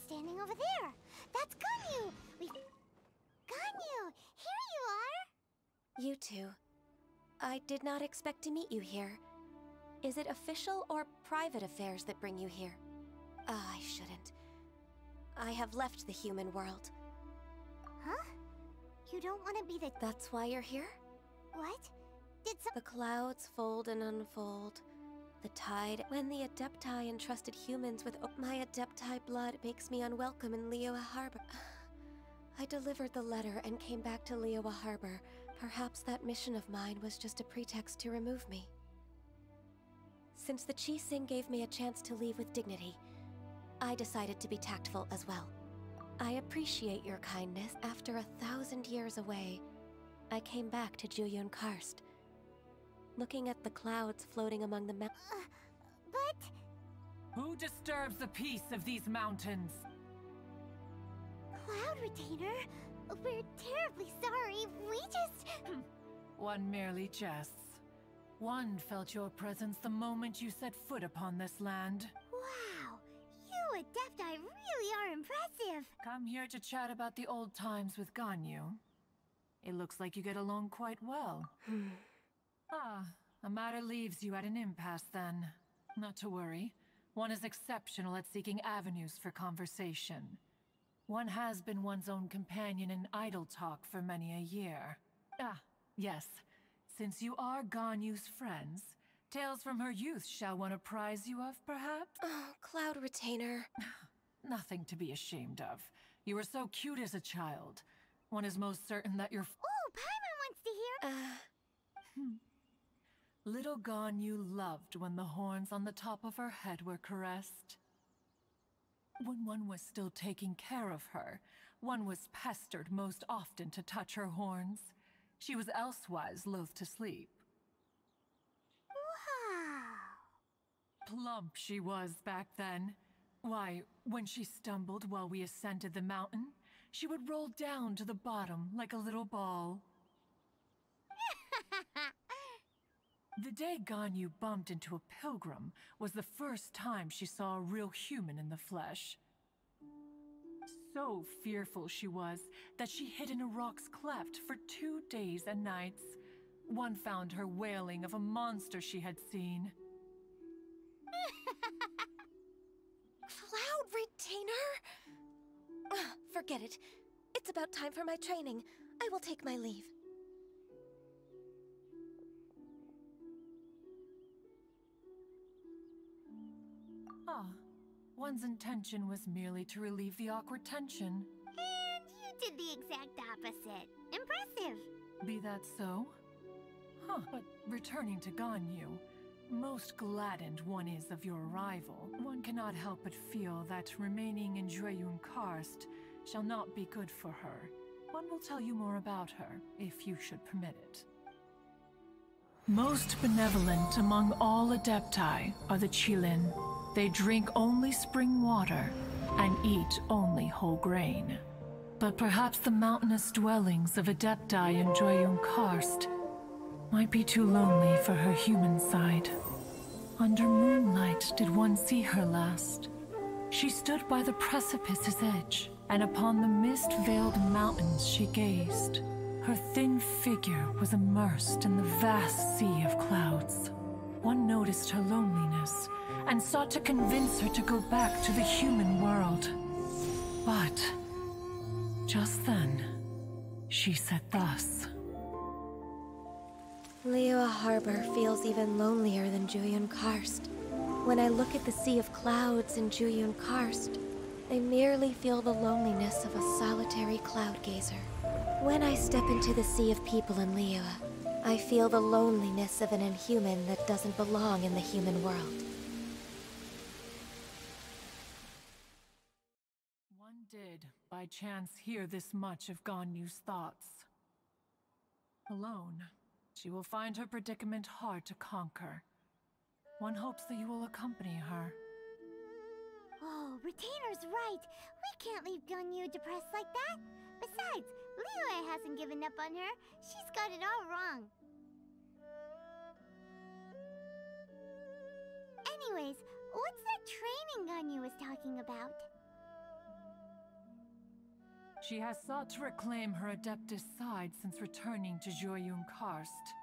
standing over there. That's Ganyu! Ganyu! Here you are! You two. I did not expect to meet you here. Is it official or private affairs that bring you here? Ah, I shouldn't. I have left the human world. Huh? You don't want to be the... That's why you're here? What? Did some... The clouds fold and unfold. The tide... When the Adepti entrusted humans with... My Adepti blood makes me unwelcome in Liyue Harbor. I delivered the letter and came back to Liyue Harbor. Perhaps that mission of mine was just a pretext to remove me. Since the Chi-Sing gave me a chance to leave with dignity, I decided to be tactful as well. I appreciate your kindness. After 1,000 years away, I came back to Jueyun Karst. Looking at the clouds floating among the but... Who disturbs the peace of these mountains? Cloud Retainer, we're terribly sorry. We just... One merely jests. One felt your presence the moment you set foot upon this land. Wow, you Adepti really are impressive. Come here to chat about the old times with Ganyu. It looks like you get along quite well. Ah, the matter leaves you at an impasse then. Not to worry. One is exceptional at seeking avenues for conversation. One has been one's own companion in idle talk for many a year. Ah, yes. Since you are Ganyu's friends, tales from her youth shall one apprise you of, perhaps? Oh, Cloud Retainer. Nothing to be ashamed of. You were so cute as a child. One is most certain that your... Oh, Paimon wants to hear... Little Ganyu loved when the horns on the top of her head were caressed. When one was still taking care of her, one was pestered most often to touch her horns. She was elsewise loath to sleep. Wow. Plump she was back then. Why, when she stumbled while we ascended the mountain, she would roll down to the bottom like a little ball. The day Ganyu bumped into a pilgrim was the first time she saw a real human in the flesh. So fearful she was that she hid in a rock's cleft for 2 days and nights. One found her wailing of a monster she had seen. Cloud Retainer? Forget it. It's about time for my training. I will take my leave. Ah, one's intention was merely to relieve the awkward tension. And you did the exact opposite. Impressive. Be that so? Huh, but returning to Ganyu, most gladdened one is of your arrival. One cannot help but feel that remaining in Jueyun Karst shall not be good for her. One will tell you more about her, if you should permit it. Most benevolent among all Adepti are the Qilin. They drink only spring water and eat only whole grain. But perhaps the mountainous dwellings of Adepti in Jueyun Karst might be too lonely for her human side. Under moonlight did one see her last. She stood by the precipice's edge, and upon the mist-veiled mountains she gazed. Her thin figure was immersed in the vast sea of clouds. One noticed her loneliness, and sought to convince her to go back to the human world. But just then, she said thus. Liyue Harbor feels even lonelier than Jueyun Karst. When I look at the sea of clouds in Jueyun Karst, I merely feel the loneliness of a solitary cloud gazer. When I step into the sea of people in Liyue, I feel the loneliness of an inhuman that doesn't belong in the human world. One did, by chance, hear this much of Ganyu's thoughts. Alone, she will find her predicament hard to conquer. One hopes that you will accompany her. Oh, Retainer's right. We can't leave Ganyu depressed like that. Besides, Liyue hasn't given up on her. She's got it all wrong. Anyways, what's that training Ganyu was talking about? She has sought to reclaim her Adeptus side since returning to Joyun Karst.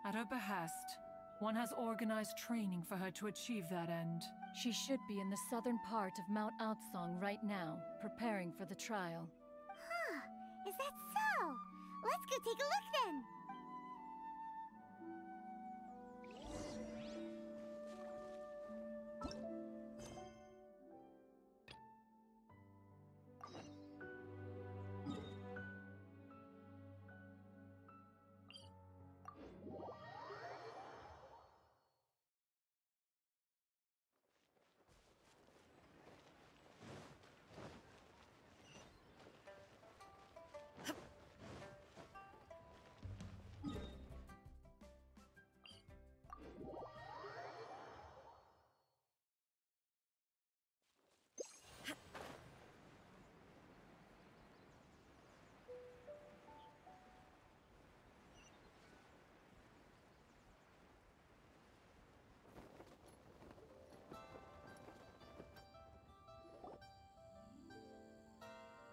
At her behest, one has organized training for her to achieve that end. She should be in the southern part of Mount Outsong right now, preparing for the trial. Huh, is that so? Let's go take a look then.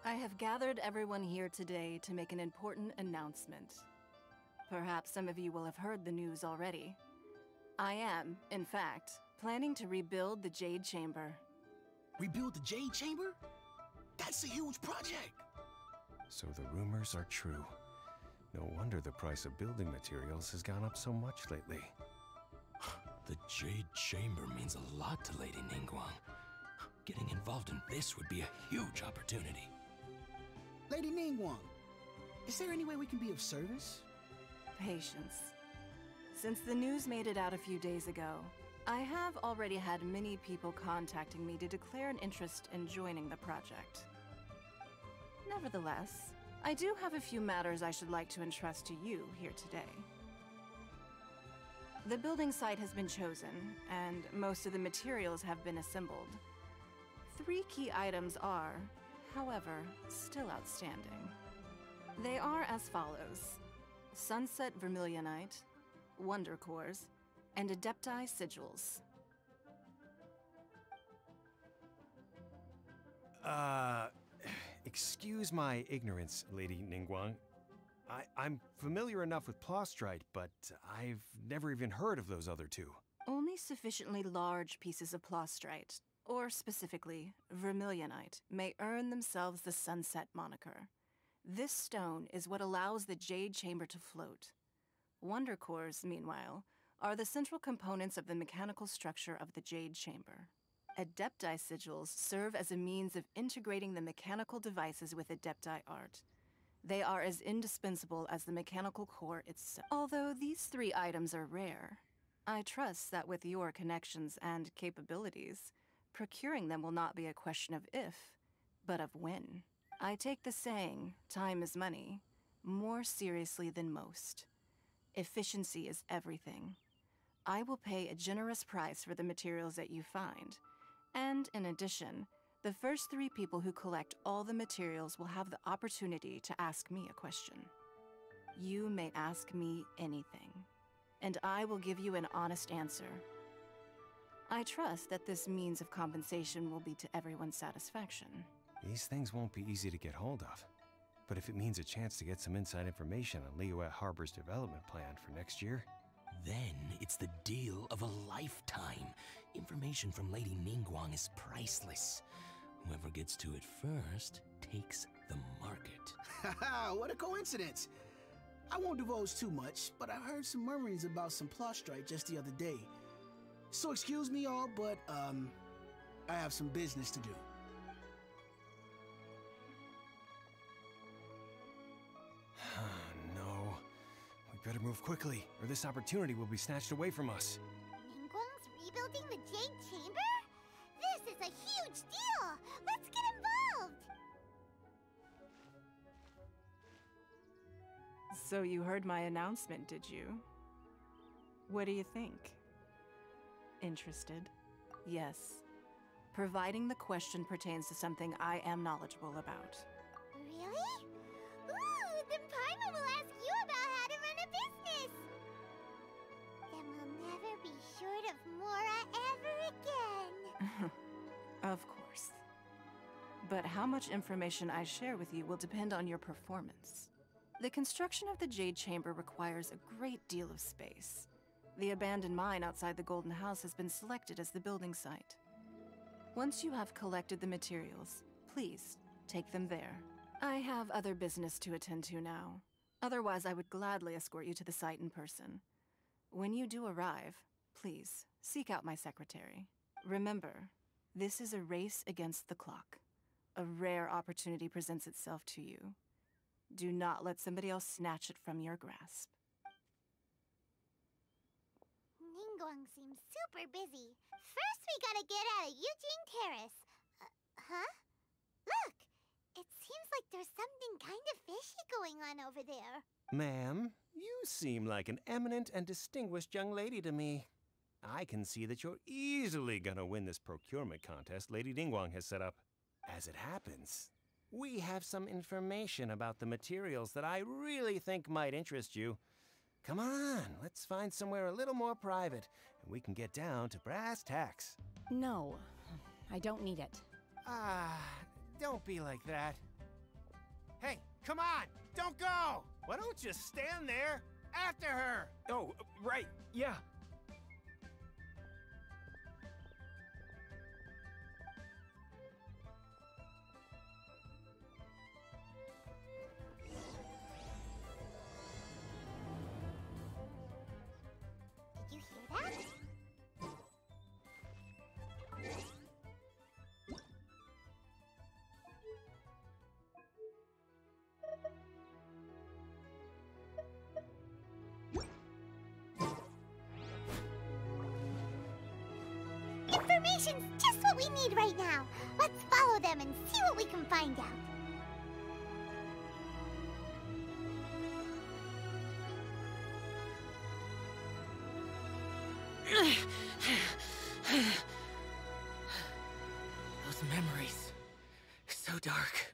I have gathered everyone here today to make an important announcement. Perhaps some of you will have heard the news already. I am, in fact, planning to rebuild the Jade Chamber. Rebuild the Jade Chamber? That's a huge project! So the rumors are true. No wonder the price of building materials has gone up so much lately. The Jade Chamber means a lot to Lady Ningguang. Getting involved in this would be a huge opportunity. Lady Ningguang, is there any way we can be of service? Patience. Since the news made it out a few days ago, I have already had many people contacting me to declare an interest in joining the project. Nevertheless, I do have a few matters I should like to entrust to you here today. The building site has been chosen, and most of the materials have been assembled. 3 key items are, however, still outstanding. They are as follows: Sunset Vermilionite, Wonder Cores, and Adepti Sigils. Excuse my ignorance, Lady Ningguang. I'm familiar enough with Plostrite, but I've never even heard of those other 2. Only sufficiently large pieces of Plostrite, or specifically, Vermilionite, may earn themselves the Sunset moniker. This stone is what allows the Jade Chamber to float. Wonder Cores, meanwhile, are the central components of the mechanical structure of the Jade Chamber. Adepti Sigils serve as a means of integrating the mechanical devices with Adepti art. They are as indispensable as the mechanical core itself. Although these 3 items are rare, I trust that with your connections and capabilities, procuring them will not be a question of if, but of when. I take the saying, time is money, more seriously than most. Efficiency is everything. I will pay a generous price for the materials that you find, and in addition, the first 3 people who collect all the materials will have the opportunity to ask me a question. You may ask me anything, and I will give you an honest answer. I trust that this means of compensation will be to everyone's satisfaction. These things won't be easy to get hold of. But if it means a chance to get some inside information on Liyue Harbor's development plan for next year... Then it's the deal of a lifetime. Information from Lady Ningguang is priceless. Whoever gets to it first takes the market. Haha, what a coincidence! I won't divulge too much, but I heard some murmurings about some Plostrite just the other day. So excuse me all, but, I have some business to do. No. We better move quickly, or this opportunity will be snatched away from us. Ningguang's rebuilding the Jade Chamber? This is a huge deal! Let's get involved! So you heard my announcement, did you? What do you think? Interested? Yes. Providing the question pertains to something I am knowledgeable about. Really? Ooh, then Paimon will ask you about how to run a business! Then we'll never be short of Mora ever again! Of course. but how much information I share with you will depend on your performance. The construction of the Jade Chamber requires a great deal of space. The abandoned mine outside the Golden House has been selected as the building site. Once you have collected the materials, please take them there. I have other business to attend to now. Otherwise, I would gladly escort you to the site in person. When you do arrive, please seek out my secretary. Remember, this is a race against the clock. A rare opportunity presents itself to you. Do not let somebody else snatch it from your grasp. Ningguang seems super busy. First, we gotta get out of Eugene Terrace. Huh? Look! It seems like there's something kind of fishy going on over there. Ma'am, you seem like an eminent and distinguished young lady to me. I can see that you're easily gonna win this procurement contest Lady Ningguang has set up. As it happens, we have some information about the materials that I really think might interest you. Come on, let's find somewhere a little more private, and we can get down to brass tacks. No, I don't need it. Don't be like that. Hey, come on, don't go! Why don't you stand there after her? Oh, right, yeah. Did you hear that? Information's just what we need right now. Let's follow them and see what we can find out. Those memories, so dark.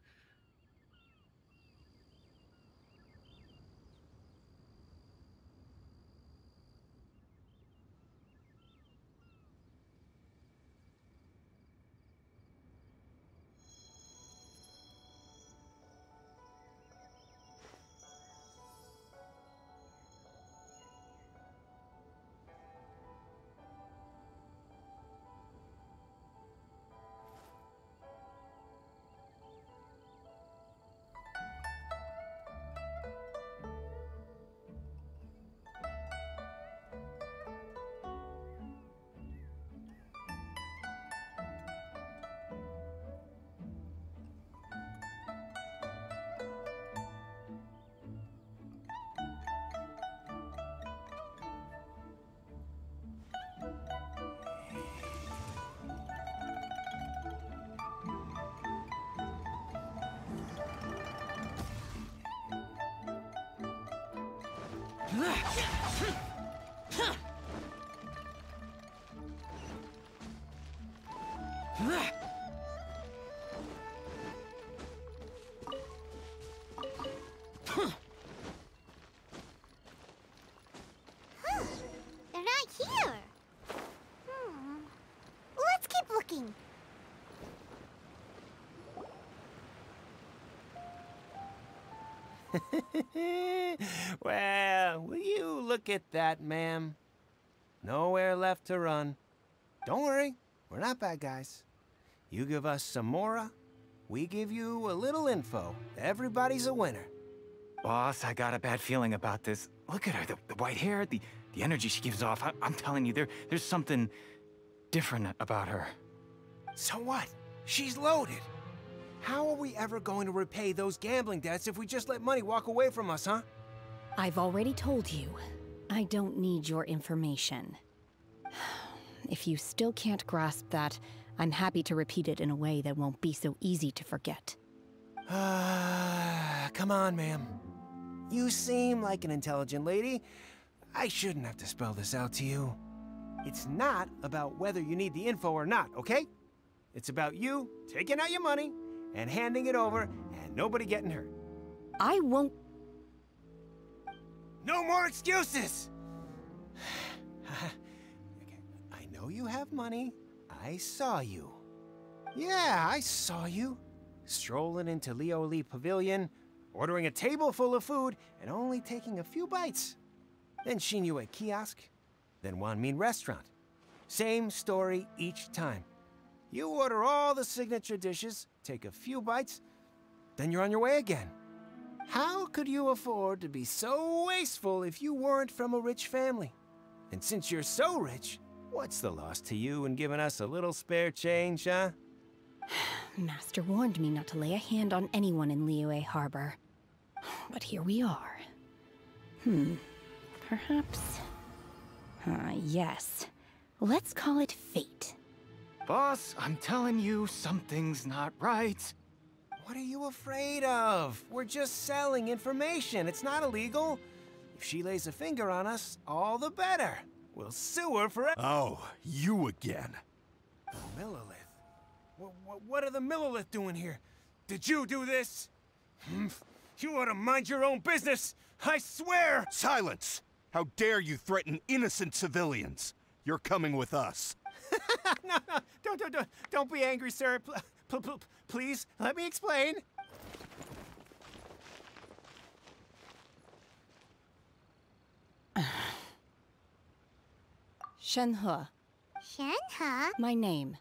They're not here. Let's keep looking. Well, will you look at that, ma'am? Nowhere left to run. Don't worry, we're not bad guys. You give us some mora, we give you a little info. Everybody's a winner. Boss, I got a bad feeling about this. Look at her, the white hair, the energy she gives off. I'm telling you, there's something different about her. So what? She's loaded. How are we ever going to repay those gambling debts if we just let money walk away from us, huh? I've already told you, I don't need your information. If you still can't grasp that, I'm happy to repeat it in a way that won't be so easy to forget. Come on, ma'am. You seem like an intelligent lady. I shouldn't have to spell this out to you. It's not about whether you need the info or not, okay? It's about you taking out your money and handing it over and nobody getting hurt. I won't... No more excuses! Okay, I know you have money. I saw you. Yeah, I saw you. strolling into Leo Lee Pavilion, ordering a table full of food, and only taking a few bites. Then Shinyue Kiosk, then Wanmin Restaurant. Same story each time. You order all the signature dishes, take a few bites, then you're on your way again. How could you afford to be so wasteful if you weren't from a rich family? And since you're so rich, what's the loss to you in giving us a little spare change, huh? Master warned me not to lay a hand on anyone in Liyue Harbor. But here we are. Perhaps... yes. Let's call it fate. Boss, I'm telling you, something's not right. What are you afraid of? We're just selling information. It's not illegal. If she lays a finger on us, all the better. We'll sue her for... Oh, you again. The Millilith? What are the Millilith doing here? Did you do this? You ought to mind your own business. I swear! Silence! How dare you threaten innocent civilians? You're coming with us. No, don't be angry, sir. Please, let me explain. Shenhe. Shenhe? My name.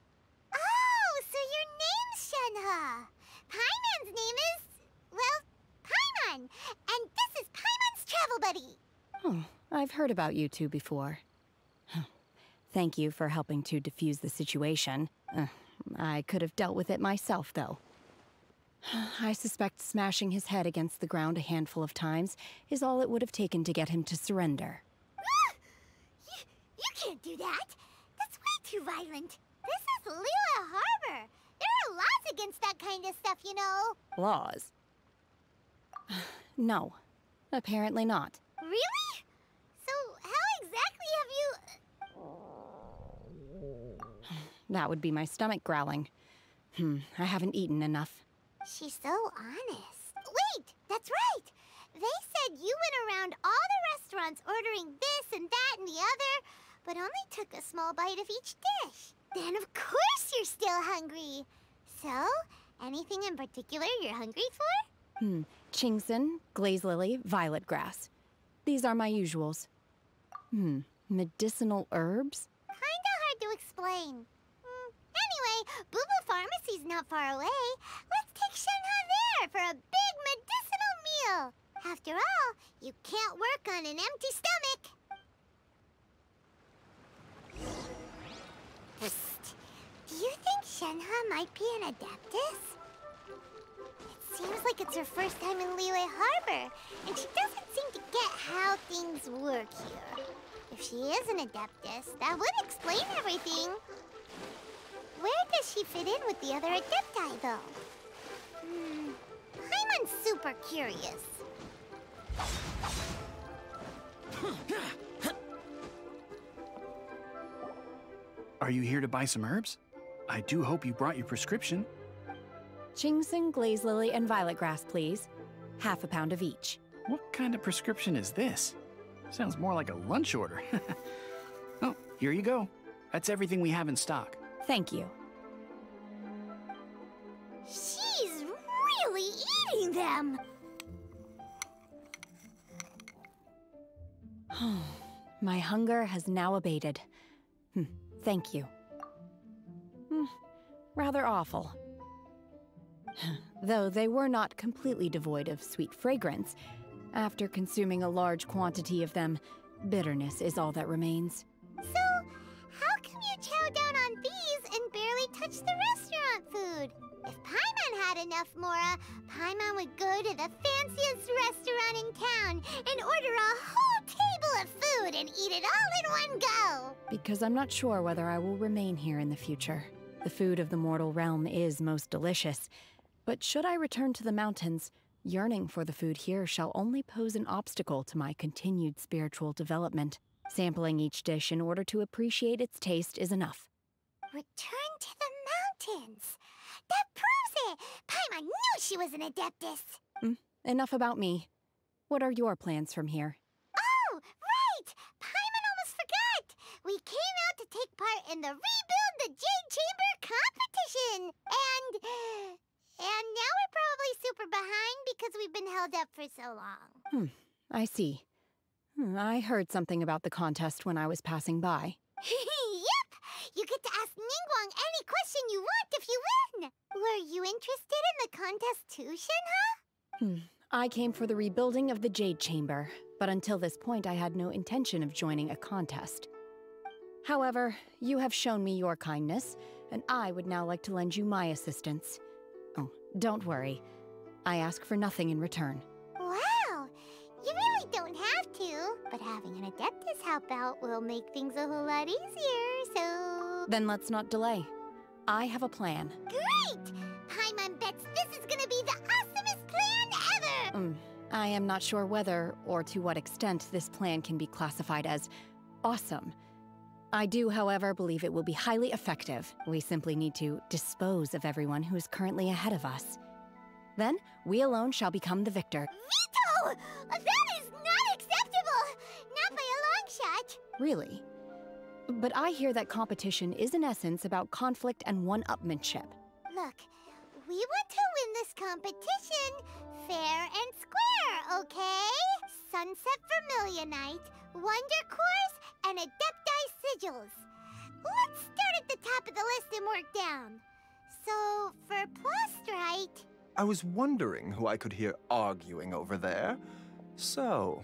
Oh, so your name's Shenhe. Paimon's name is, well, Paimon. And this is Paimon's travel buddy. Oh, I've heard about you two before. Thank you for helping to defuse the situation. I could have dealt with it myself, though. I suspect smashing his head against the ground a handful of times is all it would have taken to get him to surrender. You can't do that. That's way too violent. This is Liyue Harbor. There are laws against that kind of stuff, you know. Laws? No, apparently not. Really? So how exactly have you... That would be my stomach growling. I haven't eaten enough. She's so honest. Wait, that's right. They said you went around all the restaurants ordering this and that and the other, but only took a small bite of each dish. Then of course you're still hungry. So, anything in particular you're hungry for? Chingson, glaze lily, violet grass. These are my usuals. Medicinal herbs? Kinda hard to explain. Anyway, Boo Boo Pharmacy's not far away. Let's take Shenhe there for a big medicinal meal. After all, you can't work on an empty stomach. Psst. Do you think Shenhe might be an Adeptus? It seems like it's her first time in Liyue Harbor, and she doesn't seem to get how things work here. If she is an Adeptus, that would explain everything. Where does she fit in with the other Adepti, though? Paimon's super curious. Are you here to buy some herbs? I do hope you brought your prescription. Chingson, glaze lily, and violet grass, please. Half a pound of each. What kind of prescription is this? Sounds more like a lunch order. Oh, here you go. That's everything we have in stock. Thank you. She's really eating them! My hunger has now abated. Thank you. Rather awful. Though they were not completely devoid of sweet fragrance. After consuming a large quantity of them, bitterness is all that remains. So, how come you chow down on these and barely touch the restaurant food? If Paimon had enough mora, Paimon would go to the fanciest restaurant in town and order a whole table of food and eat it all in one go. Because I'm not sure whether I will remain here in the future. The food of the mortal realm is most delicious. But should I return to the mountains, yearning for the food here shall only pose an obstacle to my continued spiritual development. Sampling each dish in order to appreciate its taste is enough. Return to the mountains. That proves it! Paimon knew she was an Adeptus. Enough about me. What are your plans from here? Oh, right! Paimon almost forgot! We came out to take part in the Rebuild the Jade Chamber competition! And And now we're probably super behind because we've been held up for so long. I see. I heard something about the contest when I was passing by. Yep! You get to ask Ningguang any question you want if you win! Were you interested in the contest too, Shenhe? I came for the rebuilding of the Jade Chamber, but until this point I had no intention of joining a contest. However, you have shown me your kindness, and I would now like to lend you my assistance. Oh, don't worry. I ask for nothing in return. Wow! You really don't have to, but having an Adeptus help out will make things a whole lot easier, so... Then let's not delay. I have a plan. Great! Paimon bets this is gonna be the awesomest plan ever! I am not sure whether, or to what extent, this plan can be classified as awesome. I do, however, believe it will be highly effective. We simply need to dispose of everyone who is currently ahead of us. Then, we alone shall become the victor. Veto! That is not acceptable! Not by a long shot! Really? But I hear that competition is in essence about conflict and one-upmanship. Look, we want to win this competition fair and square, okay? Sunset Vermilionite, Wonder Cores, and Adepti Sigils. Let's start at the top of the list and work down. So, for Plustrite... I was wondering who I could hear arguing over there. So,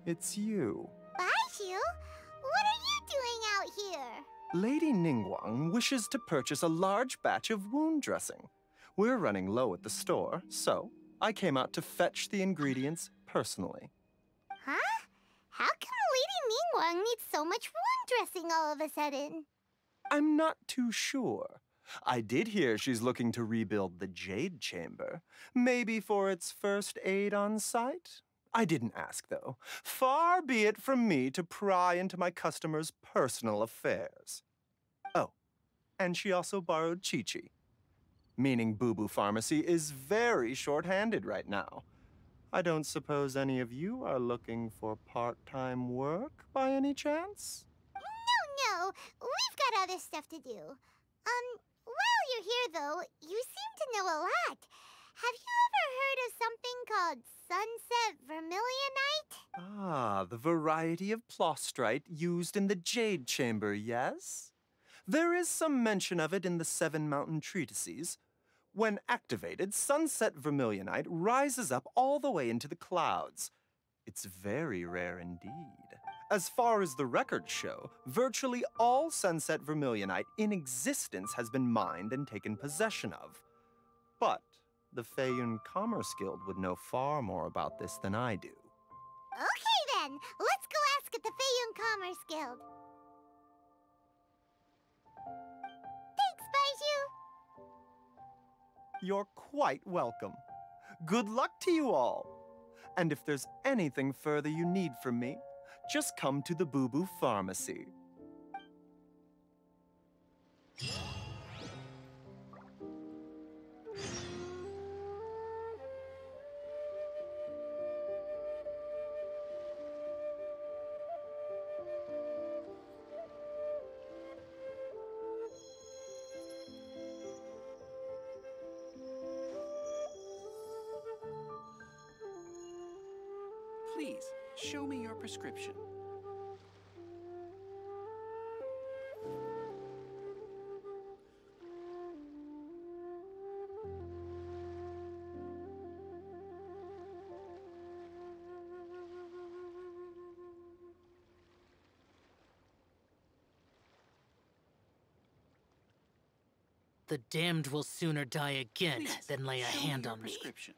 it's you. Baizhu? What are you doing out here? Lady Ningguang wishes to purchase a large batch of wound dressing. We're running low at the store, so I came out to fetch the ingredients personally. Huh? How come Lady Ningguang needs so much wound dressing all of a sudden? I'm not too sure. I did hear she's looking to rebuild the Jade Chamber. Maybe for its first aid on site? I didn't ask, though. Far be it from me to pry into my customers' personal affairs. Oh, and she also borrowed Chi-Chi. Meaning Boo Boo Pharmacy is very short-handed right now. I don't suppose any of you are looking for part-time work by any chance? No, we've got other stuff to do. While you're here, though, you seem to know a lot. Have you ever heard of something called Sunset Vermilionite? Ah, the variety of Plustrite used in the Jade Chamber, yes? There is some mention of it in the Seven Mountain Treatises. When activated, Sunset Vermilionite rises up all the way into the clouds. It's very rare indeed. As far as the records show, virtually all Sunset Vermilionite in existence has been mined and taken possession of. But the Feiyun Commerce Guild would know far more about this than I do. Okay then, let's go ask at the Feiyun Commerce Guild. Thanks, Baizhu. You're quite welcome. Good luck to you all. And if there's anything further you need from me, just come to the Boo Boo Pharmacy. Please, show me your prescription. The damned will sooner die again Please, than lay a show me hand your on me. prescription.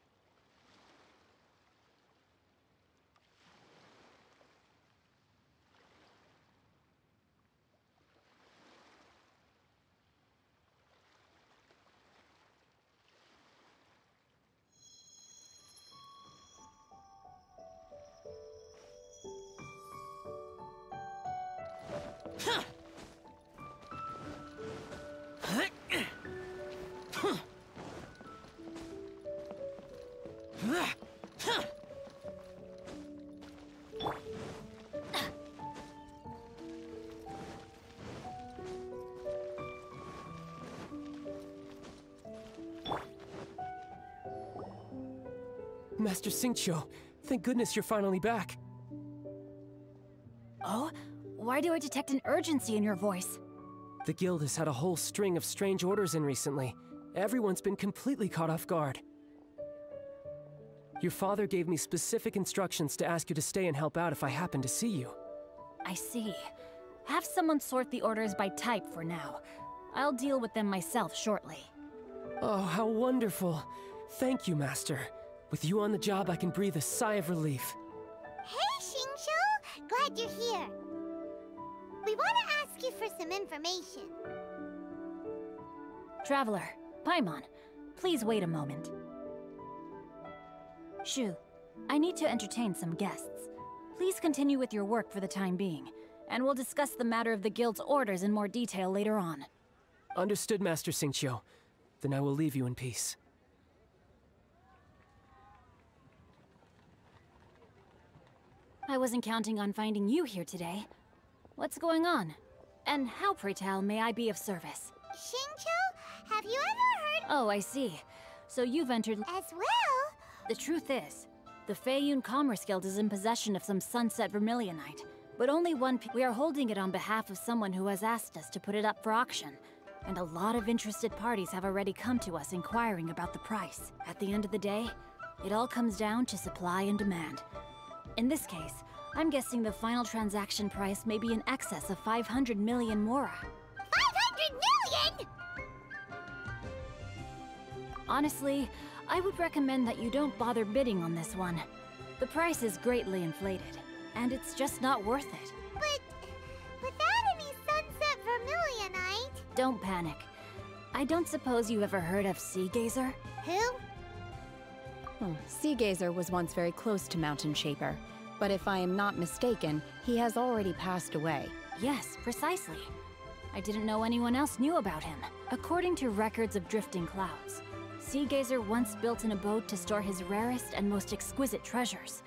Master Xingqiu, thank goodness you're finally back. Oh? Why do I detect an urgency in your voice? The guild has had a whole string of strange orders in recently. Everyone's been completely caught off guard. Your father gave me specific instructions to ask you to stay and help out if I happen to see you. I see. Have someone sort the orders by type for now. I'll deal with them myself shortly. Oh, how wonderful. Thank you, Master. With you on the job, I can breathe a sigh of relief. Hey, Xingqiu! Glad you're here. We want to ask you for some information. Traveler, Paimon, please wait a moment. Shu, I need to entertain some guests. Please continue with your work for the time being, and we'll discuss the matter of the guild's orders in more detail later on. Understood, Master Xingqiu. Then I will leave you in peace. I wasn't counting on finding you here today. What's going on? And how, pray tell, may I be of service? Xingqiu, have you ever heard— Oh, I see. So you've entered— As well? The truth is, the Feiyun Commerce Guild is in possession of some Sunset Vermilionite, but only one we are holding it on behalf of someone who has asked us to put it up for auction. And a lot of interested parties have already come to us inquiring about the price. At the end of the day, it all comes down to supply and demand. In this case, I'm guessing the final transaction price may be in excess of 500 million mora. 500 million?! Honestly, I would recommend that you don't bother bidding on this one. The price is greatly inflated, and it's just not worth it. But without any Sunset Vermilionite— Don't panic. I don't suppose you ever heard of Sea Gazer? Who? Sea Gazer was once very close to Mountain Shaper, but if I am not mistaken, he has already passed away. Yes, precisely. I didn't know anyone else knew about him. According to records of drifting clouds, Sea Gazer once built an abode to store his rarest and most exquisite treasures,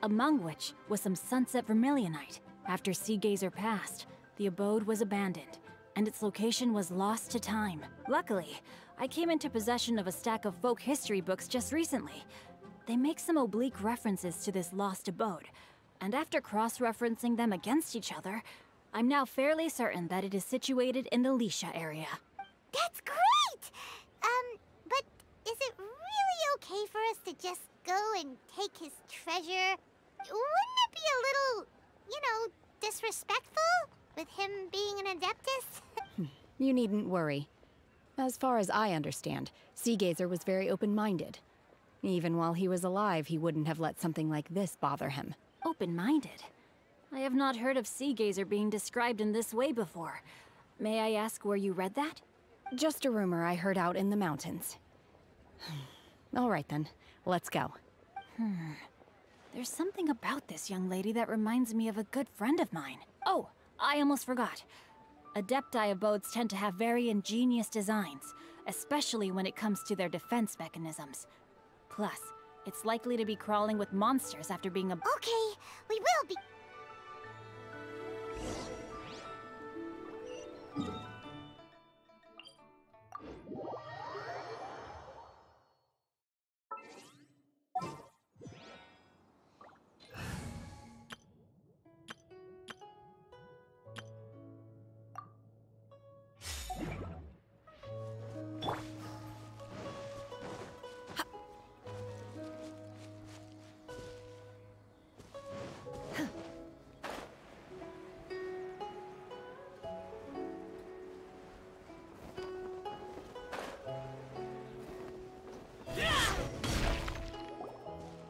among which was some Sunset Vermilionite. After Sea Gazer passed, the abode was abandoned, and its location was lost to time. Luckily, I came into possession of a stack of folk history books just recently. They make some oblique references to this lost abode, and after cross-referencing them against each other, I'm now fairly certain that it is situated in the Lisha area. That's great! But is it really okay for us to just go and take his treasure? Wouldn't it be a little, disrespectful with him being an Adeptus? You needn't worry. As far as I understand, Sea Gazer was very open-minded. Even while he was alive, he wouldn't have let something like this bother him. Open-minded? I have not heard of Sea Gazer being described in this way before. May I ask where you read that? Just a rumor I heard out in the mountains. All right then, let's go. There's something about this young lady that reminds me of a good friend of mine. Oh, I almost forgot. Adepti abodes tend to have very ingenious designs, especially when it comes to their defense mechanisms. Plus, it's likely to be crawling with monsters after being Okay, we will be—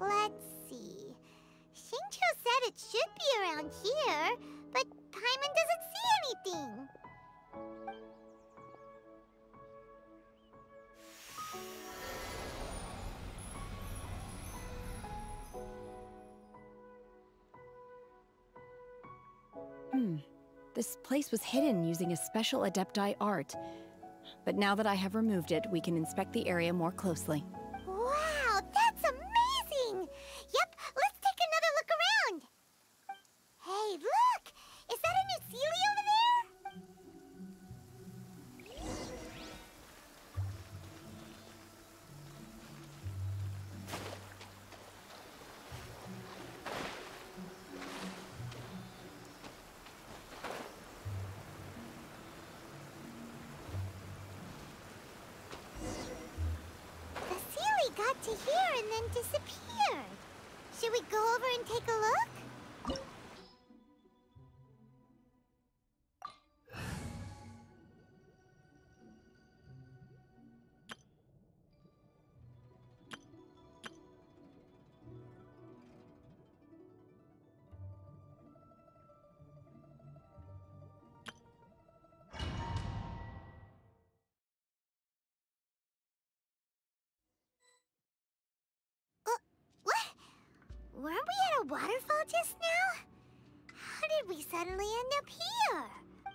Let's see. Xingqiu said it should be around here, but Paimon doesn't see anything. This place was hidden using a special Adepti art. But now that I have removed it, we can inspect the area more closely. Wow, that's amazing! Yep, let's take another look around. Hey, look! Is that a new Sealy over there? got to here and then disappeared. Should we go over and take a look? Weren't we at a waterfall just now? How did we suddenly end up here?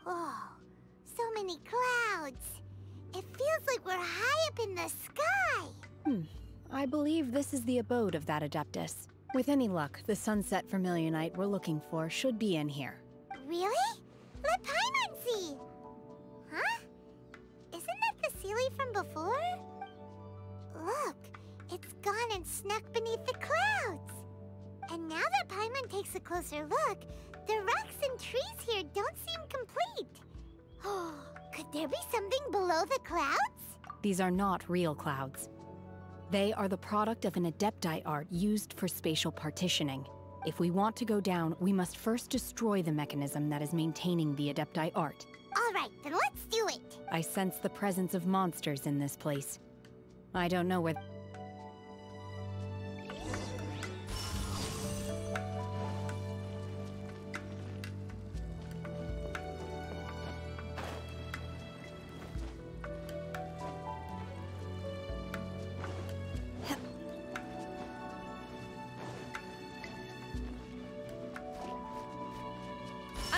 Oh, so many clouds. It feels like we're high up in the sky. I believe this is the abode of that Adeptus. With any luck, the sunset vermilionite we're looking for should be in here. Really? Let Paimon see. Huh? Isn't that the Sealy from before? Look, it's gone and snuck beneath the clouds. And now that Paimon takes a closer look, the rocks and trees here don't seem complete. Oh, could there be something below the clouds? These are not real clouds. They are the product of an Adepti art used for spatial partitioning. If we want to go down, we must first destroy the mechanism that is maintaining the Adepti art. All right, then let's do it. I sense the presence of monsters in this place. I don't know where...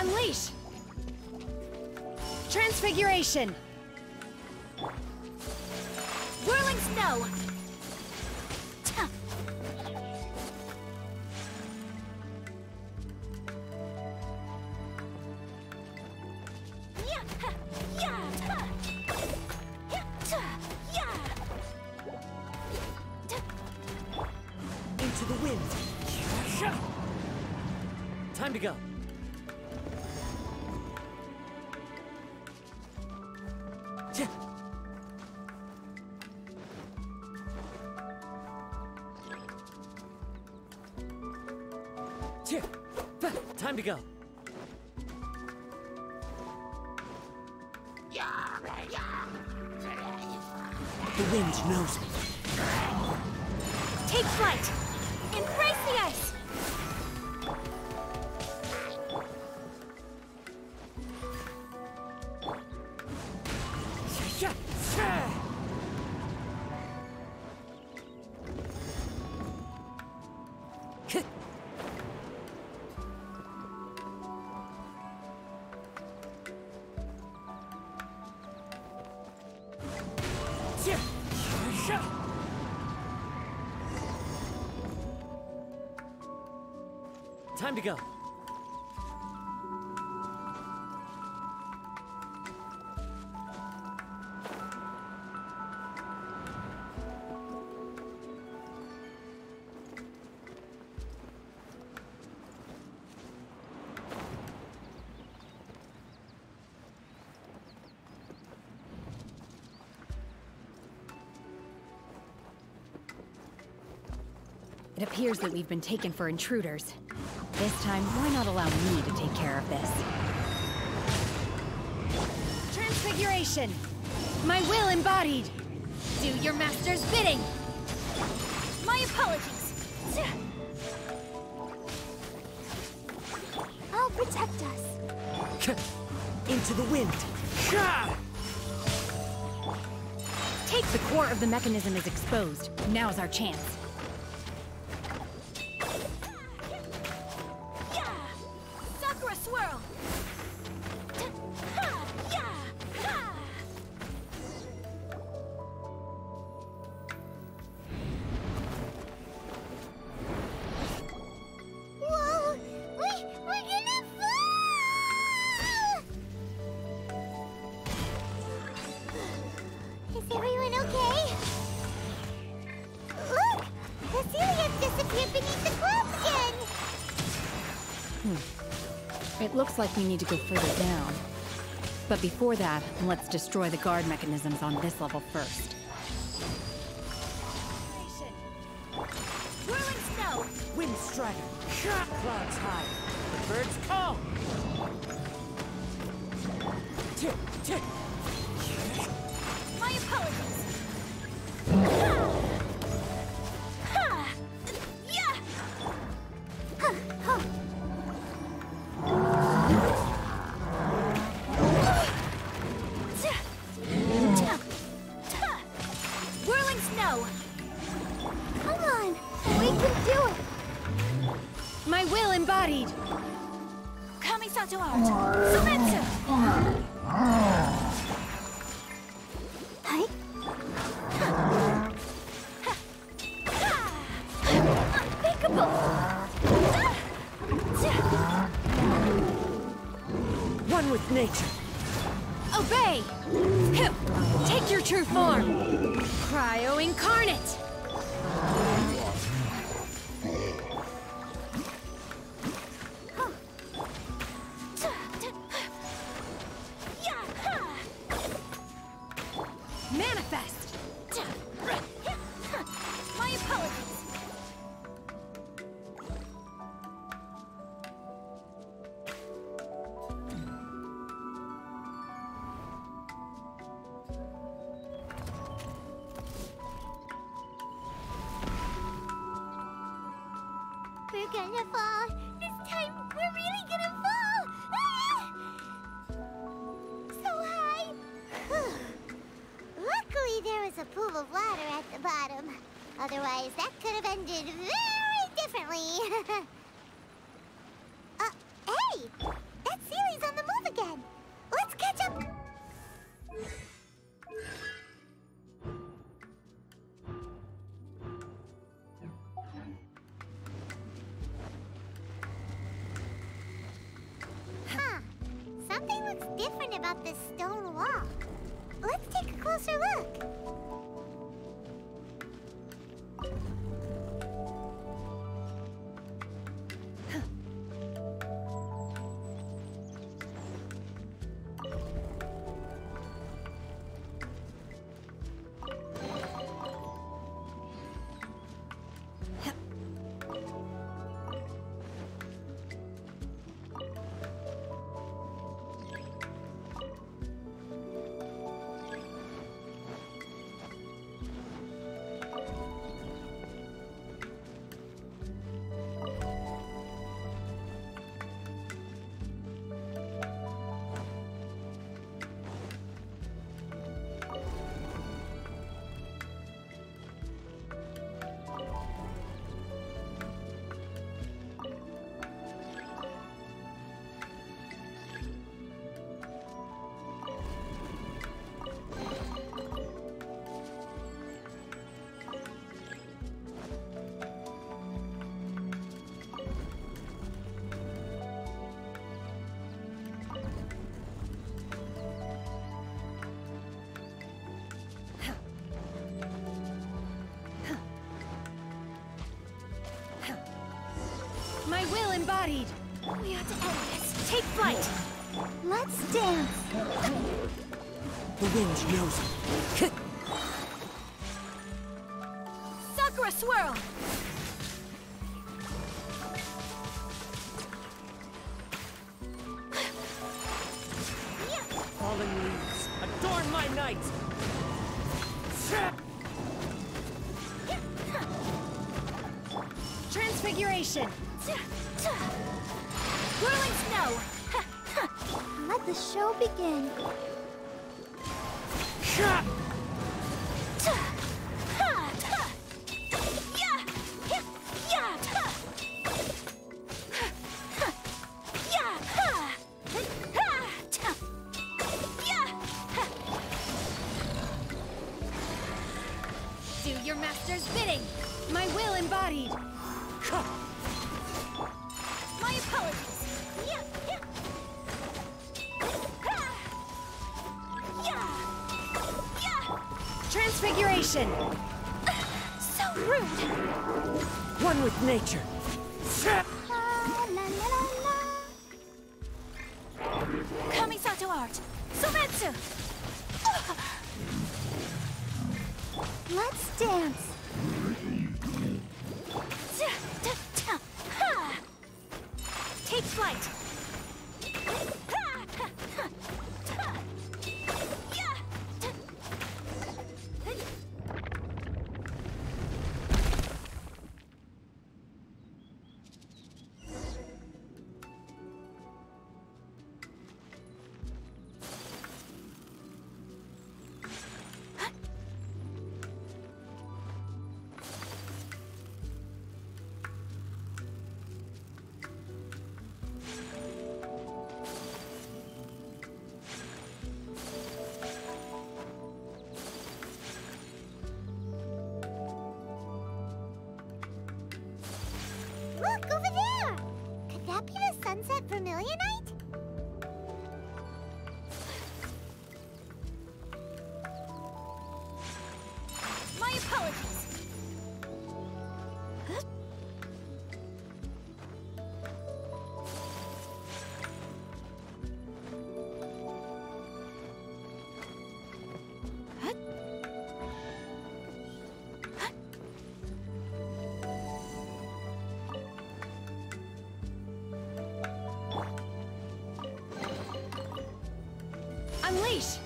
Unleash! Transfiguration! Whirling snow! Into the wind! Time to go. Time to go. The wind knows me. Take flight! Embrace the ice! Time to go. It appears that we've been taken for intruders. This time, why not allow me to take care of this? Transfiguration! My will embodied! Do your master's bidding! My apologies! I'll protect us! Into the wind! Take the core of the mechanism is exposed. Now's our chance. Sakura swirl! Whoa! We're gonna fall! Is everyone okay? Look! The Celia disappeared beneath the clouds again! It looks like we need to go further down. But before that, let's destroy the guard mechanisms on this level first. Lightning strike! Clouds high, the birds call! My apologies! Whirling snow! Come on, we can do it! My will embodied! Kamisato art! Sumetsu! Hi? Unthinkable! One with nature! Obey! Take your true form! Cryo incarnate! Manifest! My apologies! We're gonna fall. This time, we're really gonna fall. So high. Luckily, there was a pool of water at the bottom. Otherwise, that could have ended very differently. Hey! That Seely's on the move again. Let's catch up. Huh. Something looks different about this stone wall. Let's take a closer look. My will embodied! We ought to end this. Take flight! Let's dance. The wind knows it. Sakura swirl! Fallen leaves, adorn my night! Transfiguration! Whirling snow! Let the show begin. Do your master's bidding! My will embodied! My apologies! Transfiguration! So rude! One with nature! Kamisato art! Sumetsu! Let's dance. flashlight! Look, over there! Could that be the sunset vermilionite? My apologies! Unleash!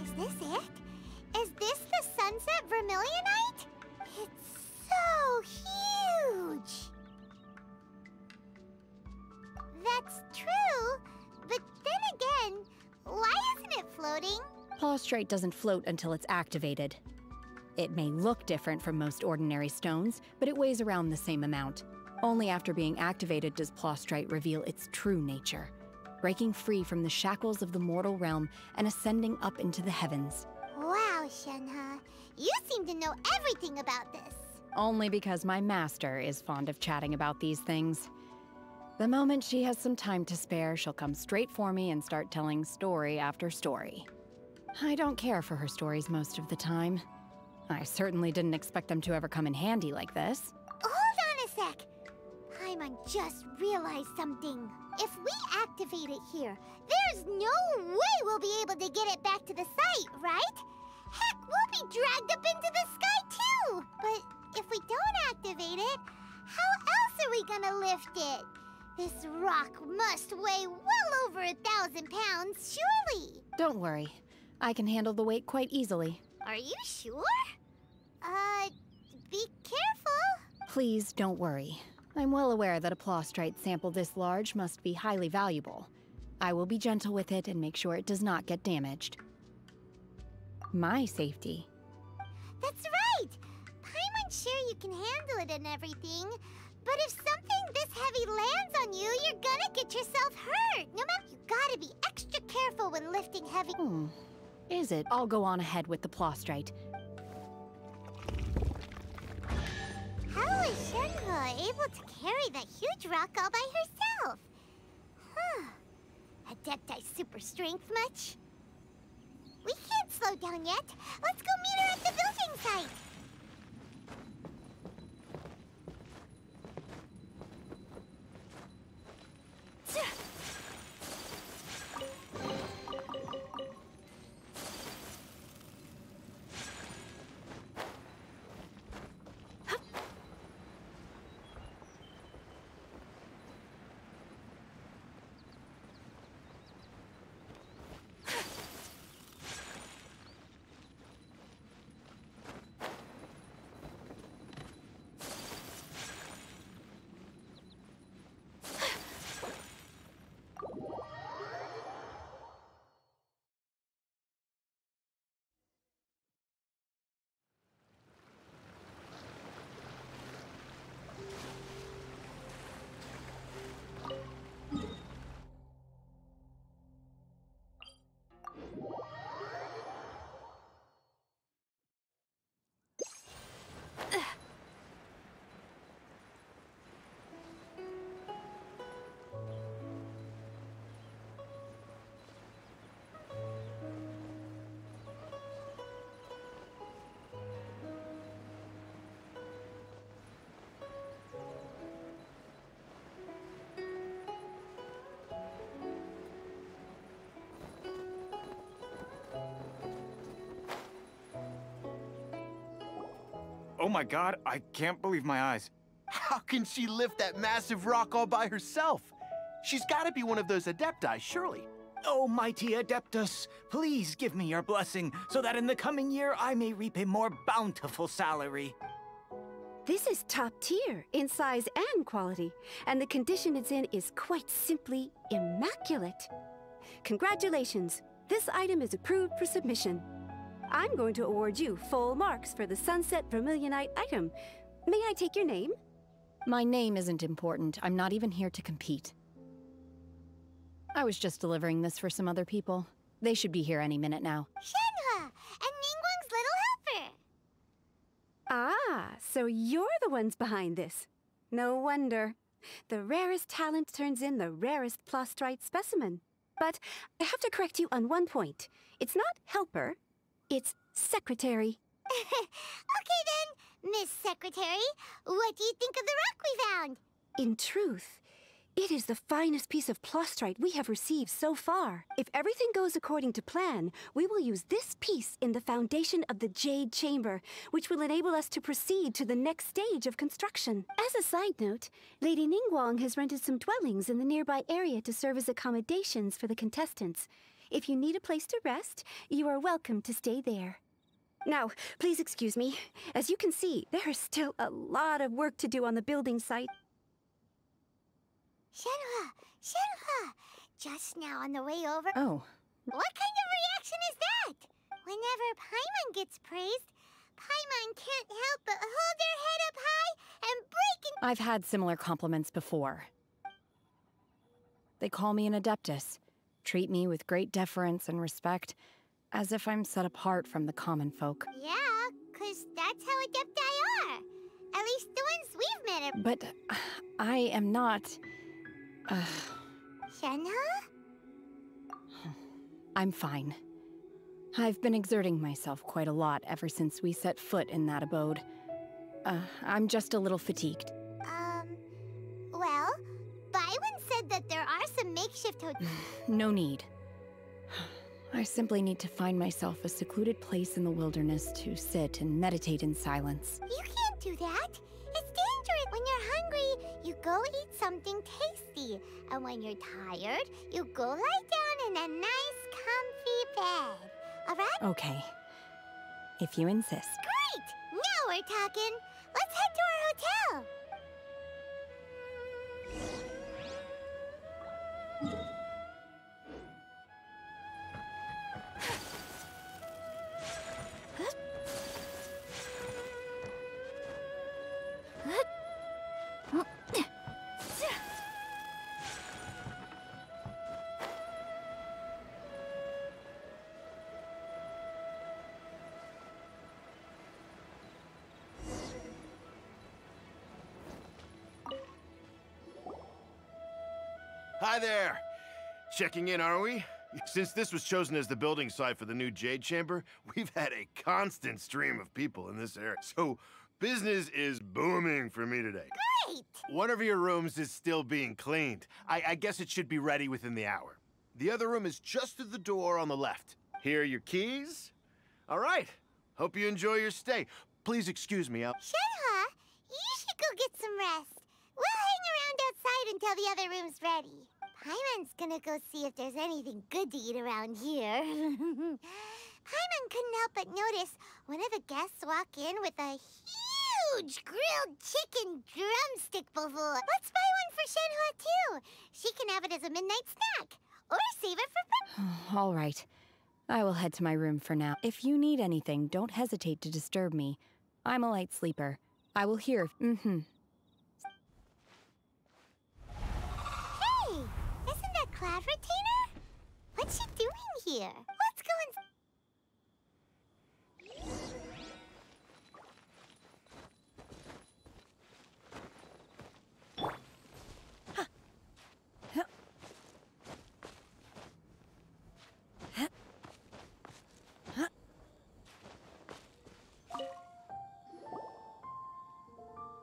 Is this it? Is this the sunset vermilionite? It's so huge! That's true, but then again, why isn't it floating? Plaustrite doesn't float until it's activated. It may look different from most ordinary stones, but it weighs around the same amount. Only after being activated does Plaustrite reveal its true nature, breaking free from the shackles of the mortal realm and ascending up into the heavens. Wow, Shenhe, you seem to know everything about this. Only because my master is fond of chatting about these things. The moment she has some time to spare, she'll come straight for me and start telling story after story. I don't care for her stories most of the time. I certainly didn't expect them to ever come in handy like this. Hold on a sec. Paimon just realized something. If we activate it here, there's no way we'll be able to get it back to the site, right? Heck, we'll be dragged up into the sky too! But if we don't activate it, how else are we gonna lift it? This rock must weigh well over 1,000 pounds, surely! Don't worry. I can handle the weight quite easily. Are you sure? Be careful. Please don't worry. I'm well aware that a Plaustrite sample this large must be highly valuable. I will be gentle with it and make sure it does not get damaged. My safety. That's right! Paimon's sure you can handle it and everything, but if something this heavy lands on you, you're gonna get yourself hurt. No matter, you gotta be extra careful when lifting heavy. Is it? I'll go on ahead with the Plaustrite. How is Shenhe able to carry that huge rock all by herself? Huh. Adepti super strength much? We can't slow down yet. Let's go meet her at the building site. Oh my god, I can't believe my eyes. How can she lift that massive rock all by herself? She's gotta be one of those Adepti, surely. Oh, mighty Adeptus, please give me your blessing so that in the coming year I may reap a more bountiful salary. This is top tier in size and quality, and the condition it's in is quite simply immaculate. Congratulations, this item is approved for submission. I'm going to award you full marks for the Sunset Vermilionite item. May I take your name? My name isn't important. I'm not even here to compete. I was just delivering this for some other people. They should be here any minute now. Shenhua, and Ningguang's little helper. Ah, so you're the ones behind this. No wonder. The rarest talent turns in the rarest Plostrite specimen. But I have to correct you on one point. It's not helper, it's secretary. Okay then, Miss Secretary, what do you think of the rock we found? In truth, it is the finest piece of Plostrite we have received so far. If everything goes according to plan, we will use this piece in the foundation of the Jade Chamber, which will enable us to proceed to the next stage of construction. As a side note, Lady Ningguang has rented some dwellings in the nearby area to serve as accommodations for the contestants. If you need a place to rest, you are welcome to stay there. Now, please excuse me. As you can see, there is still a lot of work to do on the building site. Shenhua, just now on the way over... Oh. What kind of reaction is that? Whenever Paimon gets praised, Paimon can't help but hold their head up high and break in... I've had similar compliments before. They call me an Adeptus, treat me with great deference and respect, as if I'm set apart from the common folk. Yeah, 'cause that's how Adepti are. At least the ones we've met. But I am not... Shenhua? I'm fine. I've been exerting myself quite a lot ever since we set foot in that abode. I'm just a little fatigued. Well, Byron said that there are some makeshift hotels. No need. I simply need to find myself a secluded place in the wilderness to sit and meditate in silence. You can't do that. It's dangerous. When you're hungry, you go eat something tasty. And when you're tired, you go lie down in a nice, comfy bed. All right? Okay. If you insist. Great! Now we're talking. Let's head to our hotel. Hi there. Checking in, are we? Since this was chosen as the building site for the new Jade Chamber, we've had a constant stream of people in this area. So business is booming for me today. Great! One of your rooms is still being cleaned. I guess it should be ready within the hour. The other room is just at the door on the left. Here are your keys. All right. Hope you enjoy your stay. Please excuse me. Shenhua, you should go get some rest. We'll hang around outside until the other room's ready. Paimon's gonna go see if there's anything good to eat around here. Paimon couldn't help but notice one of the guests walk in with a huge grilled chicken drumstick before. Let's buy one for Shenhua too. She can have it as a midnight snack. Or save it for... All right. I will head to my room for now. If you need anything, don't hesitate to disturb me. I'm a light sleeper. I will hear... Hey! Isn't that Cloud Retainer? What's she doing here? Let's go and...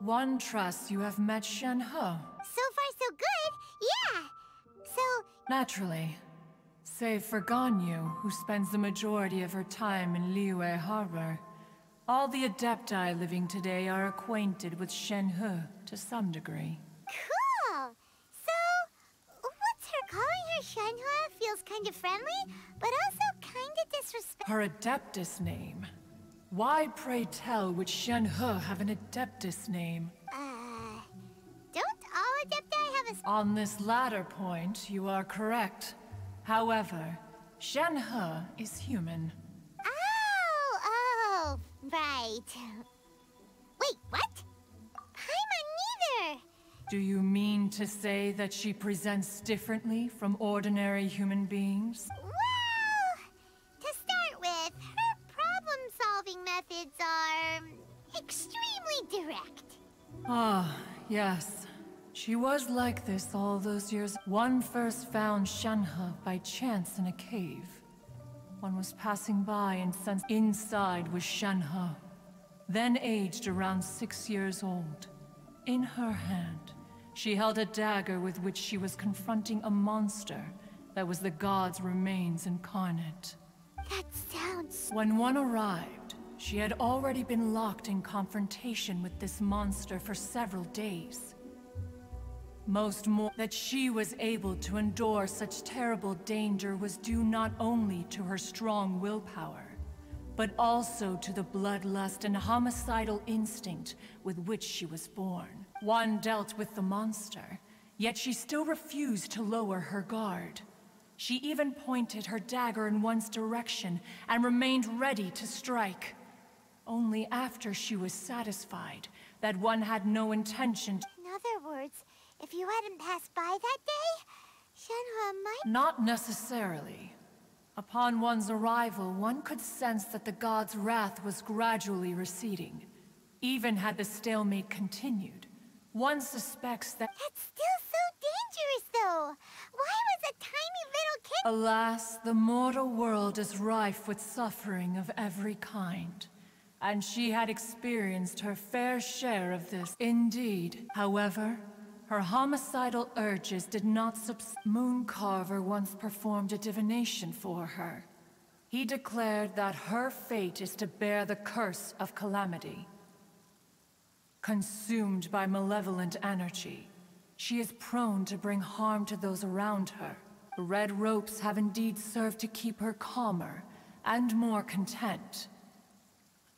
One trusts you have met Shenhe. So far, so good. Yeah. So... Naturally. Save for Ganyu, who spends the majority of her time in Liyue Harbor. All the Adepti living today are acquainted with Shenhe to some degree. Cool! So, what's her calling her Shenhua feels kind of friendly, but also kind of disrespectful. Her Adeptus name. Why, pray tell, would Shenhe have an Adeptus name? Don't all Adepti have a... On this latter point, you are correct. However, Shenhe is human. Oh, right. Wait, what? Paimon neither! Do you mean to say that she presents differently from ordinary human beings? Well, to start with, her problem-solving methods are extremely direct. Ah, yes. She was like this all those years. One first found Shenhe by chance in a cave. One was passing by and sensed inside was Shenhe. Then aged around 6 years old. In her hand, she held a dagger with which she was confronting a monster that was the god's remains incarnate. That sounds... When one arrived, she had already been locked in confrontation with this monster for several days. Most more that she was able to endure such terrible danger was due not only to her strong willpower, but also to the bloodlust and homicidal instinct with which she was born. One dealt with the monster, yet she still refused to lower her guard. She even pointed her dagger in one's direction and remained ready to strike. Only after she was satisfied that one had no intention to... In other words, if you hadn't passed by that day, Shenhua might... Not necessarily. Upon one's arrival, one could sense that the god's wrath was gradually receding. Even had the stalemate continued, one suspects that... That's still so dangerous, though! Why was a tiny little kid... Alas, the mortal world is rife with suffering of every kind. And she had experienced her fair share of this. Indeed, however, her homicidal urges did not subside. Mooncarver once performed a divination for her. He declared that her fate is to bear the curse of calamity. Consumed by malevolent energy, she is prone to bring harm to those around her. The red ropes have indeed served to keep her calmer and more content.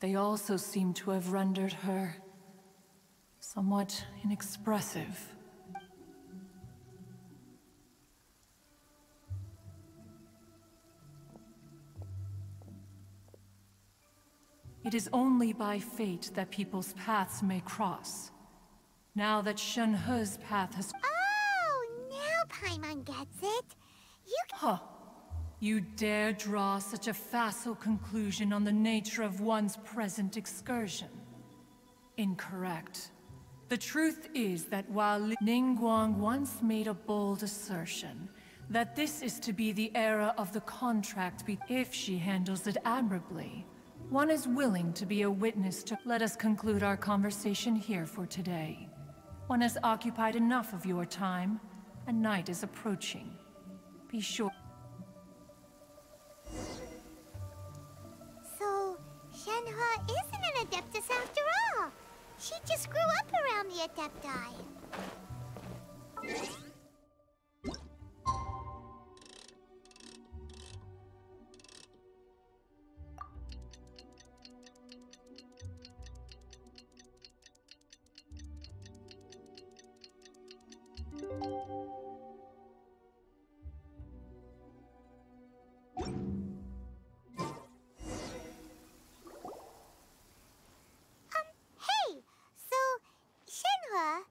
They also seem to have rendered her somewhat inexpressive. It is only by fate that people's paths may cross. Now that Shenhe's path has... Oh, now Paimon gets it. You... Huh. You dare draw such a facile conclusion on the nature of one's present excursion? Incorrect. The truth is that while Ningguang once made a bold assertion that this is to be the era of the contract if she handles it admirably, one is willing to be a witness to... Let us conclude our conversation here for today. One has occupied enough of your time, and night is approaching. Be sure... So, Shenhua isn't an Adeptus after all. She just grew up around the Adepti. Hey! So, Shenhua...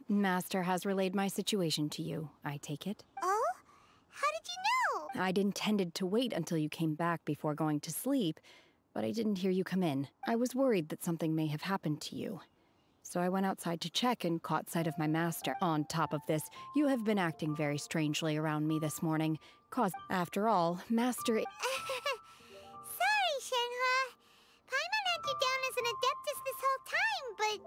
Master has relayed my situation to you, I take it. Oh? How did you know? I'd intended to wait until you came back before going to sleep, but I didn't hear you come in. I was worried that something may have happened to you. So I went outside to check and caught sight of my master. On top of this, you have been acting very strangely around me this morning. After all, Master... Sorry, Shenhua. Paimon had you down as an Adeptus this whole time, but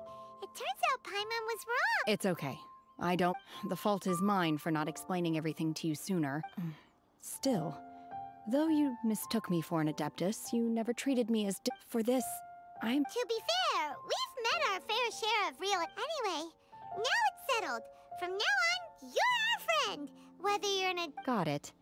it turns out Paimon was wrong. It's okay. I don't... The fault is mine for not explaining everything to you sooner. Still, though you mistook me for an Adeptus, you never treated me as... For this, To be fair, we've met our fair share of real... Anyway, now it's settled. From now on, you're our friend. Whether you're in a... Got it.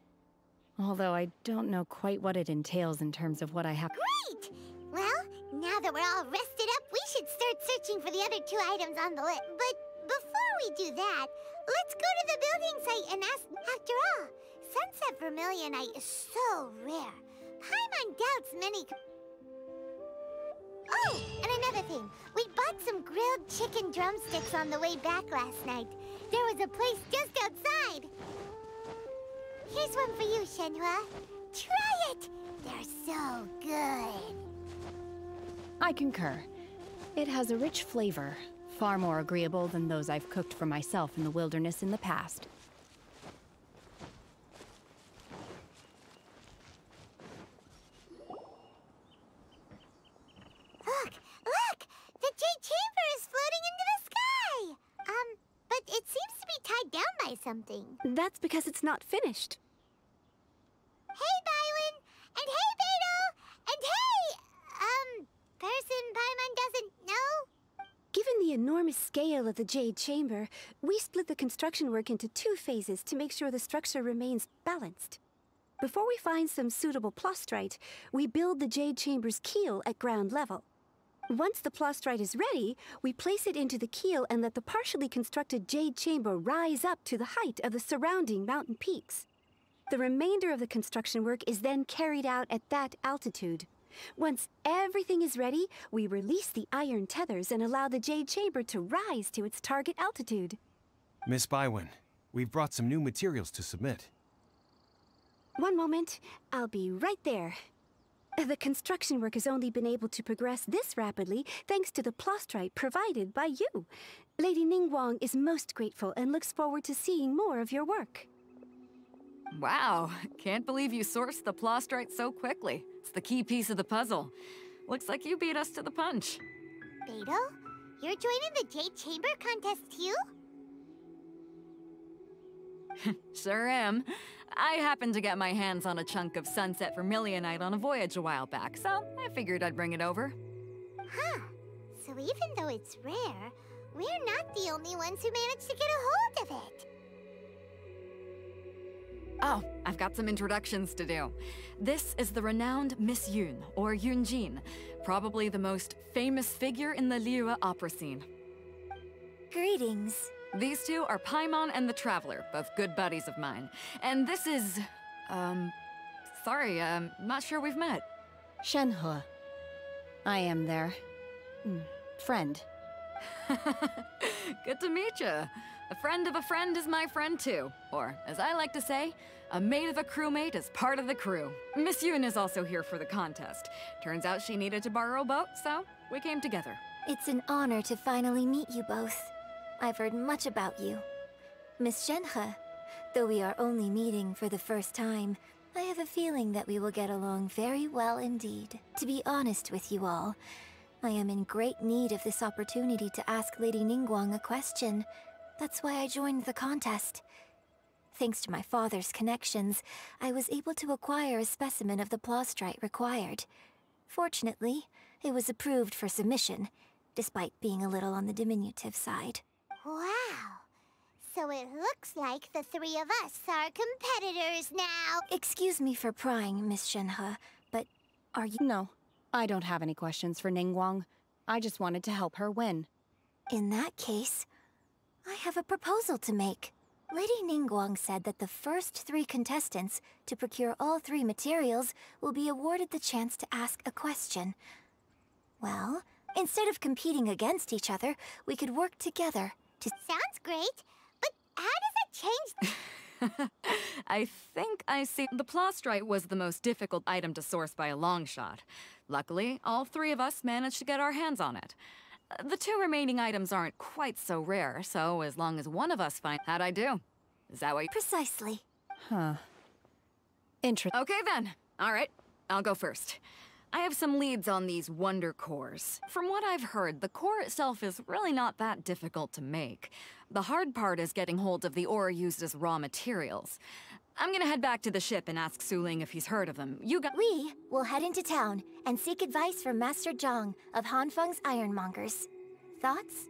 Although I don't know quite what it entails in terms of what I have... Great! Well, now that we're all rested up, we should start searching for the other 2 items on the list. But before we do that, let's go to the building site and ask... After all, Sunset Vermilionite is so rare. Paimon doubts many... Oh, and another thing. We bought some grilled chicken drumsticks on the way back last night. There was a place just outside. Here's one for you, Shenhua. Try it! They're so good. I concur. It has a rich flavor, far more agreeable than those I've cooked for myself in the wilderness in the past. Look! The Jade Chamber is floating into the sky! But it seems to be tied down by something. That's because it's not finished. Hey, Bywin! And hey, Beto! And hey! Person Paimon doesn't know? Given the enormous scale of the Jade Chamber, we split the construction work into 2 phases to make sure the structure remains balanced. Before we find some suitable plastrite, we build the Jade Chamber's keel at ground level. Once the plastrite is ready, we place it into the keel and let the partially constructed Jade Chamber rise up to the height of the surrounding mountain peaks. The remainder of the construction work is then carried out at that altitude. Once everything is ready, we release the iron tethers and allow the Jade Chamber to rise to its target altitude. Miss Bywin, we've brought some new materials to submit. One moment, I'll be right there. The construction work has only been able to progress this rapidly thanks to the plastrite provided by you. Lady Ningguang is most grateful and looks forward to seeing more of your work. Wow, can't believe you sourced the plastrite so quickly. It's the key piece of the puzzle. Looks like you beat us to the punch. Beto, you're joining the Jade Chamber contest too? Sure am. I happened to get my hands on a chunk of Sunset Vermilionite on a voyage a while back, so I figured I'd bring it over. Huh. So even though it's rare, we're not the only ones who managed to get a hold of it. Oh, I've got some introductions to do. This is the renowned Miss Yun, or Yunjin, probably the most famous figure in the Liyue opera scene. Greetings. These 2 are Paimon and the Traveler, both good buddies of mine. And this is... sorry, not sure we've met. Shenhua. I am their... friend. Good to meet you. A friend of a friend is my friend too. Or, as I like to say, a mate of a crewmate is part of the crew. Miss Yun is also here for the contest. Turns out she needed to borrow a boat, so we came together. It's an honor to finally meet you both. I've heard much about you. Miss Shenhe, though we are only meeting for the first time, I have a feeling that we will get along very well indeed. To be honest with you all, I am in great need of this opportunity to ask Lady Ningguang a question. That's why I joined the contest. Thanks to my father's connections, I was able to acquire a specimen of the plastrite required. Fortunately, it was approved for submission, despite being a little on the diminutive side. Wow. So it looks like the 3 of us are competitors now. Excuse me for prying, Miss Shenhe, but are you... No, I don't have any questions for Ningguang. I just wanted to help her win. In that case, I have a proposal to make. Lady Ningguang said that the first 3 contestants to procure all 3 materials will be awarded the chance to ask a question. Well, instead of competing against each other, we could work together to... Sounds great, but how does it change... I think I see. The plastrite was the most difficult item to source by a long shot. Luckily, all 3 of us managed to get our hands on it. The 2 remaining items aren't quite so rare, so as long as one of us finds... How'd I do? Is that what you... Precisely. Huh. Okay then. All right, I'll go first. I have some leads on these wonder cores. From what I've heard, the core itself is really not that difficult to make. The hard part is getting hold of the ore used as raw materials. I'm gonna head back to the ship and ask Su Ling if he's heard of them. We will head into town and seek advice from Master Zhang of Hanfeng's Ironmongers. Thoughts?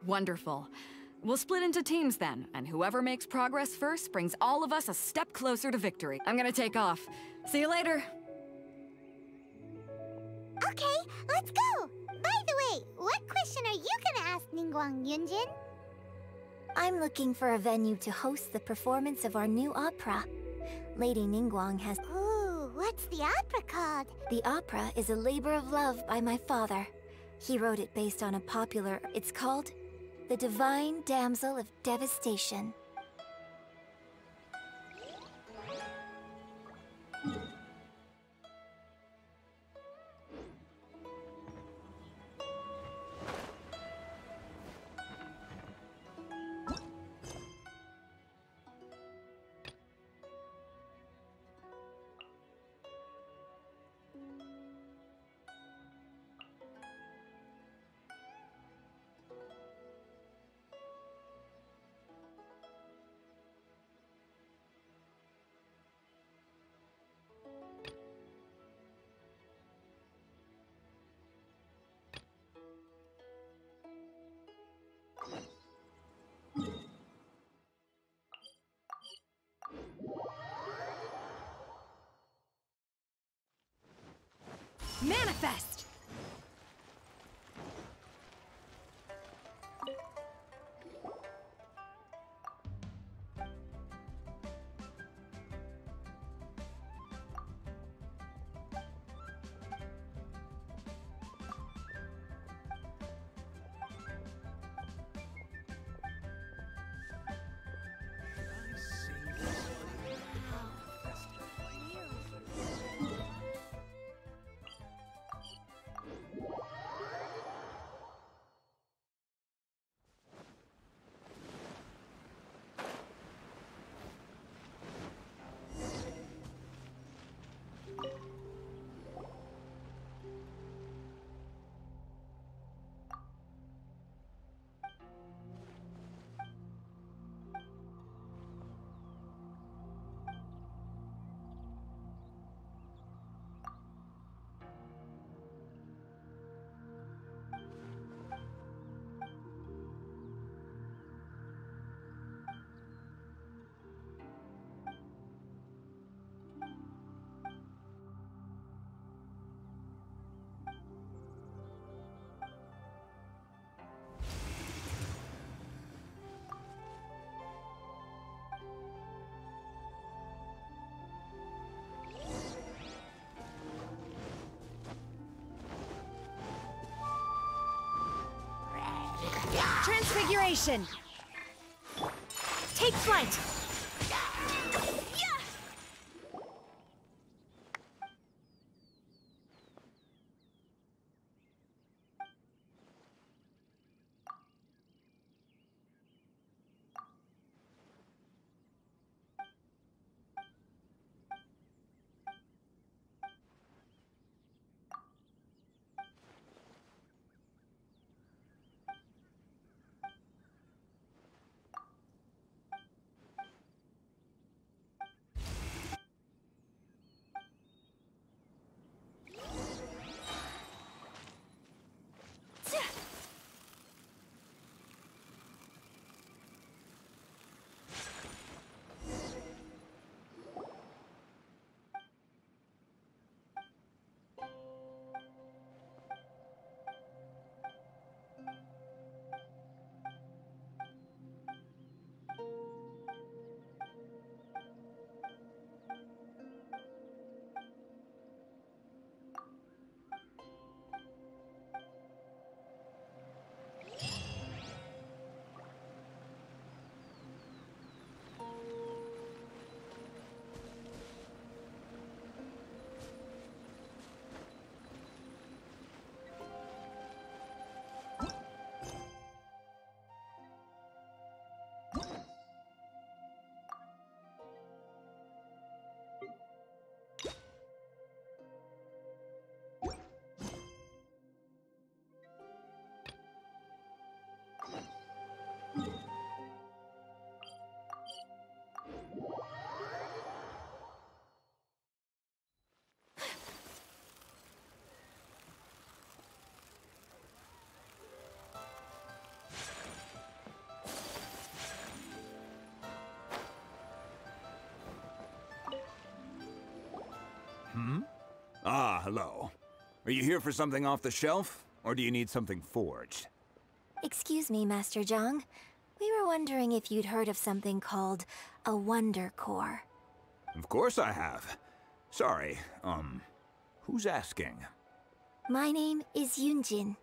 Wonderful. We'll split into teams then, and whoever makes progress first brings all of us a step closer to victory. I'm gonna take off. See you later. Okay, let's go! By the way, what question are you gonna ask Ningguang, Yunjin? I'm looking for a venue to host the performance of our new opera. Lady Ningguang has... Ooh, what's the opera called? The opera is a labor of love by my father. He wrote it based on a popular... It's called The Divine Damsel of Devastation. Manifest! Transfiguration! Take flight! hello. Are you here for something off the shelf, or do you need something forged? Excuse me, Master Zhang. We were wondering if you'd heard of something called a Wonder Core. Of course I have. Sorry, who's asking? My name is Yunjin.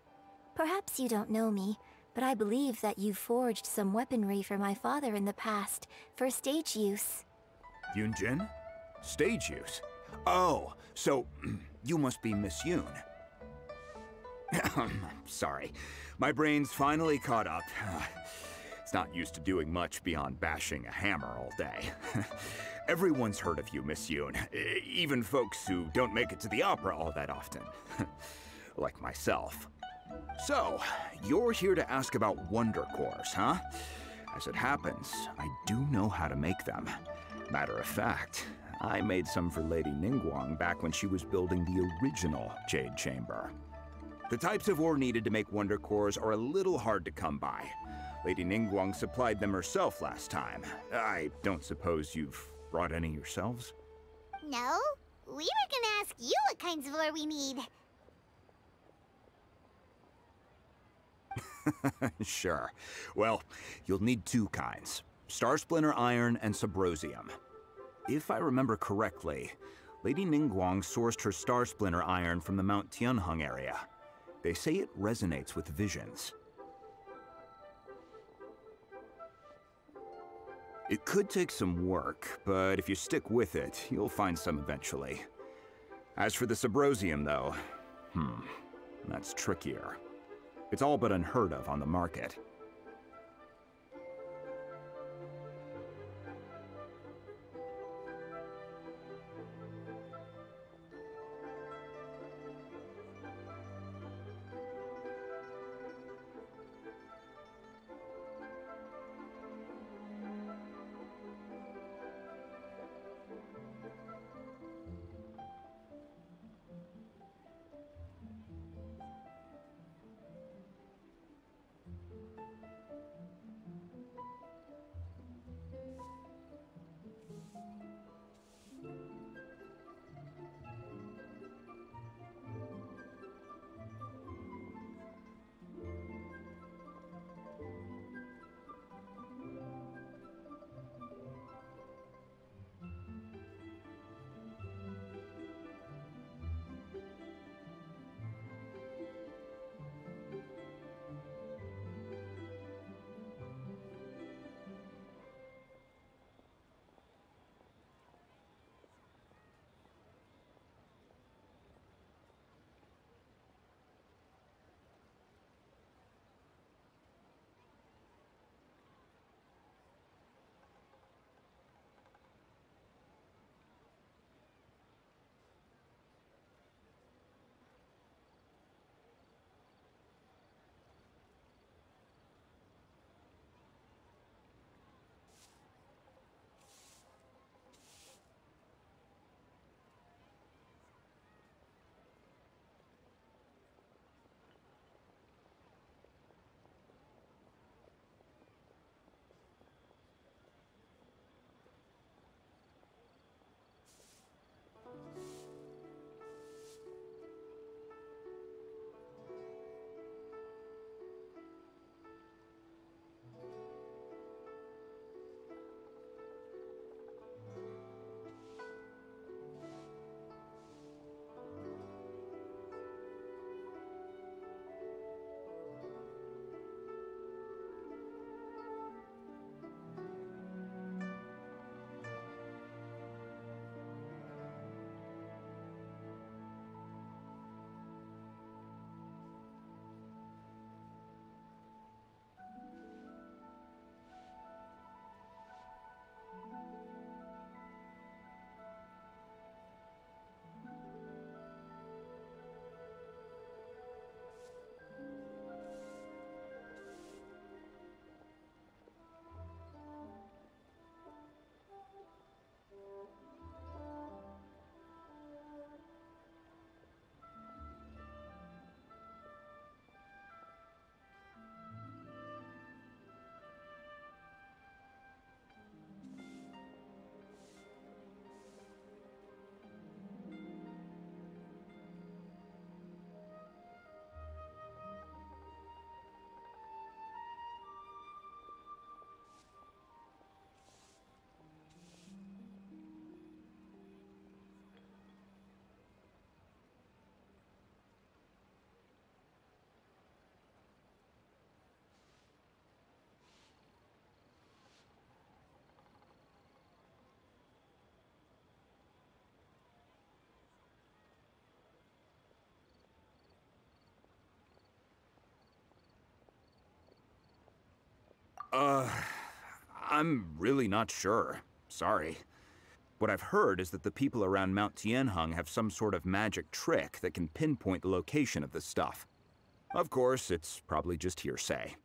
Perhaps you don't know me, but I believe that you forged some weaponry for my father in the past, for stage use. Yunjin? Stage use? Oh, so you must be Miss Yoon. Sorry, my brain's finally caught up. It's not used to doing much beyond bashing a hammer all day. Everyone's heard of you, Miss Yoon. Even folks who don't make it to the opera all that often. Like myself. So, you're here to ask about Wonder Cores, huh? As it happens, I do know how to make them. Matter of fact, I made some for Lady Ningguang back when she was building the original Jade Chamber. The types of ore needed to make Wonder Cores are a little hard to come by. Lady Ningguang supplied them herself last time. I don't suppose you've brought any yourselves? No, we were gonna ask you what kinds of ore we need. Sure. Well, you'll need two kinds. Star Splinter Iron and Subrosium. If I remember correctly, Lady Ningguang sourced her Star Splinter Iron from the Mount Tianheng area. They say it resonates with visions. It could take some work, but if you stick with it, you'll find some eventually. As for the Subrosium, though, that's trickier. It's all but unheard of on the market. I'm really not sure. Sorry. What I've heard is that the people around Mount Tianheng have some sort of magic trick that can pinpoint the location of the stuff. Of course, it's probably just hearsay.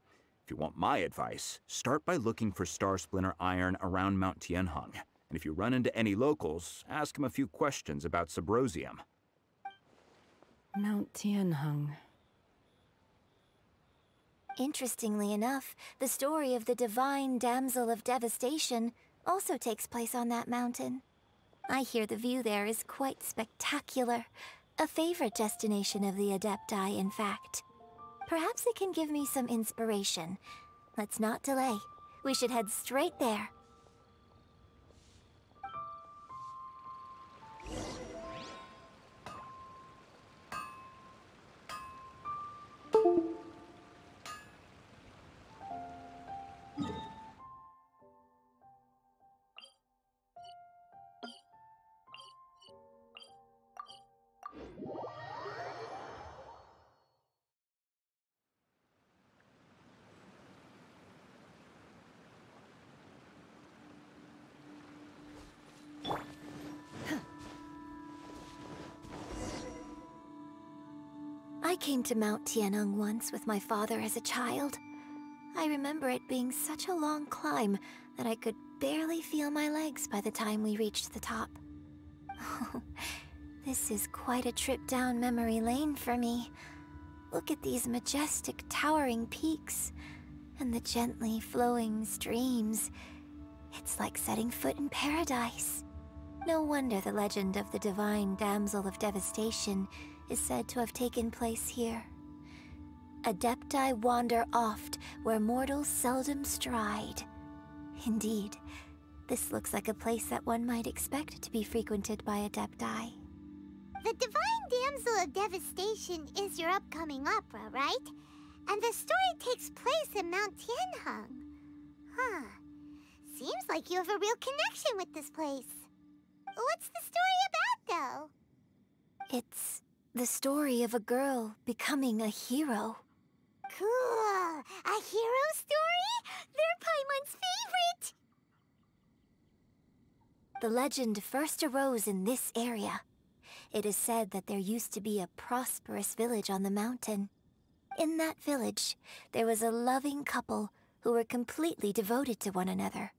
If you want my advice, start by looking for Star Splinter iron around Mount Tianheng. And if you run into any locals, ask them a few questions about Subrosium. Mount Tianheng. Interestingly enough, the story of the divine damsel of devastation also takes place on that mountain. I hear the view there is quite spectacular. A favorite destination of the Adepti, in fact. Perhaps it can give me some inspiration. Let's not delay. We should head straight there. I came to Mount Tianheng once with my father as a child. I remember it being such a long climb that I could barely feel my legs by the time we reached the top. This is quite a trip down memory lane for me. Look at these majestic, towering peaks, and the gently flowing streams. It's like setting foot in paradise. No wonder the legend of the divine damsel of devastation is said to have taken place here. Adepti wander oft where mortals seldom stride. Indeed, this looks like a place that one might expect to be frequented by Adepti. The Divine Damsel of Devastation is your upcoming opera, right? And the story takes place in Mount Tianheng. Huh. Seems like you have a real connection with this place. What's the story about, though? It's the story of a girl becoming a hero. Cool! A hero story? They're Paimon's favorite! The legend first arose in this area. It is said that there used to be a prosperous village on the mountain. In that village, there was a loving couple who were completely devoted to one another.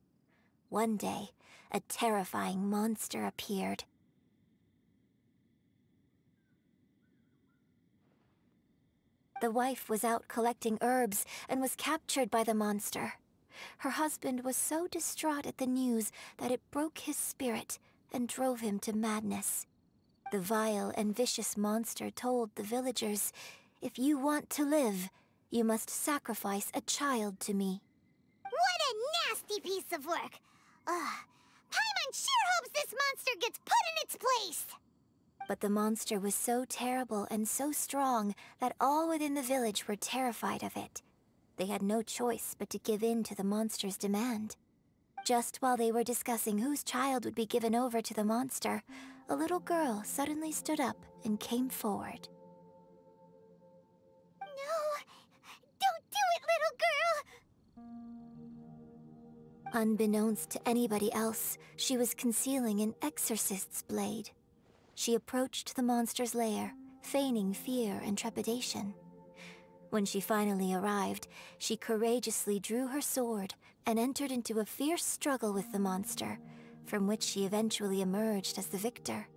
One day, a terrifying monster appeared. The wife was out collecting herbs and was captured by the monster. Her husband was so distraught at the news that it broke his spirit and drove him to madness. The vile and vicious monster told the villagers, "If you want to live, you must sacrifice a child to me." What a nasty piece of work! Paimon sure hopes this monster gets put in its place! But the monster was so terrible and so strong that all within the village were terrified of it. They had no choice but to give in to the monster's demand. Just while they were discussing whose child would be given over to the monster, a little girl suddenly stood up and came forward. No! Don't do it, little girl! Unbeknownst to anybody else, she was concealing an exorcist's blade. She approached the monster's lair, feigning fear and trepidation. When she finally arrived, she courageously drew her sword and entered into a fierce struggle with the monster, from which she eventually emerged as the victor.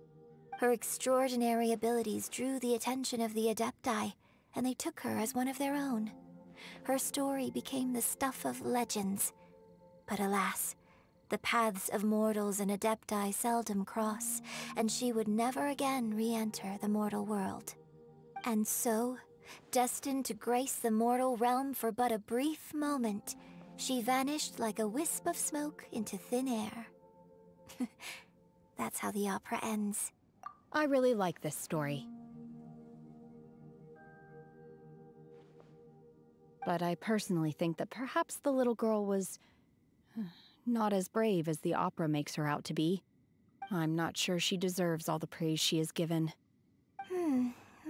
Her extraordinary abilities drew the attention of the Adepti, and they took her as one of their own. Her story became the stuff of legends. But alas, the paths of mortals and Adepti seldom cross, and she would never again re-enter the mortal world. And so, destined to grace the mortal realm for but a brief moment, she vanished like a wisp of smoke into thin air. That's how the opera ends. I really like this story. But I personally think that perhaps the little girl was not as brave as the opera makes her out to be. I'm not sure she deserves all the praise she is given.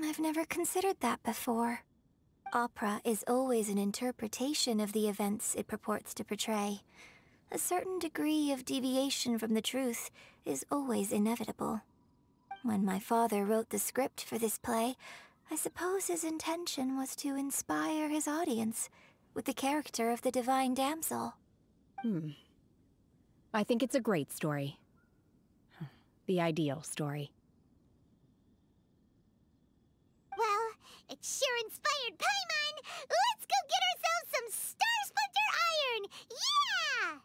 I've never considered that before. Opera is always an interpretation of the events it purports to portray. A certain degree of deviation from the truth is always inevitable. When my father wrote the script for this play, I suppose his intention was to inspire his audience with the character of the divine damsel. I think it's a great story. The ideal story. Well, it sure inspired Paimon! Let's go get ourselves some Star Splinter Iron! Yeah!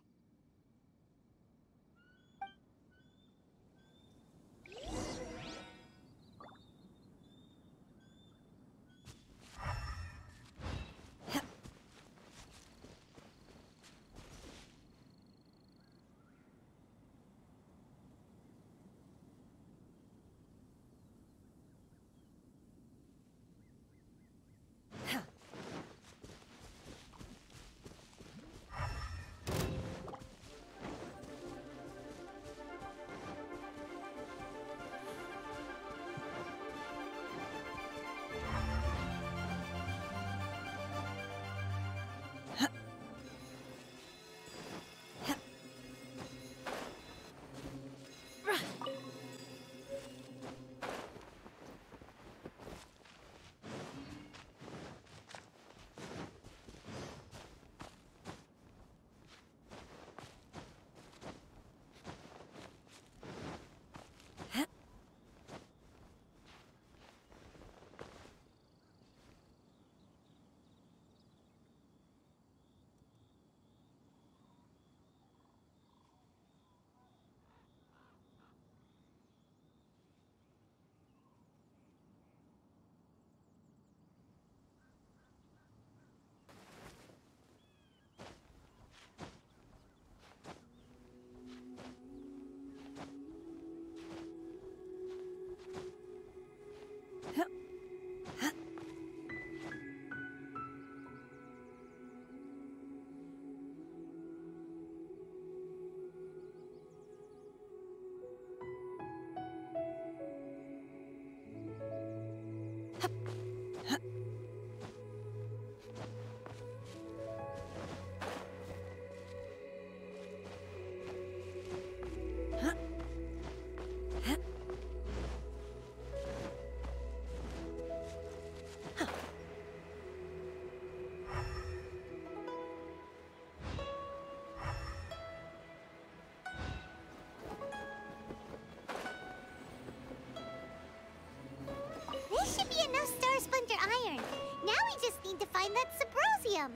This should be enough Star Splinter Iron. Now we just need to find that Subrosium.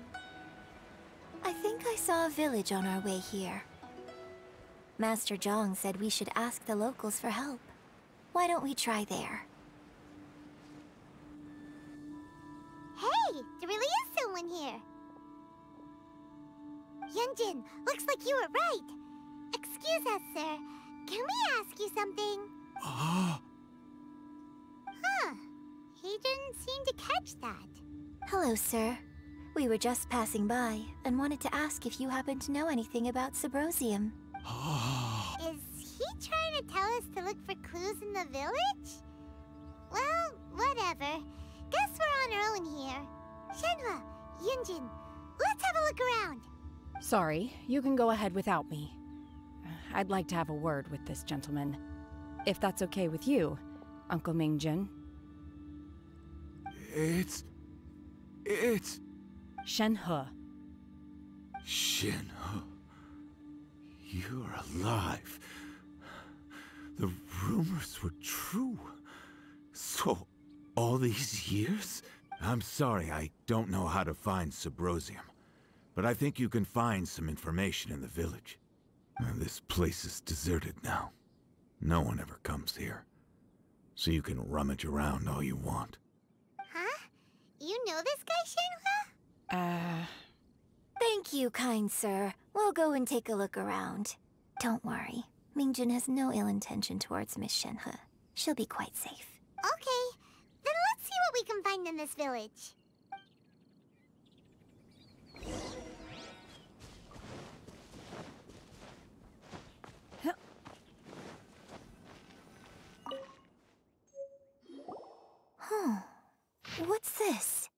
I think I saw a village on our way here. Master Zhang said we should ask the locals for help. Why don't we try there? Hey, there really is someone here. Yunjin, looks like you were right. Excuse us, sir. Can we ask you something? Huh. He didn't seem to catch that. Hello, sir. We were just passing by and wanted to ask if you happen to know anything about Subrosium. Is he trying to tell us to look for clues in the village? Well, whatever. Guess we're on our own here. Shenhua, Yunjin, let's have a look around. Sorry, you can go ahead without me. I'd like to have a word with this gentleman. If that's okay with you, Uncle Mingjin. It's... Shenhe. Shenhe. You're alive. The rumors were true. So, all these years? I'm sorry, I don't know how to find Subrosium. But I think you can find some information in the village. This place is deserted now. No one ever comes here. So you can rummage around all you want. Huh? You know this guy, Shenhua? Thank you, kind sir. We'll go and take a look around. Don't worry. Mingjin has no ill intention towards Miss Shenhe. She'll be quite safe. Okay, then let's see what we can find in this village. Huh. What's this?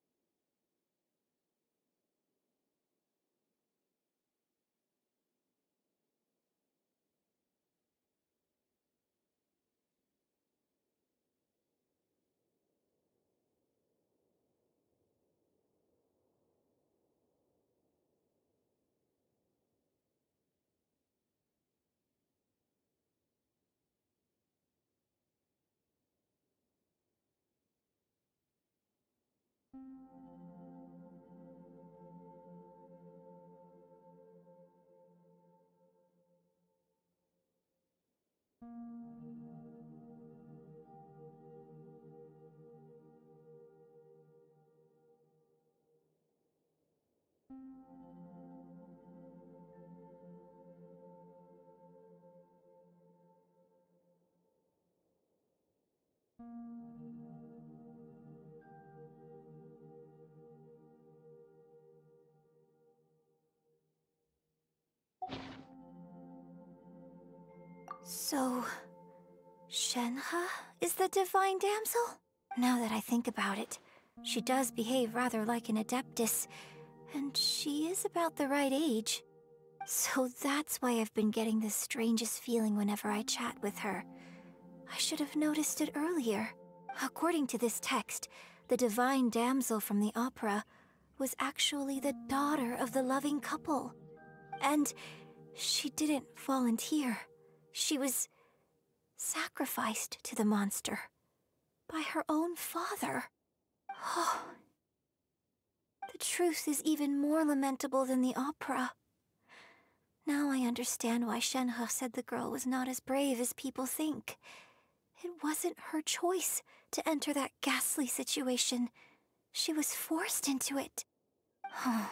So, Shenhe is the divine damsel? Now that I think about it, she does behave rather like an adeptus, and she is about the right age. So that's why I've been getting the strangest feeling whenever I chat with her. I should have noticed it earlier. According to this text, the divine damsel from the opera was actually the daughter of the loving couple. And she didn't volunteer. She was sacrificed to the monster by her own father. Oh, the truth is even more lamentable than the opera. Now I understand why Shenhe said the girl was not as brave as people think. It wasn't her choice to enter that ghastly situation. She was forced into it. Oh,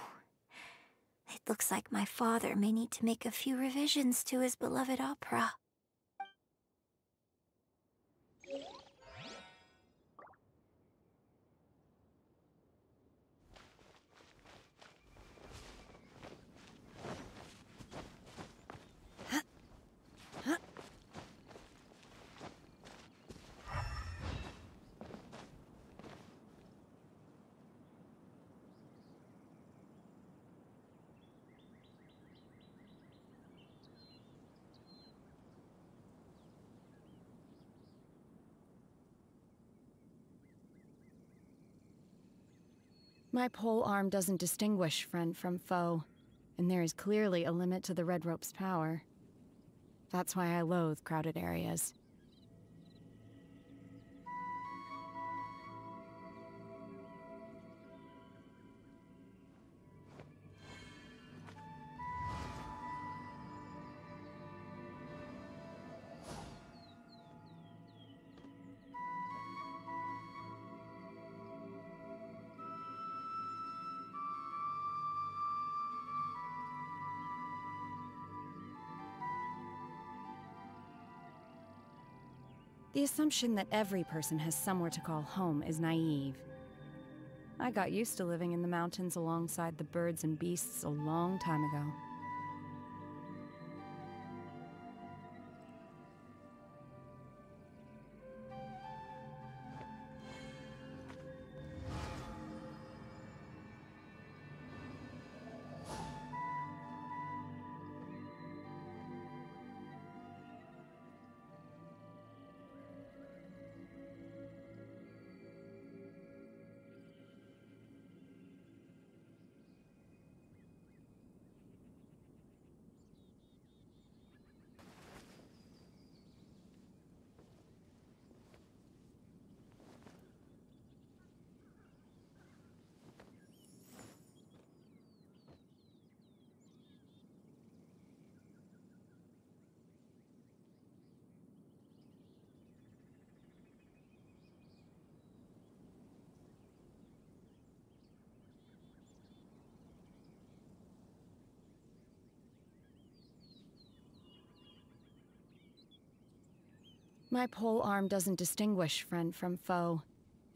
it looks like my father may need to make a few revisions to his beloved opera. My pole arm doesn't distinguish friend from foe, and there is clearly a limit to the red rope's power. That's why I loathe crowded areas. The assumption that every person has somewhere to call home is naive. I got used to living in the mountains alongside the birds and beasts a long time ago. My pole arm doesn't distinguish friend from foe,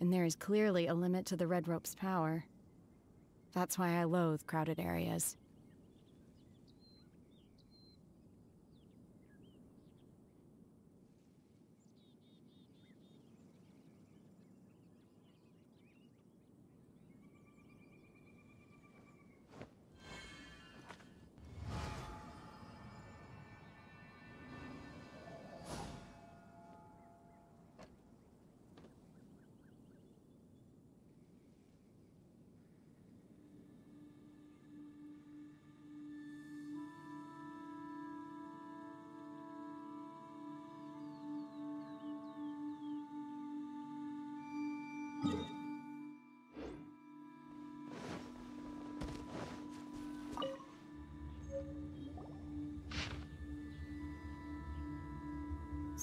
and there is clearly a limit to the red rope's power. That's why I loathe crowded areas.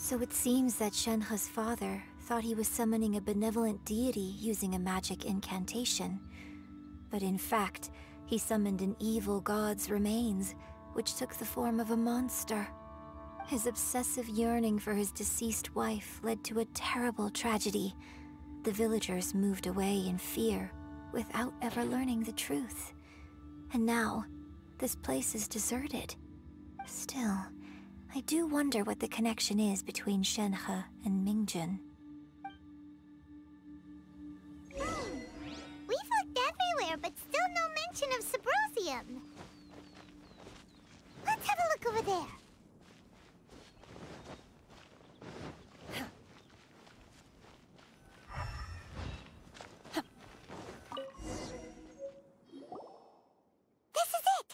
So it seems that Shenhe's father thought he was summoning a benevolent deity using a magic incantation. But in fact, he summoned an evil god's remains, which took the form of a monster. His obsessive yearning for his deceased wife led to a terrible tragedy. The villagers moved away in fear, without ever learning the truth. And now, this place is deserted. Still, I do wonder what the connection is between Shenhe and Mingjun. We've looked everywhere, but still no mention of Sabrosium. Let's have a look over there. This is it!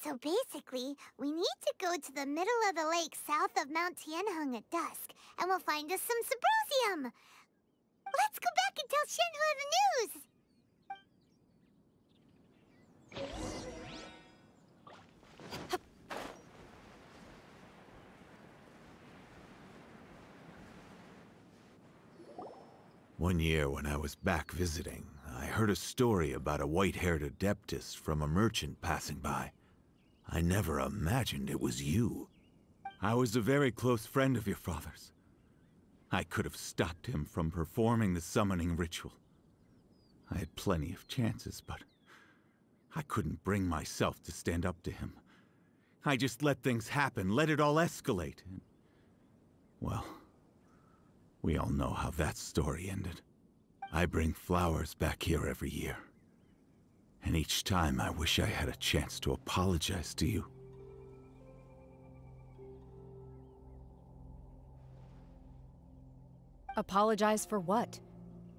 So basically, we need to go to the middle of the lake south of Mount Tianheng at dusk, and we'll find us some Sabrosium! Let's go back and tell Shenhe the news! One year when I was back visiting, I heard a story about a white-haired adeptus from a merchant passing by. I never imagined it was you. I was a very close friend of your father's. I could have stopped him from performing the summoning ritual. I had plenty of chances, but I couldn't bring myself to stand up to him. I just let things happen, let it all escalate. And, well, we all know how that story ended. I bring flowers back here every year. And each time I wish I had a chance to apologize to you. Apologize for what?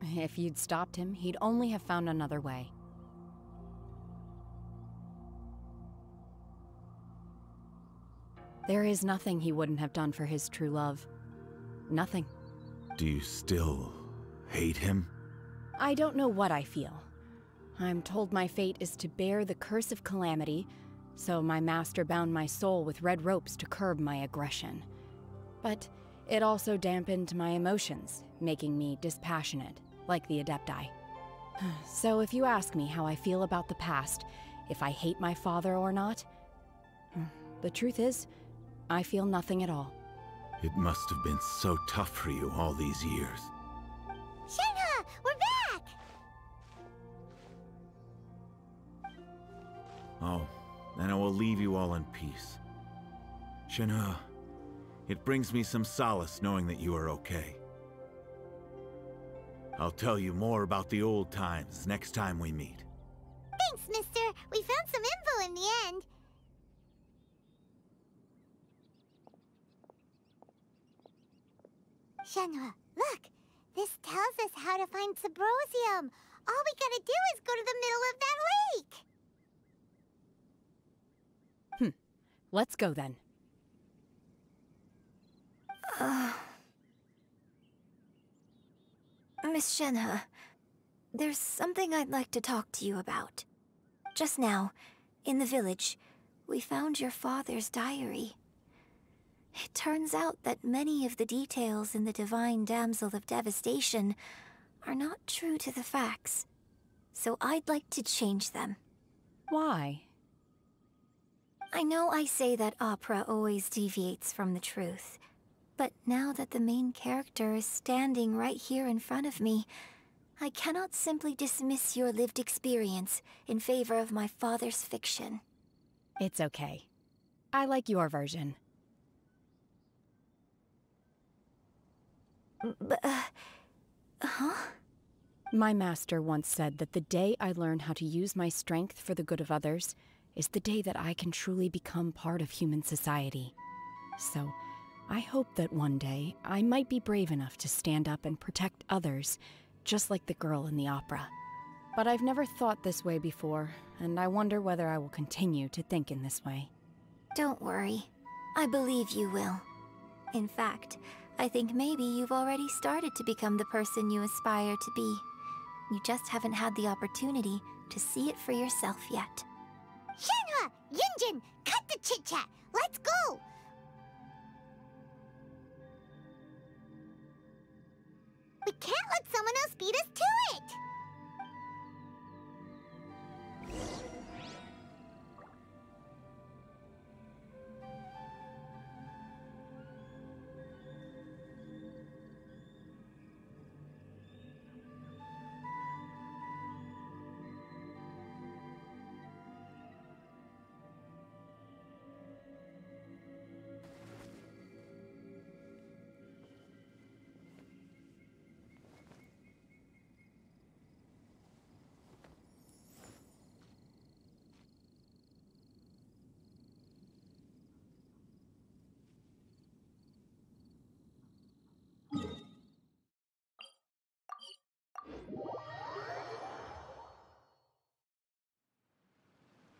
If you'd stopped him, he'd only have found another way. There is nothing he wouldn't have done for his true love. Nothing. Do you still hate him? I don't know what I feel. I'm told my fate is to bear the curse of calamity, so my master bound my soul with red ropes to curb my aggression. But it also dampened my emotions, making me dispassionate, like the Adepti. So if you ask me how I feel about the past, if I hate my father or not, the truth is, I feel nothing at all. It must have been so tough for you all these years. Shenhe! We're back! Oh, then I will leave you all in peace. Shenhe, it brings me some solace knowing that you are okay. I'll tell you more about the old times next time we meet. Thanks, mister. We found some info in the end. Shenhe, look! This tells us how to find Sabrosium. All we gotta do is go to the middle of that lake. Let's go then. Miss Shenhe, there's something I'd like to talk to you about. Just now, in the village, we found your father's diary. It turns out that many of the details in the Divine Damsel of Devastation are not true to the facts. So I'd like to change them. Why? I know I say that opera always deviates from the truth, but now that the main character is standing right here in front of me, I cannot simply dismiss your lived experience in favor of my father's fiction. It's okay. I like your version. But, huh? My master once said that the day I learn how to use my strength for the good of others is the day that I can truly become part of human society. So, I hope that one day I might be brave enough to stand up and protect others, just like the girl in the opera. But I've never thought this way before, and I wonder whether I will continue to think in this way. Don't worry. I believe you will. In fact, I think maybe you've already started to become the person you aspire to be. You just haven't had the opportunity to see it for yourself yet. Shenhe! Yunjin! Cut the chit-chat! Let's go! We can't let someone else beat us to it!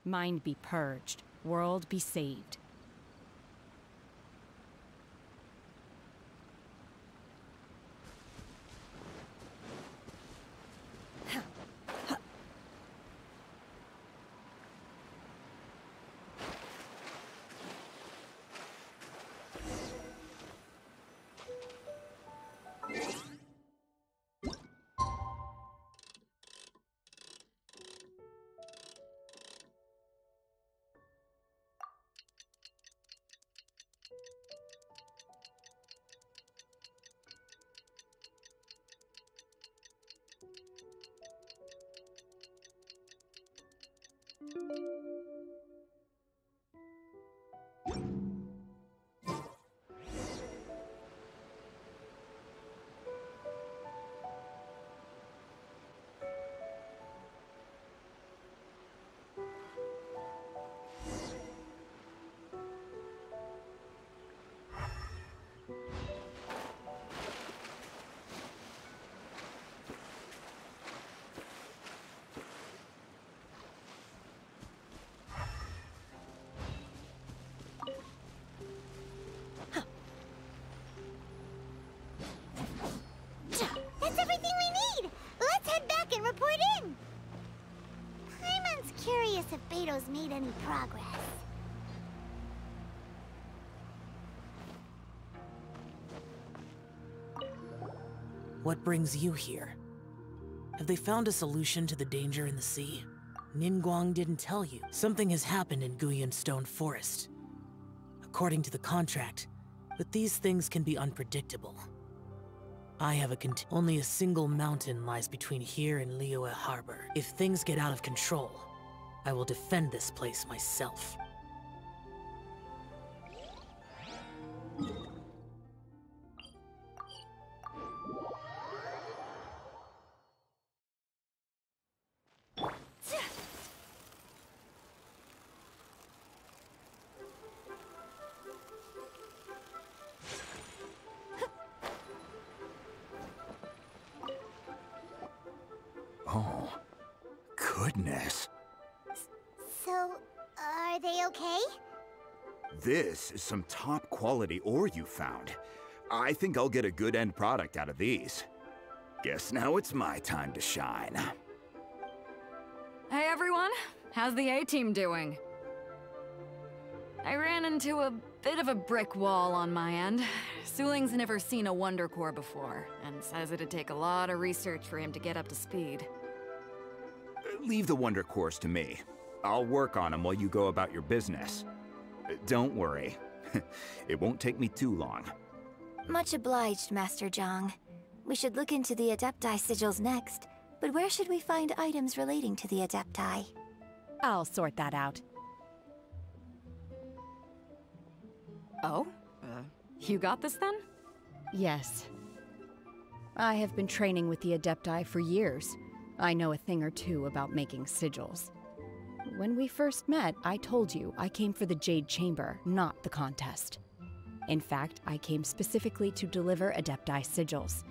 Mind be purged, world be saved. That's everything we need! Let's head back and report in! Paimon's curious if Beto's made any progress. What brings you here? Have they found a solution to the danger in the sea? Ningguang didn't tell you. Something has happened in Guyan Stone Forest. According to the contract, but these things can be unpredictable. I have only a single mountain lies between here and Liyue Harbor. If things get out of control, I will defend this place myself. Oh, goodness. So, are they okay? This is some top quality ore you found. I think I'll get a good end product out of these. Guess now it's my time to shine. Hey everyone, how's the A-team doing? I ran into a bit of a brick wall on my end. Suling's never seen a Wonder Core before, and says it'd take a lot of research for him to get up to speed. Leave the Wonder Cores to me. I'll work on them while you go about your business. Don't worry. It won't take me too long. Much obliged, Master Zhang. We should look into the Adepti sigils next, but where should we find items relating to the Adepti? I'll sort that out. Oh? You got this then? Yes. I have been training with the Adepti for years. I know a thing or two about making sigils. When we first met, I told you I came for the Jade Chamber, not the contest. In fact, I came specifically to deliver Adepti sigils.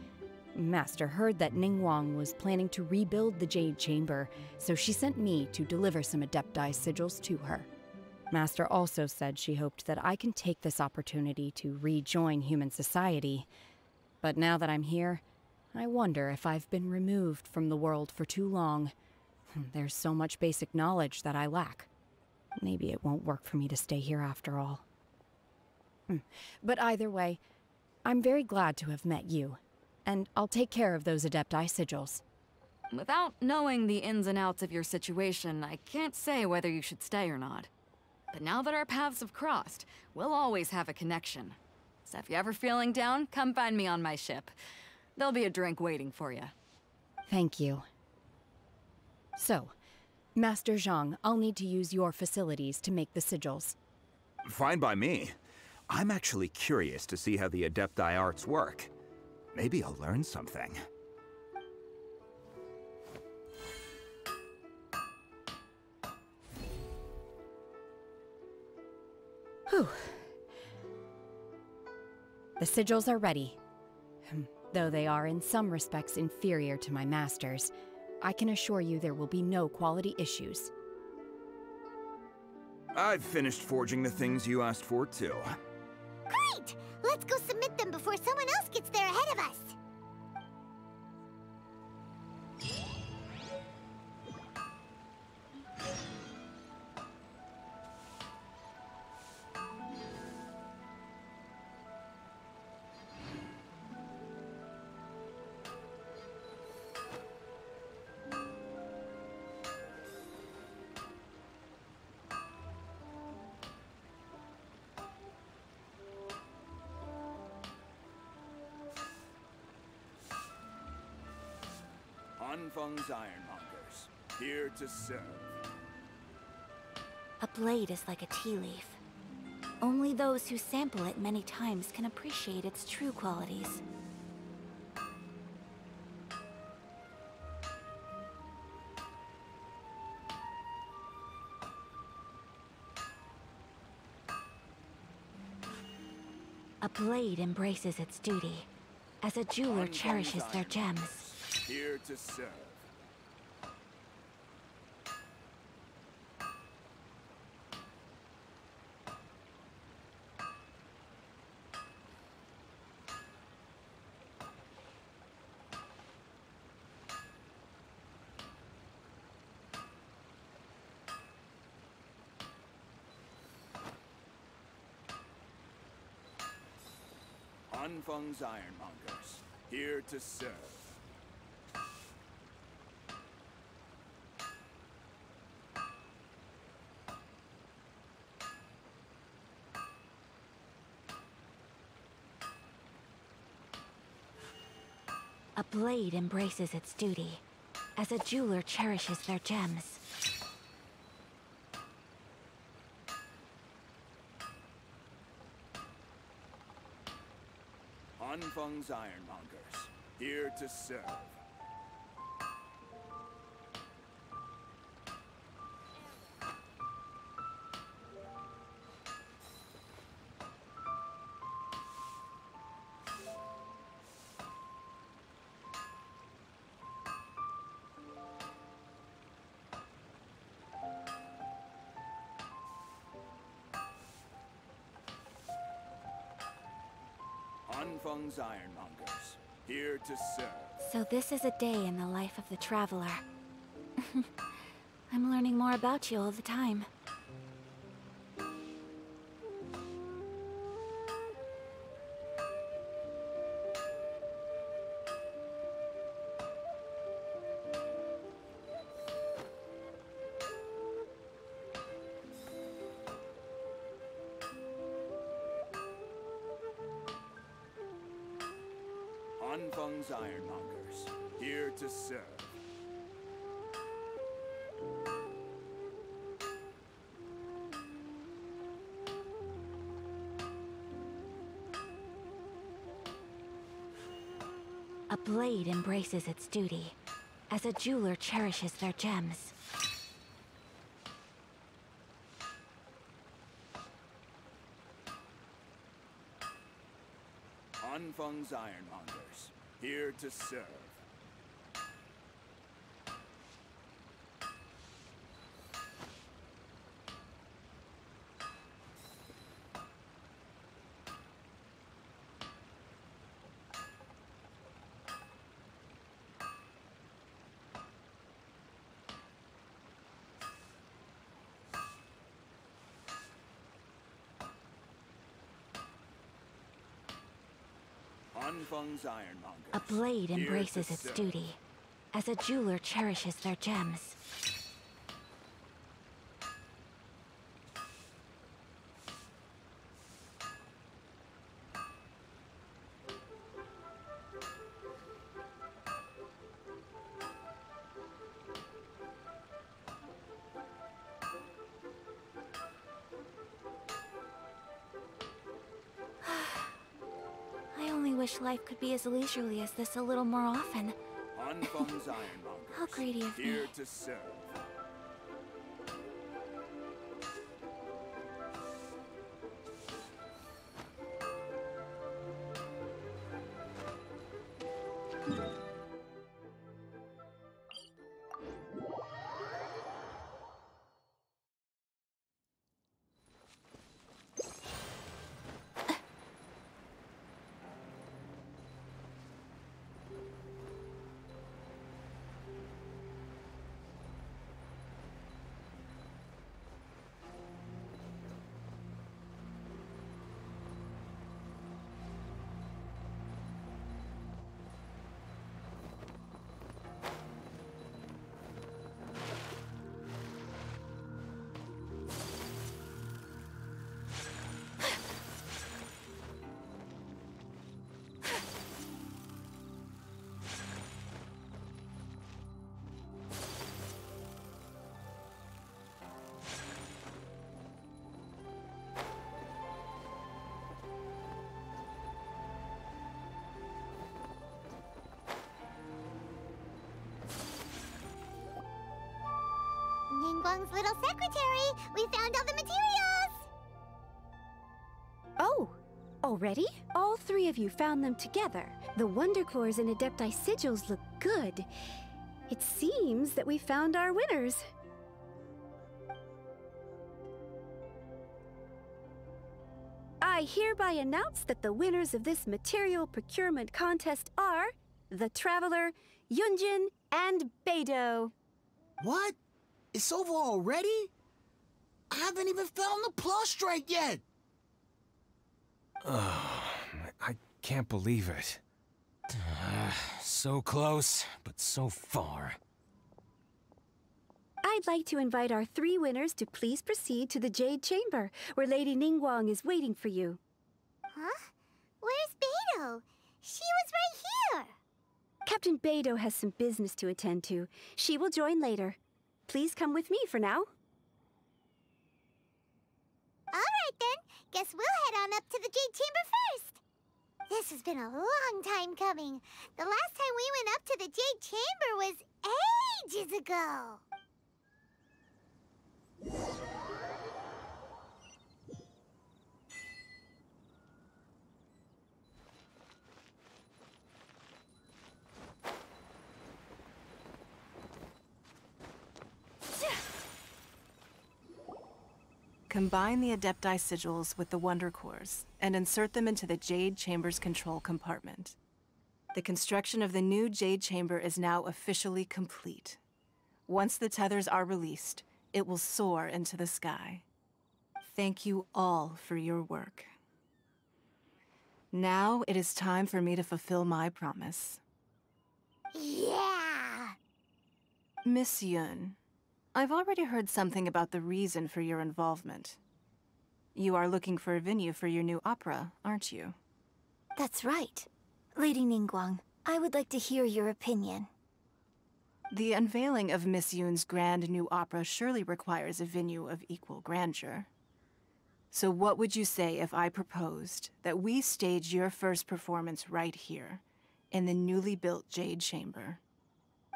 Master heard that Ningguang was planning to rebuild the Jade Chamber, so she sent me to deliver some Adepti sigils to her. Master also said she hoped that I can take this opportunity to rejoin human society. But now that I'm here, I wonder if I've been removed from the world for too long. There's so much basic knowledge that I lack. Maybe it won't work for me to stay here after all. But either way, I'm very glad to have met you, and I'll take care of those Adepti sigils. Without knowing the ins and outs of your situation, I can't say whether you should stay or not. But now that our paths have crossed, we'll always have a connection. So if you're ever feeling down, come find me on my ship. There'll be a drink waiting for you. Thank you. So, Master Zhang, I'll need to use your facilities to make the sigils. Fine by me. I'm actually curious to see how the Adepti arts work. Maybe I'll learn something. Whew. The sigils are ready. Though they are in some respects inferior to my master's, I can assure you there will be no quality issues. I've finished forging the things you asked for, too. Great! Let's go submit them before someone else gets there ahead of us. Anfeng's Ironmongers, here to serve. A blade is like a tea leaf. Only those who sample it many times can appreciate its true qualities. A blade embraces its duty, as a jeweler cherishes their gems. Here to serve. Anfeng's Ironmongers, here to serve. A blade embraces its duty, as a jeweler cherishes their gems. Anfeng's Ironmongers, here to serve. Anfeng's Ironmongers, here to serve. So this is a day in the life of the traveler. I'm learning more about you all the time. Anfeng's Ironmongers, here to serve. A blade embraces its duty, as a jeweler cherishes their gems. Anfeng's Ironmongers, here to serve. Anfeng's Ironmongers. A blade here embraces to its serve. duty, as a jeweler cherishes their gems. I only wish life could be as leisurely as this a little more often. Anfeng's Ironmongers. How greedy of me. Here to serve. Ningguang's little secretary. We found all the materials. Oh, already? All three of you found them together. The Wonder Cores and Adepti sigils look good. It seems that we found our winners. I hereby announce that the winners of this material procurement contest are the Traveler, Yunjin, and Beidou. What? It's over already? I haven't even found the Plustrite yet! Oh, I can't believe it. So close, but so far. I'd like to invite our three winners to please proceed to the Jade Chamber, where Lady Ningguang is waiting for you. Huh? Where's Beidou? She was right here! Captain Beidou has some business to attend to. She will join later. Please come with me for now. Alright then, guess we'll head on up to the Jade Chamber first. This has been a long time coming. The last time we went up to the Jade Chamber was ages ago. Combine the Adepti sigils with the Wonder Cores and insert them into the Jade Chamber's control compartment. The construction of the new Jade Chamber is now officially complete. Once the tethers are released, it will soar into the sky. Thank you all for your work. Now it is time for me to fulfill my promise. Yeah! Miss Yun, I've already heard something about the reason for your involvement. You are looking for a venue for your new opera, aren't you? That's right. Lady Ningguang, I would like to hear your opinion. The unveiling of Miss Yun's grand new opera surely requires a venue of equal grandeur. So what would you say if I proposed that we stage your first performance right here, in the newly built Jade Chamber?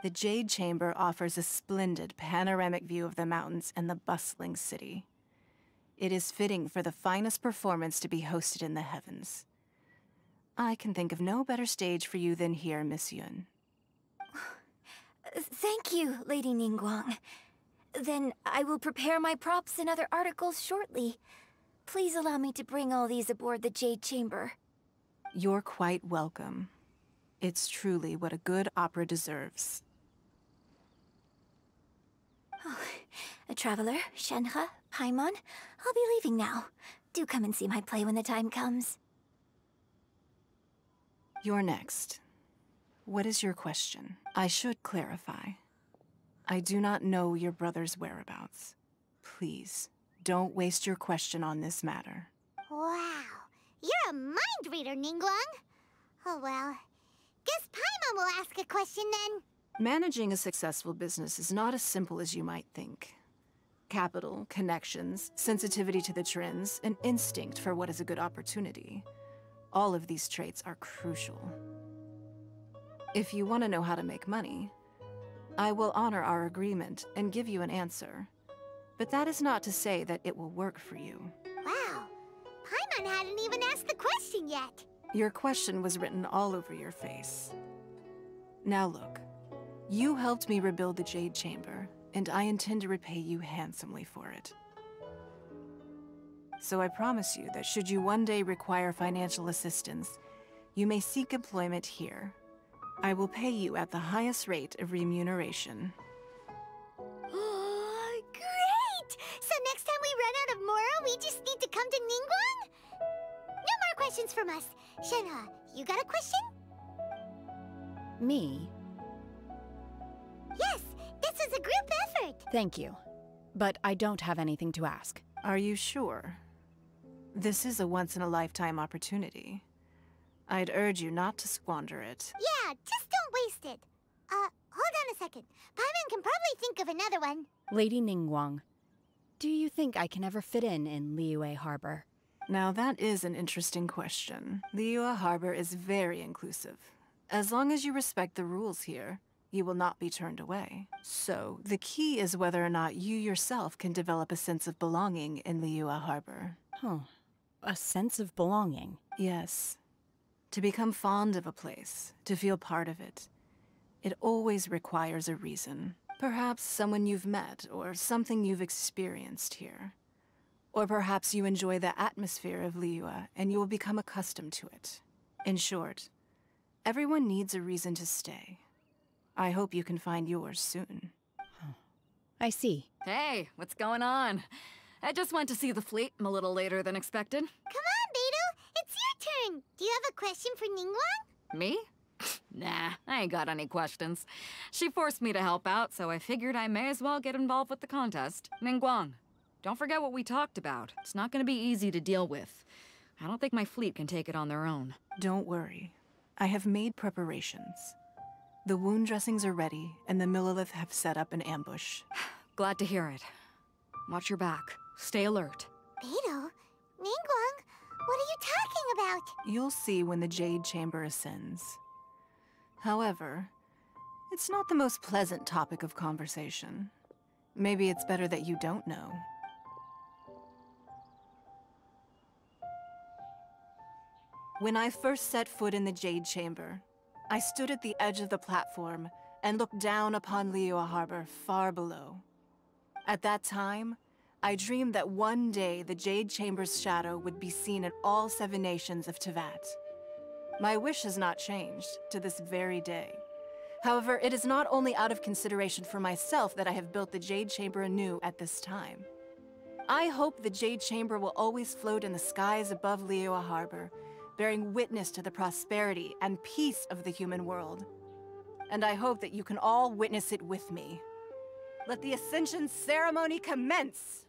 The Jade Chamber offers a splendid panoramic view of the mountains and the bustling city. It is fitting for the finest performance to be hosted in the heavens. I can think of no better stage for you than here, Miss Yun. Thank you, Lady Ningguang. Then I will prepare my props and other articles shortly. Please allow me to bring all these aboard the Jade Chamber. You're quite welcome. It's truly what a good opera deserves. A traveler, Shenhe, Paimon, I'll be leaving now. Do come and see my play when the time comes. You're next. What is your question? I should clarify. I do not know your brother's whereabouts. Please, don't waste your question on this matter. Wow, you're a mind reader, Ningguang. Oh well, guess Paimon will ask a question then. Managing a successful business is not as simple as you might think. Capital, connections, sensitivity to the trends, and instinct for what is a good opportunity. All of these traits are crucial. If you want to know how to make money, I will honor our agreement and give you an answer. But that is not to say that it will work for you. Wow, Paimon hadn't even asked the question yet. Your question was written all over your face. Now look, you helped me rebuild the Jade Chamber, and I intend to repay you handsomely for it. So I promise you that should you one day require financial assistance, you may seek employment here. I will pay you at the highest rate of remuneration. Oh, great! So next time we run out of Moro, we just need to come to Ningguang? No more questions from us. Shenhe, you got a question? Me? Yes, this is a group effort. Thank you. But I don't have anything to ask. Are you sure? This is a once-in-a-lifetime opportunity. I'd urge you not to squander it. Yeah, just don't waste it. Hold on a second. Paimon can probably think of another one. Lady Ningguang, do you think I can ever fit in Liyue Harbor? Now that is an interesting question. Liyue Harbor is very inclusive. As long as you respect the rules here, you will not be turned away. So, the key is whether or not you yourself can develop a sense of belonging in Liyue Harbor. Huh. A sense of belonging? Yes. To become fond of a place, to feel part of it, it always requires a reason. Perhaps someone you've met, or something you've experienced here. Or perhaps you enjoy the atmosphere of Liyue, and you will become accustomed to it. In short, everyone needs a reason to stay. I hope you can find yours soon. I see. Hey, what's going on? I just went to see the fleet a little later than expected. Come on, Beidou! It's your turn! Do you have a question for Ningguang? Me? Nah, I ain't got any questions. She forced me to help out, so I figured I may as well get involved with the contest. Ningguang, don't forget what we talked about. It's not gonna be easy to deal with. I don't think my fleet can take it on their own. Don't worry. I have made preparations. The wound dressings are ready, and the Millelith have set up an ambush. Glad to hear it. Watch your back. Stay alert. Beidou? Ningguang? What are you talking about? You'll see when the Jade Chamber ascends. However, it's not the most pleasant topic of conversation. Maybe it's better that you don't know. When I first set foot in the Jade Chamber, I stood at the edge of the platform and looked down upon Liyue Harbor far below. At that time, I dreamed that one day the Jade Chamber's shadow would be seen in all 7 nations of Teyvat. My wish has not changed to this very day. However, it is not only out of consideration for myself that I have built the Jade Chamber anew at this time. I hope the Jade Chamber will always float in the skies above Liyue Harbor, bearing witness to the prosperity and peace of the human world. And I hope that you can all witness it with me. Let the Ascension ceremony commence!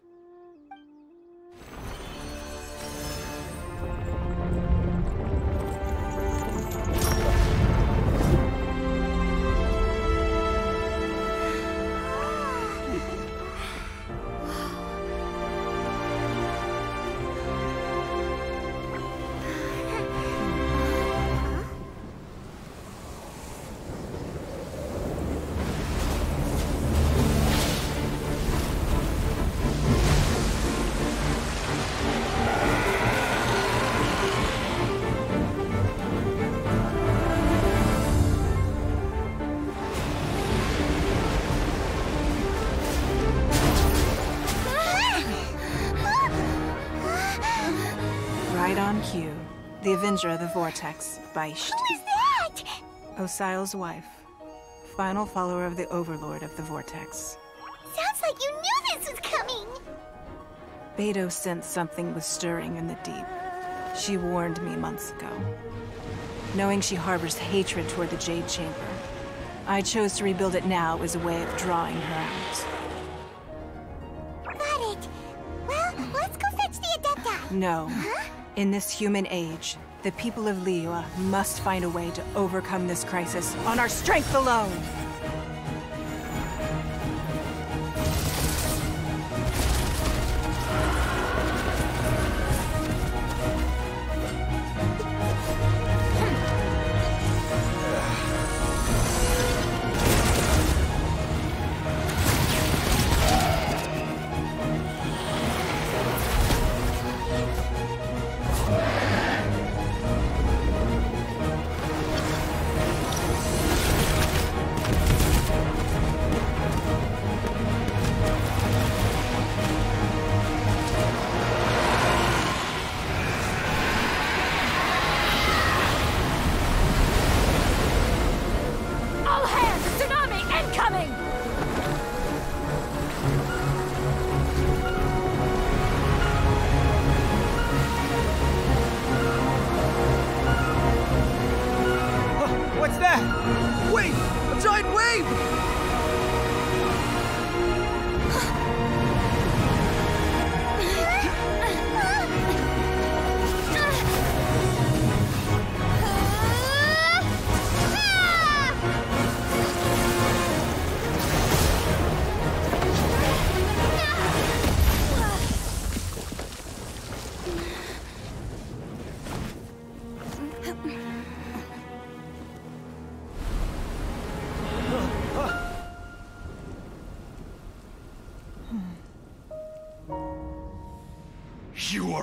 Right on cue. The Avenger of the Vortex, Baish. Who is that? Osial's wife. Final follower of the Overlord of the Vortex. Sounds like you knew this was coming! Beidou sensed something was stirring in the deep. She warned me months ago. Knowing she harbors hatred toward the Jade Chamber, I chose to rebuild it now as a way of drawing her out. Got it! Well, let's go fetch the Adepti! No. Huh? In this human age, the people of Liyue must find a way to overcome this crisis on our strength alone!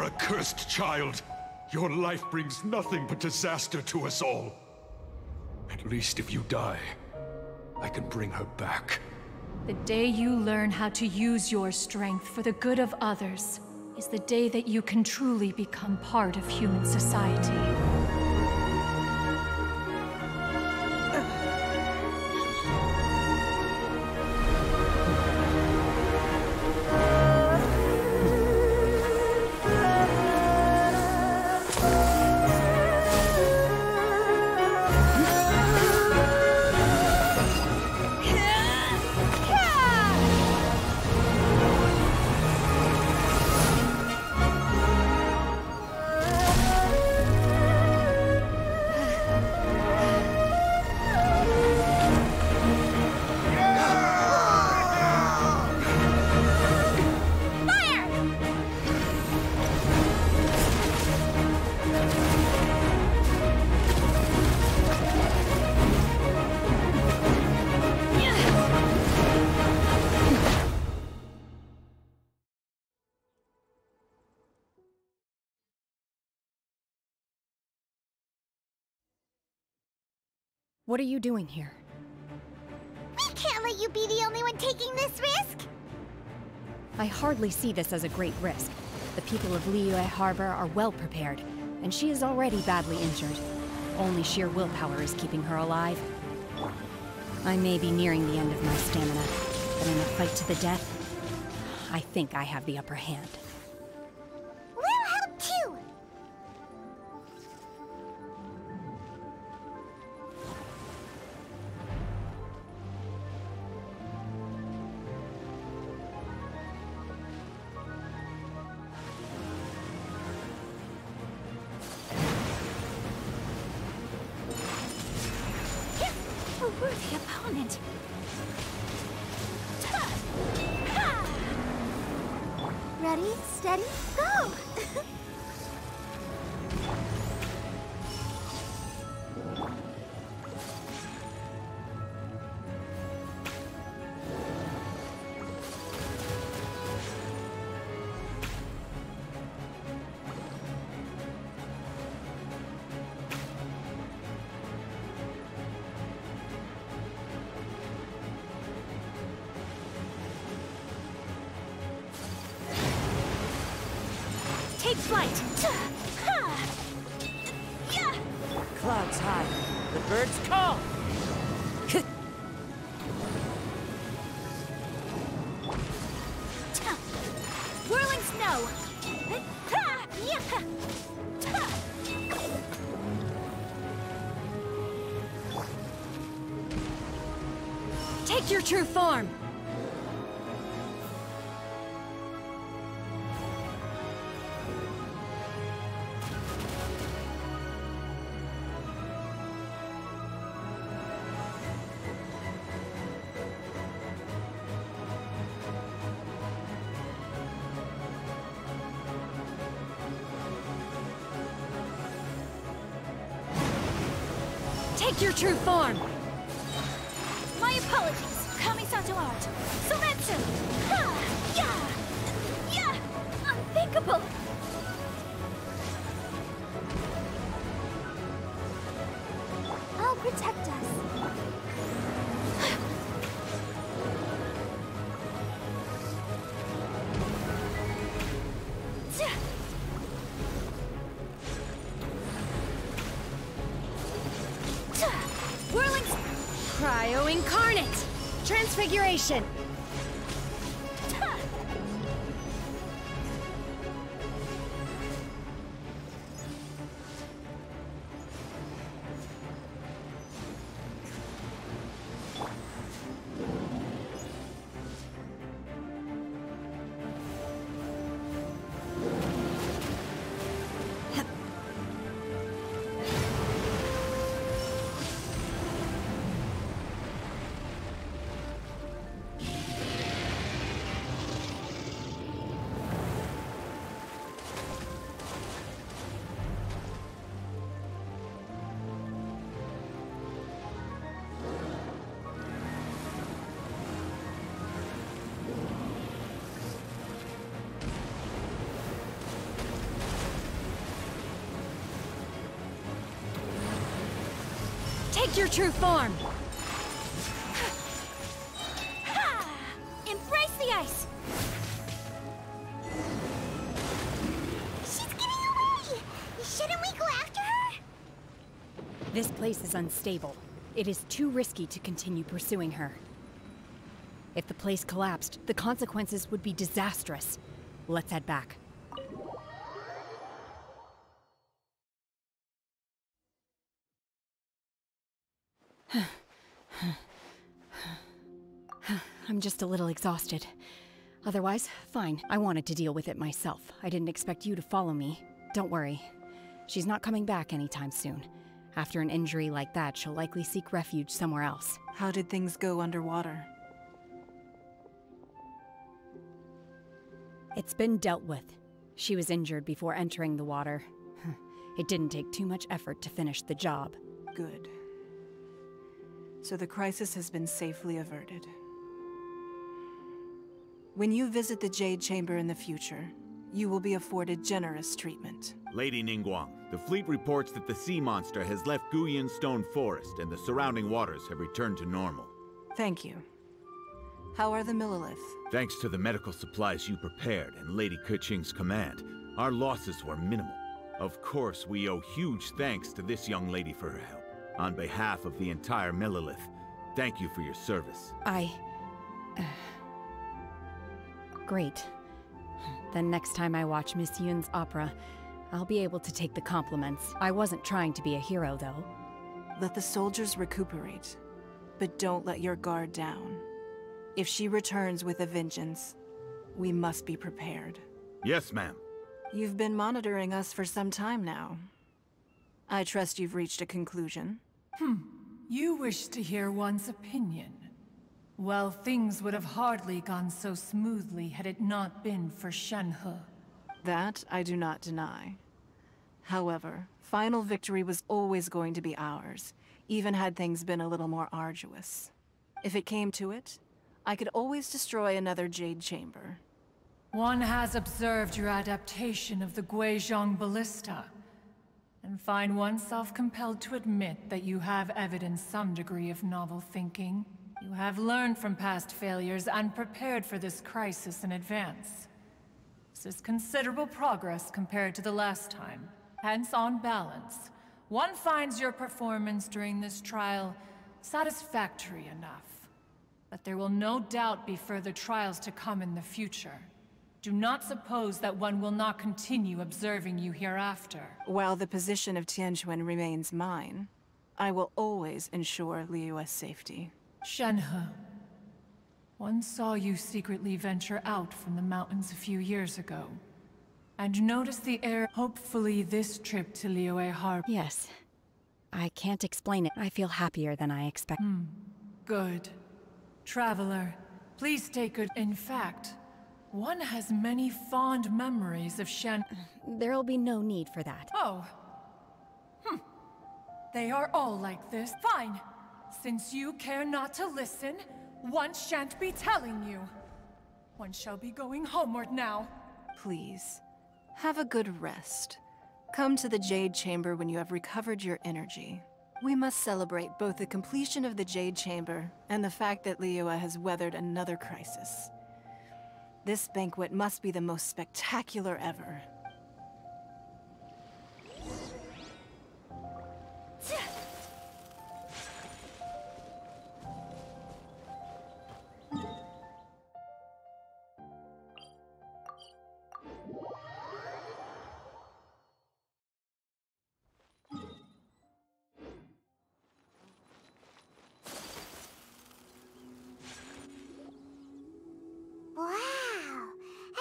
accursed child. Your life brings nothing but disaster to us all. At least if you die, I can bring her back. The day you learn how to use your strength for the good of others is the day that you can truly become part of human society. What are you doing here? We can't let you be the only one taking this risk! I hardly see this as a great risk. The people of Liyue Harbor are well prepared, and she is already badly injured. Only sheer willpower is keeping her alive. I may be nearing the end of my stamina, but in a fight to the death, I think I have the upper hand. We'll help too! A worthy opponent. Ready, steady, go! Take flight! Clouds high. The birds call! Whirling snow! Take your true form! Take your true form! My apologies! Kami-santo art! Sometsu! Ha! Yeah! Yeah! Unthinkable! I'll protect us. Whirling... Cryo-incarnate! Transfiguration! Take your true form! Ha! Embrace the ice! She's getting away! Shouldn't we go after her? This place is unstable. It is too risky to continue pursuing her. If the place collapsed, the consequences would be disastrous. Let's head back. I'm just a little exhausted. Otherwise, fine. I wanted to deal with it myself. I didn't expect you to follow me. Don't worry. She's not coming back anytime soon. After an injury like that, she'll likely seek refuge somewhere else. How did things go underwater? It's been dealt with. She was injured before entering the water. It didn't take too much effort to finish the job. Good. So the crisis has been safely averted. When you visit the Jade Chamber in the future, you will be afforded generous treatment. Lady Ningguang, the fleet reports that the sea monster has left Guyan Stone Forest and the surrounding waters have returned to normal. Thank you. How are the Millilith? Thanks to the medical supplies you prepared and Lady Keqing's command, our losses were minimal. Of course, we owe huge thanks to this young lady for her help. On behalf of the entire Millilith, thank you for your service. Great. Then next time I watch Miss Yun's opera, I'll be able to take the compliments. I wasn't trying to be a hero, though. Let the soldiers recuperate, but don't let your guard down. If she returns with a vengeance, we must be prepared. Yes, ma'am. You've been monitoring us for some time now. I trust you've reached a conclusion. You wish to hear one's opinion. Well, things would have hardly gone so smoothly had it not been for Shenhe. That I do not deny. However, final victory was always going to be ours, even had things been a little more arduous. If it came to it, I could always destroy another Jade Chamber. One has observed your adaptation of the Guizhong Ballista, and find oneself compelled to admit that you have evidenced some degree of novel thinking. You have learned from past failures and prepared for this crisis in advance. This is considerable progress compared to the last time. Hence, on balance, one finds your performance during this trial satisfactory enough. But there will no doubt be further trials to come in the future. Do not suppose that one will not continue observing you hereafter. While the position of Tianquan remains mine, I will always ensure Liyue's safety. Shenhe, one saw you secretly venture out from the mountains a few years ago, and noticed the air. Hopefully this trip to Liyue Harbor. Yes. I can't explain it. I feel happier than I expected. Good. Traveler, please take good. In fact, one has many fond memories of Shen. There'll be no need for that. Oh. They are all like this. Fine. Since you care not to listen, one shan't be telling you. One shall be going homeward now. Please, have a good rest. Come to the Jade Chamber when you have recovered your energy. We must celebrate both the completion of the Jade Chamber and the fact that Liyue has weathered another crisis. This banquet must be the most spectacular ever. Wow!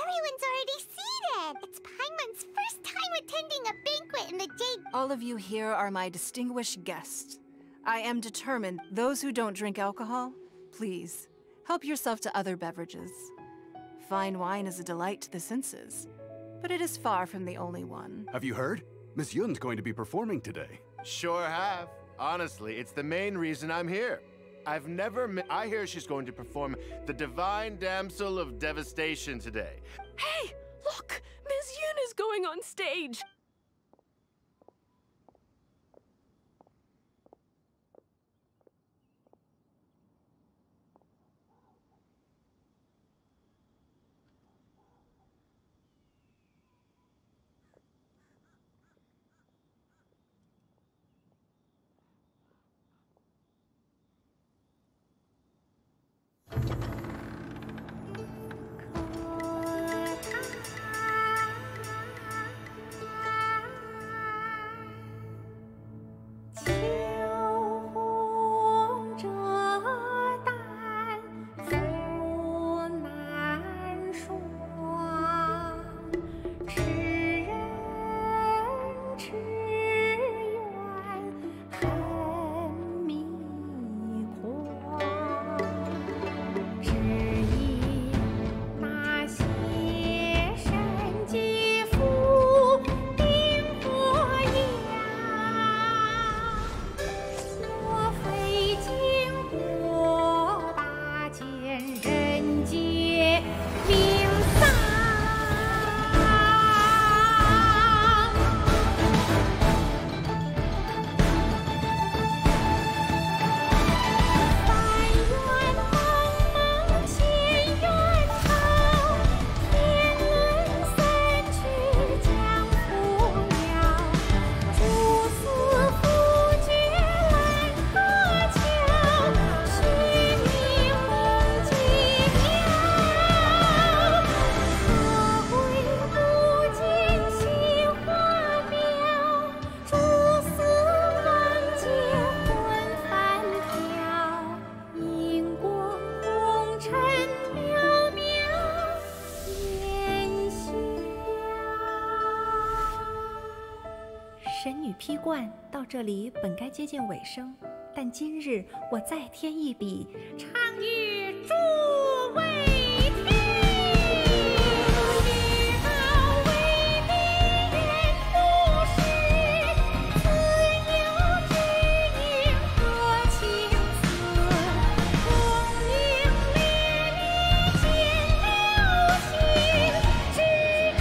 Everyone's already seated! It's Paimon's first time attending a banquet in the Jade... All of you here are my distinguished guests. I am determined those who don't drink alcohol, please, help yourself to other beverages. Fine wine is a delight to the senses, but it is far from the only one. Have you heard? Miss Yun's going to be performing today. Sure have. Honestly, it's the main reason I'm here. I've never I hear she's going to perform the Divine Damsel of Devastation today. Hey, look! Miss Yun is going on stage! 神女披冠到这里本该接近尾声，但今日我再添一笔，倡议诸位听，以报为敌人不是，自有知音和青涩，功名烈烈见了心，只知不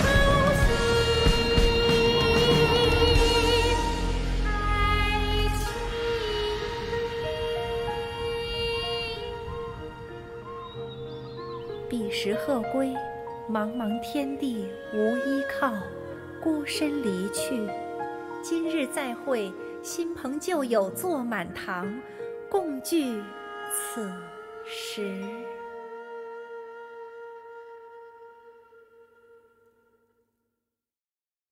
偷心。彼时鹤归，茫茫天地无依靠，孤身离去。今日再会，新朋旧友坐满堂，共聚此时。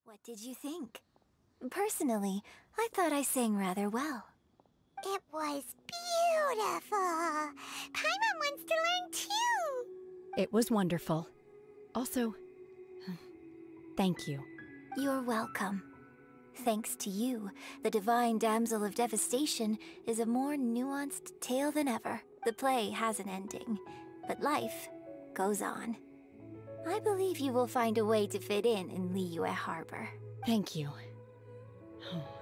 What did you think? Personally, I thought I sang rather well. It was beautiful. Paimon wants to learn too. It was wonderful. Also, thank you. You're welcome. Thanks to you, the Divine Damsel of Devastation is a more nuanced tale than ever. The play has an ending, but life goes on. I believe you will find a way to fit in Liyue Harbor. Thank you.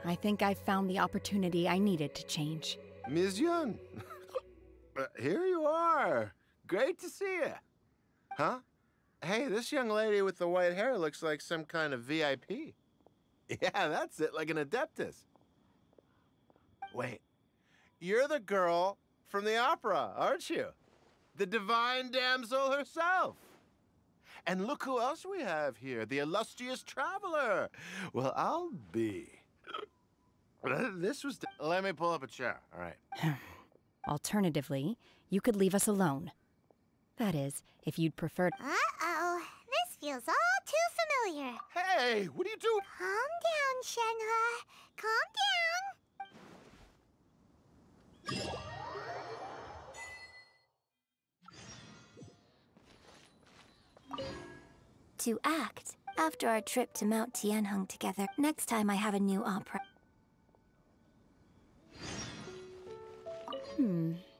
I think I've found the opportunity I needed to change. Ms. Yun, here you are. Great to see you. Huh? Hey, this young lady with the white hair looks like some kind of VIP. Yeah, that's it, like an Adeptus. Wait, you're the girl from the opera, aren't you? The Divine Damsel herself. And look who else we have here, the illustrious traveler. Well, I'll be. This was... Let me pull up a chair, all right. Alternatively, you could leave us alone. That is, if you'd prefer... Uh-oh. This feels all too familiar. Hey, what are you doing? Calm down, Shenhe. Calm down. To act after our trip to Mount Tianheng together. Next time I have a new opera.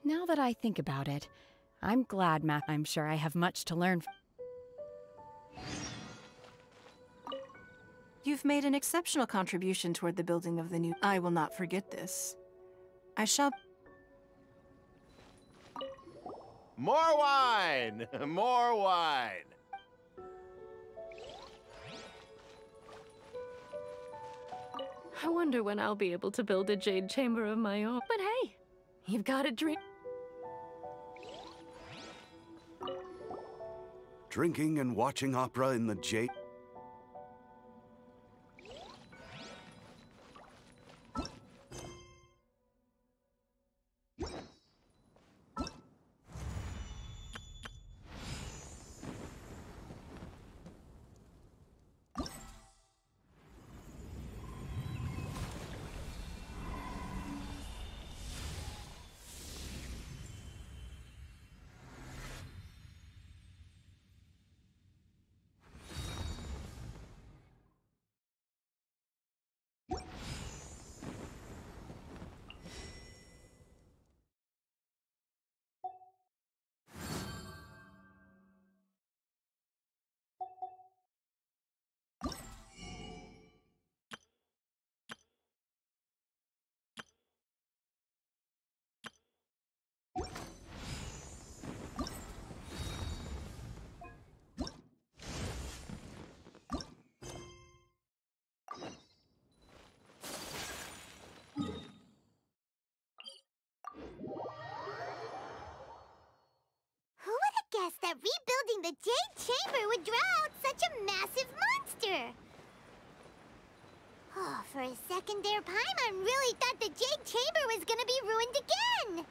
Now that I think about it, I'm glad, I'm sure I have much to learn. You've made an exceptional contribution toward the building of the new... I will not forget this. I shall... More wine! More wine! I wonder when I'll be able to build a jade chamber of my own. But hey, you've got a dream. Drinking and watching opera in the Jade... Who would have guessed that rebuilding the Jade Chamber would draw out such a massive monster? Oh, for a second there, Paimon really thought the Jade Chamber was gonna be ruined again!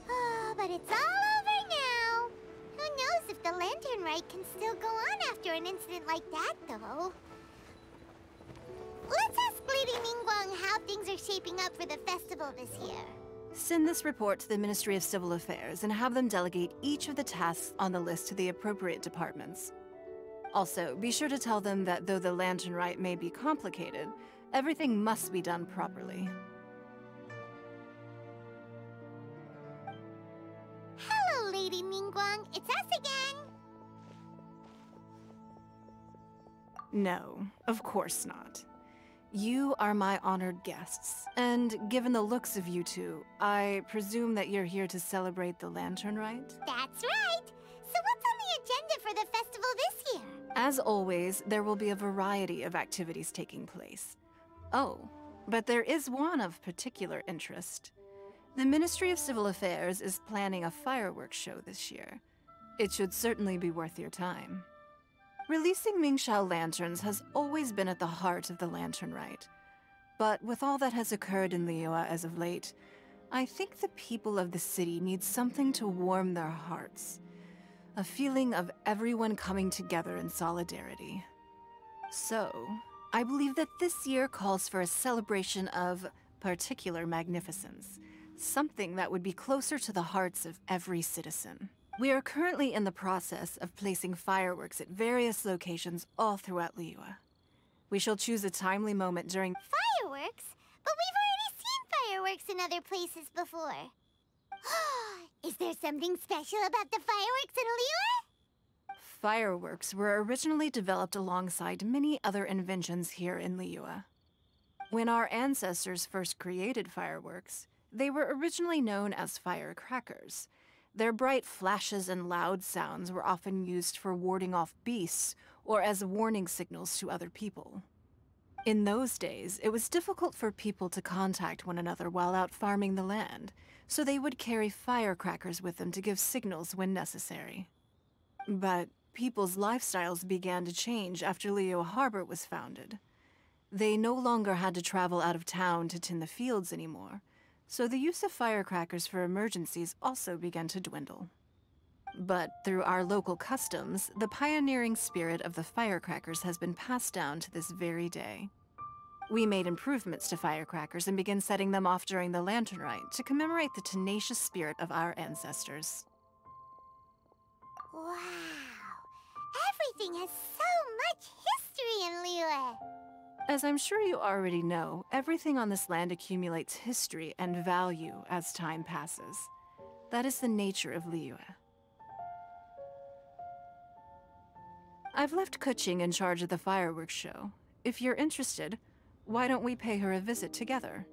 Oh, but it's all over now. Who knows if the Lantern Rite can still go on after an incident like that, though. Let's ask Lady Ningguang how things are shaping up for the festival this year. Send this report to the Ministry of Civil Affairs and have them delegate each of the tasks on the list to the appropriate departments. Also, be sure to tell them that though the lantern rite may be complicated, everything must be done properly. Hello, Lady Ningguang. It's us again. No, of course not. You are my honored guests, and given the looks of you two, I presume that you're here to celebrate the lantern rite? That's right. So what's on the agenda for the festival this year? As always, there will be a variety of activities taking place. Oh, but there is one of particular interest. The Ministry of Civil Affairs is planning a fireworks show this year. It should certainly be worth your time. Releasing Mingxiao lanterns has always been at the heart of the Lantern Rite. But with all that has occurred in Liyue as of late, I think the people of the city need something to warm their hearts. A feeling of everyone coming together in solidarity. So, I believe that this year calls for a celebration of particular magnificence. Something that would be closer to the hearts of every citizen. We are currently in the process of placing fireworks at various locations all throughout Liyue. We shall choose a timely moment during— Fireworks? But we've already seen fireworks in other places before. Is there something special about the fireworks in Liyue? Fireworks were originally developed alongside many other inventions here in Liyue. When our ancestors first created fireworks, they were originally known as firecrackers. Their bright flashes and loud sounds were often used for warding off beasts or as warning signals to other people. In those days, it was difficult for people to contact one another while out farming the land, so they would carry firecrackers with them to give signals when necessary. But people's lifestyles began to change after Liyue Harbor was founded. They no longer had to travel out of town to tend the fields anymore, so the use of firecrackers for emergencies also began to dwindle. But through our local customs, the pioneering spirit of the firecrackers has been passed down to this very day. We made improvements to firecrackers and began setting them off during the Lantern Rite to commemorate the tenacious spirit of our ancestors. Wow. Everything has so much history in Liyue. As I'm sure you already know, everything on this land accumulates history and value as time passes. That is the nature of Liyue. I've left Kuching in charge of the fireworks show. If you're interested, why don't we pay her a visit together?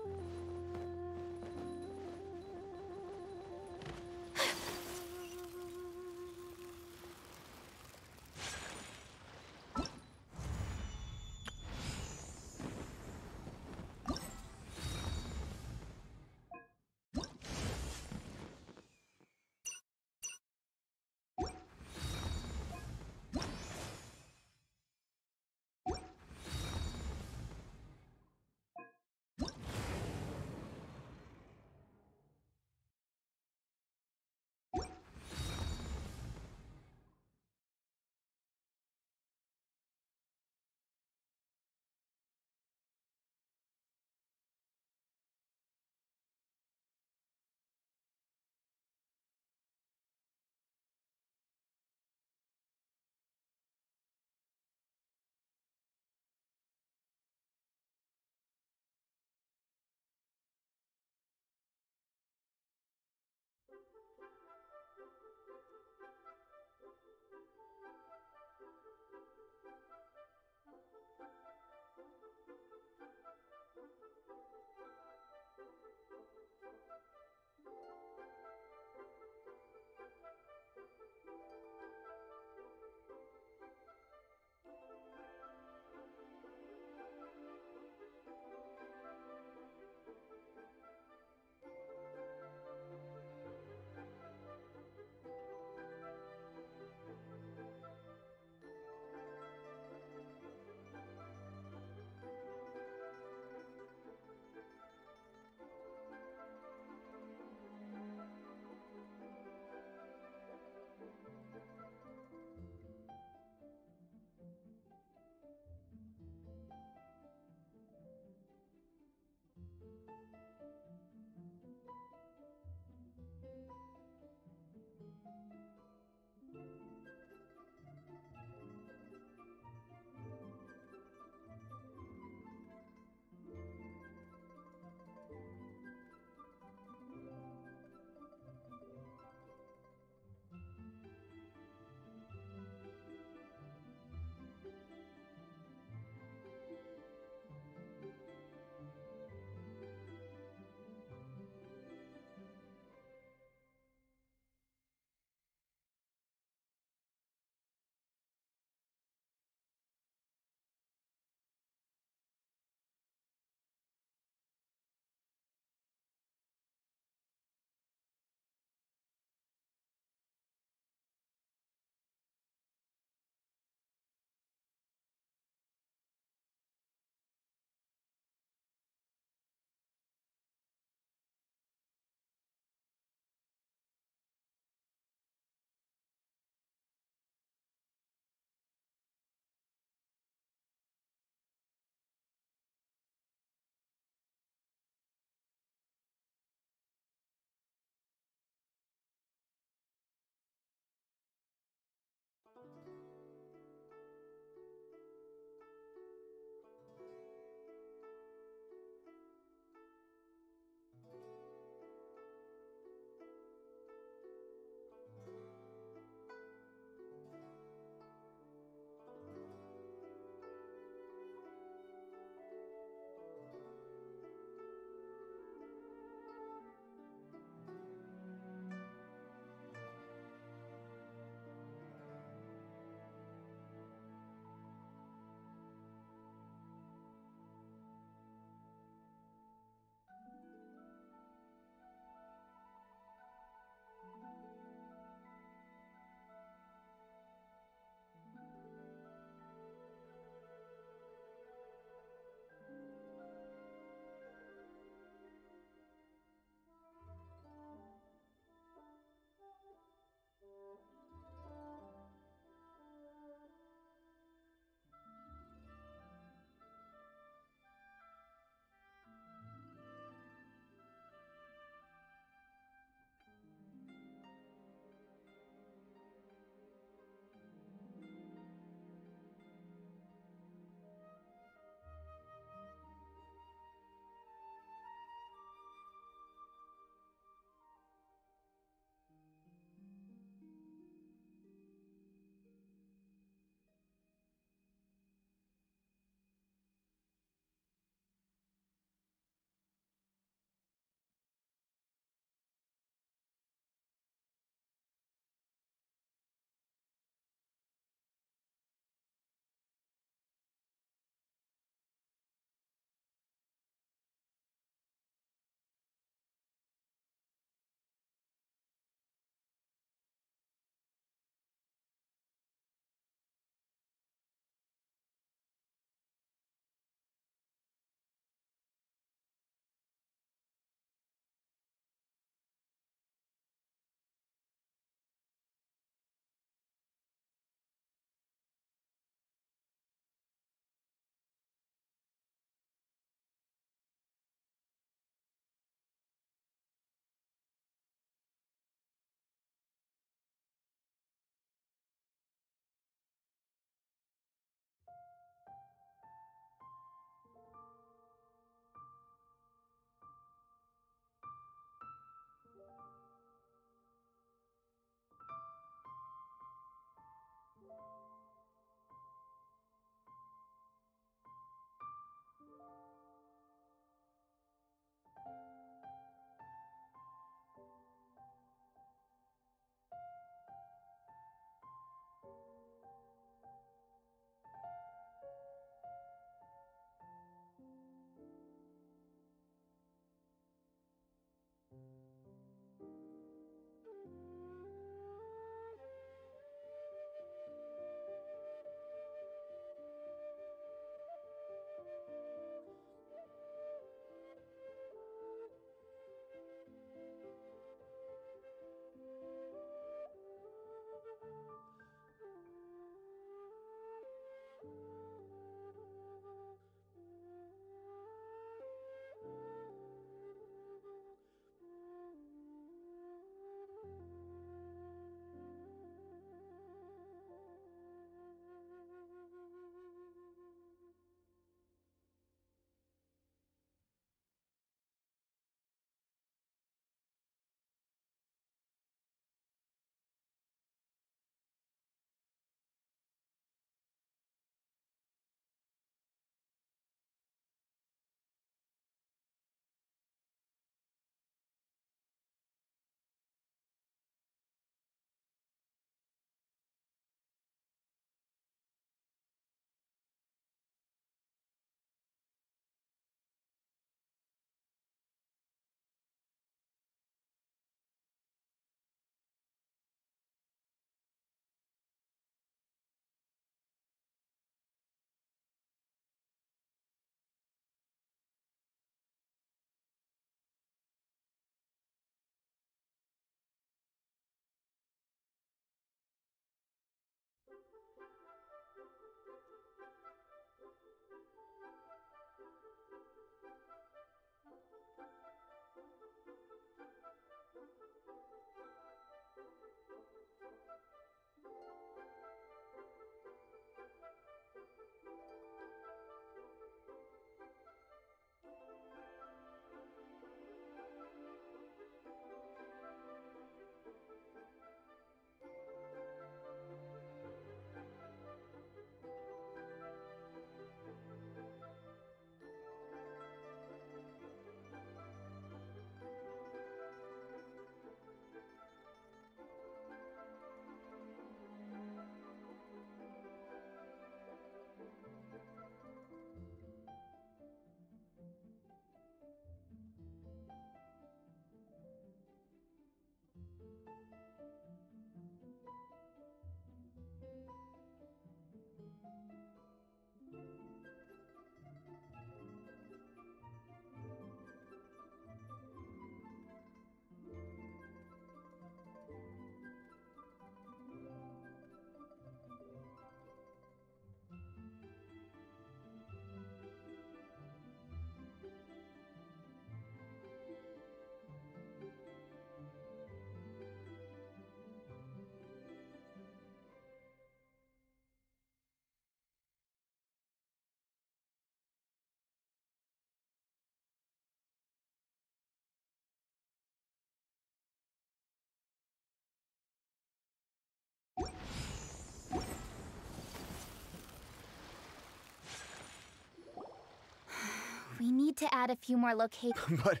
We need to add a few more locations. But...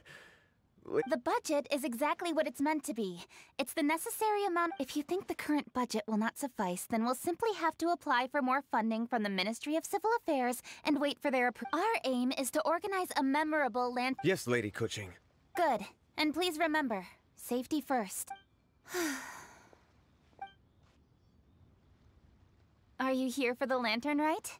The budget is exactly what it's meant to be. It's the necessary amount. If you think the current budget will not suffice, then we'll simply have to apply for more funding from the Ministry of Civil Affairs and wait for their approval. Our aim is to organize a memorable land... Yes, Lady Kuching. Good. And please remember, safety first. Are you here for the lantern rite?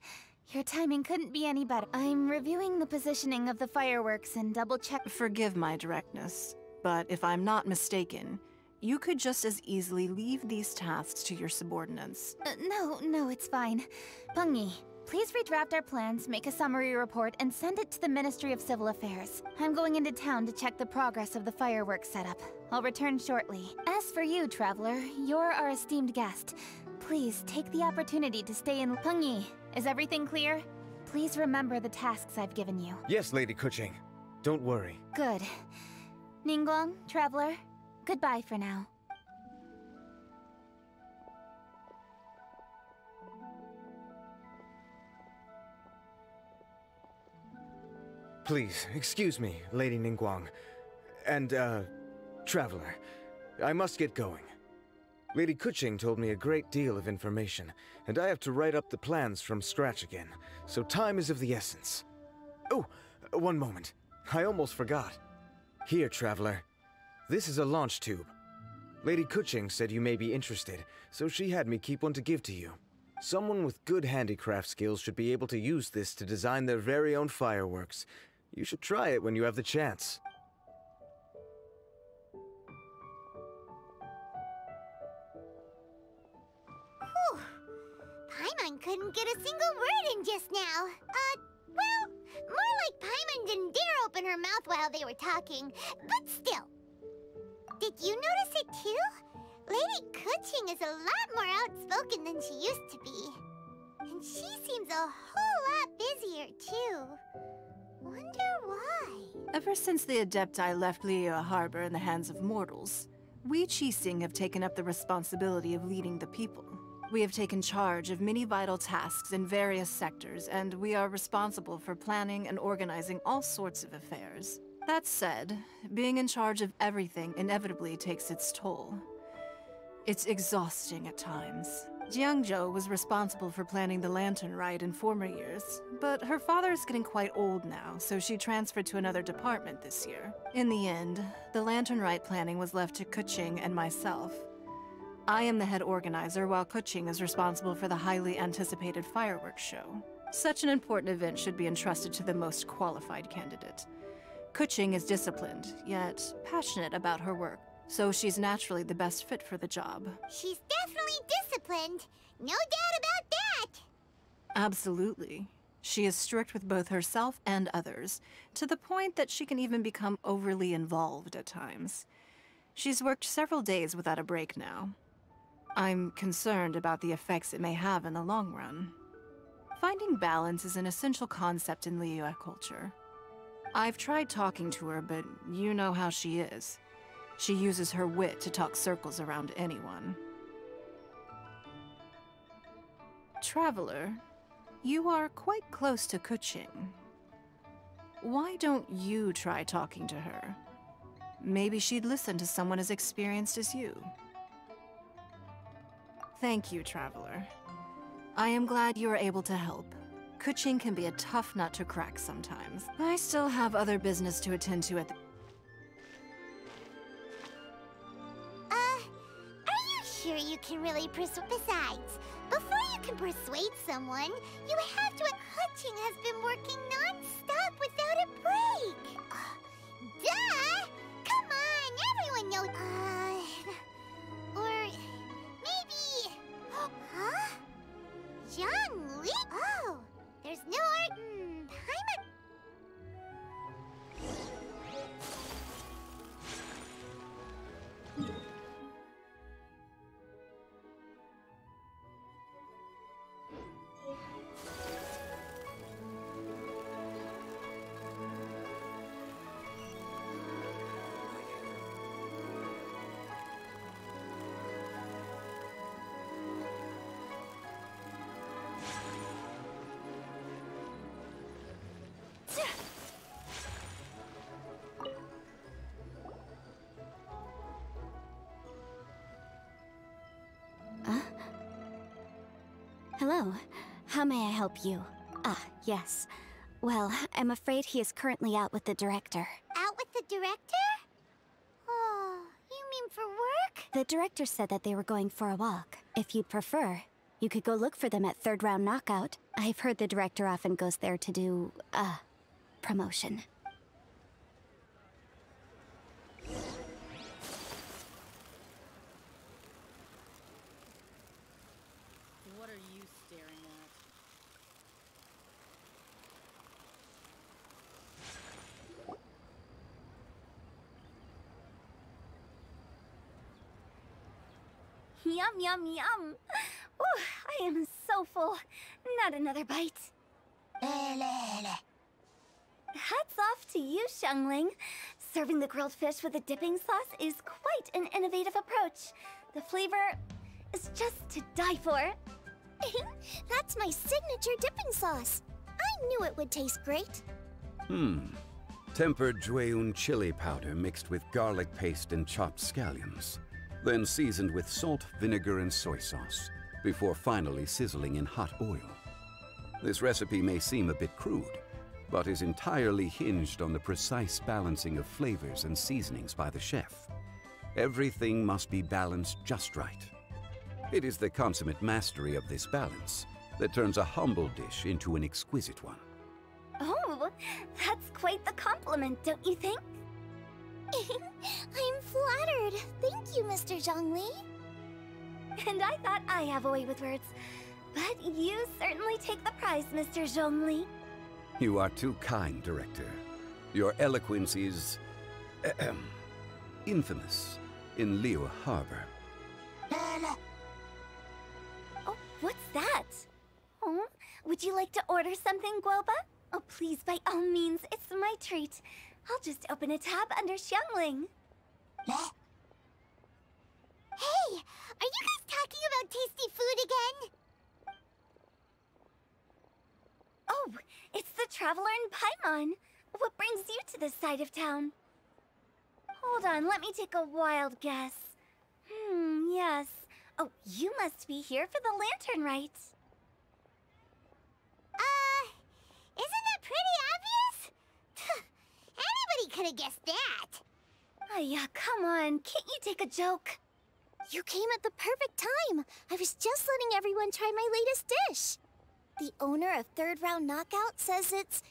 Your timing couldn't be any better. I'm reviewing the positioning of the fireworks and double-check... Forgive my directness, but if I'm not mistaken, you could just as easily leave these tasks to your subordinates. No, it's fine. Pungi, please redraft our plans, make a summary report, and send it to the Ministry of Civil Affairs. I'm going into town to check the progress of the fireworks setup. I'll return shortly. As for you, Traveler, you're our esteemed guest. Please take the opportunity to stay in... Pungi, is everything clear? Please remember the tasks I've given you. Yes, Lady Kuching. Don't worry. Good. Ningguang, Traveler, goodbye for now. Please, excuse me, Lady Ningguang. And, Traveler. I must get going. Lady Kuching told me a great deal of information, and I have to write up the plans from scratch again, so time is of the essence. Oh, one moment. I almost forgot. Here, Traveler. This is a launch tube. Lady Kuching said you may be interested, so she had me keep one to give to you. Someone with good handicraft skills should be able to use this to design their very own fireworks. You should try it when you have the chance. Paimon couldn't get a single word in just now. Well, more like Paimon didn't dare open her mouth while they were talking. But still. Did you notice it too? Lady Kuching is a lot more outspoken than she used to be. And she seems a whole lot busier too. Wonder why? Ever since the Adepti left Liyue Harbor in the hands of mortals, we Qixing have taken up the responsibility of leading the people. We have taken charge of many vital tasks in various sectors, and we are responsible for planning and organizing all sorts of affairs. That said, being in charge of everything inevitably takes its toll. It's exhausting at times. Jiangzhou was responsible for planning the Lantern Rite in former years, but her father is getting quite old now, so she transferred to another department this year. In the end, the Lantern Rite planning was left to Kuching and myself. I am the head organizer, while Kuching is responsible for the highly anticipated fireworks show. Such an important event should be entrusted to the most qualified candidate. Kuching is disciplined, yet passionate about her work, so she's naturally the best fit for the job. She's definitely disciplined. No doubt about that. Absolutely. She is strict with both herself and others, to the point that she can even become overly involved at times. She's worked several days without a break now. I'm concerned about the effects it may have in the long run. Finding balance is an essential concept in Liyue culture. I've tried talking to her, but you know how she is. She uses her wit to talk circles around anyone. Traveler, you are quite close to Kuching. Why don't you try talking to her? Maybe she'd listen to someone as experienced as you. Thank you, Traveler. I am glad you were able to help. Kuching can be a tough nut to crack sometimes. I still have other business to attend to at the... Are you sure you can really persuade? Besides, before you can persuade someone, you have to... Kuching has been working non-stop without a break. Duh! Come on, everyone knows... Or... maybe... Huh? Zhang Li? Oh, there's no art... Paimon... Hello. How may I help you? Ah, yes. Well, I'm afraid he is currently out with the director. Out with the director? Oh, you mean for work? The director said that they were going for a walk. If you'd prefer, you could go look for them at Third Round Knockout. I've heard the director often goes there to do, promotion. What are you staring at? Yum, yum, yum. Ooh, I am so full. Not another bite. Hats off to you, Xiangling. Serving the grilled fish with a dipping sauce is quite an innovative approach. The flavor is just to die for. That's my signature dipping sauce. I knew it would taste great. Tempered Jueyun chili powder mixed with garlic paste and chopped scallions, then seasoned with salt, vinegar, and soy sauce, before finally sizzling in hot oil. This recipe may seem a bit crude, but is entirely hinged on the precise balancing of flavors and seasonings by the chef. Everything must be balanced just right. It is the consummate mastery of this balance that turns a humble dish into an exquisite one. Oh, that's quite the compliment, don't you think? I'm flattered. Thank you, Mr. Zhongli. And I thought I have a way with words. But you certainly take the prize, Mr. Zhongli. You are too kind, Director. Your eloquence is infamous in Liyue Harbor. Oh, what's that? Oh, would you like to order something, Guoba? Oh, please, by all means, it's my treat. I'll just open a tab under Xiangling. Hey, are you guys talking about tasty food again? Oh, it's the Traveler in Paimon. What brings you to this side of town? Hold on, let me take a wild guess. Yes. Oh, you must be here for the lantern rite. Isn't that pretty obvious? Anybody could have guessed that. Yeah, come on, can't you take a joke? You came at the perfect time. I was just letting everyone try my latest dish. The owner of Third Round Knockout says it's,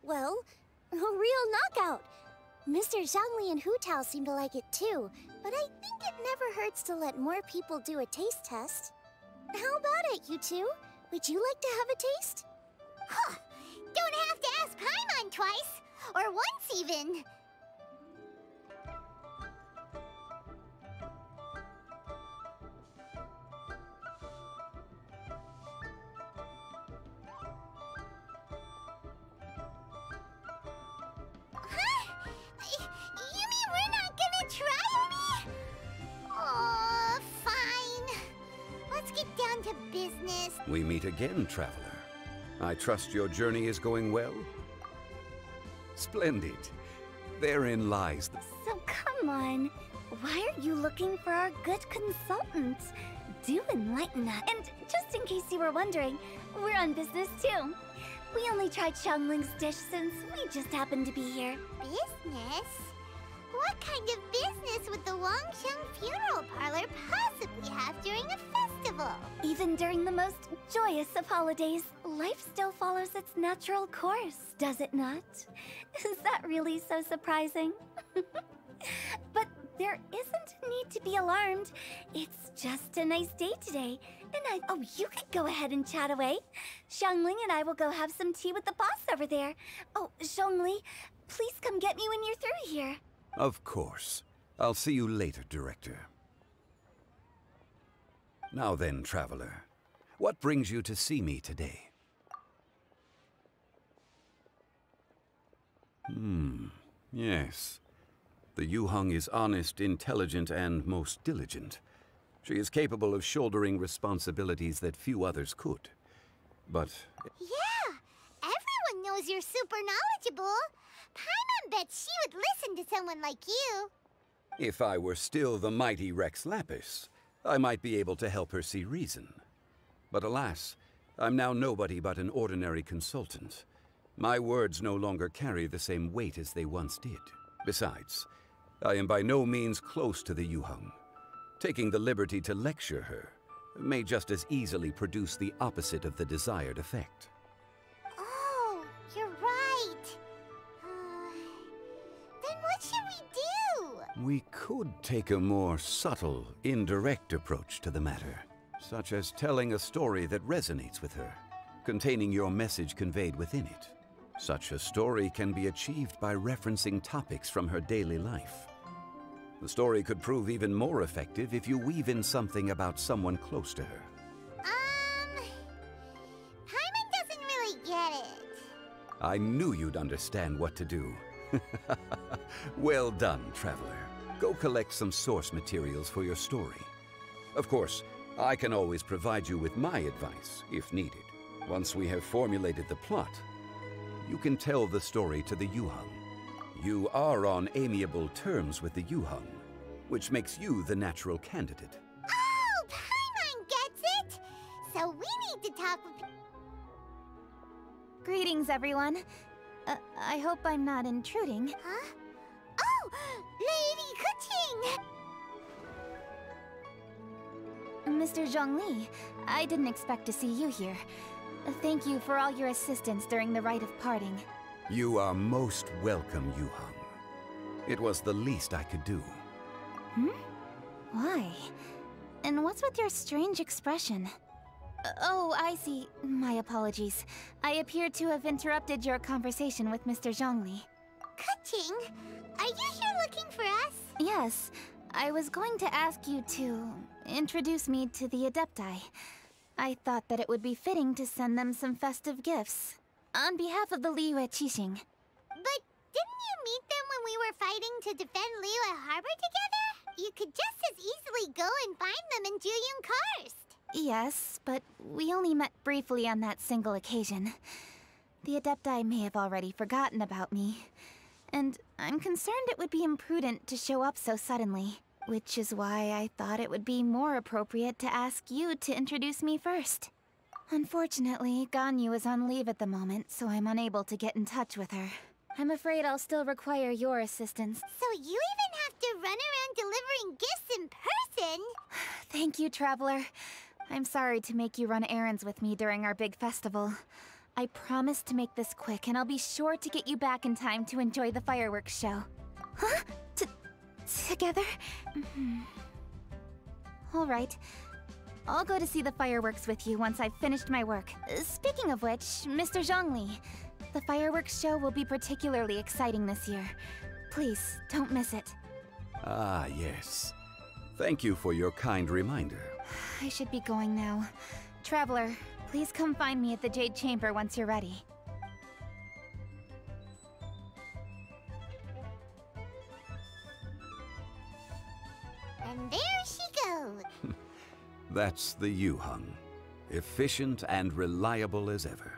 well, a real knockout. Mr. Zhongli and Hu Tao seem to like it too, but I think it never hurts to let more people do a taste test. How about it, you two? Would you like to have a taste? Huh! Don't have to ask Paimon twice, or once even. You mean we're not gonna try any? Oh, fine. Let's get down to business. We meet again, Traveler. I trust your journey is going well? Splendid. Therein lies the... So come on, why are you looking for our good consultant? Do enlighten us. And just in case you were wondering, we're on business too. We only tried Xiangling's dish since we just happened to be here. Business? What kind of business would the Wangsheng Funeral Parlor possibly have during a festival? Even during the most joyous of holidays, life still follows its natural course, does it not? Is that really so surprising? But there isn't need to be alarmed. It's just a nice day today. And oh, you could go ahead and chat away. Xiangling and I will go have some tea with the boss over there. Oh, Zhongli, please come get me when you're through here. Of course. I'll see you later, Director. Now then, Traveler. What brings you to see me today? Yes. The Yuheng is honest, intelligent, and most diligent. She is capable of shouldering responsibilities that few others could. But... Yeah! Everyone knows you're super knowledgeable. Paimon bets she would listen to someone like you. if I were still the mighty Rex Lapis, I might be able to help her see reason. But alas, I'm now nobody but an ordinary consultant. My words no longer carry the same weight as they once did. Besides, I am by no means close to the Yuheng. Taking the liberty to lecture her may just as easily produce the opposite of the desired effect. Oh, you're right. Then what should we do? We could take a more subtle, indirect approach to the matter, such as telling a story that resonates with her, containing your message conveyed within it. Such a story can be achieved by referencing topics from her daily life. The story could prove even more effective if you weave in something about someone close to her. Paimon doesn't really get it. I knew you'd understand what to do. Well done, Traveler. Go collect some source materials for your story. Of course, I can always provide you with my advice, if needed. Once we have formulated the plot, you can tell the story to the Yuheng. You are on amiable terms with the Yuheng, which makes you the natural candidate. Oh, Paimon gets it! So we need to talk with... Greetings, everyone. I hope I'm not intruding. Huh? Oh! Lady Keqing! Mr. Zhongli, I didn't expect to see you here. Thank you for all your assistance during the rite of parting. You are most welcome, Yuheng. It was the least I could do. Why? And what's with your strange expression? Oh, I see. My apologies. I appear to have interrupted your conversation with Mr. Zhongli. Keqing, are you here looking for us? Yes. I was going to ask you to introduce me to the Adepti. I thought that it would be fitting to send them some festive gifts. On behalf of the Liyue Qixing. But didn't you meet them when we were fighting to defend Liyue Harbor together? You could just as easily go and find them in Juyun Karst. Yes, but we only met briefly on that single occasion. The Adepti may have already forgotten about me. And I'm concerned it would be imprudent to show up so suddenly. Which is why I thought it would be more appropriate to ask you to introduce me first. Unfortunately, Ganyu is on leave at the moment, so I'm unable to get in touch with her. I'm afraid I'll still require your assistance. So you even have to run around delivering gifts in person? Thank you, Traveler. I'm sorry to make you run errands with me during our big festival. I promise to make this quick, and I'll be sure to get you back in time to enjoy the fireworks show. Huh? Together? All right. I'll go to see the fireworks with you once I've finished my work. Speaking of which, Mr. Zhongli, the fireworks show will be particularly exciting this year. Please, don't miss it. Ah, yes. Thank you for your kind reminder. I should be going now. Traveler, please come find me at the Jade Chamber once you're ready. And there she goes. That's the Yuheng. Efficient and reliable as ever.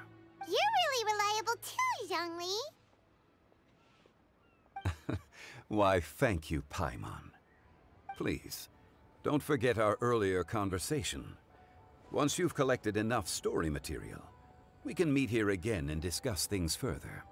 You're really reliable too, Zhongli. Why, thank you, Paimon. Please, don't forget our earlier conversation. Once you've collected enough story material, we can meet here again and discuss things further.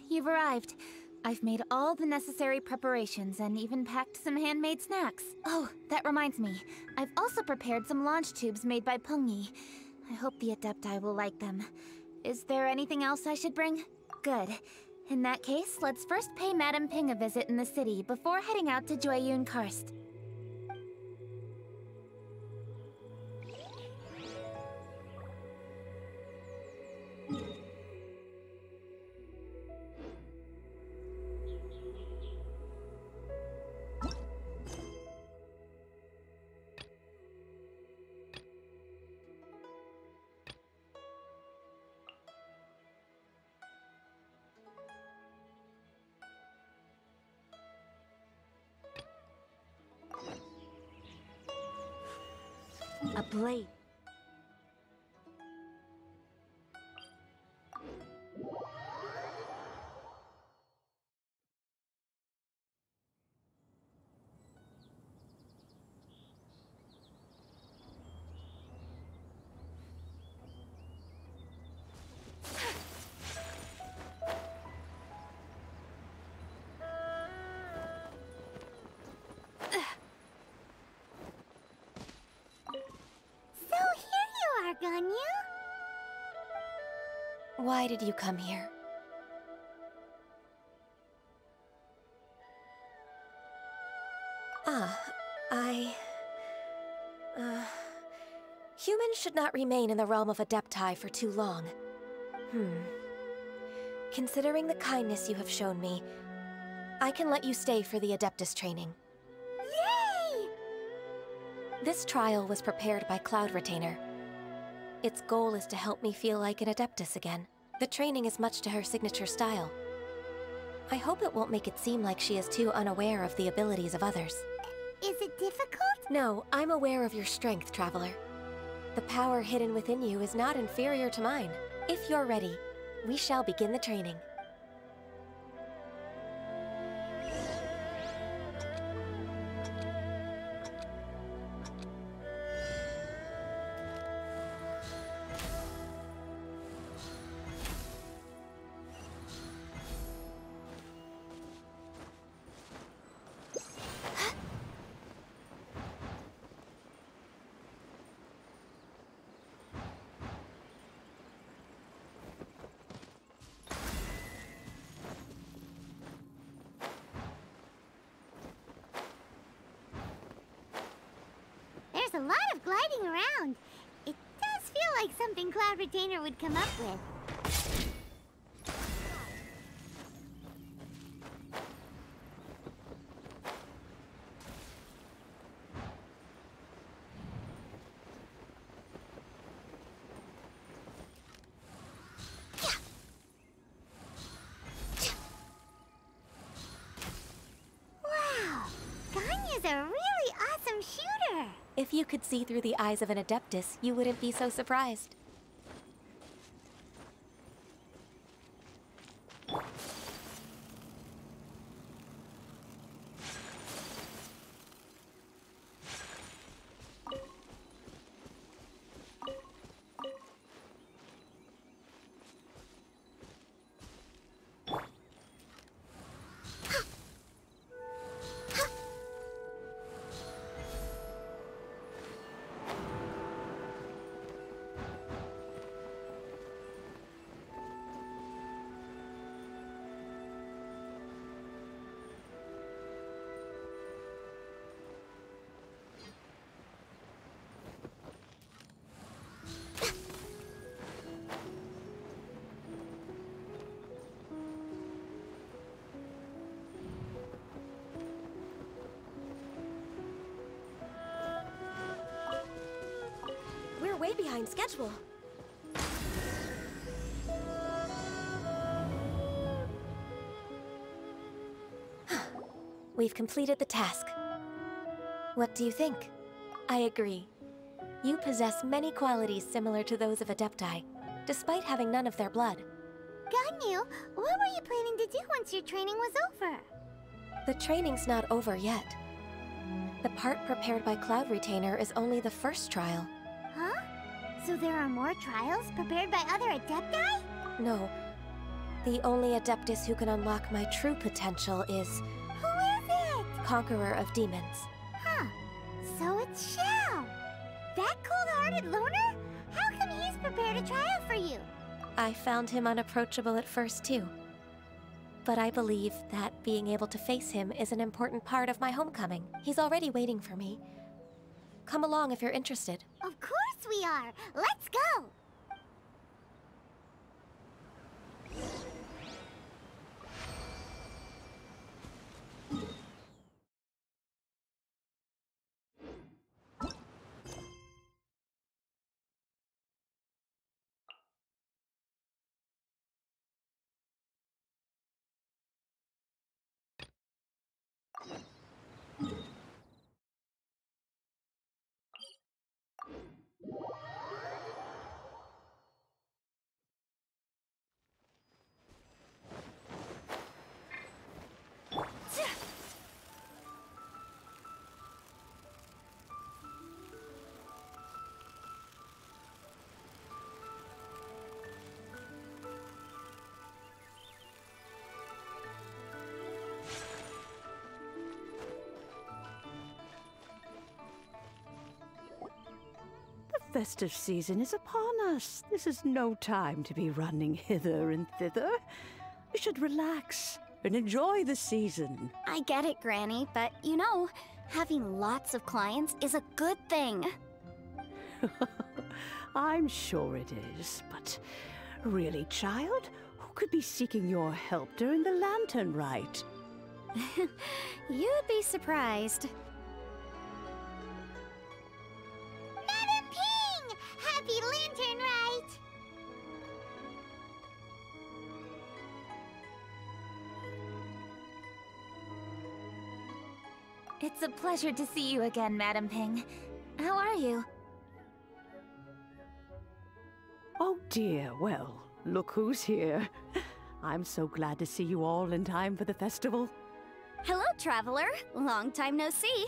You've arrived. I've made all the necessary preparations and even packed some handmade snacks. Oh, that reminds me. I've also prepared some launch tubes made by Pengyi. I hope the Adepti will like them. Is there anything else I should bring? Good. In that case, let's first pay Madame Ping a visit in the city before heading out to Jueyun Karst. A blade. Ganyu? Why did you come here? Humans should not remain in the realm of Adepti for too long. Considering the kindness you have shown me, I can let you stay for the Adeptus training. Yay! This trial was prepared by Cloud Retainer. Its goal is to help me feel like an Adeptus again. The training is much to her signature style. I hope it won't make it seem like she is too unaware of the abilities of others. Is it difficult? No, I'm aware of your strength, Traveler. The power hidden within you is not inferior to mine. If you're ready, we shall begin the training. There's a lot of gliding around. It does feel like something Cloud Retainer would come up with. Wow! Ganyu's a really awesome shooter! If you could see through the eyes of an Adeptus, you wouldn't be so surprised. We're way behind schedule. We've completed the task. What do you think? I agree. You possess many qualities similar to those of Adepti, despite having none of their blood. Ganyu, what were you planning to do once your training was over? The training's not over yet. The part prepared by Cloud Retainer is only the first trial. Huh? So there are more trials prepared by other Adepti? No. The only Adeptus who can unlock my true potential is... Who is it? Conqueror of Demons. Huh. So it's Xiao. That cold-hearted loner? How come he's prepared a trial for you? I found him unapproachable at first, too. But I believe that being able to face him is an important part of my homecoming. He's already waiting for me. Come along if you're interested. Of course we are. Let's go. The festive season is upon us. This is no time to be running hither and thither. We should relax and enjoy the season. I get it, Granny, but you know, having lots of clients is a good thing. I'm sure it is, but really, child, who could be seeking your help during the lantern rite? You'd be surprised. Madam Ping! Happy Lantern Rite! It's a pleasure to see you again, Madam Ping. How are you? Oh dear, well, look who's here. I'm so glad to see you all in time for the festival. Hello, Traveler. Long time no see.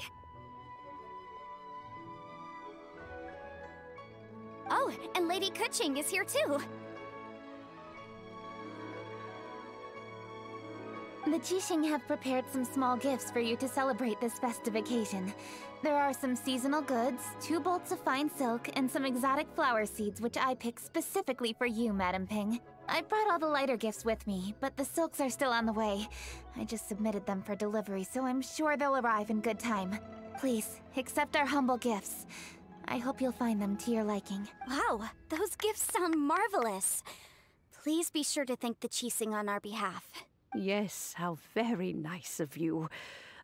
Oh, and Lady Kuching is here too. The Qixing have prepared some small gifts for you to celebrate this festive occasion. There are some seasonal goods, 2 bolts of fine silk, and some exotic flower seeds which I picked specifically for you, Madam Ping. I brought all the lighter gifts with me, but the silks are still on the way. I just submitted them for delivery, so I'm sure they'll arrive in good time. Please, accept our humble gifts. I hope you'll find them to your liking. Wow, those gifts sound marvelous. Please be sure to thank the Qixing on our behalf. Yes, how very nice of you.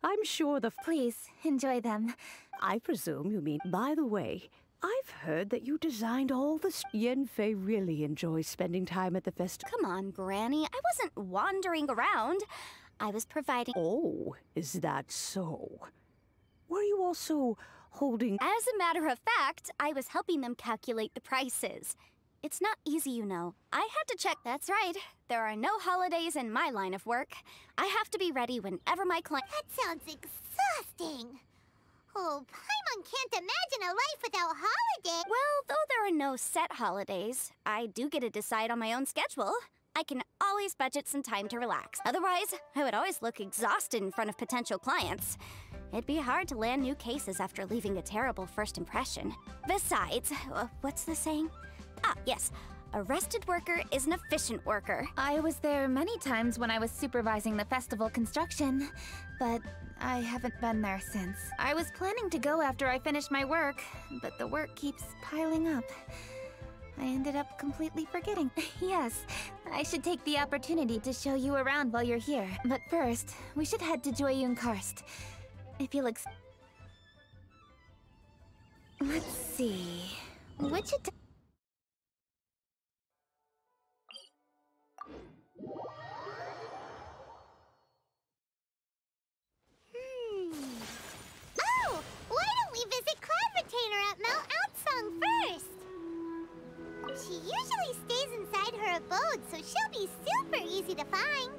I'm sure the... Please, enjoy them. I presume you mean... By the way, I've heard that you designed all the... Yanfei really enjoys spending time at the festival. Come on, Granny. I wasn't wandering around. I was providing... Oh, is that so? Were you also holding... As a matter of fact, I was helping them calculate the prices. It's not easy, you know. I had to check. That's right. There are no holidays in my line of work. I have to be ready whenever my client... That sounds exhausting. Oh, Paimon can't imagine a life without holidays. Well, though there are no set holidays, I do get to decide on my own schedule. I can always budget some time to relax. Otherwise, I would always look exhausted in front of potential clients. It'd be hard to land new cases after leaving a terrible first impression. Besides, what's the saying? Ah, yes. A rested worker is an efficient worker. I was there many times when I was supervising the festival construction, but I haven't been there since. I was planning to go after I finished my work, but the work keeps piling up. I ended up completely forgetting. Yes, I should take the opportunity to show you around while you're here. But first, we should head to Joyun Karst. If you'll Let's see... Which Oh! Why don't we visit Cloud Retainer at Mount Outsong first? She usually stays inside her abode, so she'll be super easy to find.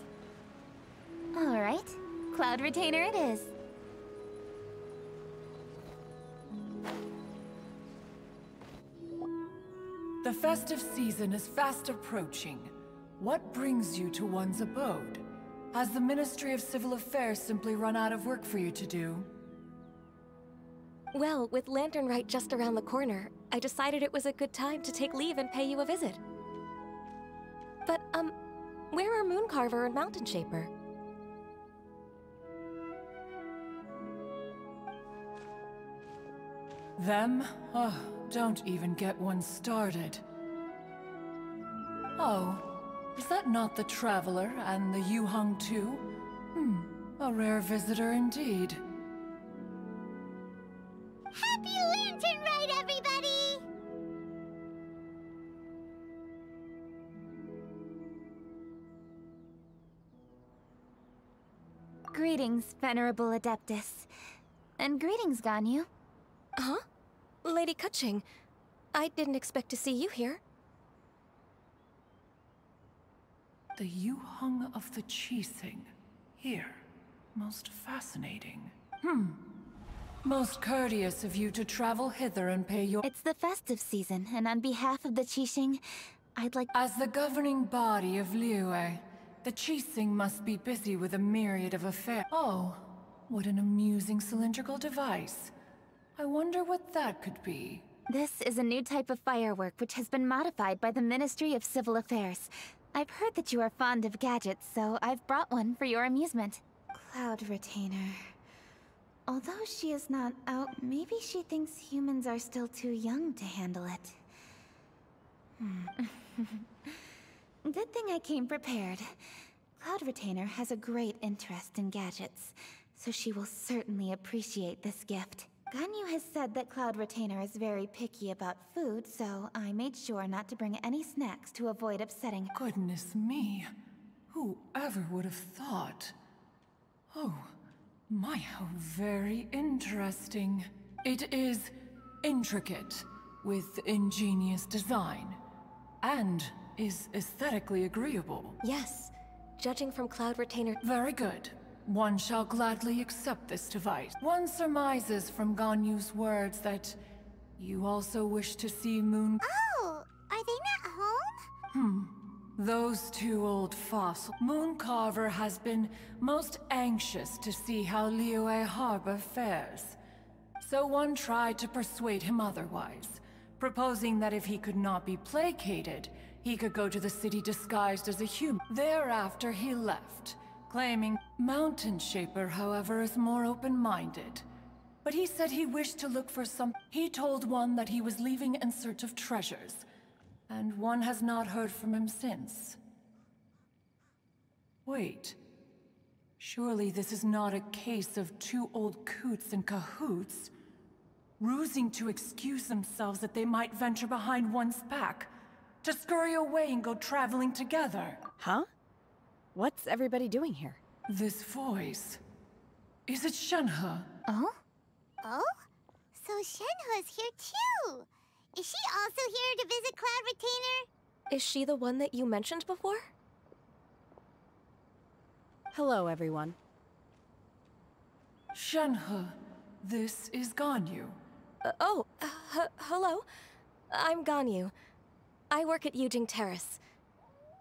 Alright. Cloud Retainer it is. The festive season is fast approaching. What brings you to one's abode? Has the Ministry of Civil Affairs simply run out of work for you to do? Well, with Lantern Rite just around the corner, I decided it was a good time to take leave and pay you a visit. But, where are Mooncarver and Mountain Shaper? Them? Oh, don't even get one started. Oh, is that not the Traveler and the Yuheng too? A rare visitor indeed. Happy Lantern Rite, everybody! Greetings, Venerable Adeptus. And greetings, Ganyu. Huh? Lady Kuching, I didn't expect to see you here. The Yuheng of the Qixing. Here. Most fascinating. Most courteous of you to travel hither and pay your— It's the festive season, and on behalf of the Qixing, I'd like— As the governing body of Liyue, the Qixing must be busy with a myriad of affairs. Oh, what an amusing cylindrical device. I wonder what that could be. This is a new type of firework which has been modified by the Ministry of Civil Affairs. I've heard that you are fond of gadgets, so I've brought one for your amusement. Cloud Retainer. Although she is not out, maybe she thinks humans are still too young to handle it. Good thing I came prepared. Cloud Retainer has a great interest in gadgets, so she will certainly appreciate this gift. Ganyu has said that Cloud Retainer is very picky about food, so I made sure not to bring any snacks to avoid upsetting. Goodness me. Whoever would have thought? Oh, my, how very interesting. It is intricate, with ingenious design, and is aesthetically agreeable. Yes, judging from Cloud Retainer— Very good. One shall gladly accept this device. One surmises from Ganyu's words that you also wish to see Moon— Oh, are they not home? Those two old fossils. Mooncarver has been most anxious to see how Liyue Harbor fares. So one tried to persuade him otherwise, proposing that if he could not be placated, he could go to the city disguised as a human. Thereafter he left, claiming— Mountain Shaper, however, is more open-minded. But he said he wished to look for some— He told one that he was leaving in search of treasures, and one has not heard from him since. Wait. Surely this is not a case of two old coots in cahoots, rusing to excuse themselves that they might venture behind one's back, to scurry away and go traveling together. Huh? What's everybody doing here? This voice... Is it Shenhe? Oh? Oh? So Shenhe's here too! Is she also here to visit Cloud Retainer? Is she the one that you mentioned before? Hello, everyone. Shenhe, this is Ganyu. Hello. I'm Ganyu. I work at Yujing Terrace.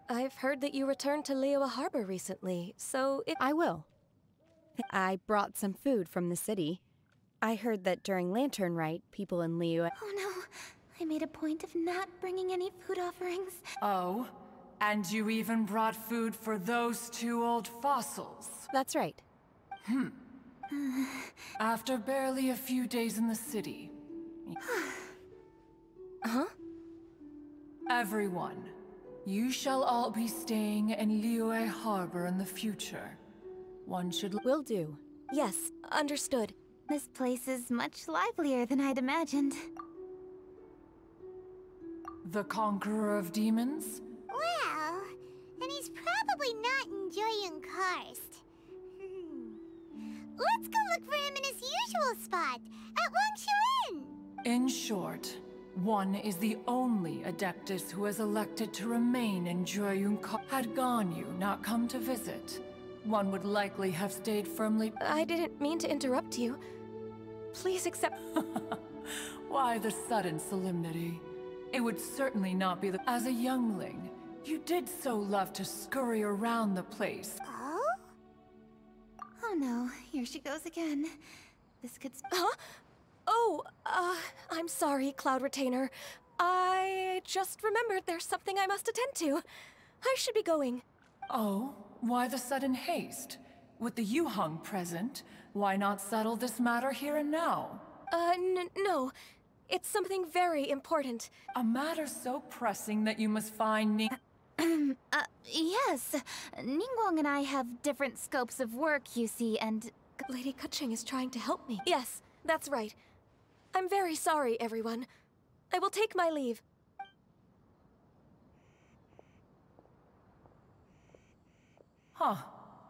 I've heard that you returned to Liyue Harbor recently, so if— I will. I brought some food from the city. I heard that during Lantern Rite, people in Liyue— Oh no, I made a point of not bringing any food offerings. Oh? And you even brought food for those two old fossils? That's right. After barely a few days in the city. Huh? Everyone, you shall all be staying in Liyue Harbor in the future. One should— Will do. Yes, understood. This place is much livelier than I'd imagined. The Conqueror of Demons? Well, then he's probably not enjoying Karst. Let's go look for him in his usual spot, at Wangshu Inn! In short, one is the only Adeptus who has elected to remain in Jueyun. Had Ganyu not come to visit, one would likely have stayed firmly— I didn't mean to interrupt you. Please accept— Why the sudden solemnity? It would certainly not be the— As a youngling, You did so love to scurry around the place. Oh? Oh no, here she goes again. This could... Huh? Oh, I'm sorry, Cloud Retainer. I just remembered there's something I must attend to. I should be going. Oh, why the sudden haste? With the Yuheng present, why not settle this matter here and now? No. It's something very important. A matter so pressing that you must find Yes. Ningguang and I have different scopes of work, you see, and... Lady Keqing is trying to help me. Yes, that's right. I'm very sorry, everyone. I will take my leave. Huh,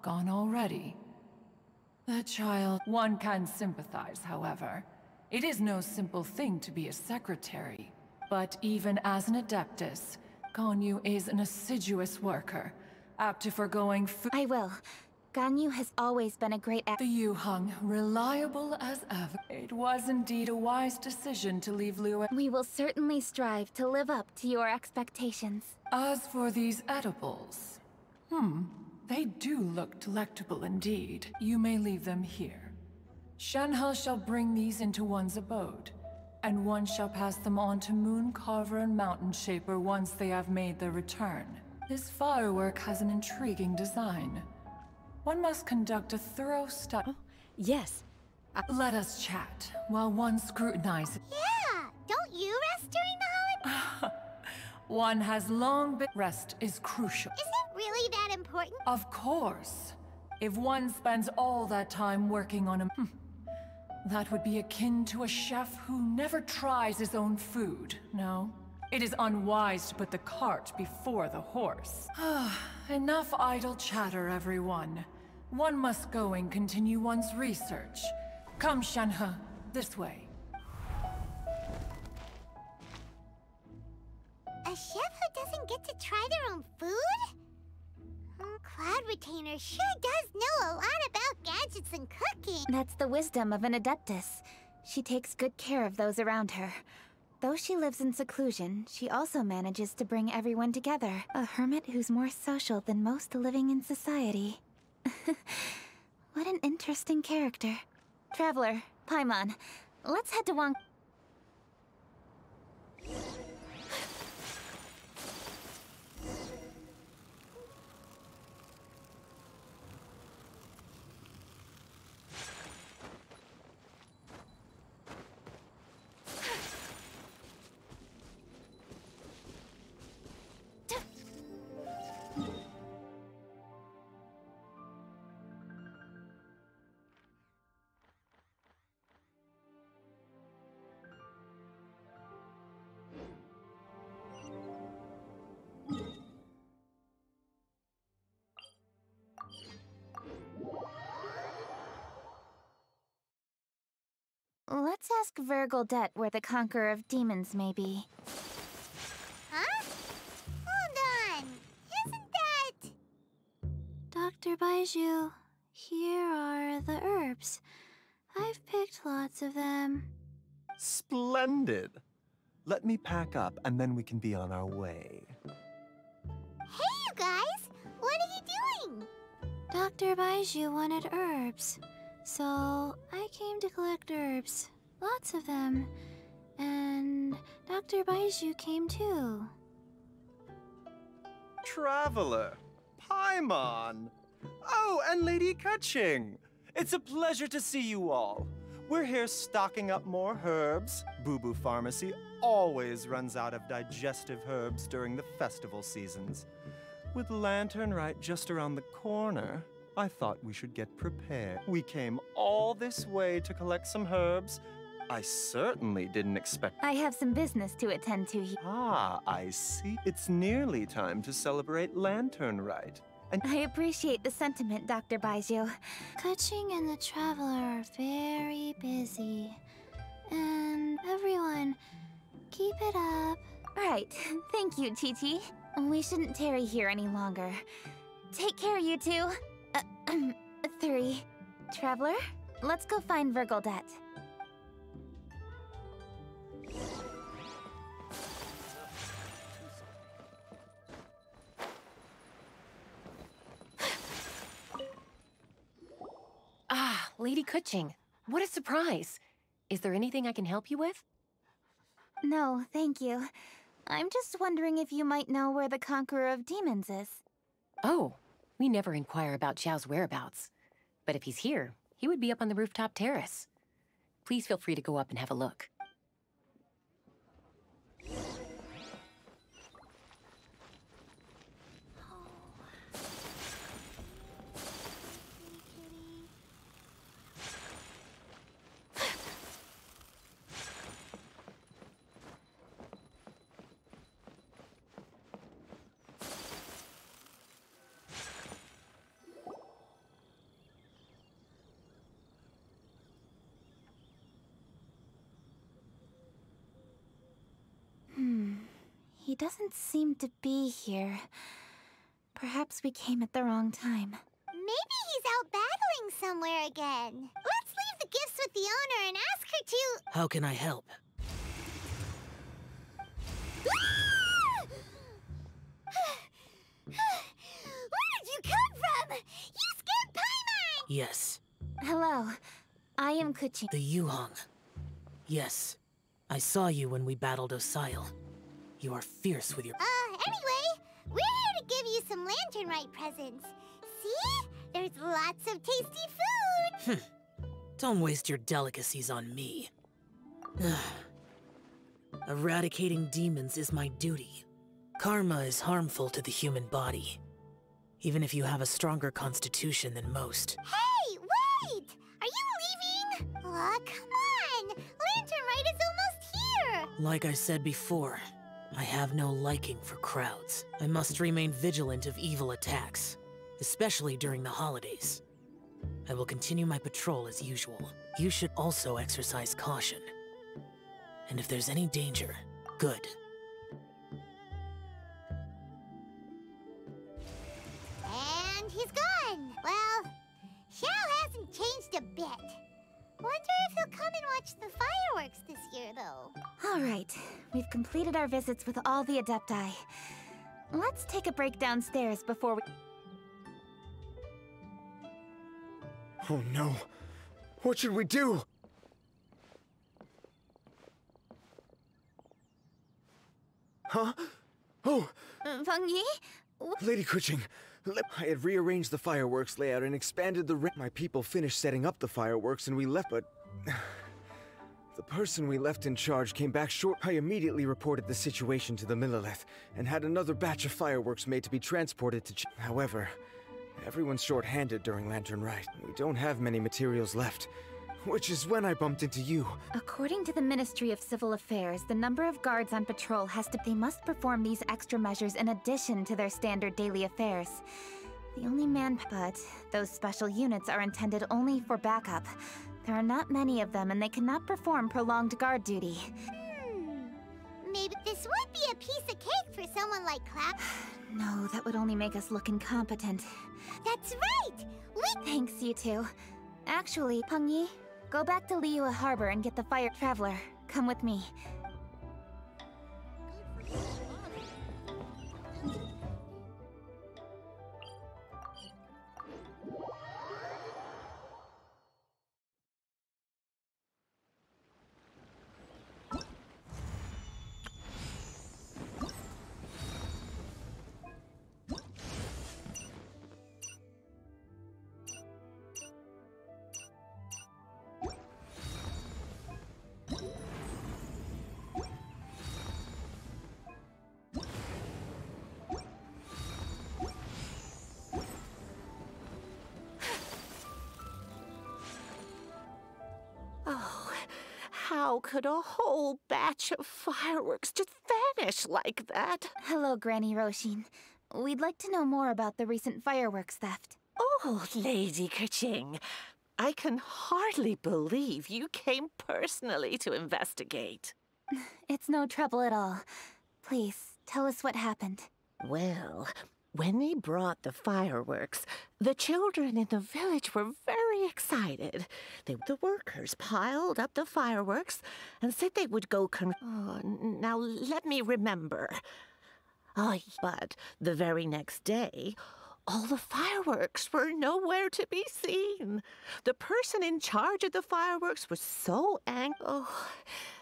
gone already. The child... One can sympathize, however. It is no simple thing to be a secretary. But even as an adeptus, Ganyu is an assiduous worker, apt to foregoing food. I will. Ganyu has always been a great The Yuheng, reliable as ever. It was indeed a wise decision to leave Liu. We will certainly strive to live up to your expectations. As for these edibles... they do look delectable indeed. You may leave them here. Shenhe shall bring these into one's abode, and one shall pass them on to Mooncarver and Mountain Shaper once they have made their return. This firework has an intriguing design. One must conduct a thorough study. Oh, yes. Let us chat while one scrutinizes. Yeah! Don't you rest during the holiday? One has long been... Rest is crucial. Is it really that important? Of course. If one spends all that time working on a... that would be akin to a chef who never tries his own food, no? It is unwise to put the cart before the horse. Enough idle chatter, everyone. One must go and continue one's research. Come, Shenhe, this way. A chef who doesn't get to try their own food? Cloud Retainer sure does know a lot about gadgets and cooking. That's the wisdom of an adeptus. She takes good care of those around her. Though she lives in seclusion, she also manages to bring everyone together. A hermit who's more social than most living in society. What an interesting character. Traveler, Paimon, let's head to Wang... Let's ask Vergoldet where the Conqueror of Demons may be. Huh? Hold on! Isn't that... Dr. Baiju, here are the herbs. I've picked lots of them. Splendid! Let me pack up and then we can be on our way. Hey, you guys! What are you doing? Dr. Baiju wanted herbs. So, I came to collect herbs. Lots of them. And Dr. Baiju came too. Traveler! Paimon! Oh, and Lady Keqing! It's a pleasure to see you all. We're here stocking up more herbs. Boo Boo Pharmacy always runs out of digestive herbs during the festival seasons. With Lantern Rite just around the corner, I thought we should get prepared. We came all this way to collect some herbs. I certainly didn't expect... I have some business to attend to here. Ah, I see. It's nearly time to celebrate Lantern Rite. And I appreciate the sentiment, Dr. Baiju. Keqing and the Traveler are very busy. And everyone, keep it up. Right. Thank you, Chi-Chi. We shouldn't tarry here any longer. Take care, you two. 3. Traveler, let's go find Vergoldet. Lady Kuching, what a surprise. Is there anything I can help you with? No, thank you. I'm just wondering if you might know where the Conqueror of Demons is. Oh, we never inquire about Xiao's whereabouts. But if he's here, he would be up on the rooftop terrace. Please feel free to go up and have a look. He doesn't seem to be here. Perhaps we came at the wrong time. Maybe he's out battling somewhere again. Let's leave the gifts with the owner and ask her to... How can I help? Where did you come from? You scared Paimon! Yes. Hello. I am Kuching. The Yuhong. Yes. I saw you when we battled Osile. You are fierce with your... Anyway, we're here to give you some Lantern Rite presents. See? There's lots of tasty food! Don't waste your delicacies on me. Eradicating demons is my duty. Karma is harmful to the human body, even if you have a stronger constitution than most. Hey, wait! Are you leaving? Aw, come on! Lantern Rite is almost here! Like I said before, I have no liking for crowds. I must remain vigilant of evil attacks, especially during the holidays. I will continue my patrol as usual. You should also exercise caution. And if there's any danger, good. And he's gone! Well, Xiao hasn't changed a bit. Wonder if he'll come and watch the fireworks this year, though. All right, we've completed our visits with all the Adepti. Let's take a break downstairs before we... Oh no. What should we do? Huh? Oh! Feng Yi? Lady Kuching, I had rearranged the fireworks layout and expanded the ring. My people finished setting up the fireworks and we left, but... The person we left in charge came back short. I immediately reported the situation to the Millelith and had another batch of fireworks made to be transported to However, everyone's short-handed during Lantern Rite. We don't have many materials left, which is when I bumped into you. According to the Ministry of Civil Affairs, the number of guards on patrol they must perform these extra measures in addition to their standard daily affairs. The only but those special units are intended only for backup. There are not many of them, and they cannot perform prolonged guard duty. Maybe this would be a piece of cake for someone like Cloud. No, that would only make us look incompetent. That's right! Thanks, you two. Actually, Peng Yi, go back to Liyue Harbor and get the Fire Traveler. Come with me. How could a whole batch of fireworks just vanish like that? Hello, Granny Roshin. We'd like to know more about the recent fireworks theft. Oh, Lady Kuching, I can hardly believe you came personally to investigate. It's no trouble at all. Please, tell us what happened. Well, when they brought the fireworks, the children in the village were very excited. The workers piled up the fireworks and said they would go now let me remember. But the very next day, all the fireworks were nowhere to be seen. The person in charge of the fireworks was so angry. Oh,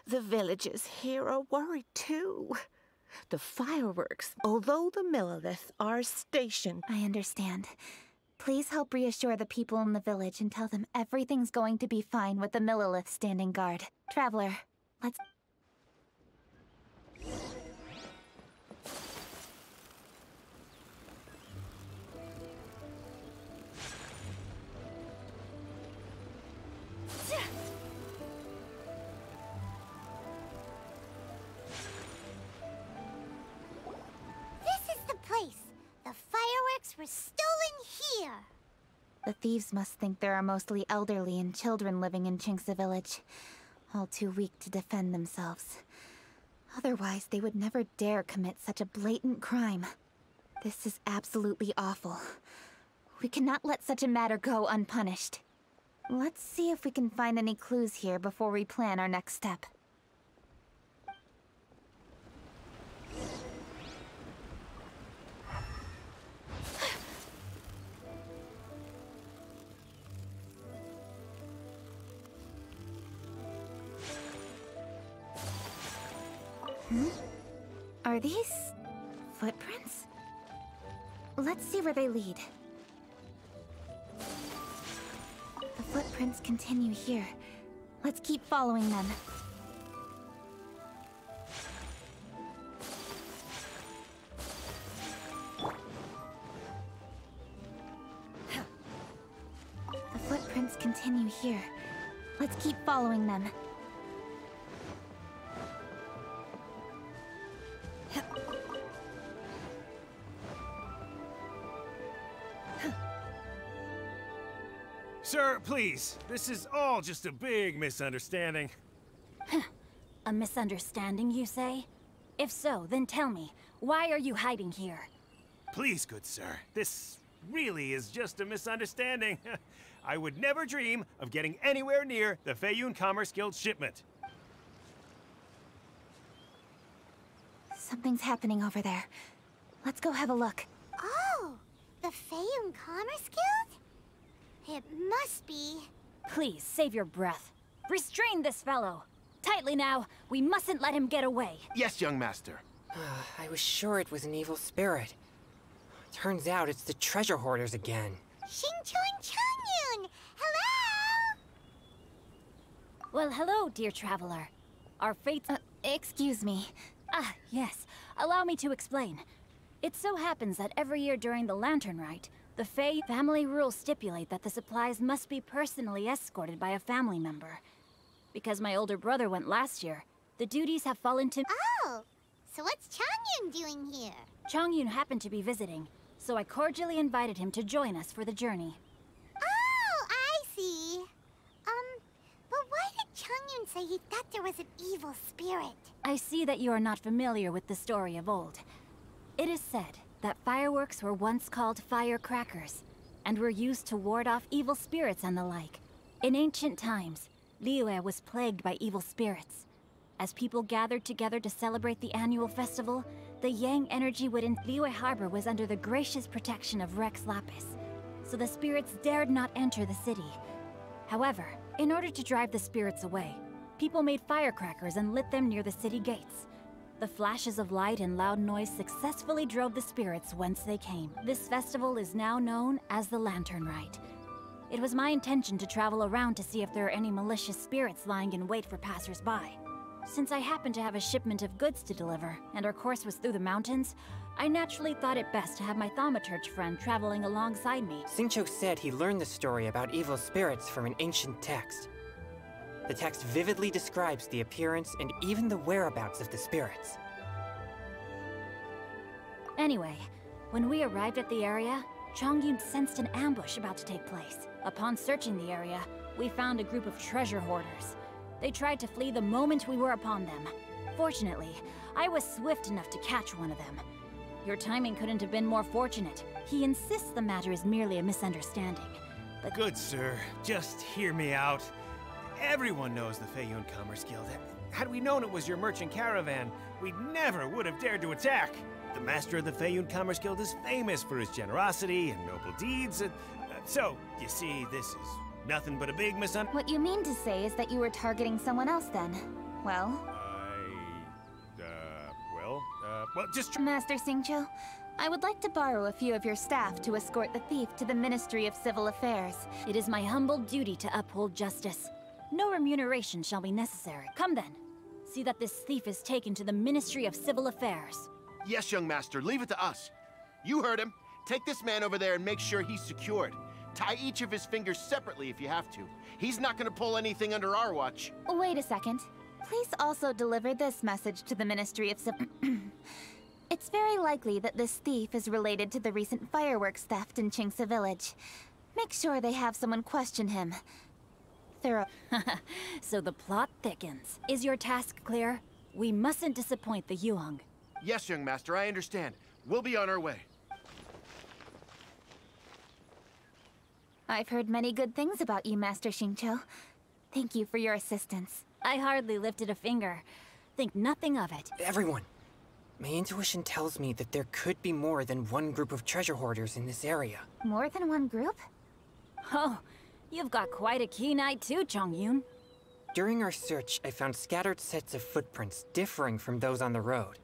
the villagers here are worried too. The fireworks, although the Millilith are stationed. I understand. Please help reassure the people in the village and tell them everything's going to be fine with the Millilith standing guard. Traveler, let's... This is the place. The fireworks were stolen here. The thieves must think there are mostly elderly and children living in Chinxa village, all too weak to defend themselves. Otherwise, they would never dare commit such a blatant crime. This is absolutely awful. We cannot let such a matter go unpunished. Let's see if we can find any clues here before we plan our next step. Are these footprints? Let's see where they lead. The footprints continue here. Let's keep following them. The footprints continue here. Let's keep following them. Sir, please. This is all just a big misunderstanding. A misunderstanding, you say? If so, then tell me, why are you hiding here? Please, good sir. This really is just a misunderstanding. I would never dream of getting anywhere near the Feiyun Commerce Guild shipment. Something's happening over there. Let's go have a look. Oh, the Feiyun Commerce Guild? It must be. Please, save your breath. Restrain this fellow. Tightly now. We mustn't let him get away. Yes, young master. I was sure it was an evil spirit. Turns out it's the treasure hoarders again. Xingqiu Changyun! Hello! Well, hello, dear traveler. Our fates... excuse me. Ah, yes. Allow me to explain. It so happens that every year during the Lantern Rite, the Fey family rules stipulate that the supplies must be personally escorted by a family member. Because my older brother went last year, the duties have fallen to... Oh, so what's Changyun doing here? Changyun happened to be visiting, so I cordially invited him to join us for the journey. Oh, I see. But why did Changyun say he thought there was an evil spirit? I see that you are not familiar with the story of old. It is said that fireworks were once called firecrackers, and were used to ward off evil spirits and the like. In ancient times, Liyue was plagued by evil spirits. As people gathered together to celebrate the annual festival, the Yang energy within Liyue Harbor was under the gracious protection of Rex Lapis, so the spirits dared not enter the city. However, in order to drive the spirits away, people made firecrackers and lit them near the city gates. The flashes of light and loud noise successfully drove the spirits whence they came. This festival is now known as the Lantern Rite. It was my intention to travel around to see if there are any malicious spirits lying in wait for passers-by. Since I happened to have a shipment of goods to deliver, and our course was through the mountains, I naturally thought it best to have my thaumaturge friend traveling alongside me. Xingqiu said he learned the story about evil spirits from an ancient text. The text vividly describes the appearance and even the whereabouts of the spirits. Anyway, when we arrived at the area, Changyun sensed an ambush about to take place. Upon searching the area, we found a group of treasure hoarders. They tried to flee the moment we were upon them. Fortunately, I was swift enough to catch one of them. Your timing couldn't have been more fortunate. He insists the matter is merely a misunderstanding, but... Good sir, just hear me out. Everyone knows the Feiyun Commerce Guild. Had we known it was your merchant caravan, we never would have dared to attack. The master of the Feiyun Commerce Guild is famous for his generosity and noble deeds. So, you see, this is nothing but a big misunderstanding. What you mean to say is that you were targeting someone else then? Well, just... Master Xingqiu, I would like to borrow a few of your staff to escort the thief to the Ministry of Civil Affairs. It is my humble duty to uphold justice. No remuneration shall be necessary. Come then. See that this thief is taken to the Ministry of Civil Affairs. Yes, young master, leave it to us. You heard him. Take this man over there and make sure he's secured. Tie each of his fingers separately if you have to. He's not gonna pull anything under our watch. Wait a second. Please also deliver this message to the Ministry of Civil... It's very likely that this thief is related to the recent fireworks theft in Qingce Village. Make sure they have someone question him. So the plot thickens. Is your task clear? We mustn't disappoint the Yuang. Yes, young master, I understand. We'll be on our way. I've heard many good things about you, Master Xingqiu. Thank you for your assistance. I hardly lifted a finger. Think nothing of it. Everyone, my intuition tells me that there could be more than one group of treasure hoarders in this area. More than one group? Oh, you've got quite a keen eye too, Chongyun. During our search, I found scattered sets of footprints differing from those on the road.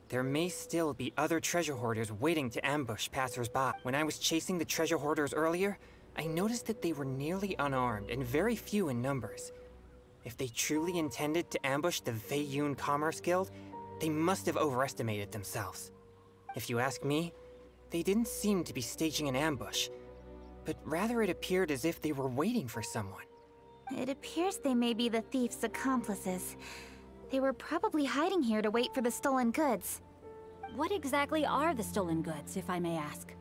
There may still be other treasure hoarders waiting to ambush passers-by. When I was chasing the treasure hoarders earlier, I noticed that they were nearly unarmed and very few in numbers. If they truly intended to ambush the Feiyun Commerce Guild, they must have overestimated themselves. If you ask me, they didn't seem to be staging an ambush, but rather it appeared as if they were waiting for someone. It appears they may be the thief's accomplices. They were probably hiding here to wait for the stolen goods. What exactly are the stolen goods, if I may ask?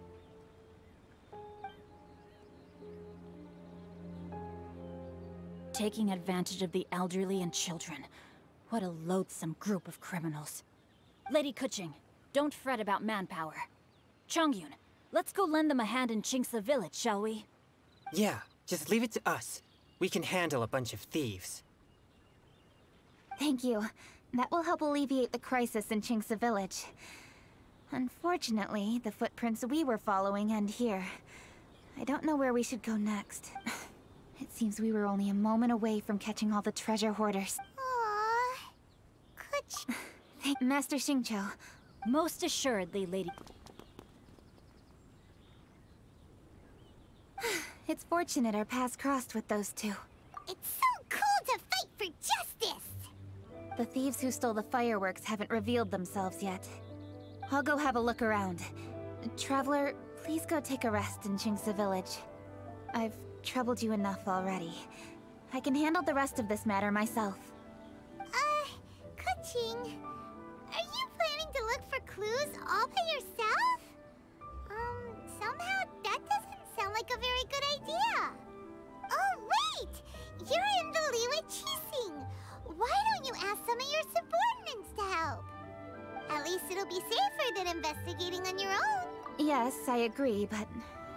Taking advantage of the elderly and children. What a loathsome group of criminals. Lady Kuching, don't fret about manpower. Chongyun, let's go lend them a hand in Qingce Village, shall we? Yeah, just leave it to us. We can handle a bunch of thieves. Thank you. That will help alleviate the crisis in Qingce Village. Unfortunately, the footprints we were following end here. I don't know where we should go next. It seems we were only a moment away from catching all the treasure hoarders. Aww. Thank Master Xingqiu. Most assuredly, Lady... It's fortunate our paths crossed with those two. It's so cool to fight for justice! The thieves who stole the fireworks haven't revealed themselves yet. I'll go have a look around. Traveler, please go take a rest in Qingce Village. I've troubled you enough already. I can handle the rest of this matter myself. Kuching, are you planning to look for clues all by yourself? Somehow that doesn't sound like a very good idea. Oh, wait! You're in the Liwei Qixing. Why don't you ask some of your subordinates to help? At least it'll be safer than investigating on your own. Yes, I agree, but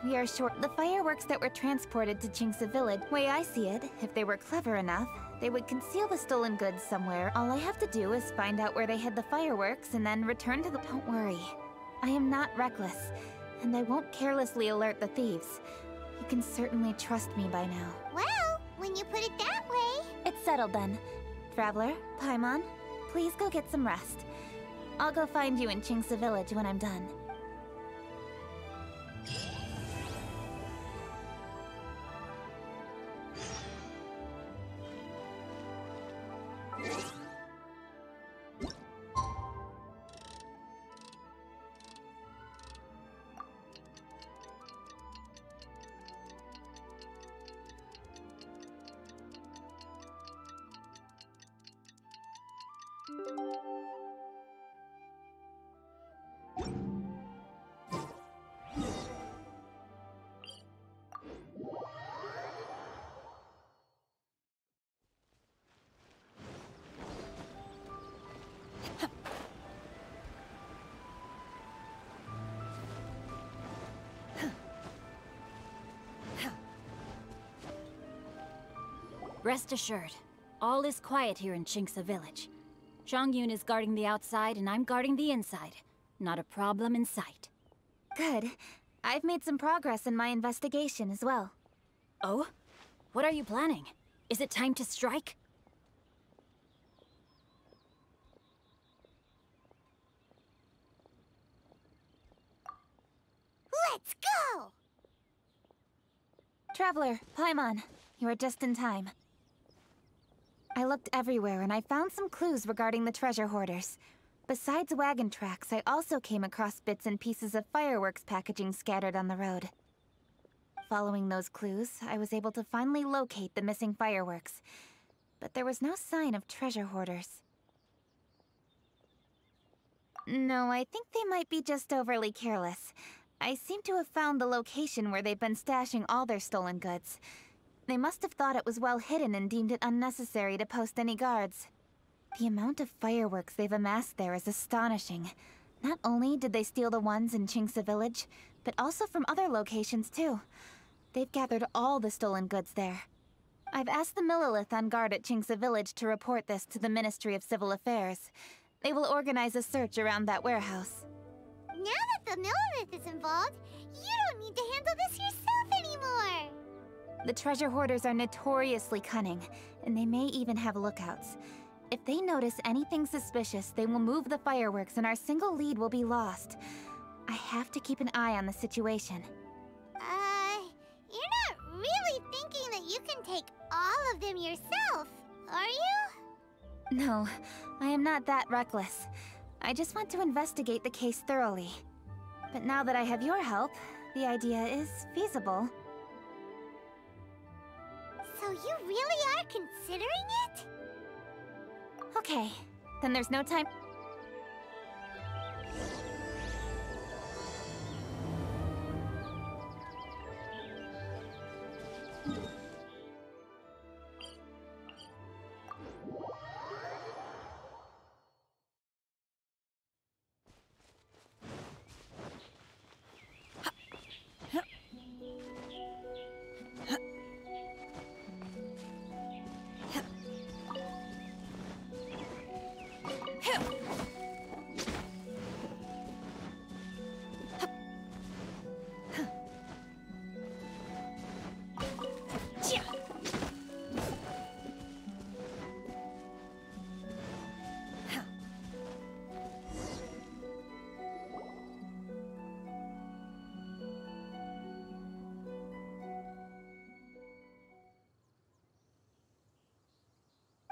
we are short. The fireworks that were transported to Qingce Village, way I see it, if they were clever enough, they would conceal the stolen goods somewhere. All I have to do is find out where they hid the fireworks and then return to the... Don't worry. I am not reckless, and I won't carelessly alert the thieves. You can certainly trust me by now. Well, when you put it that way... It's settled then. Traveler, Paimon, please go get some rest. I'll go find you in Qingce Village when I'm done. Rest assured, all is quiet here in Qingce Village. Zhongyun is guarding the outside and I'm guarding the inside. Not a problem in sight. Good. I've made some progress in my investigation as well. Oh? What are you planning? Is it time to strike? Let's go! Traveler, Paimon, you are just in time. I looked everywhere and I found some clues regarding the treasure hoarders. Besides wagon tracks, I also came across bits and pieces of fireworks packaging scattered on the road. Following those clues, I was able to finally locate the missing fireworks. But there was no sign of treasure hoarders. No, I think they might be just overly careless. I seem to have found the location where they've been stashing all their stolen goods. They must have thought it was well hidden and deemed it unnecessary to post any guards. The amount of fireworks they've amassed there is astonishing. Not only did they steal the ones in Chingsa village, but also from other locations too. They've gathered all the stolen goods there. I've asked the Millilith on guard at Chingsa village to report this to the Ministry of Civil Affairs. They will organize a search around that warehouse. Now that the Millilith is involved, you don't need to handle this yourself anymore! The treasure hoarders are notoriously cunning, and they may even have lookouts. If they notice anything suspicious, they will move the fireworks and our single lead will be lost. I have to keep an eye on the situation. You're not really thinking that you can take all of them yourself, are you? No, I am not that reckless. I just want to investigate the case thoroughly. But now that I have your help, the idea is feasible. So you really are considering it? Okay, then there's no time.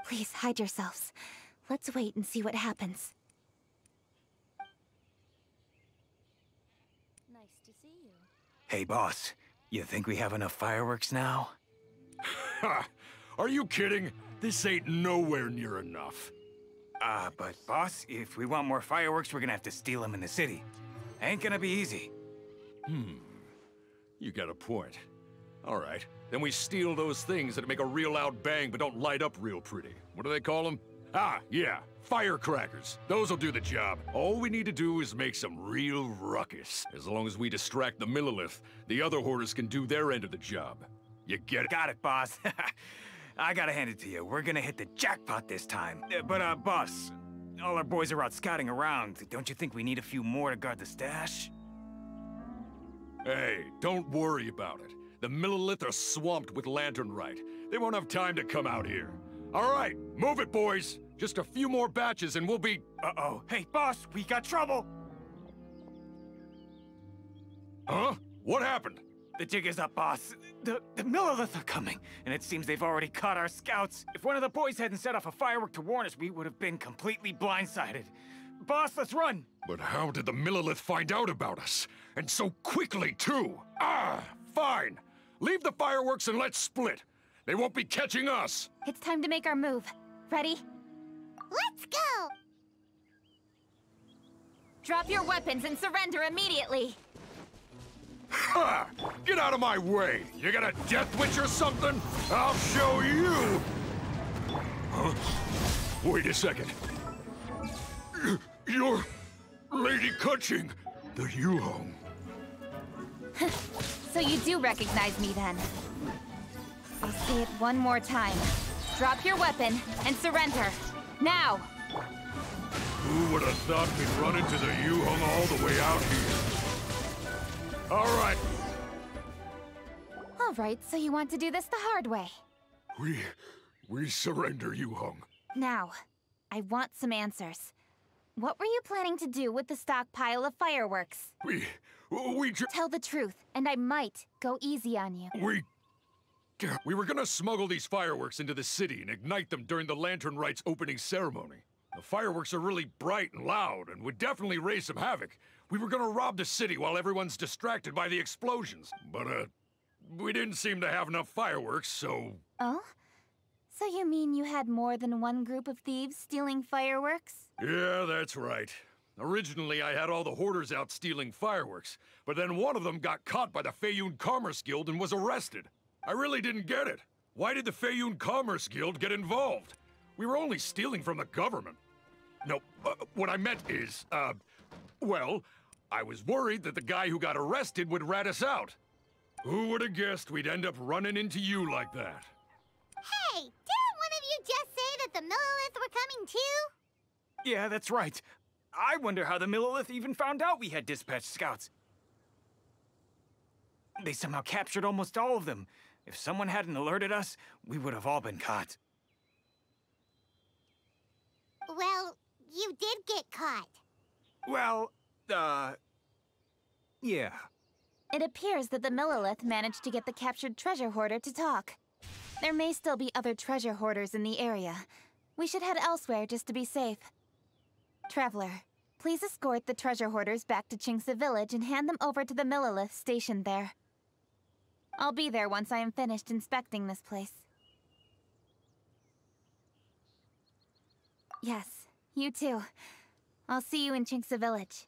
Please, hide yourselves. Let's wait and see what happens. Nice to see you. Hey, boss. You think we have enough fireworks now? Ha! Are you kidding? This ain't nowhere near enough. But boss, if we want more fireworks, we're gonna have to steal them in the city. Ain't gonna be easy. You got a point. All right, then we steal those things that make a real loud bang but don't light up real pretty. What do they call them? Ah, yeah, firecrackers. Those'll do the job. All we need to do is make some real ruckus. As long as we distract the Millilith, the other hoarders can do their end of the job. You get it? Got it, boss. I gotta hand it to you. We're gonna hit the jackpot this time. But, boss, all our boys are out scouting around. Don't you think we need a few more to guard the stash? Hey, don't worry about it. The Millilith are swamped with lantern Rite. They won't have time to come out here. All right, move it, boys. Just a few more batches and we'll be... Uh-oh. Hey, boss, we got trouble. Huh? What happened? The jig is up, boss. The Millilith are coming, and it seems they've already caught our scouts. If one of the boys hadn't set off a firework to warn us, we would have been completely blindsided. Boss, let's run! But how did the Millilith find out about us? And so quickly, too? Fine. Leave the fireworks and let's split. They won't be catching us. It's time to make our move. Ready? Let's go! Drop your weapons and surrender immediately! Ha! Get out of my way! You got a death witch or something? I'll show you! Huh? Wait a second. You're Lady Kutching, the Yuhong. So you do recognize me then? I'll say it one more time. Drop your weapon and surrender. Now! Who would have thought we'd run into the Yu-Hung all the way out here? All right. All right, so you want to do this the hard way. We surrender, Yu-Hung. Now, I want some answers. What were you planning to do with the stockpile of fireworks? We Tell the truth, and I might go easy on you. We were gonna smuggle these fireworks into the city and ignite them during the Lantern Rite's opening ceremony. The fireworks are really bright and loud and would definitely raise some havoc. We were gonna rob the city while everyone's distracted by the explosions. But, we didn't seem to have enough fireworks, so... Oh? So you mean you had more than one group of thieves stealing fireworks? Yeah, that's right. Originally, I had all the hoarders out stealing fireworks, but then one of them got caught by the Feiyun Commerce Guild and was arrested. I really didn't get it. Why did the Feiyun Commerce Guild get involved? We were only stealing from the government. No, what I meant is, well, I was worried that the guy who got arrested would rat us out. Who would have guessed we'd end up running into you like that? Hey, didn't one of you just say that the Millilith were coming too? Yeah, that's right. I wonder how the Millilith even found out we had dispatched scouts. They somehow captured almost all of them. If someone hadn't alerted us, we would have all been caught. Well, you did get caught. Well, yeah. It appears that the Millilith managed to get the captured treasure hoarder to talk. There may still be other treasure hoarders in the area. We should head elsewhere just to be safe. Traveler, please escort the treasure hoarders back to Chingsa Village and hand them over to the Millilith stationed there. I'll be there once I am finished inspecting this place. Yes, you too. I'll see you in Chingsa Village.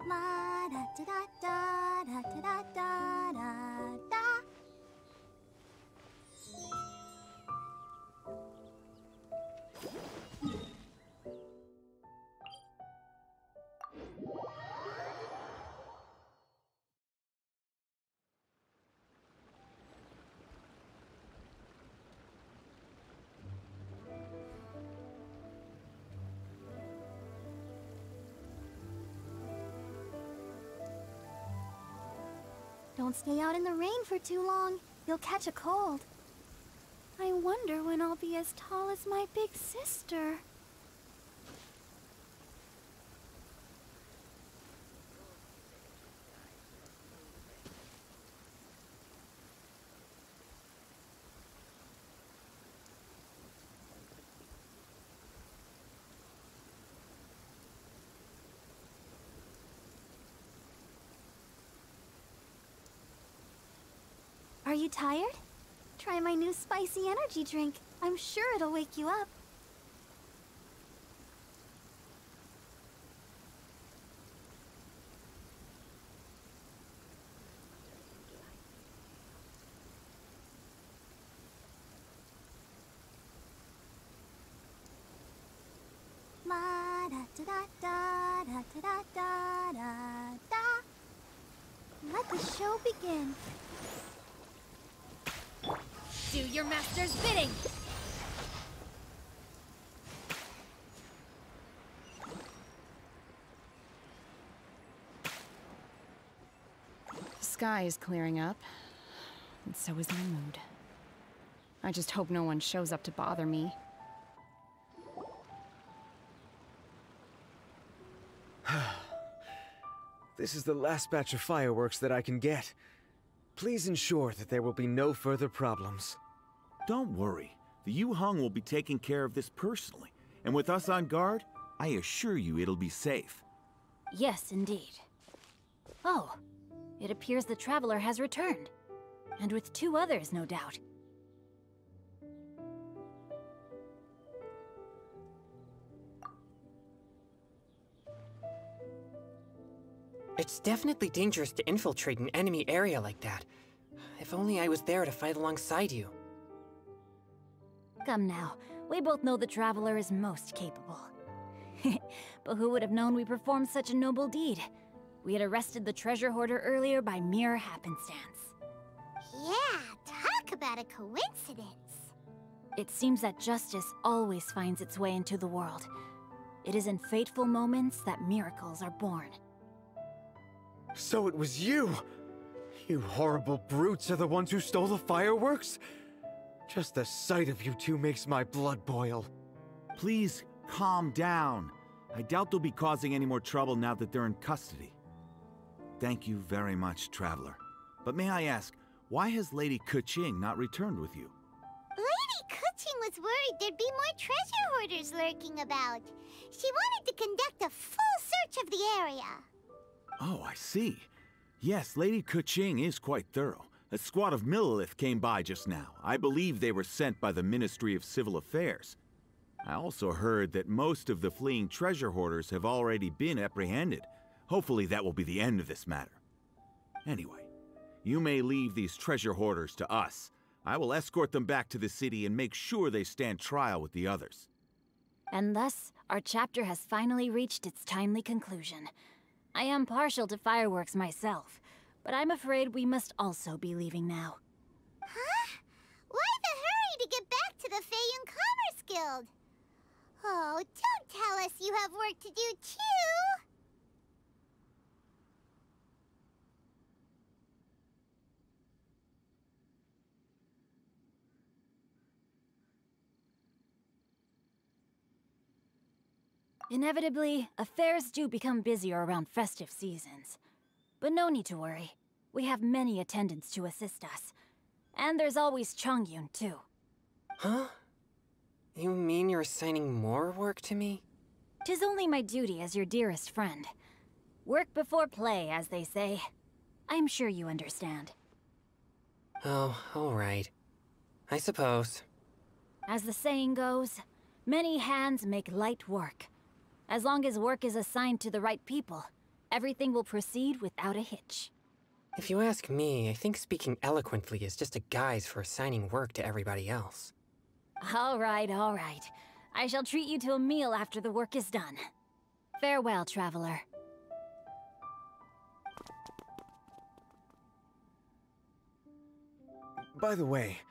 La da da da da da da da da da. Don't stay out in the rain for too long. You'll catch a cold. I wonder when I'll be as tall as my big sister. Are you tired? Try my new spicy energy drink. I'm sure it'll wake you up. La da da da da da da da da da. Let the show begin. Do your master's bidding! The sky is clearing up, and so is my mood. I just hope no one shows up to bother me. This is the last batch of fireworks that I can get. Please ensure that there will be no further problems. Don't worry. The Yu-Hung will be taking care of this personally. And with us on guard, I assure you it'll be safe. Yes, indeed. Oh, it appears the Traveler has returned. And with 2 others, no doubt. It's definitely dangerous to infiltrate an enemy area like that. If only I was there to fight alongside you. Come now, we both know the Traveler is most capable. But who would have known we performed such a noble deed? We had arrested the treasure hoarder earlier by mere happenstance. Yeah, talk about a coincidence. It seems that justice always finds its way into the world. It is in fateful moments that miracles are born. So it was you! You horrible brutes are the ones who stole the fireworks? Just the sight of you two makes my blood boil. Please, calm down. I doubt they'll be causing any more trouble now that they're in custody. Thank you very much, Traveler. But may I ask, why has Lady Keqing not returned with you? Lady Keqing was worried there'd be more treasure hoarders lurking about. She wanted to conduct a full search of the area. Oh, I see. Yes, Lady Keqing is quite thorough. A squad of Millilith came by just now. I believe they were sent by the Ministry of Civil Affairs. I also heard that most of the fleeing treasure hoarders have already been apprehended. Hopefully that will be the end of this matter. Anyway, you may leave these treasure hoarders to us. I will escort them back to the city and make sure they stand trial with the others. And thus, our chapter has finally reached its timely conclusion. I am partial to fireworks myself, but I'm afraid we must also be leaving now. Huh? Why the hurry to get back to the Feiyun Commerce Guild? Oh, don't tell us you have work to do too! Inevitably, affairs do become busier around festive seasons. But no need to worry. We have many attendants to assist us. And there's always Chongyun, too. Huh? You mean you're assigning more work to me? 'Tis only my duty as your dearest friend. Work before play, as they say. I'm sure you understand. Oh, alright. I suppose. As the saying goes, many hands make light work. As long as work is assigned to the right people, everything will proceed without a hitch. If you ask me, I think speaking eloquently is just a guise for assigning work to everybody else. All right, all right. I shall treat you to a meal after the work is done. Farewell, traveler. By the way,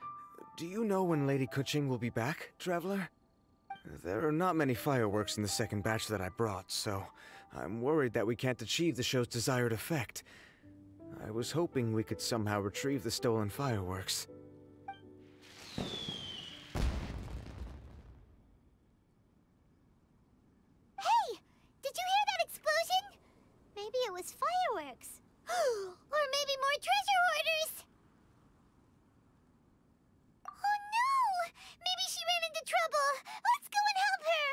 do you know when Lady Keqing will be back, Traveler? There are not many fireworks in the second batch that I brought, so I'm worried that we can't achieve the show's desired effect. I was hoping we could somehow retrieve the stolen fireworks. Hey! Did you hear that explosion? Maybe it was fireworks. Or maybe more treasure hoarders! Oh no! Maybe she ran into trouble! Let's go and help her!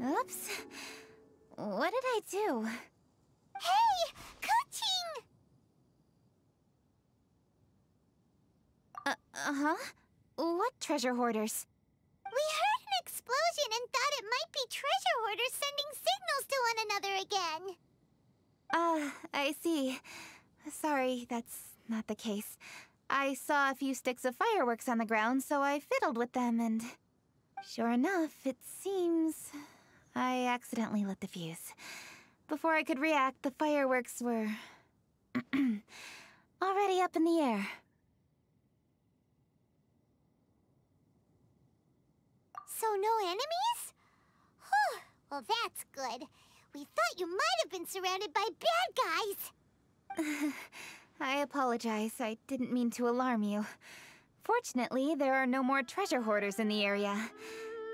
Oops. What did I do? Hey! Keqing! Uh-huh? What treasure hoarders? We heard an explosion and thought it might be treasure hoarders sending signals to one another again. I see. Sorry, that's not the case. I saw a few sticks of fireworks on the ground, so I fiddled with them and... Sure enough, it seems... I accidentally lit the fuse. Before I could react, the fireworks were... already up in the air. So no enemies? Whew, well that's good. We thought you might have been surrounded by bad guys. I apologize. I didn't mean to alarm you. Fortunately, there are no more treasure hoarders in the area.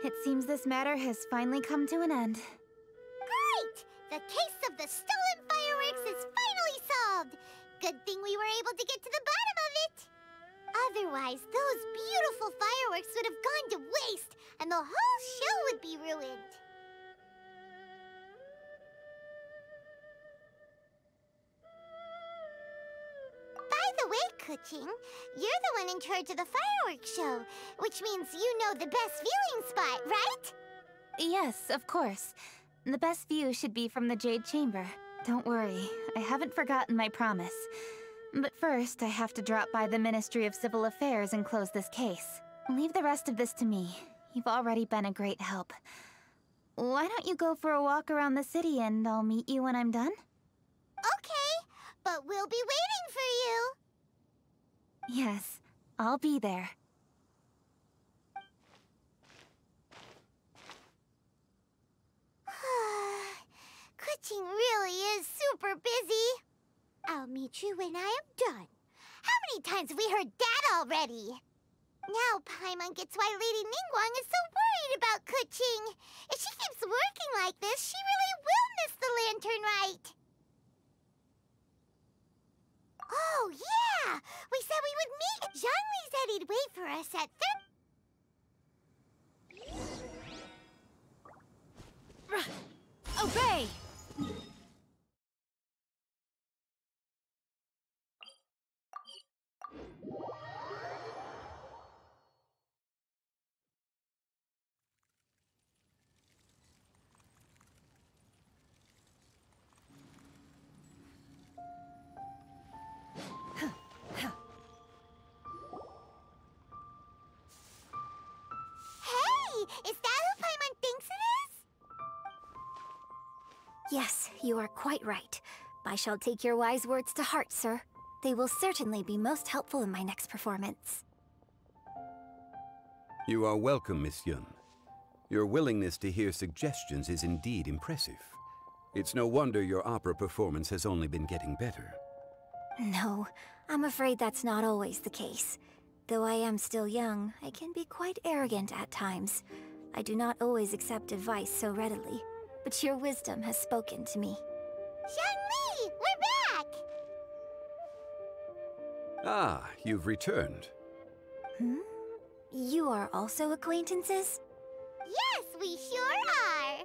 It seems this matter has finally come to an end. Great! The case of the stolen fireworks is finally solved! Good thing we were able to get to the bottom of it! Otherwise, those beautiful fireworks would have gone to waste, and the whole show would be ruined. By the way, Kuching, you're the one in charge of the fireworks show, which means you know the best viewing spot, right? Yes, of course. The best view should be from the Jade Chamber. Don't worry, I haven't forgotten my promise. But first, I have to drop by the Ministry of Civil Affairs and close this case. Leave the rest of this to me. You've already been a great help. Why don't you go for a walk around the city and I'll meet you when I'm done? Okay, but we'll be waiting for you. Yes, I'll be there. Kuching really is super busy. I'll meet you when I am done. How many times have we heard that already? Now Paimon gets why Lady Ningguang is so worried about Kuching. If she keeps working like this, she really will miss the lantern rite. Oh, yeah! We said we would meet. Zhongli said he'd wait for us at Obey! Hey! Is that who Paimon thinks it is? Yes, you are quite right. I shall take your wise words to heart, sir. They will certainly be most helpful in my next performance. You are welcome, Miss Yun. Your willingness to hear suggestions is indeed impressive. It's no wonder your opera performance has only been getting better. No, I'm afraid that's not always the case. Though I am still young, I can be quite arrogant at times. I do not always accept advice so readily, but your wisdom has spoken to me. Zhongli, we're back! Ah, you've returned. Hmm? You are also acquaintances? Yes, we sure are!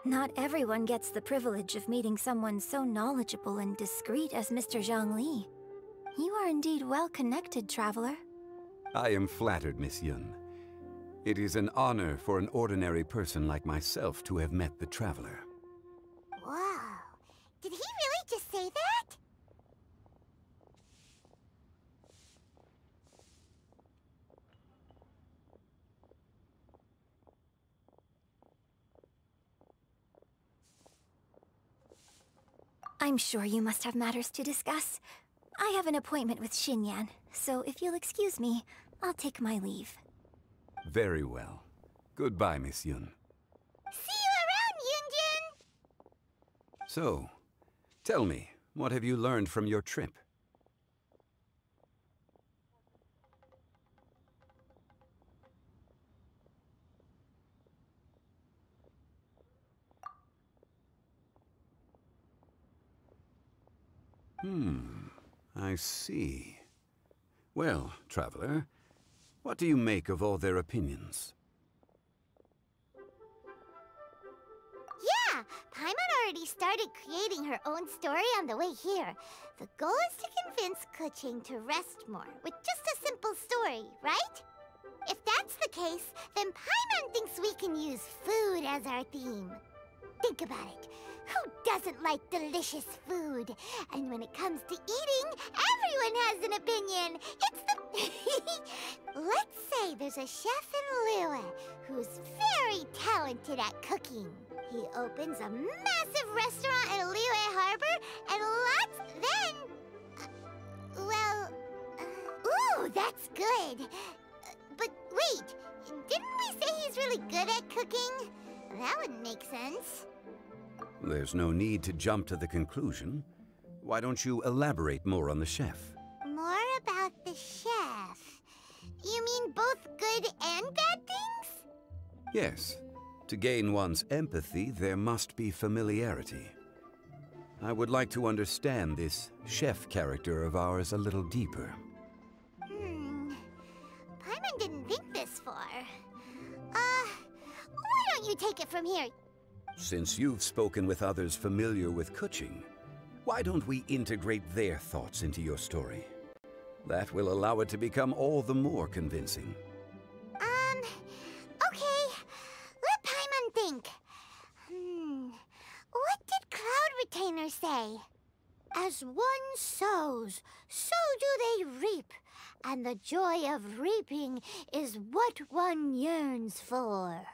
Not everyone gets the privilege of meeting someone so knowledgeable and discreet as Mr. Zhongli. You are indeed well-connected, traveler. I am flattered, Miss Yun. It is an honor for an ordinary person like myself to have met the traveler. Wow. Did he really just say that? I'm sure you must have matters to discuss. I have an appointment with Xinyan, so if you'll excuse me, I'll take my leave. Very well. Goodbye, Miss Yun. See you around, Yunjin! So, tell me, what have you learned from your trip? I see. Well, traveler, what do you make of all their opinions? Yeah, Paimon already started creating her own story on the way here. The goal is to convince Kuching to rest more with just a simple story, right? If that's the case, then Paimon thinks we can use food as our theme. Think about it. Who doesn't like delicious food? And when it comes to eating, everyone has an opinion. It's the... Let's say there's a chef in Liyue who's very talented at cooking. He opens a massive restaurant in Liyue Harbor and ooh, that's good. But wait, didn't we say he's really good at cooking? That wouldn't make sense. There's no need to jump to the conclusion. Why don't you elaborate more on the chef? More about the chef. You mean both good and bad things? Yes. To gain one's empathy, there must be familiarity. I would like to understand this chef character of ours a little deeper. Paimon didn't think this far. Why don't you take it from here? Since you've spoken with others familiar with Kuching, why don't we integrate their thoughts into your story? That will allow it to become all the more convincing. Okay. Let Paimon think. What did Cloud Retainer say? As one sows, so do they reap. And the joy of reaping is what one yearns for.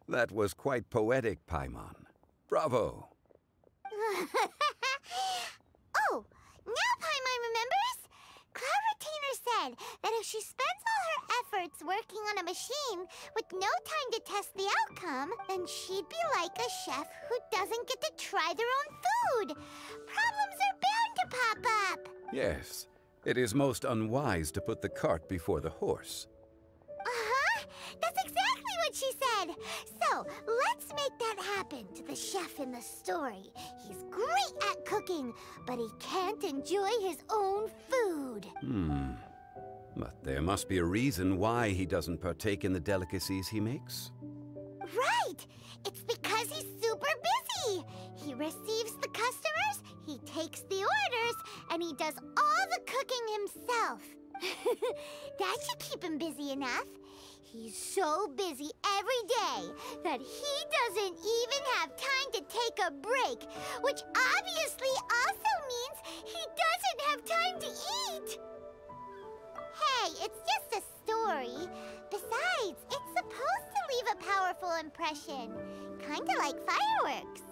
That was quite poetic, Paimon. Bravo! Oh, now Paimon remembers? Cloud Retainer said that if she spends all her efforts working on a machine with no time to test the outcome, then she'd be like a chef who doesn't get to try their own food. Problems are bound to pop up. Yes, it is most unwise to put the cart before the horse. That's exactly what she said. So, let's make that happen to the chef in the story. He's great at cooking, but he can't enjoy his own food. But there must be a reason why he doesn't partake in the delicacies he makes. Right! It's because he's super busy. He receives the customers, he takes the orders, and he does all the cooking himself. That should keep him busy enough. He's so busy every day that he doesn't even have time to take a break, which obviously also means he doesn't have time to eat. Hey, it's just a story. Besides, it's supposed to leave a powerful impression, kinda like fireworks.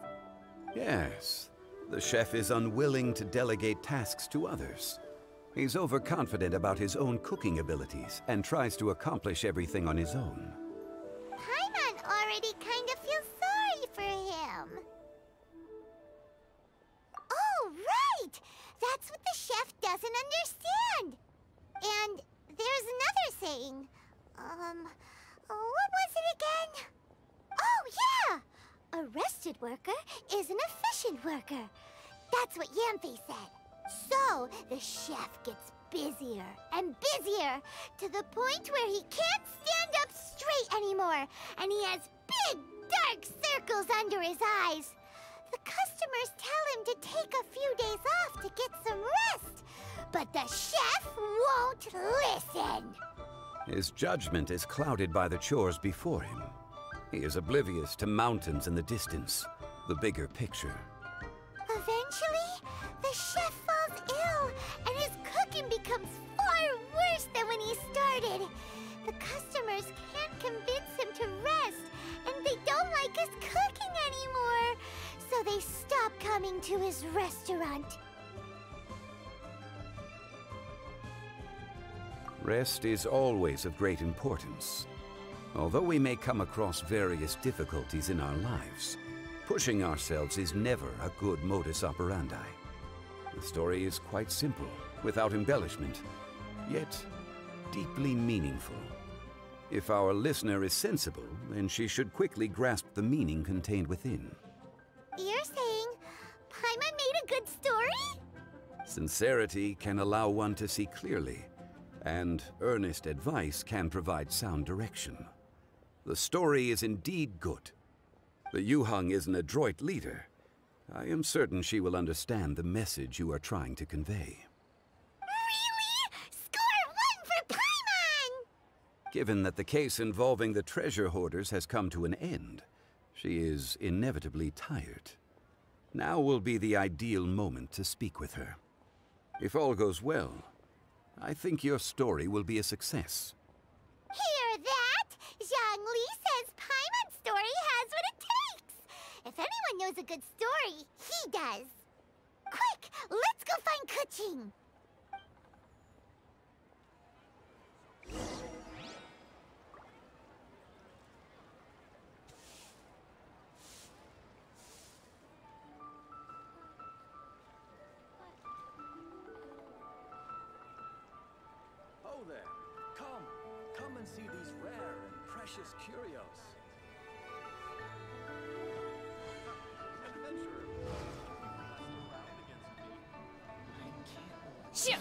Yes, the chef is unwilling to delegate tasks to others. He's overconfident about his own cooking abilities and tries to accomplish everything on his own. Paimon already kind of feels sorry for him. Oh, right! That's what the chef doesn't understand. And there's another saying. What was it again? Oh, yeah! A rested worker is an efficient worker. That's what Yamfe said. So, the chef gets busier and busier to the point where he can't stand up straight anymore, and he has big, dark circles under his eyes. The customers tell him to take a few days off to get some rest, but the chef won't listen. His judgment is clouded by the chores before him. He is oblivious to mountains in the distance, the bigger picture. Eventually, the chef falls ill, and his cooking becomes far worse than when he started. The customers can't convince him to rest, and they don't like his cooking anymore, so they stop coming to his restaurant. Rest is always of great importance. Although we may come across various difficulties in our lives, pushing ourselves is never a good modus operandi. The story is quite simple, without embellishment, yet deeply meaningful. If our listener is sensible, then she should quickly grasp the meaning contained within. You're saying Paimon made a good story? Sincerity can allow one to see clearly, and earnest advice can provide sound direction. The story is indeed good. The Yuhang is an adroit leader. I am certain she will understand the message you are trying to convey. Really? Score 1 for Paimon! Given that the case involving the treasure hoarders has come to an end, she is inevitably tired. Now will be the ideal moment to speak with her. If all goes well, I think your story will be a success. Hear that? Zhang Li says Paimon's story has what it takes. If anyone knows a good story, he does. Quick, let's go find Kuching. there. Come and see these rare and precious curios. Shoo!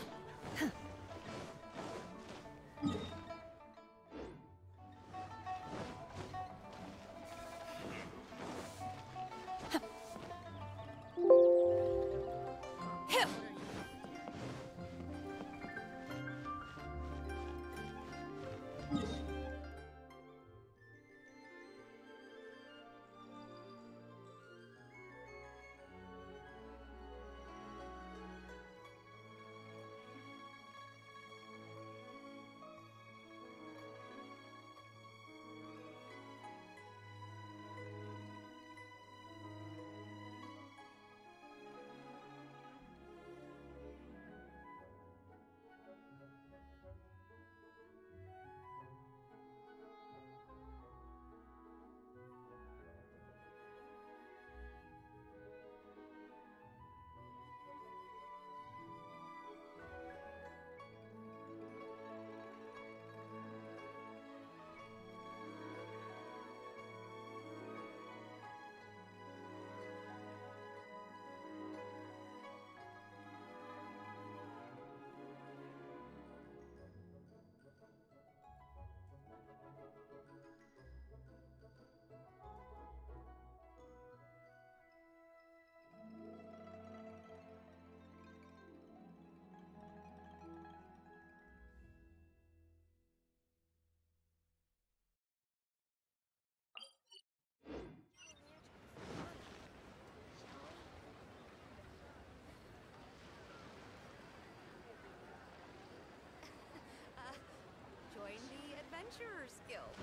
Join the Adventurers Guild.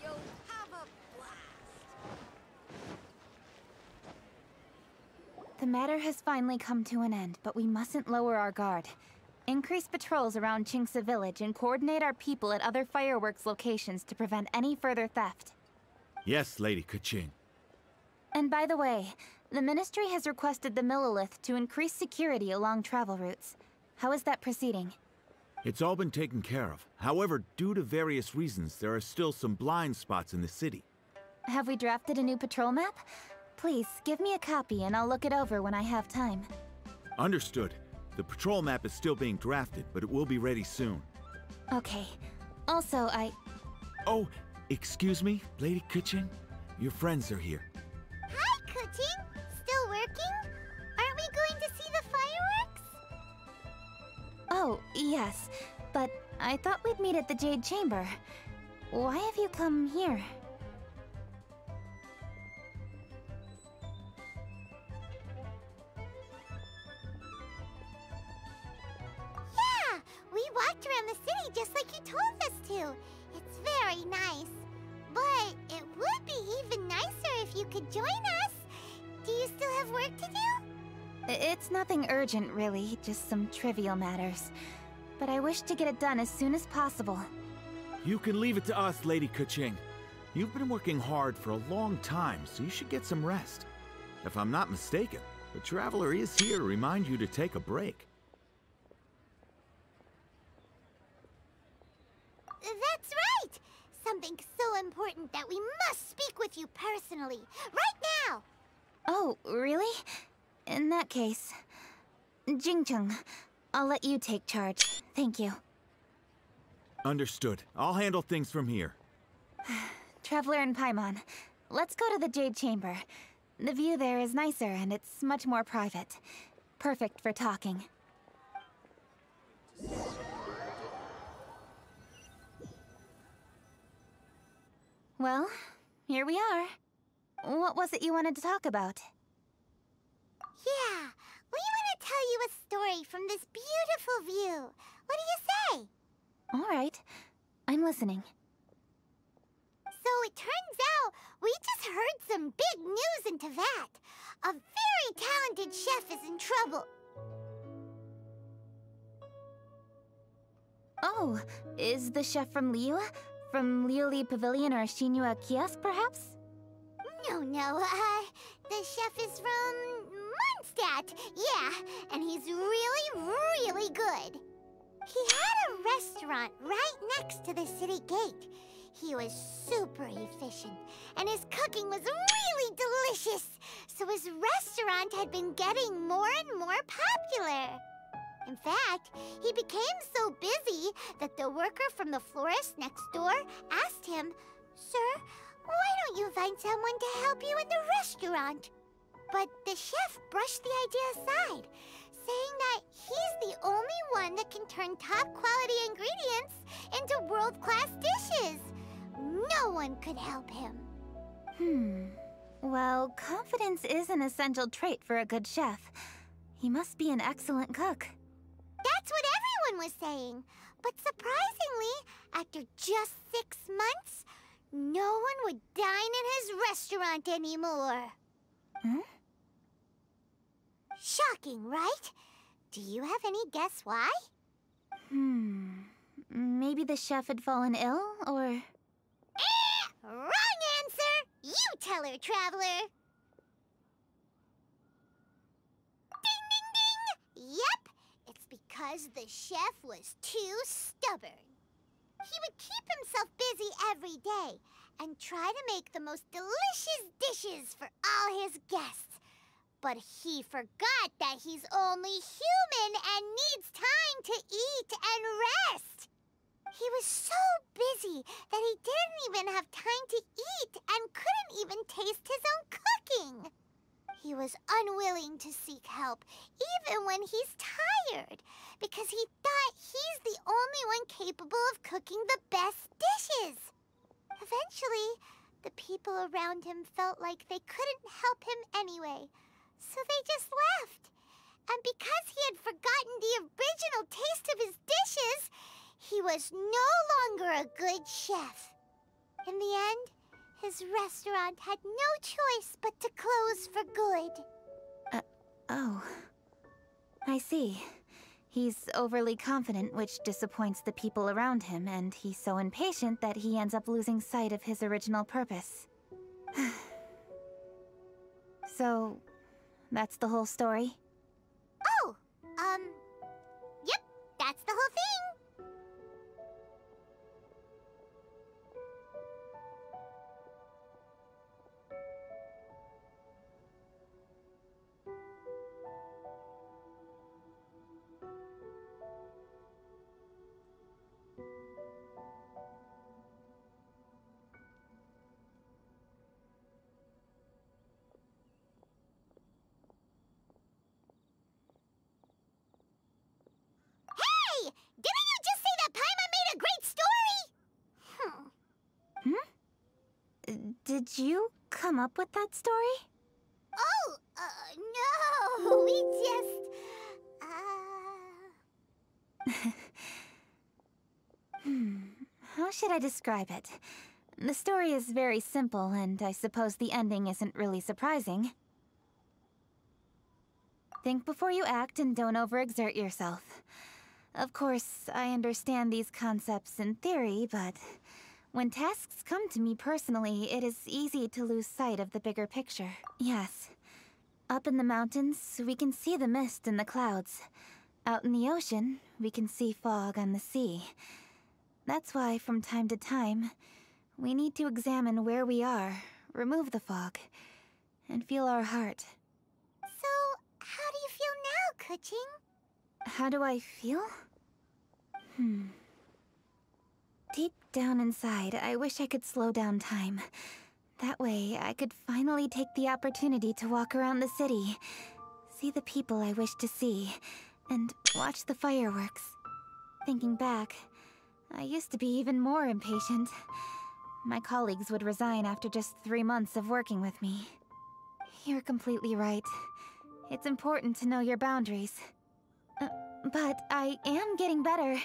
You'll have a blast. The matter has finally come to an end, but we mustn't lower our guard. Increase patrols around Chingsa Village and coordinate our people at other fireworks locations to prevent any further theft. Yes, Lady Kaching. And by the way, the Ministry has requested the Millilith to increase security along travel routes. How is that proceeding? It's all been taken care of. However, due to various reasons, there are still some blind spots in the city. Have we drafted a new patrol map? Please, give me a copy and I'll look it over when I have time. Understood. The patrol map is still being drafted, but it will be ready soon. Okay. Also, Oh, excuse me, Lady Kaching? Your friends are here. Hi, Kuching! Still working? Aren't we going to see the fireworks? Oh, yes. But I thought we'd meet at the Jade Chamber. Why have you come here? Yeah! We walked around the city just like you told us to. It's very nice. But it would be even nicer if you could join us. Do you still have work to do? It's nothing urgent, really. Just some trivial matters. But I wish to get it done as soon as possible. You can leave it to us, Lady Kaching. You've been working hard for a long time, so you should get some rest. If I'm not mistaken, the Traveler is here to remind you to take a break. That's right! Something so important that we must speak with you personally. Right now! Oh, really? In that case... Jingcheng, I'll let you take charge. Thank you. Understood. I'll handle things from here. Traveler and Paimon, let's go to the Jade Chamber. The view there is nicer and it's much more private. Perfect for talking. Well, here we are. What was it you wanted to talk about? Yeah, we want to tell you a story from this beautiful view. What do you say? All right, I'm listening. So it turns out we just heard some big news in Teyvat. A very talented chef is in trouble. Oh, is the chef from Liyue? From Liuli Pavilion or Shinua Kiosk, perhaps? No, the chef is from Mondstadt. Yeah, and he's really, really good. He had a restaurant right next to the city gate. He was super efficient, and his cooking was really delicious, so his restaurant had been getting more and more popular. In fact, he became so busy that the worker from the florist next door asked him, "Sir, why don't you find someone to help you in the restaurant?" But the chef brushed the idea aside, saying that he's the only one that can turn top-quality ingredients into world-class dishes. No one could help him. Well, confidence is an essential trait for a good chef. He must be an excellent cook. That's what everyone was saying. But surprisingly, after just 6 months, no one would dine in his restaurant anymore. Shocking, right? Do you have any guess why? Maybe the chef had fallen ill, or... Wrong answer! You tell her, Traveler! Ding, ding, ding! Yep, it's because the chef was too stubborn. He would keep himself busy every day and try to make the most delicious dishes for all his guests. But he forgot that he's only human and needs time to eat and rest. He was so busy that he didn't even have time to eat and couldn't even taste his own cooking. He was unwilling to seek help, even when he's tired, because he thought he's the only one capable of cooking the best dishes. Eventually, the people around him felt like they couldn't help him anyway, so they just left. And because he had forgotten the original taste of his dishes, he was no longer a good chef. In the end, his restaurant had no choice but to close for good. Oh. I see. He's overly confident, which disappoints the people around him, and he's so impatient that he ends up losing sight of his original purpose. So, that's the whole story? Oh, yep, that's the whole thing. Hey! Didn't you just say that Paimon made a great story? Did you come up with that story? Oh, no, we just, How should I describe it? The story is very simple, and I suppose the ending isn't really surprising. Think before you act and don't overexert yourself. Of course, I understand these concepts in theory, but when tasks come to me personally, it is easy to lose sight of the bigger picture. Yes. Up in the mountains, we can see the mist in the clouds. Out in the ocean, we can see fog on the sea. That's why, from time to time, we need to examine where we are, remove the fog, and feel our heart. So, how do you feel now, Kuching? How do I feel? Deep down inside, I wish I could slow down time. That way, I could finally take the opportunity to walk around the city, see the people I wish to see, and watch the fireworks. Thinking back, I used to be even more impatient. My colleagues would resign after just 3 months of working with me. You're completely right. It's important to know your boundaries. But I am getting better.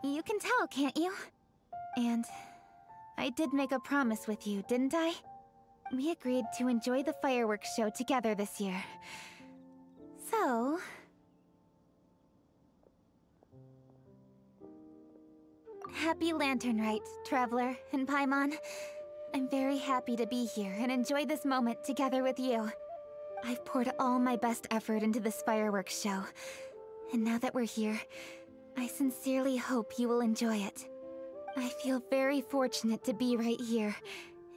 You can tell, can't you? And I did make a promise with you, didn't I? We agreed to enjoy the fireworks show together this year. So... Happy Lantern Rite, Traveler and Paimon. I'm very happy to be here and enjoy this moment together with you. I've poured all my best effort into this fireworks show. And now that we're here, I sincerely hope you will enjoy it. I feel very fortunate to be right here,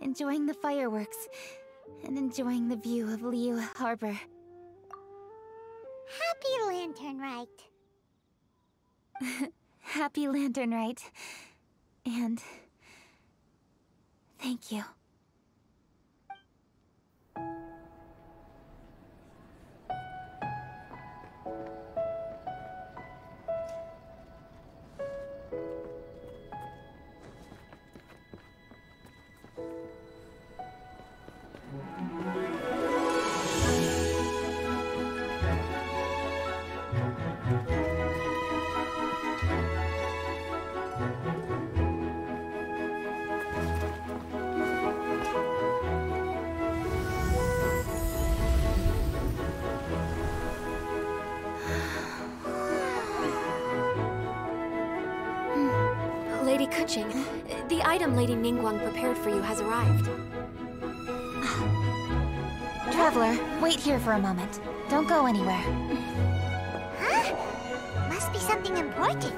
enjoying the fireworks, and enjoying the view of Liu Harbor. Happy Lantern Rite. Happy Lantern Rite. And thank you. Lady Kuching, the item Lady Ningguang prepared for you has arrived. Traveler, wait here for a moment. Don't go anywhere. Huh? Must be something important.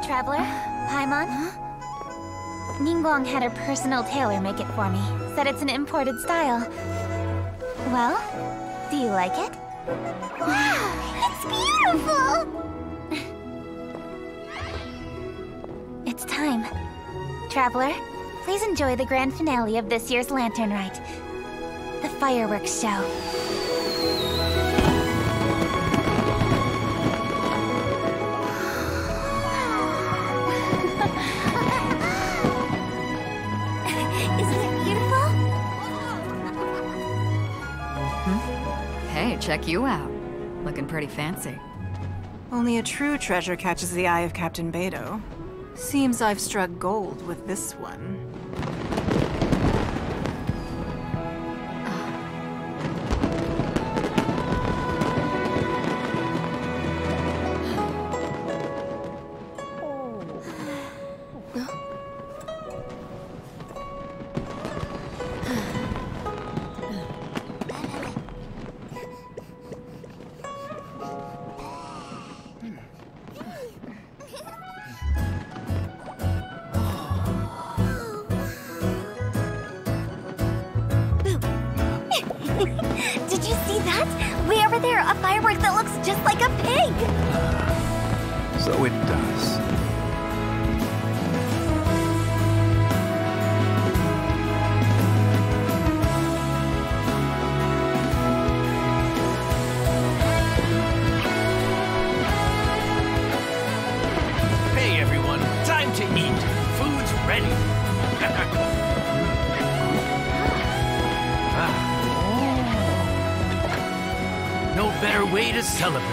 Traveler, Paimon? Ningguang had her personal tailor make it for me. Said it's an imported style. Well, do you like it? Wow, it's beautiful! It's time. Traveler, please enjoy the grand finale of this year's Lantern Rite. The fireworks show. Hey, check you out. Looking pretty fancy. Only a true treasure catches the eye of Captain Beidou. Seems I've struck gold with this one. Did you see that? Way over there, a firework that looks just like a pig! So it does. Hey everyone, time to eat. Food's ready. No better way to celebrate.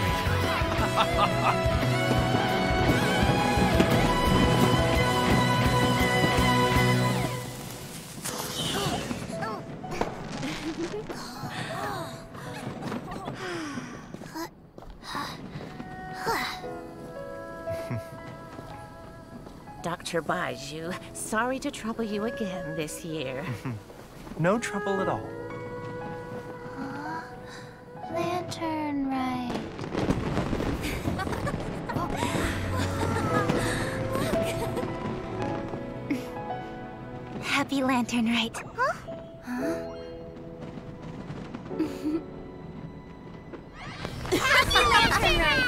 Dr. Baiju, sorry to trouble you again this year. No trouble at all. Lantern Rite. Happy Lantern Rite. Huh? Happy Lantern Rite!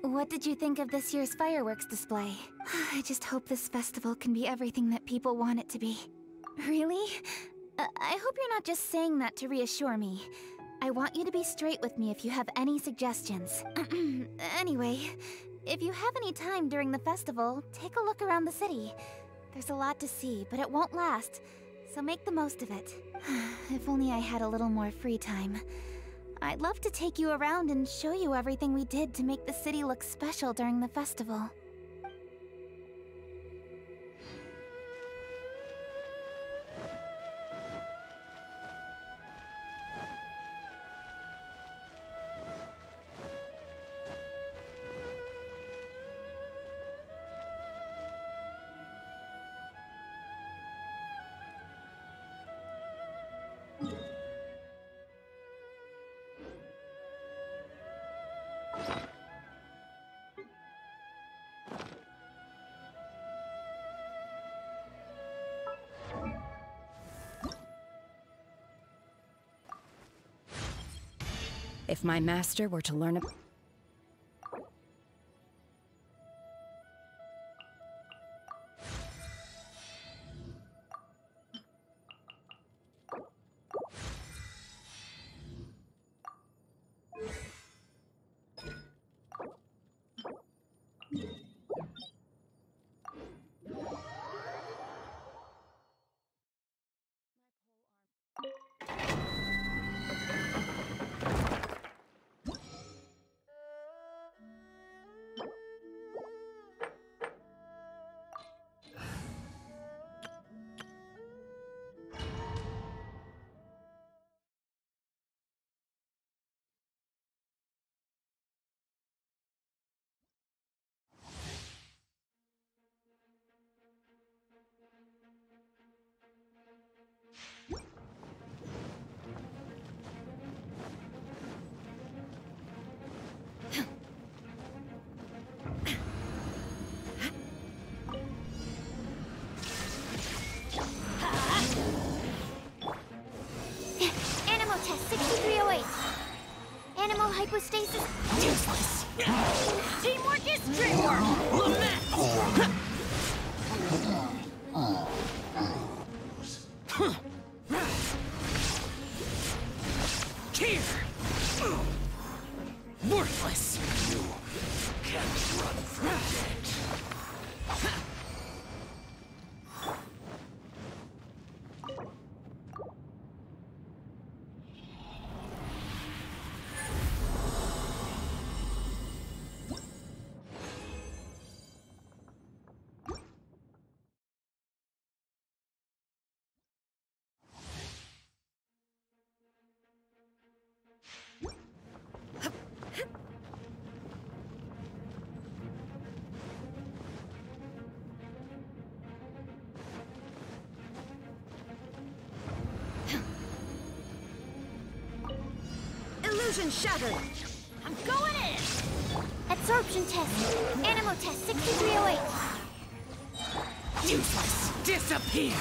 What did you think of this year's fireworks display? I just hope this festival can be everything that people want it to be. Really? I hope you're not just saying that to reassure me. I want you to be straight with me if you have any suggestions. Anyway, If you have any time during the festival, take a look around the city. There's a lot to see, but it won't last, so make the most of it. If only I had a little more free time. I'd love to take you around and show you everything we did to make the city look special during the festival. If my master were to learn Animal test 6308. Animal hypostasis useless. Teamwork is dreamwork. Lament. Here! Worthless! You can't run from it. Illusion shattered. I'm going in. Absorption test. Animal test 6308. Useless! Disappear!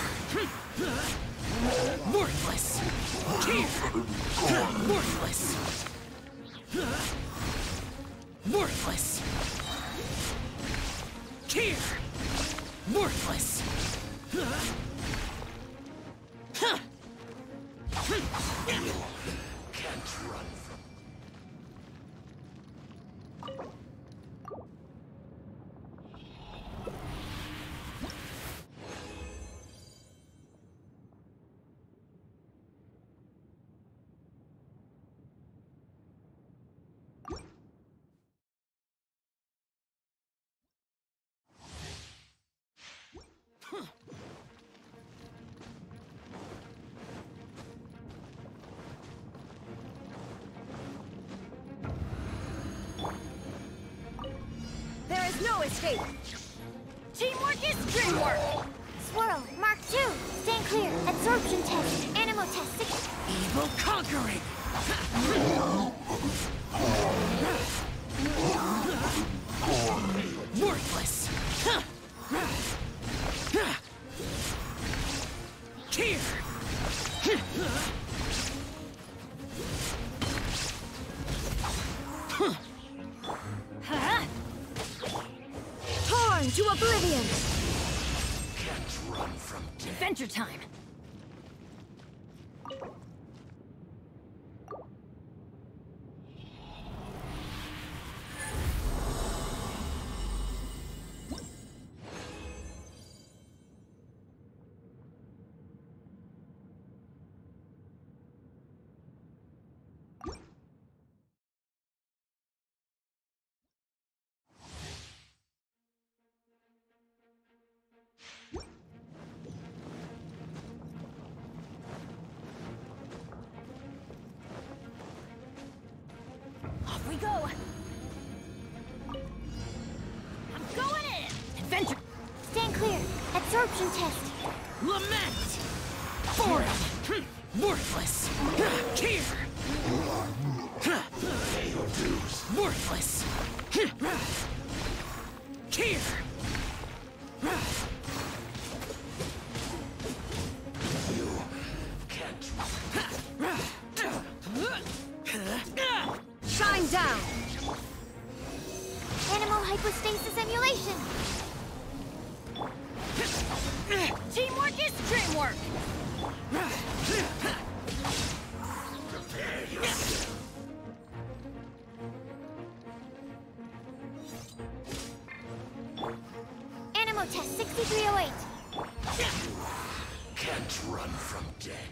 Worthless! Here! Worthless! Worthless! Here! Worthless! You can't run from. There is no escape. Teamwork is dreamwork. Swirl, Mark 2. Stand clear. Absorption test. Animal test 6. Evil conquering! Worthless! Here! Torn to oblivion. Can't run from death. Adventure time! go! I'm going in! Adventure! Stand clear. Absorption test. Lament! Foreign! Worthless! Here! Worthless! Here! Shine down! Animal hypostasis emulation! Teamwork is dreamwork! Animal test 6308. Can't run from dead.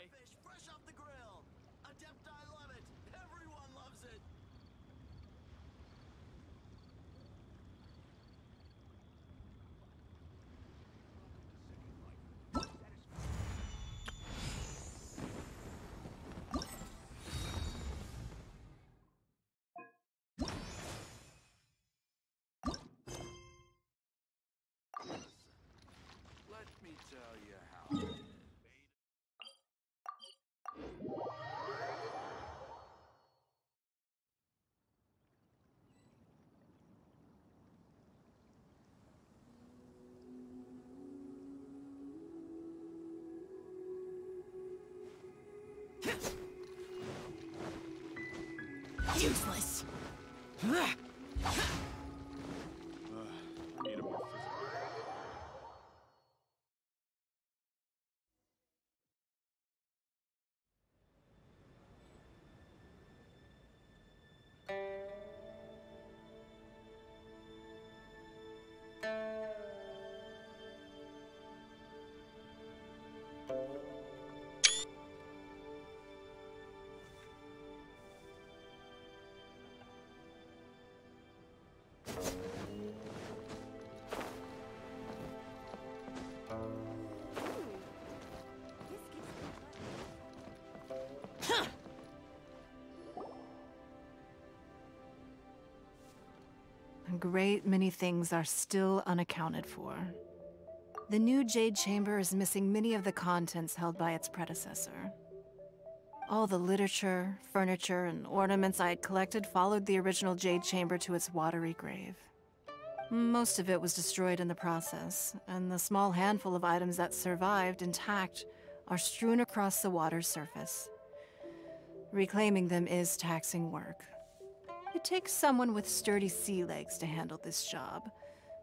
Fish fresh off the grill. Adept, I love it. Everyone loves it. Let me tell you how it is. Useless! Need a more physical. great many things are still unaccounted for. The new Jade Chamber is missing many of the contents held by its predecessor. All the literature, furniture, and ornaments I had collected followed the original Jade Chamber to its watery grave. Most of it was destroyed in the process, and the small handful of items that survived intact are strewn across the water's surface. Reclaiming them is taxing work. It takes someone with sturdy sea legs to handle this job,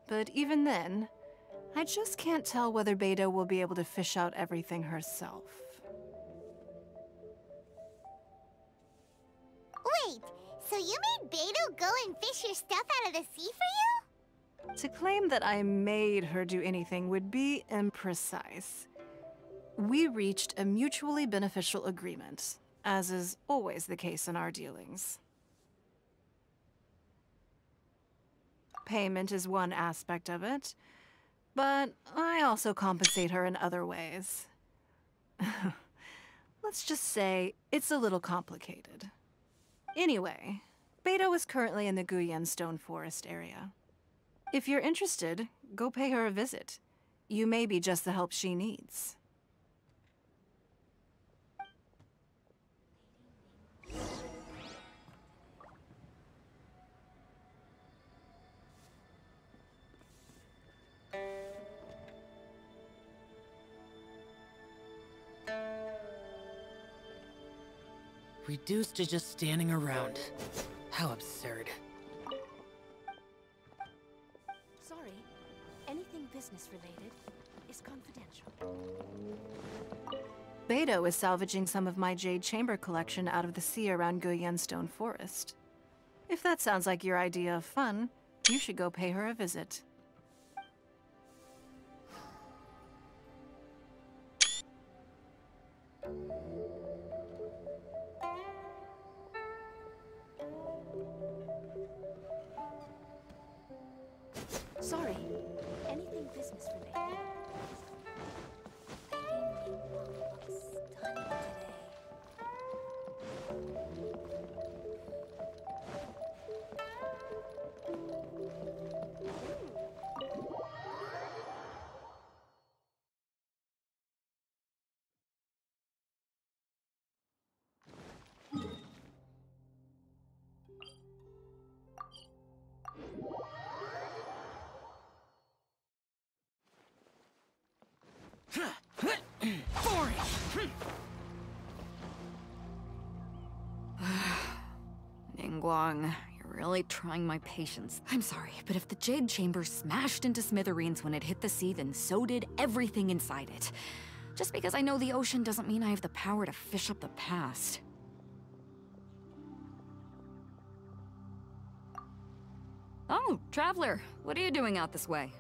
but even then, I just can't tell whether Beidou will be able to fish out everything herself. Wait, so you made Beidou go and fish your stuff out of the sea for you? To claim that I made her do anything would be imprecise. We reached a mutually beneficial agreement, as is always the case in our dealings. Payment is one aspect of it, but I also compensate her in other ways. Let's just say it's a little complicated. Anyway, Beidou is currently in the Guyan Stone Forest area. If you're interested, go pay her a visit. You may be just the help she needs. Reduced to just standing around. How absurd. Sorry, anything business related is confidential. Beidou is salvaging some of my Jade Chamber collection out of the sea around Guyan Stone Forest. If that sounds like your idea of fun, you should go pay her a visit. Sorry, anything business related. Stunning today. Boring! Ningguang, you're really trying my patience. I'm sorry, but if the Jade Chamber smashed into smithereens when it hit the sea, then so did everything inside it. Just because I know the ocean doesn't mean I have the power to fish up the past. Oh, Traveler, what are you doing out this way?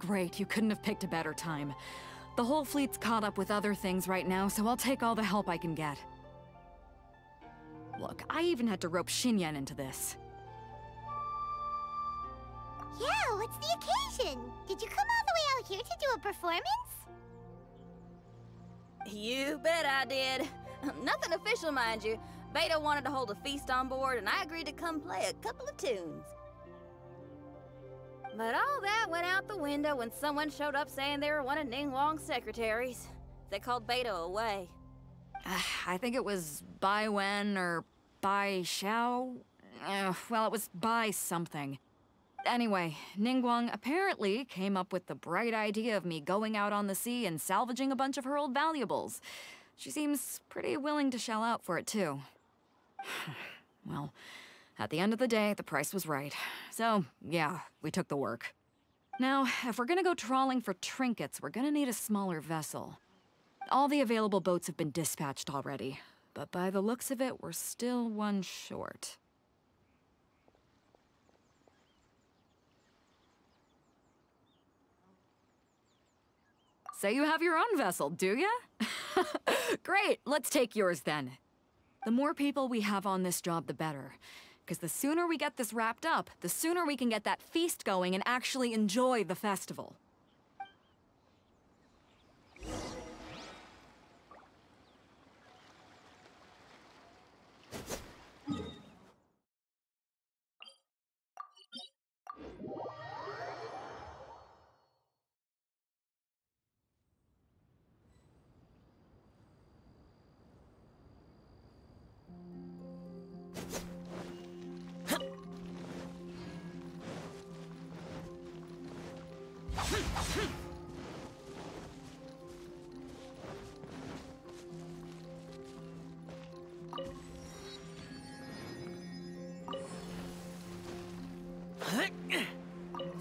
Great, you couldn't have picked a better time. The whole fleet's caught up with other things right now, so I'll take all the help I can get. Look, I even had to rope Xinyan into this. Yeah, what's the occasion? Did you come all the way out here to do a performance? You bet I did. Nothing official, mind you. Beidou wanted to hold a feast on board, and I agreed to come play a couple of tunes. But all that went out the window when someone showed up saying they were one of Ningguang's secretaries. They called Beidou away. I think it was Bai Wen or Bai Xiao. Well, it was Bai something. Anyway, Ningguang apparently came up with the bright idea of me going out on the sea and salvaging a bunch of her old valuables. She seems pretty willing to shell out for it, too. Well, at the end of the day, the price was right. So, yeah, we took the work. Now, if we're gonna go trawling for trinkets, we're gonna need a smaller vessel. All the available boats have been dispatched already, but by the looks of it, we're still one short. So you have your own vessel, do ya? Great, let's take yours then. The more people we have on this job, the better. Because the sooner we get this wrapped up, the sooner we can get that feast going and actually enjoy the festival.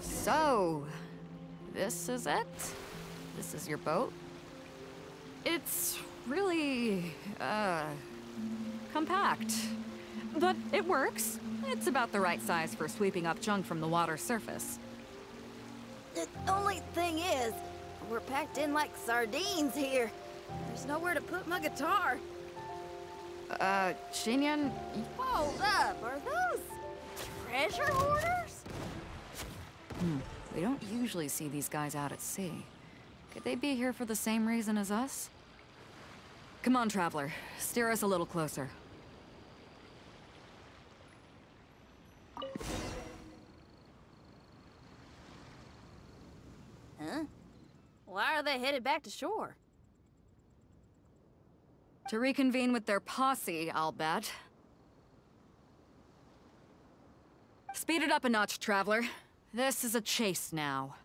So, this is it? This is your boat? It's really, compact. But it works. It's about the right size for sweeping up junk from the water's surface. The only thing is, we're packed in like sardines here. There's nowhere to put my guitar. Xinyan? Hold up, are those treasure hoarders? We don't usually see these guys out at sea. Could they be here for the same reason as us? Come on, Traveler. Steer us a little closer. Huh? Why are they headed back to shore? To reconvene with their posse, I'll bet. Speed it up a notch, Traveler. This is a chase now.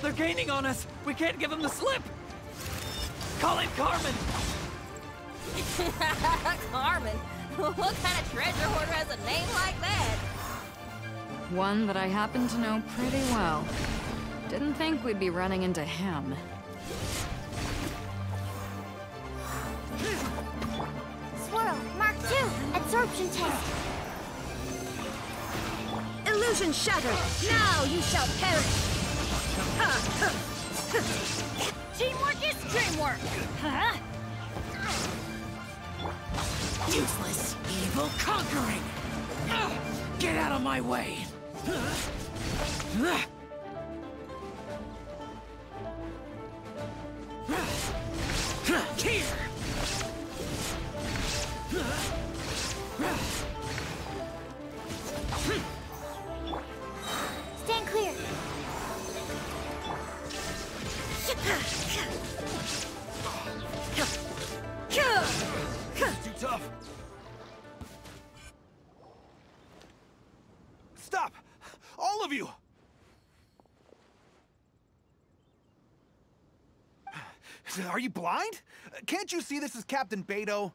They're gaining on us! We can't give them the slip! Call in Carmen! Carmen? What kind of treasure hoarder has a name like that? One that I happen to know pretty well. Didn't think we'd be running into him. Swirl, Mark II, absorption test. Illusion shattered! Now you shall perish! Teamwork is dreamwork! Huh? Useless, evil conquering! Get out of my way! Here! Stand clear. Too tough. Stop! All of you! Are you blind? Can't you see this is Captain Beto?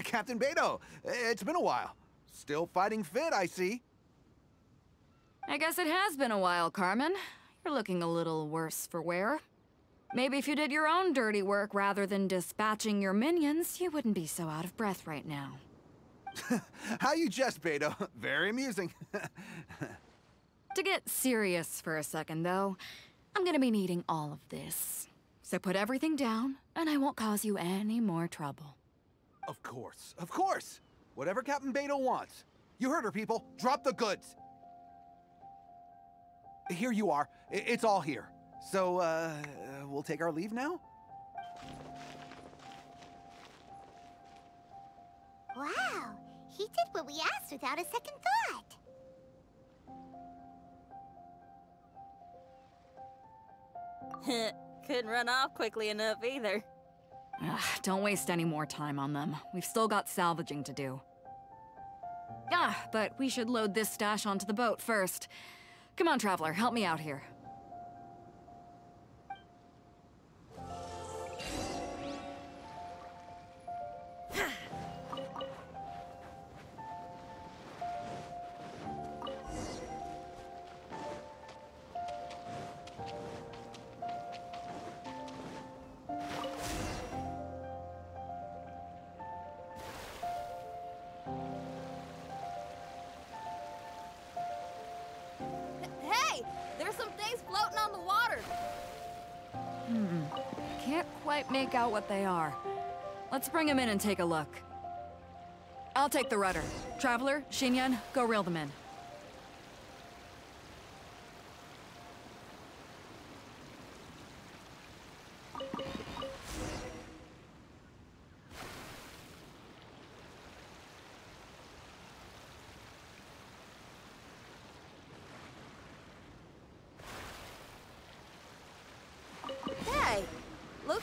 Captain Beto, it's been a while. Still fighting fit, I see. I guess it has been a while, Carmen. You're looking a little worse for wear. Maybe if you did your own dirty work rather than dispatching your minions, you wouldn't be so out of breath right now. How you jest, Beto. Very amusing. To get serious for a second, though, I'm gonna be needing all of this. So put everything down, and I won't cause you any more trouble. Of course, of course. Whatever Captain Beto wants. You heard her, people. Drop the goods. Here you are. It's all here. So, we'll take our leave now? Wow, he did what we asked without a second thought. Couldn't run off quickly enough either. Don't waste any more time on them. We've still got salvaging to do. But we should load this stash onto the boat first. Come on, Traveler, help me out here. Hey! There's some things floating on the water! Can't quite make out what they are. Let's bring them in and take a look. I'll take the rudder. Traveler, Xinyan, go reel them in.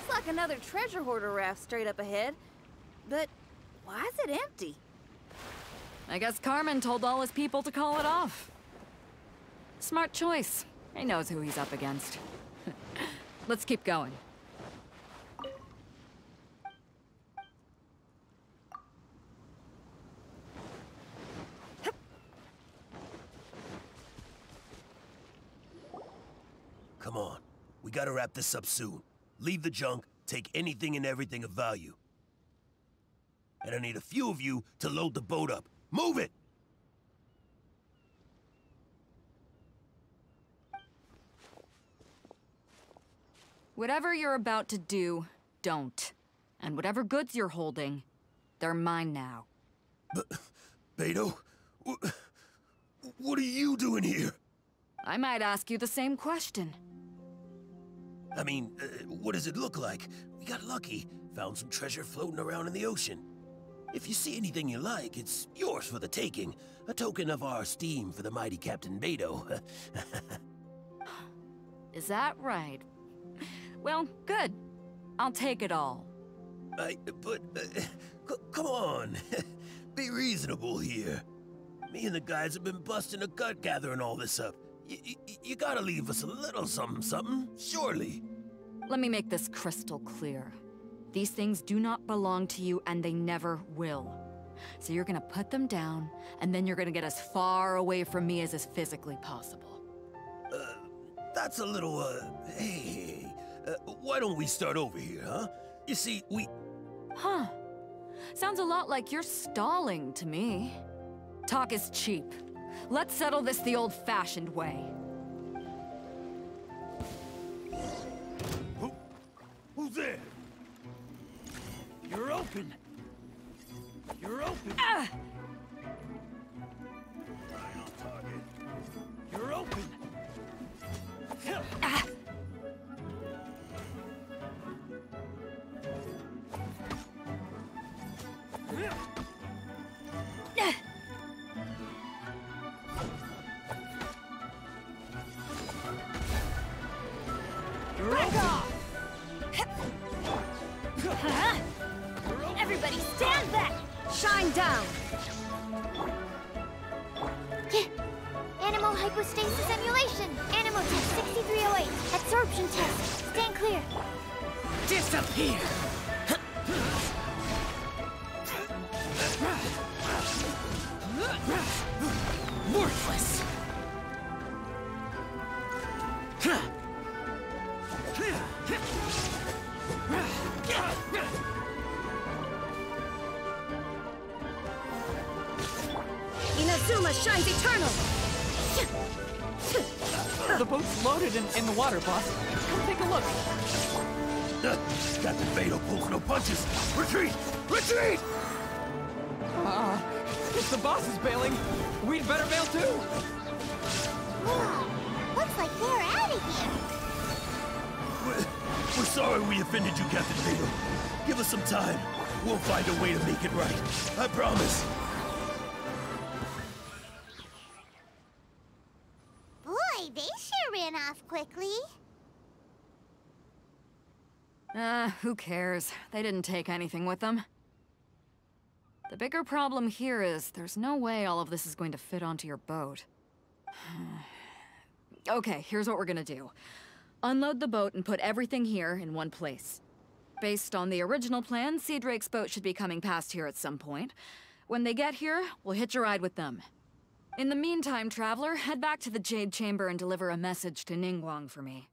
Looks like another treasure hoarder raft straight up ahead. But why is it empty? I guess Carmen told all his people to call it off. Smart choice. He knows who he's up against. Let's keep going. Come on. We gotta wrap this up soon. Leave the junk, take anything and everything of value. And I need a few of you to load the boat up. Move it! Whatever you're about to do, don't. And whatever goods you're holding, they're mine now. Beto? What are you doing here? I might ask you the same question. I mean, what does it look like? We got lucky. Found some treasure floating around in the ocean. If you see anything you like, it's yours for the taking. A token of our esteem for the mighty Captain Beto. Is that right? Well, good. I'll take it all. Come on. Be reasonable here. Me and the guys have been busting a gut gathering all this up. You gotta leave us a little something, surely. Let me make this crystal clear. These things do not belong to you, and they never will. So you're gonna put them down, and then you're gonna get as far away from me as is physically possible. That's a little, hey, why don't we start over here, huh? You see, Huh. Sounds a lot like you're stalling to me. Talk is cheap. Let's settle this the old-fashioned way. Who's there? You're open. You're open. Ah! Right on target. You're open. Ah! Back off! Everybody stand back! Shine down! Animal hypostasis emulation. Animal test 6308. Absorption test. Stand clear. Disappear! Worthless! Inazuma shines eternal! The boat's loaded in the water, boss. Come take a look. Captain Beto pulls no punches. Retreat! Retreat! If the boss is bailing, we'd better bail too. Whoa, looks like they're out of here. We're sorry we offended you, Captain Beto. Give us some time. We'll find a way to make it right. I promise. Boy, they sure ran off quickly. Who cares? They didn't take anything with them. The bigger problem here is there's no way all of this is going to fit onto your boat. Okay, here's what we're gonna do. Unload the boat and put everything here in one place. Based on the original plan, Sea Drake's boat should be coming past here at some point. When they get here, we'll hitch a ride with them. In the meantime, Traveler, head back to the Jade Chamber and deliver a message to Ningguang for me.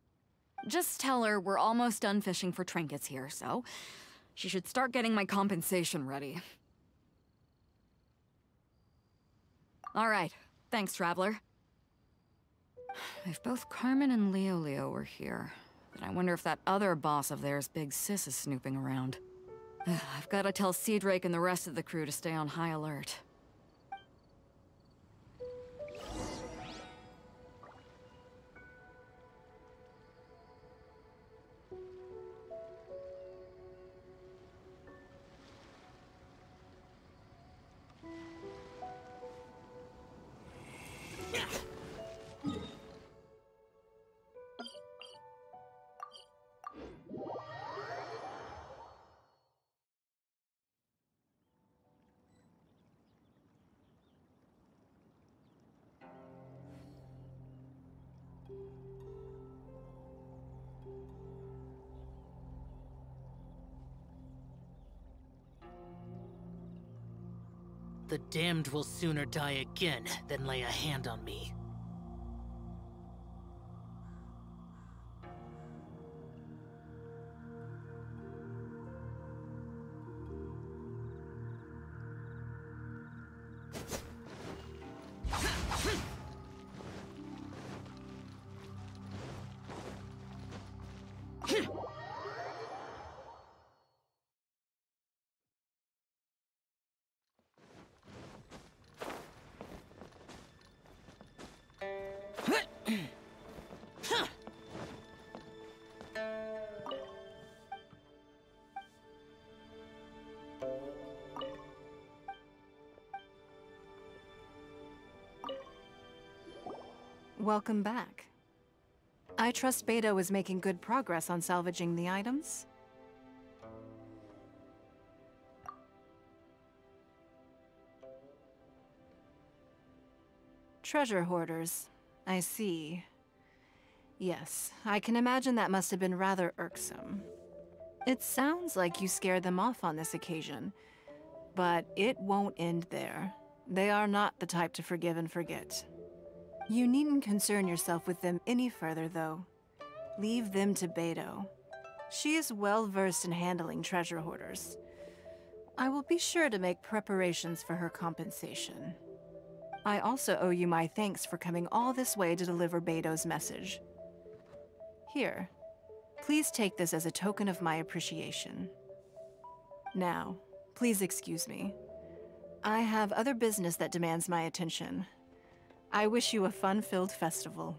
Just tell her we're almost done fishing for trinkets here, so she should start getting my compensation ready. All right. Thanks, Traveler. If both Carmen and Leo were here, then I wonder if that other boss of theirs, Big Sis, is snooping around. I've got to tell Sea Drake and the rest of the crew to stay on high alert. The damned will sooner die again than lay a hand on me. Welcome back. I trust Beto is making good progress on salvaging the items. Treasure hoarders. I see. Yes, I can imagine that must have been rather irksome. It sounds like you scared them off on this occasion, but it won't end there. They are not the type to forgive and forget. You needn't concern yourself with them any further, though. Leave them to Beto. She is well-versed in handling treasure hoarders. I will be sure to make preparations for her compensation. I also owe you my thanks for coming all this way to deliver Beto's message. Here, please take this as a token of my appreciation. Now, please excuse me. I have other business that demands my attention. I wish you a fun-filled festival.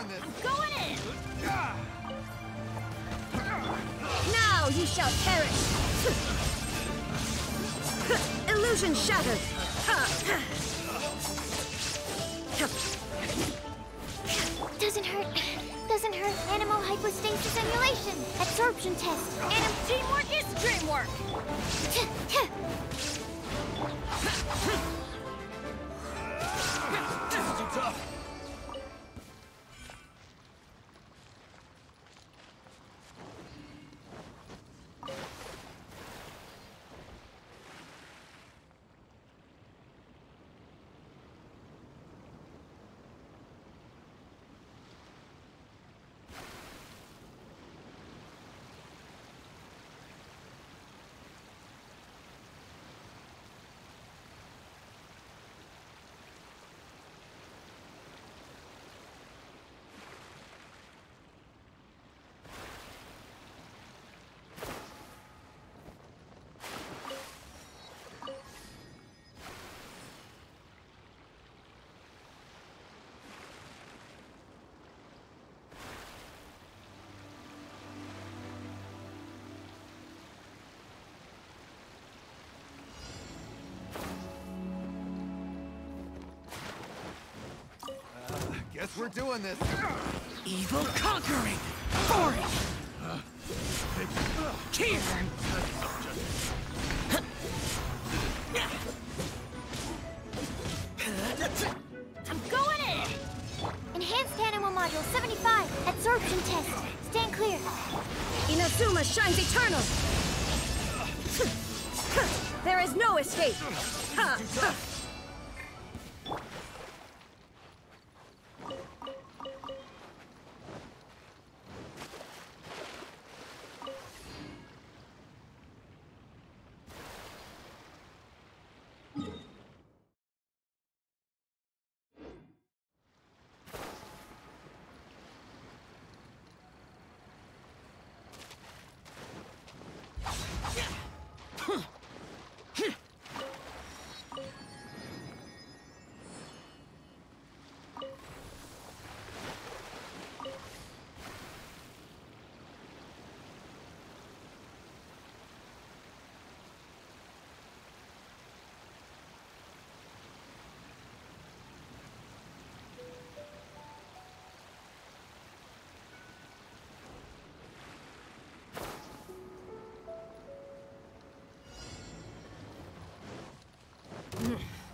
doing this. Going in! Now you shall perish! Illusion shattered! Doesn't hurt. Doesn't hurt. Animal hypostasis emulation. Absorption test. Anim teamwork is dreamwork! This is too tough. Guess we're doing this. Evil conquering! Boring! Here! I'm going in! Enhanced animal module 75. Absorption test. Stand clear. Inazuma shines eternal! There is no escape!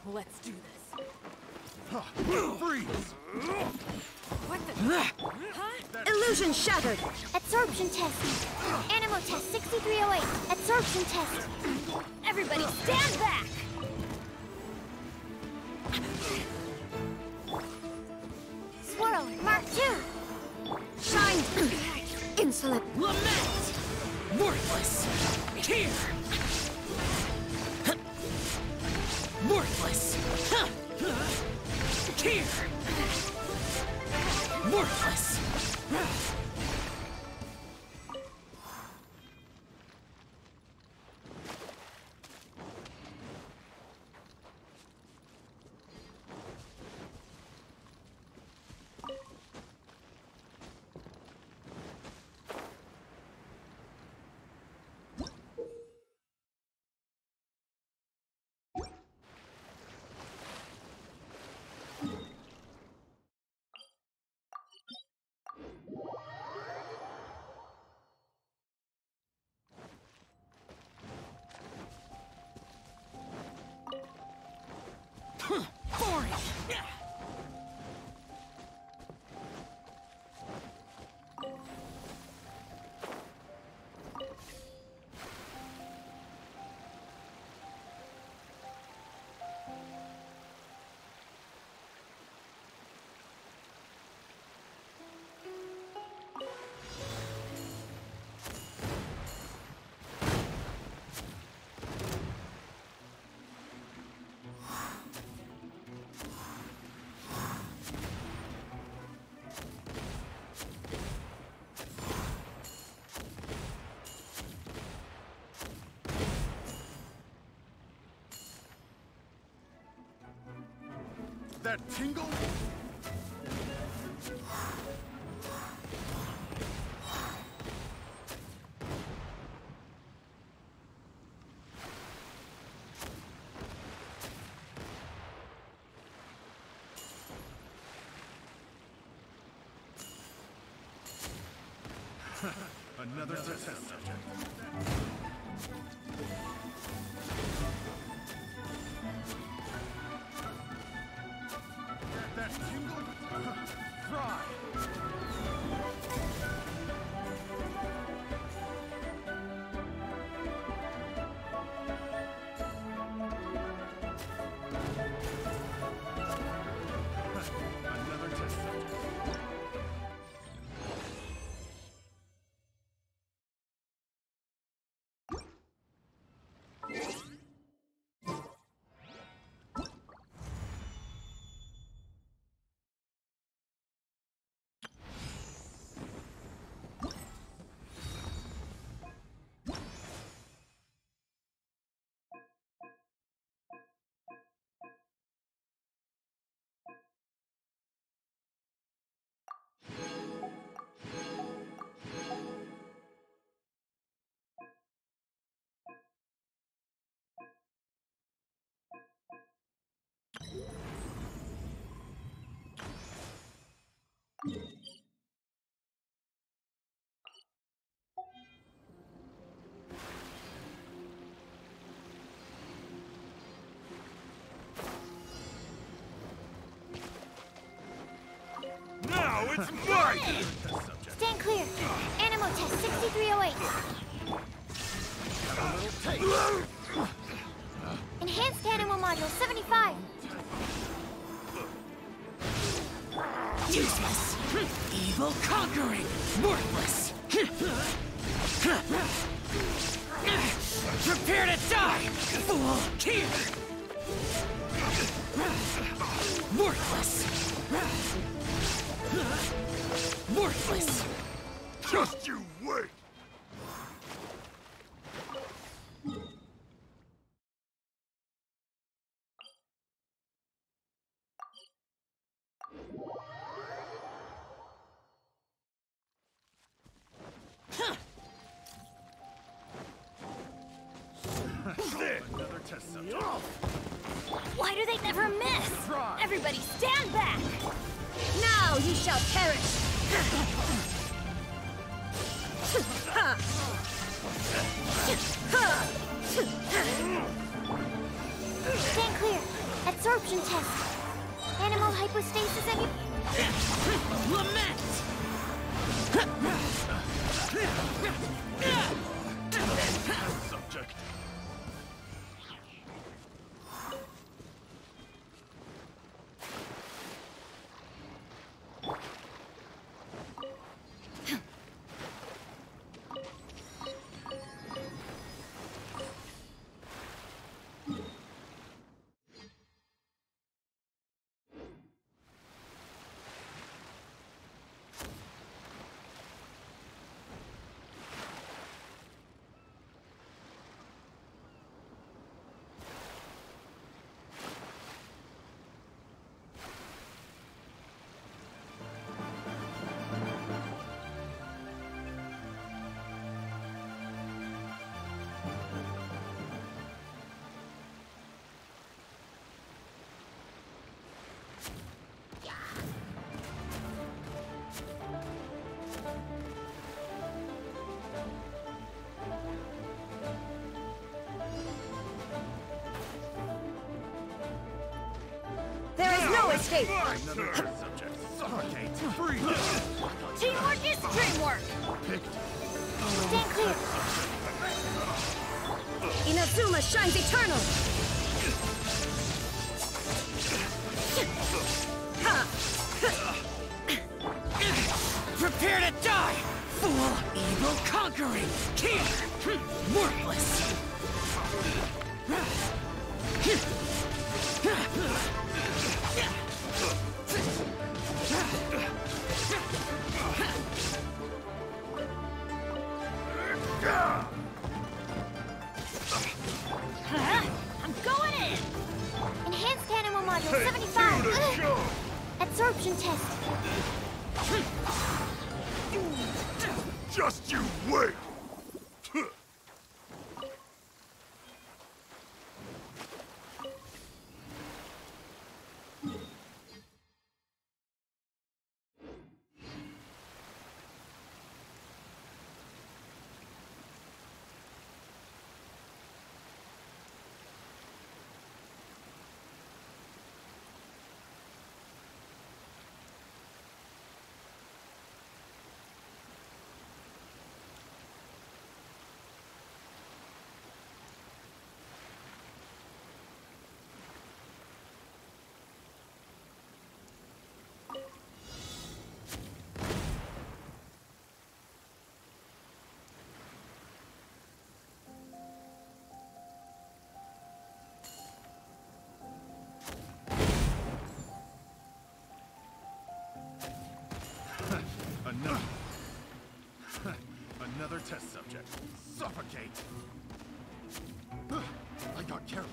Let's do this. Freeze! What the? Huh? Illusion shattered! Absorption test. Animal test 6308. Absorption test. Everybody stand back! Swirl, Mark 2. Shine! Insolent! Lament! Worthless! Here! Worthless! Here! Worthless! Boring! That tingle? Another test subject. That tingle? Fry! Another test subject. Now it's mine! Stand clear. Animal test 6308. Enhanced animal module 75. Useless! Evil conquering! Worthless! Prepare to die! Fool! Here! Worthless! Worthless! Just you wait! Another test subject. Why do they never miss? Everybody stand back! Now you shall perish! Stand clear. Absorption test. Animal hypostasis and... Lament! Subject. There is no escape! Another subject. Suffocate. Free. Teamwork is dreamwork! Stand clear. Inazuma shines eternal! Prepare to die! Fool! Evil conquering! Here! Worthless! I'm going in! Enhanced animal module 75. Absorption test. Just you wait! test subject. Suffocate! I got careless.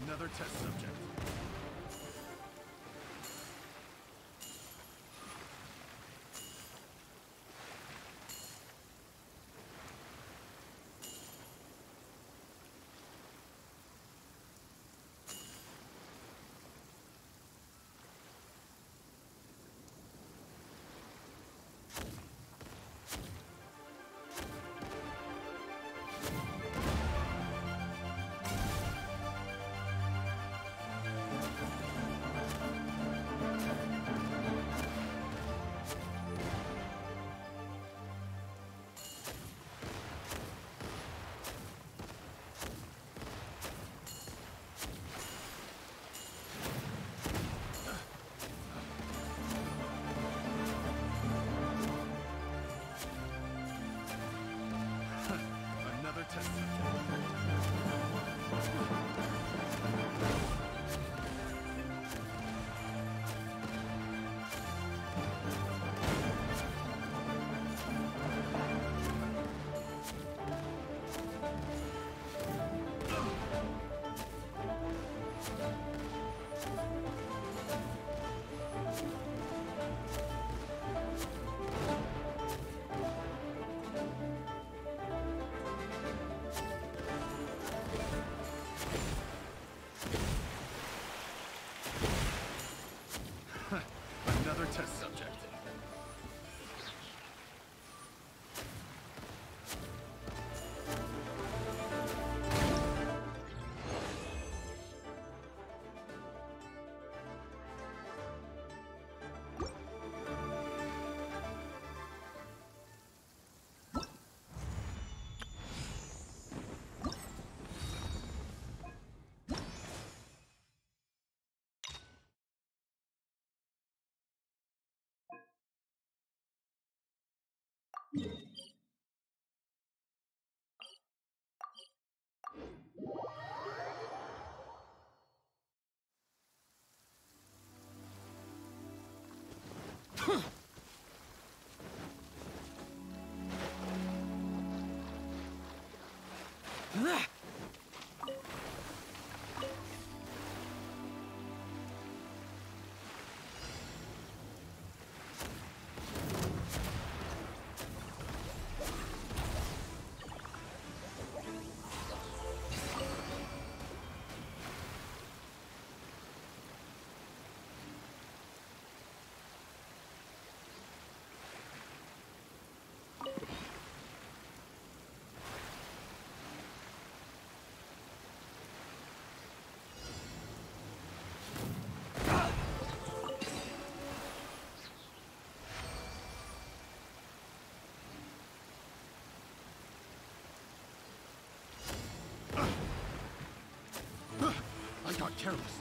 Another test subject. I got careless.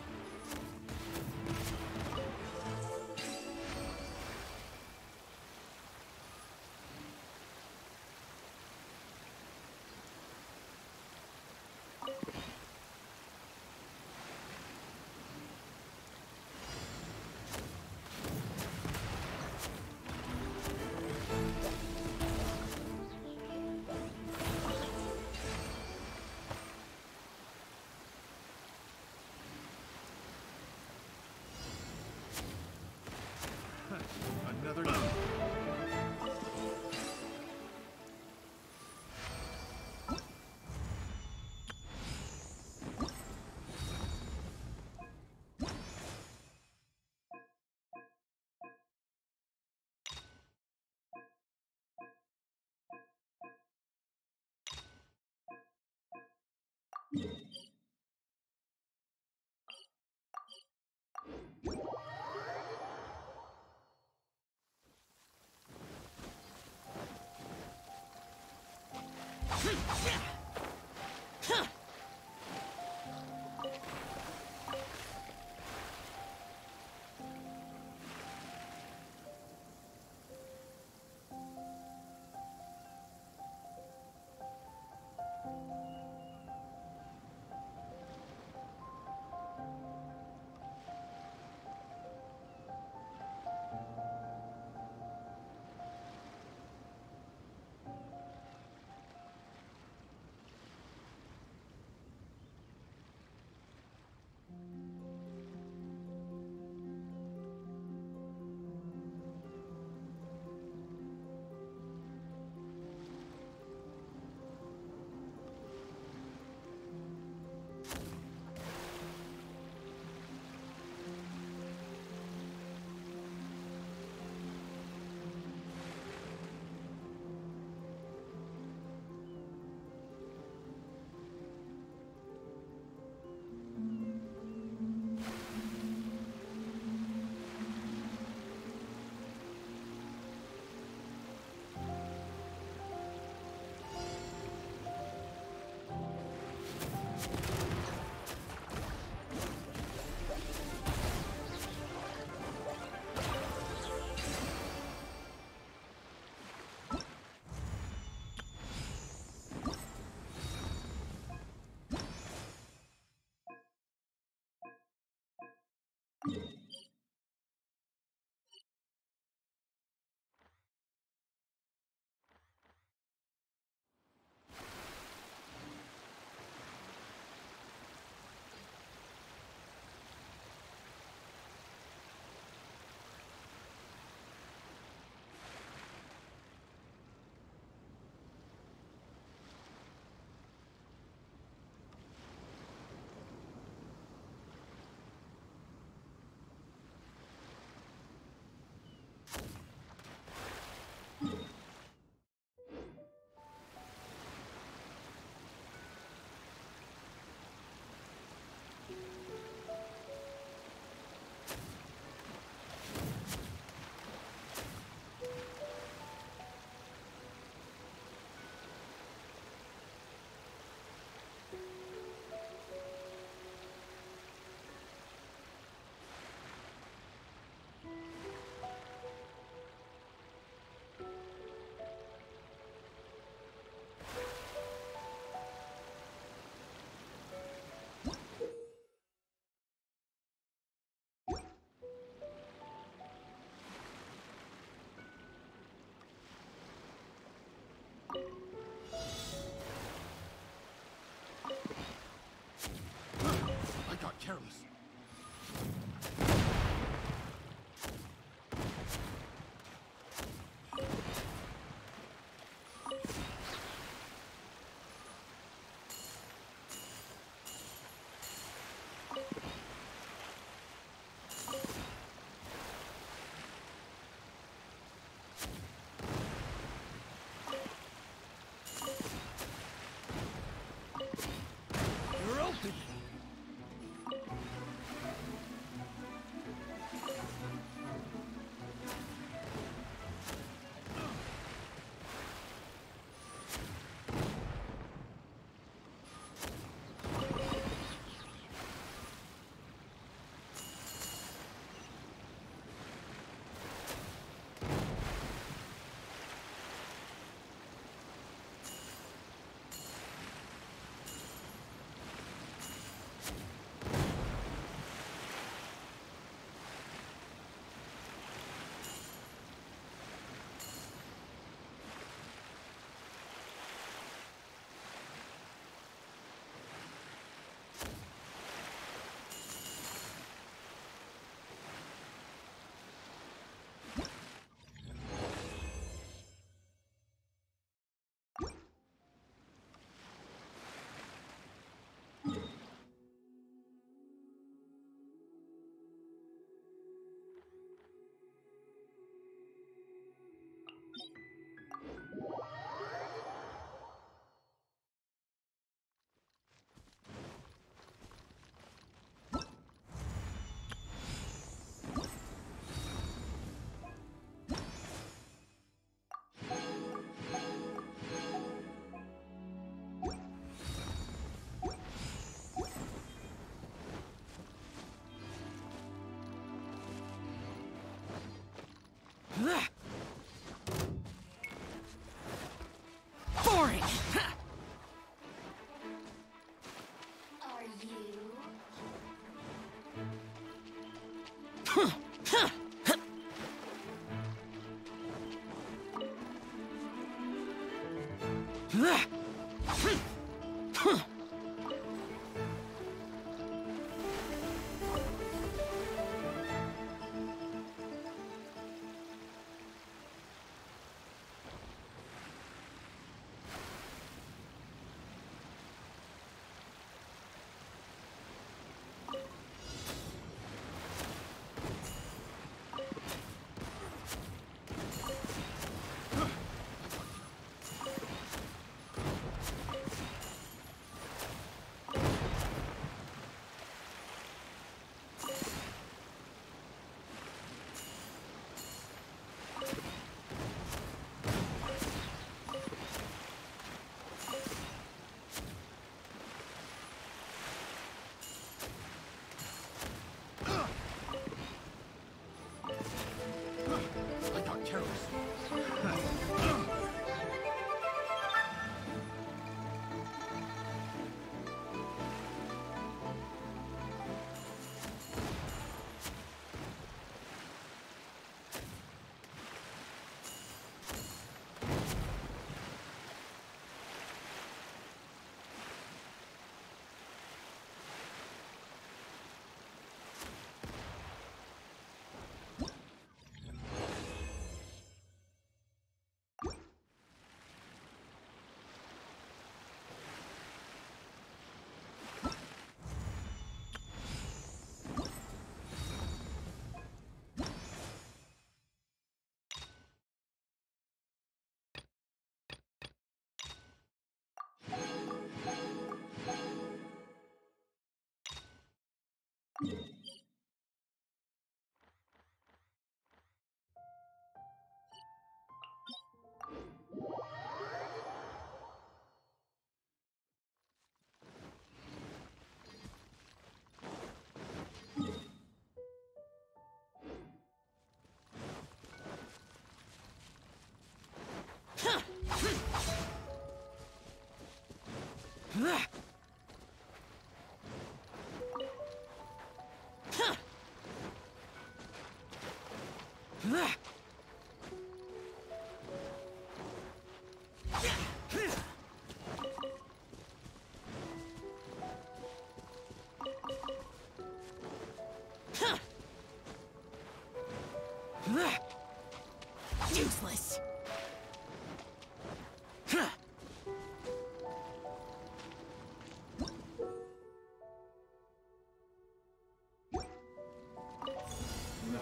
Useless.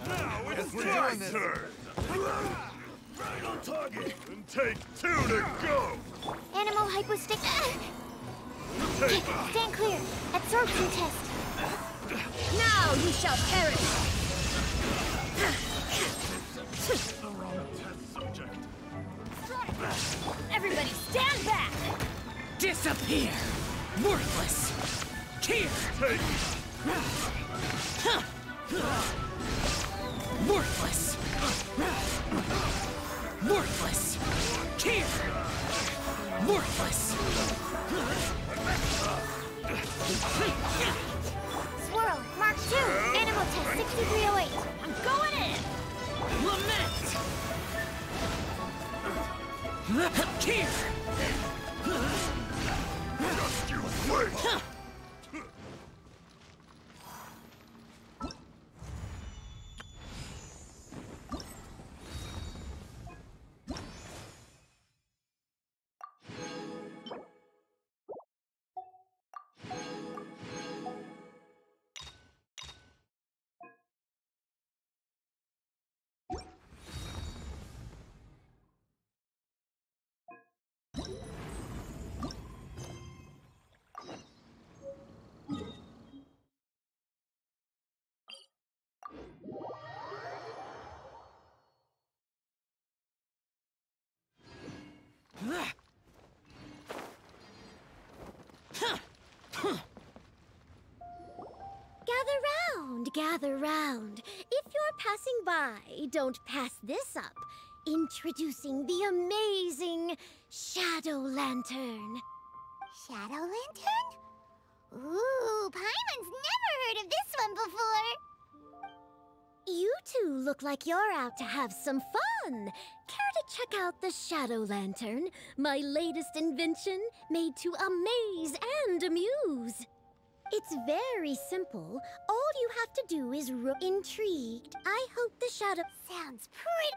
Now it's my turn! Right on target! And take 2 to go! Animal hypostick. Take Stand clear. Absorption test. Now you shall perish! the wrong test subject. Everybody stand back! Disappear! Worthless! Here! Take Worthless! Worthless! Here! Worthless! Swirl. Mark 2. Animal test 6308. I'm going in! Lament! Here! just you wait! Gather round. If you're passing by, don't pass this up. Introducing the amazing Shadow Lantern. Shadow Lantern? Ooh, Paimon's never heard of this one before. You two look like you're out to have some fun. Care to check out the Shadow Lantern, my latest invention made to amaze and amuse. It's very simple. All you have to do is intrigued. I hope the shadow Sounds pretty.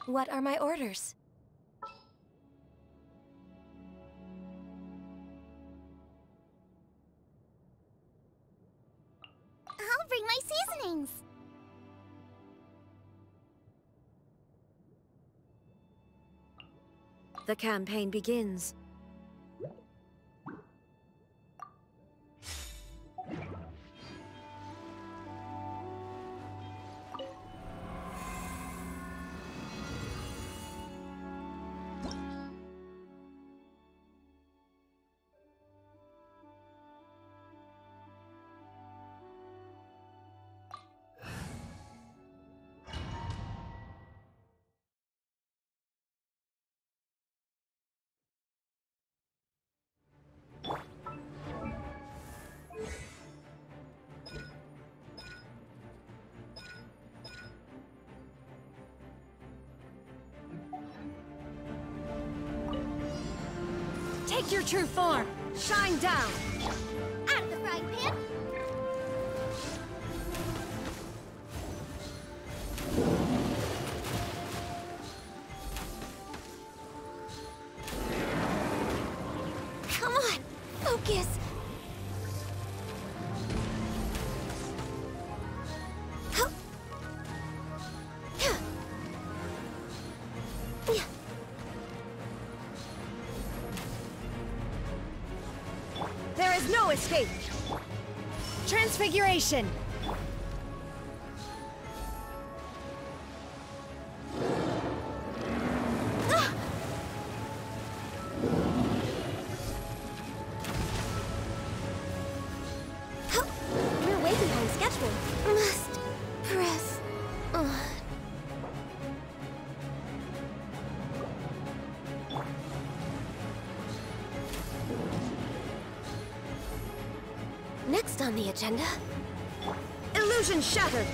What are my orders? I'll bring my seasonings. The campaign begins. Take your true form! Shine down! Out of the frying pan! Come on! Focus! There is no escape! Transfiguration! We're way behind schedule. Must press on. Next on the agenda... Illusion shattered!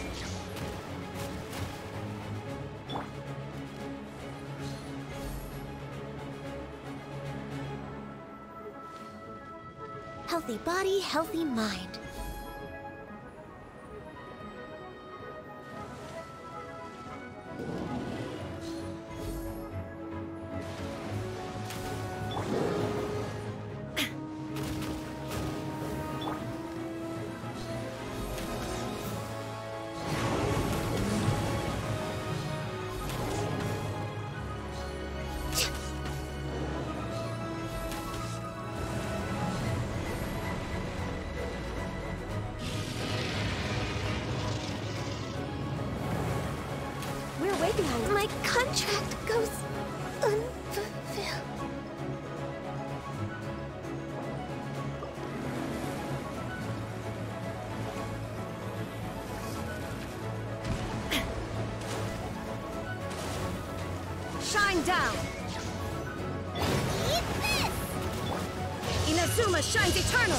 Healthy body, healthy mind. We're way behind. My contract goes unfulfilled. Shine down! Eat this! Inazuma shines eternal!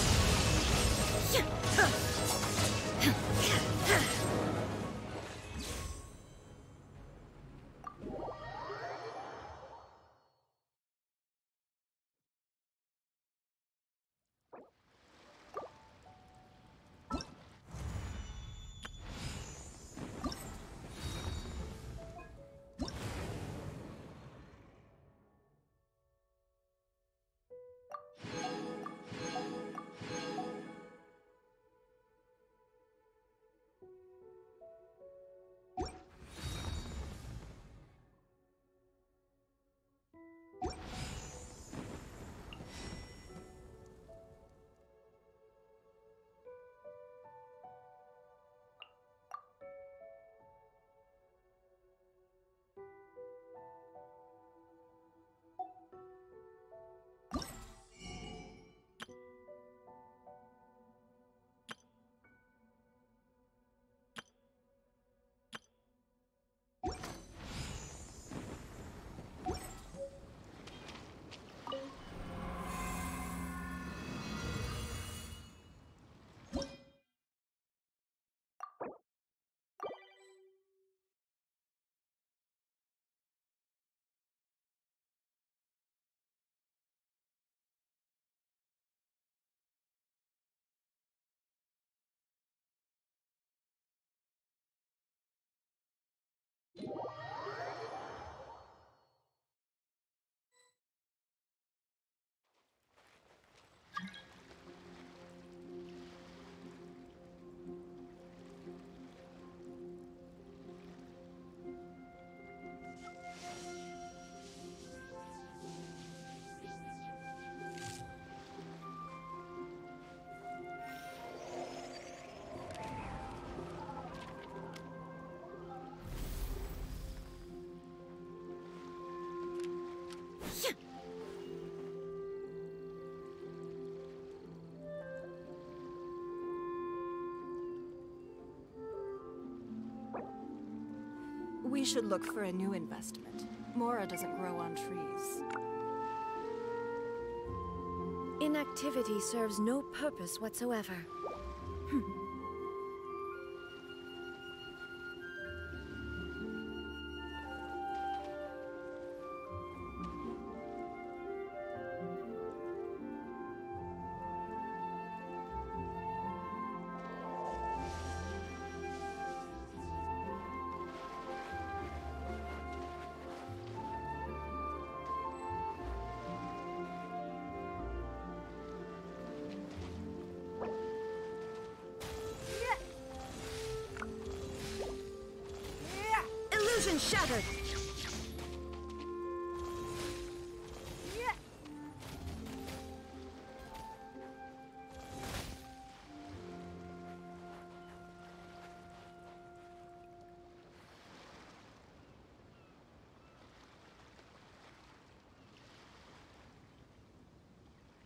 We should look for a new investment. Mora doesn't grow on trees. Inactivity serves no purpose whatsoever. Illusion shattered!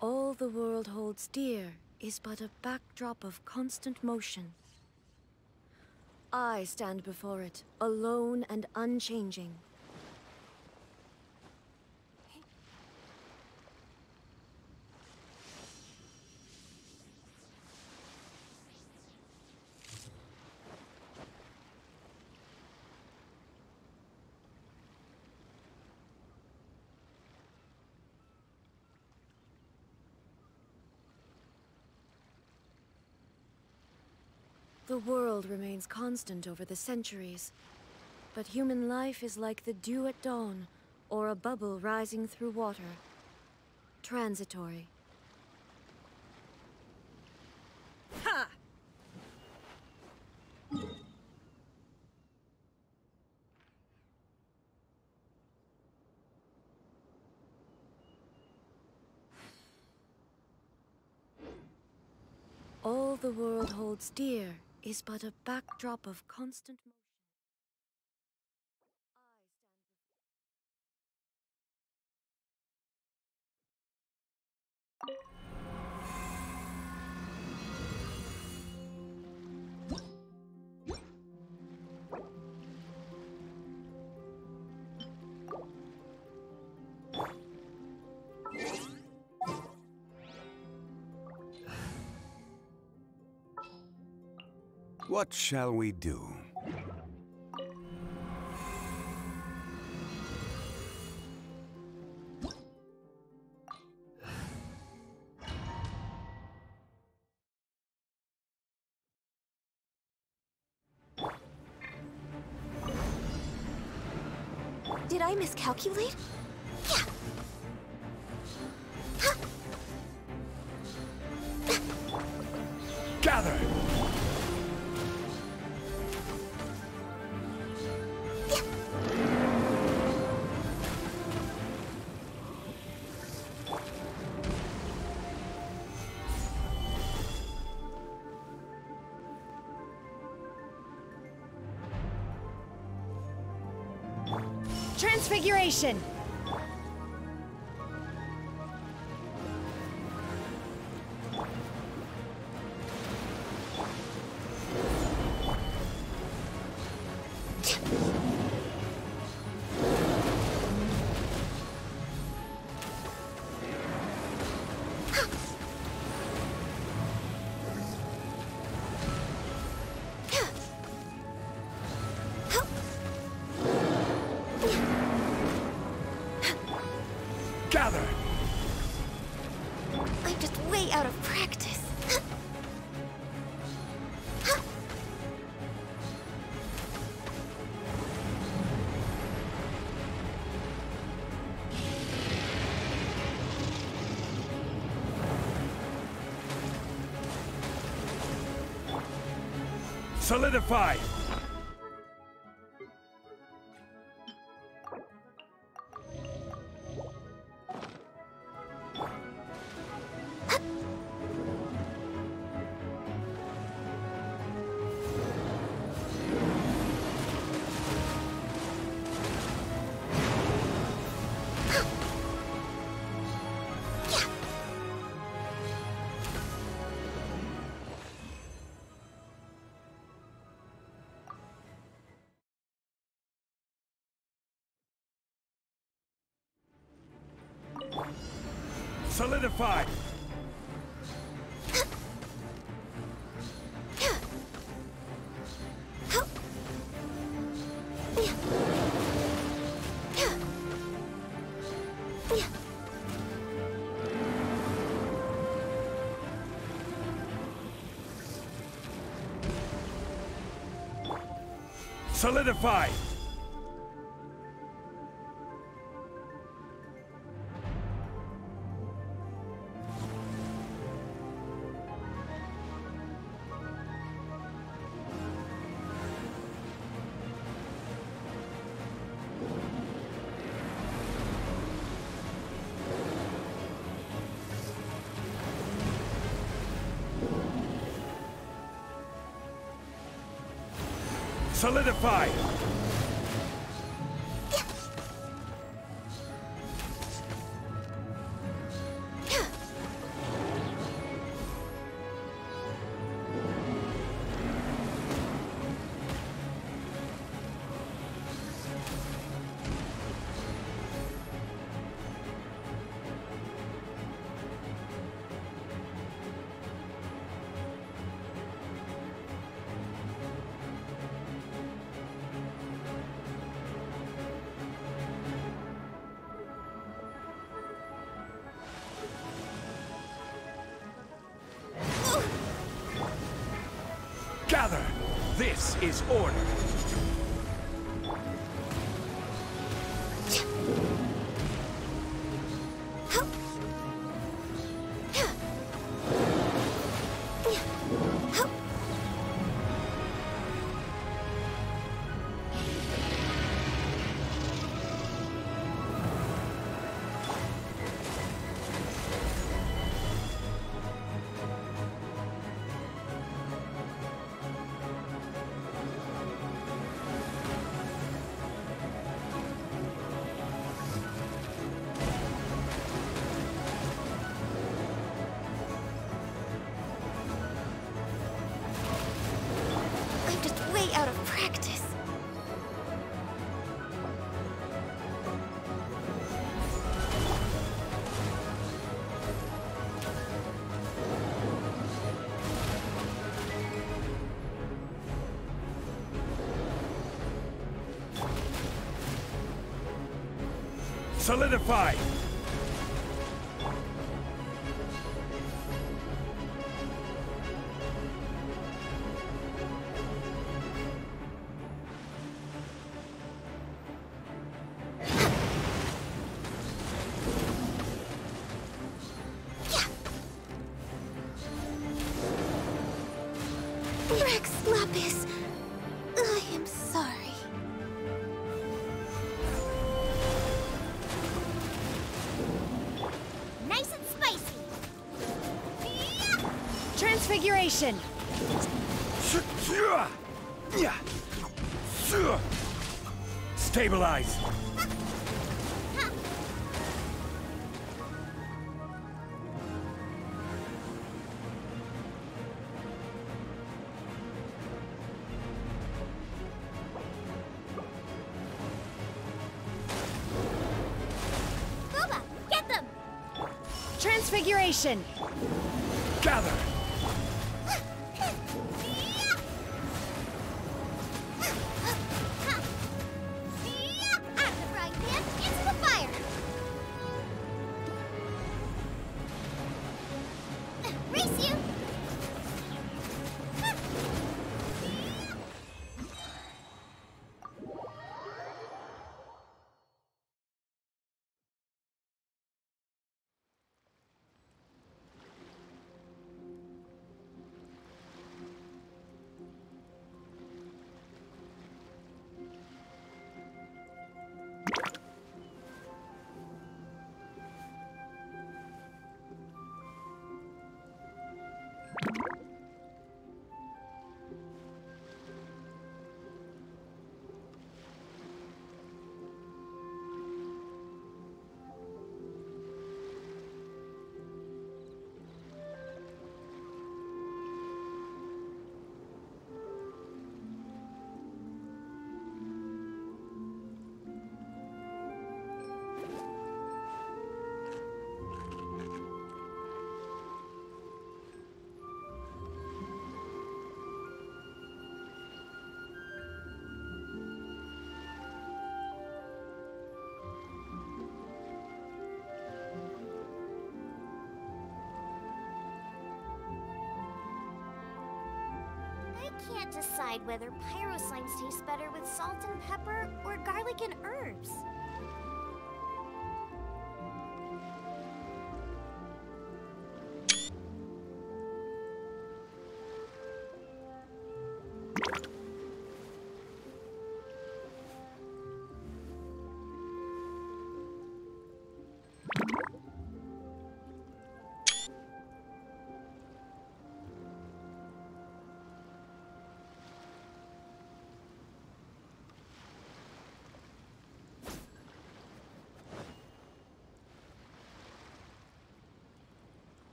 All the world holds dear is but a backdrop of constant motion. I stand before it, alone and unchanging. The world remains constant over the centuries, but human life is like the dew at dawn, or a bubble rising through water. Transitory. Ha! All the world holds dear is but a backdrop of constant motion. What shall we do? Did I miscalculate? Yeah. Gather! Transfiguration! Gather! I'm just way out of practice. Solidify! Solidify! Solidify! Solidify! Gather! This is order! I'm just way out of practice. Solidify! Rex Lapis, I am sorry. Nice and spicy. Transfiguration! Stabilize! Boba, get them! Transfiguration! Gather! Out of the frying pan, into the fire! Race you! can't decide whether pyro slimes taste better with salt and pepper or garlic and herbs.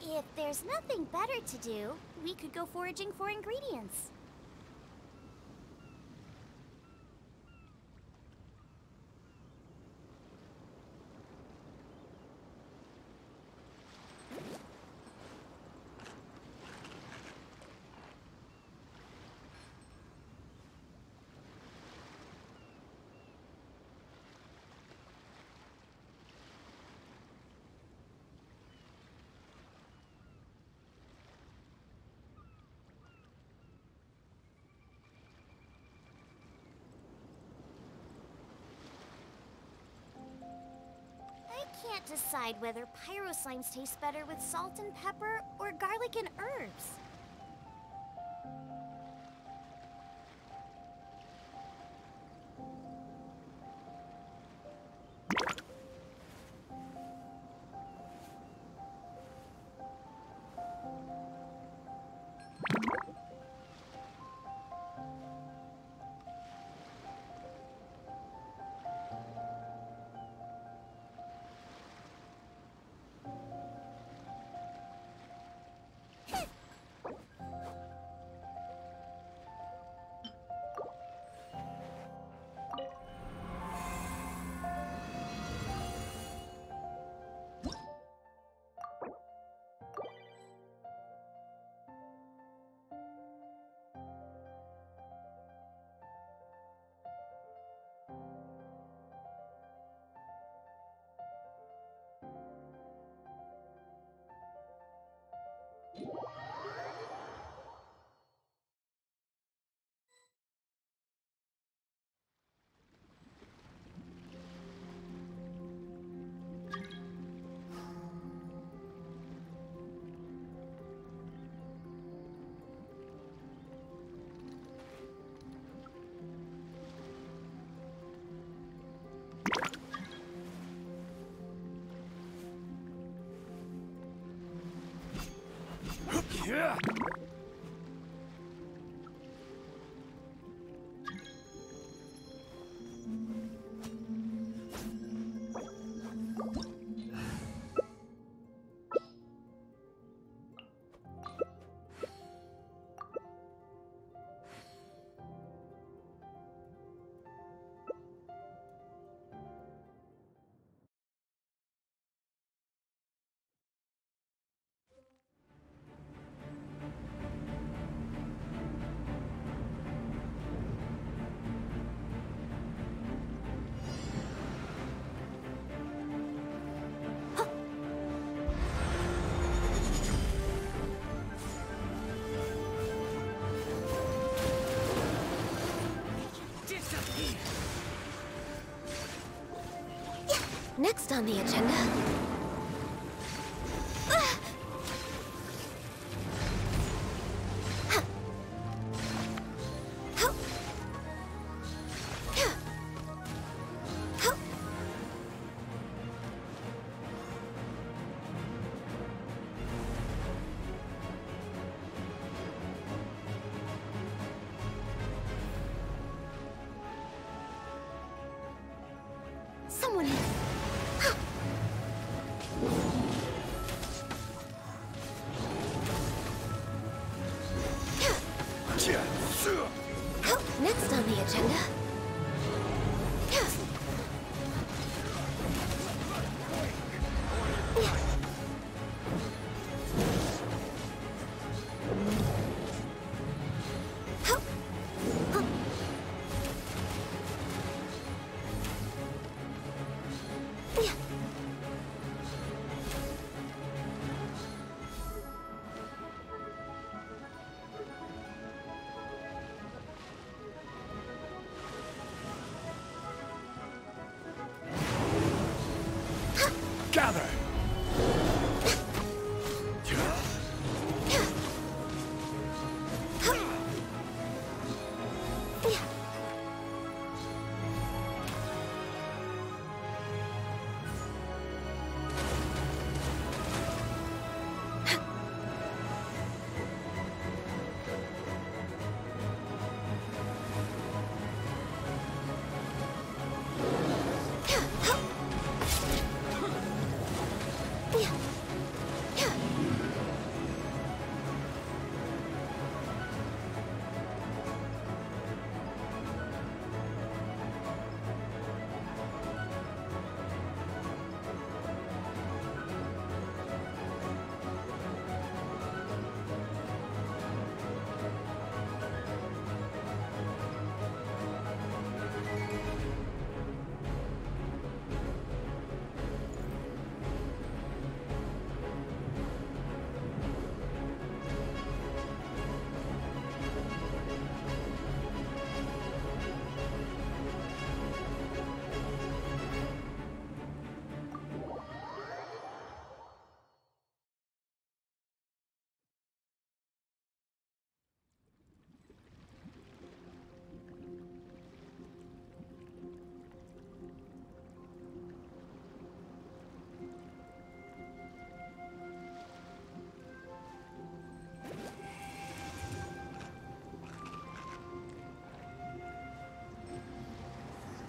If there's nothing better to do, we could go foraging for ingredients. I can't decide whether pyro slimes taste better with salt and pepper or garlic and herbs. Yeah. Next on the agenda... Someone is... Next on the agenda...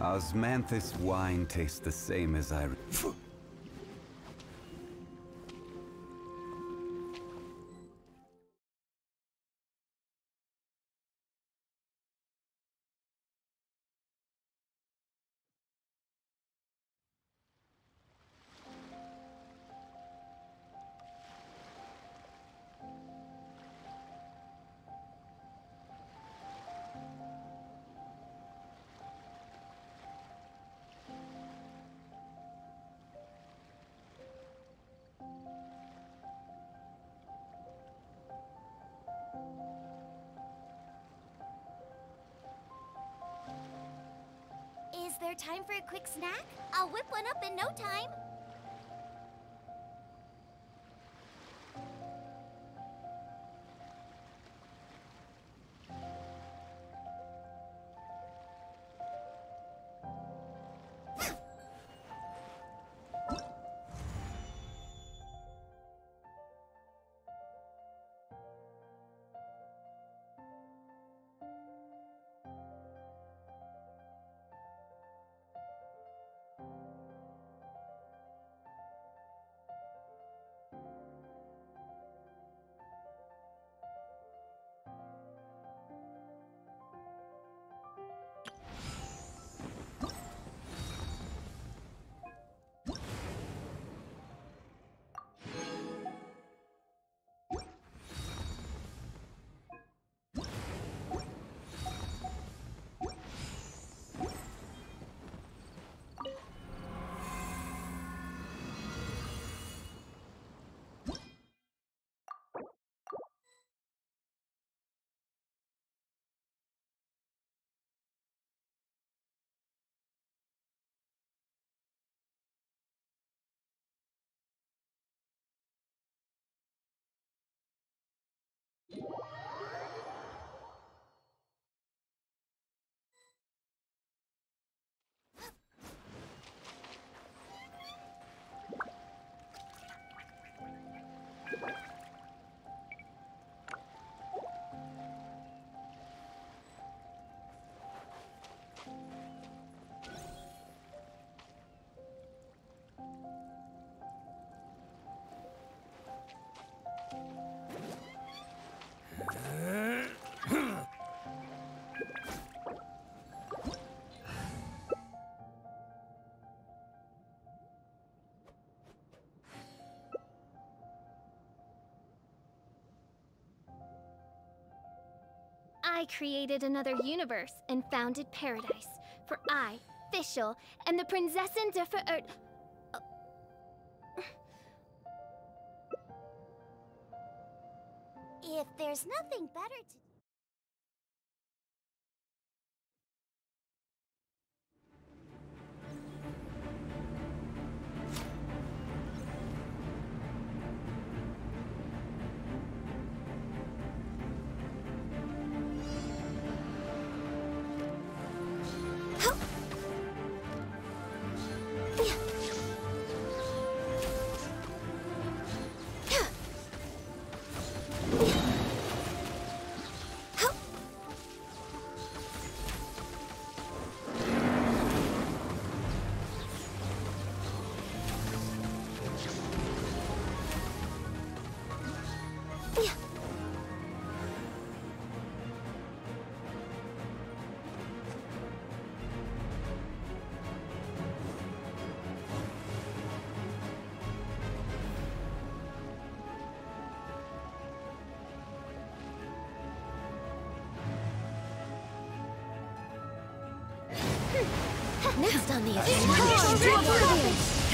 Osmanthus wine tastes the same as I... Is there time for a quick snack? I'll whip one up in no time. I created another universe and founded paradise. For I, Fischl, am the Prinzessin der Verirrt... If there's nothing better to... Next on the agenda.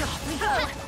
Off we go!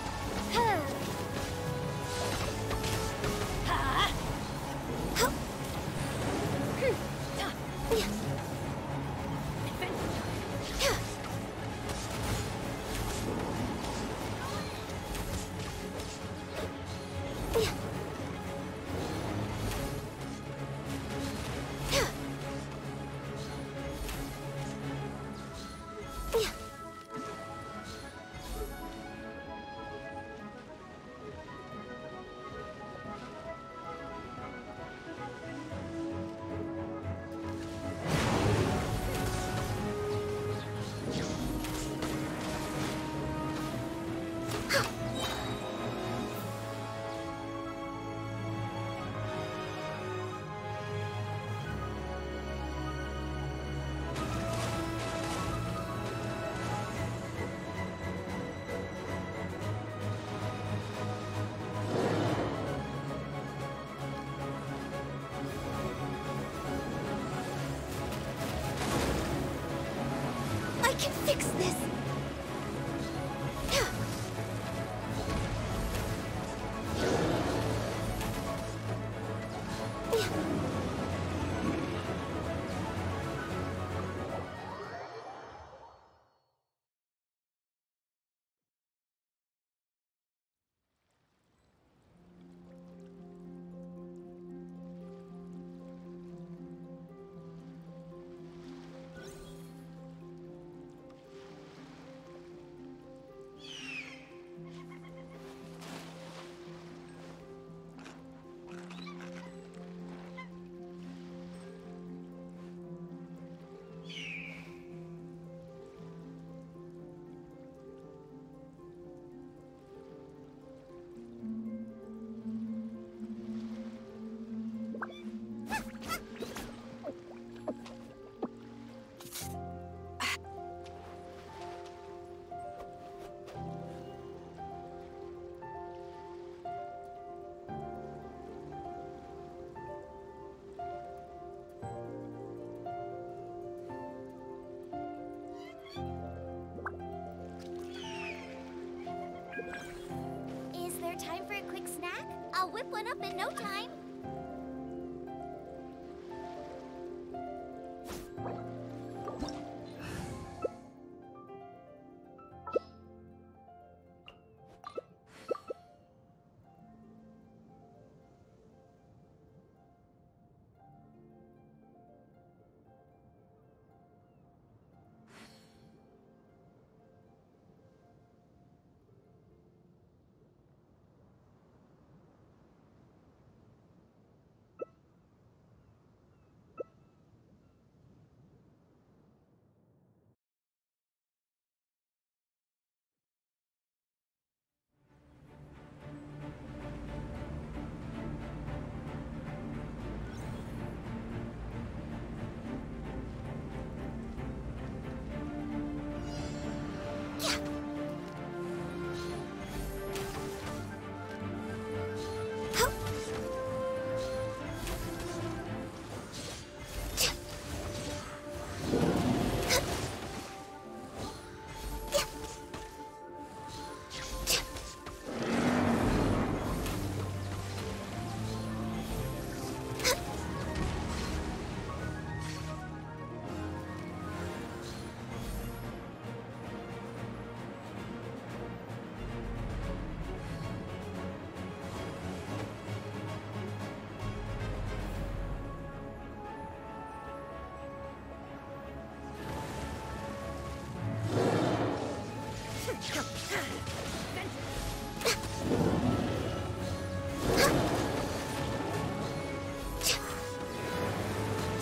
I can fix this! Is there time for a quick snack? I'll whip one up in no time.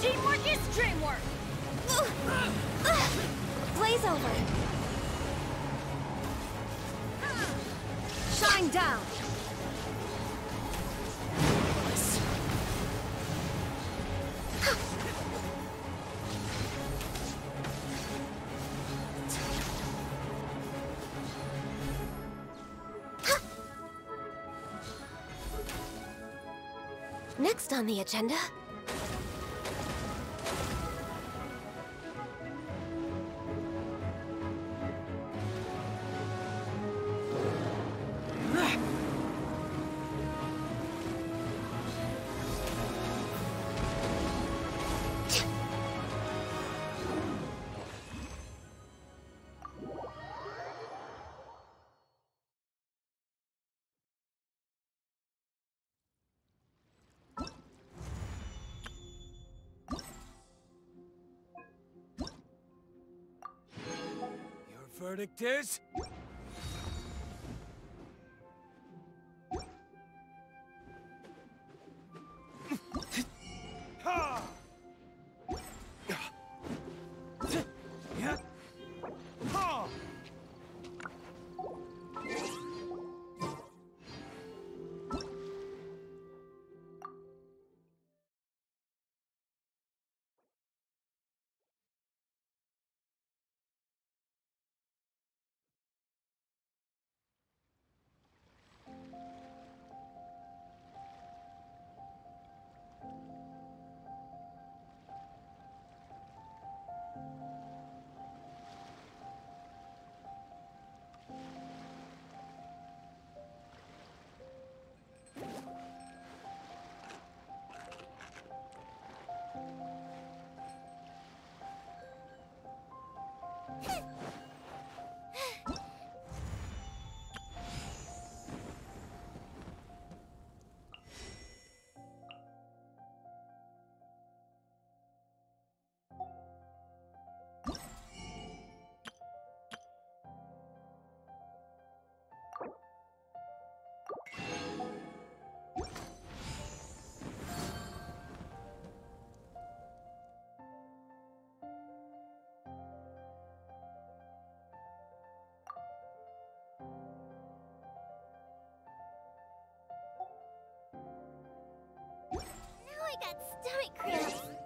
Teamwork is dreamwork! Blaze over! Shine down! Next on the agenda... verdict is... Ha! Yeah. Ha! Now I got stomach cramps.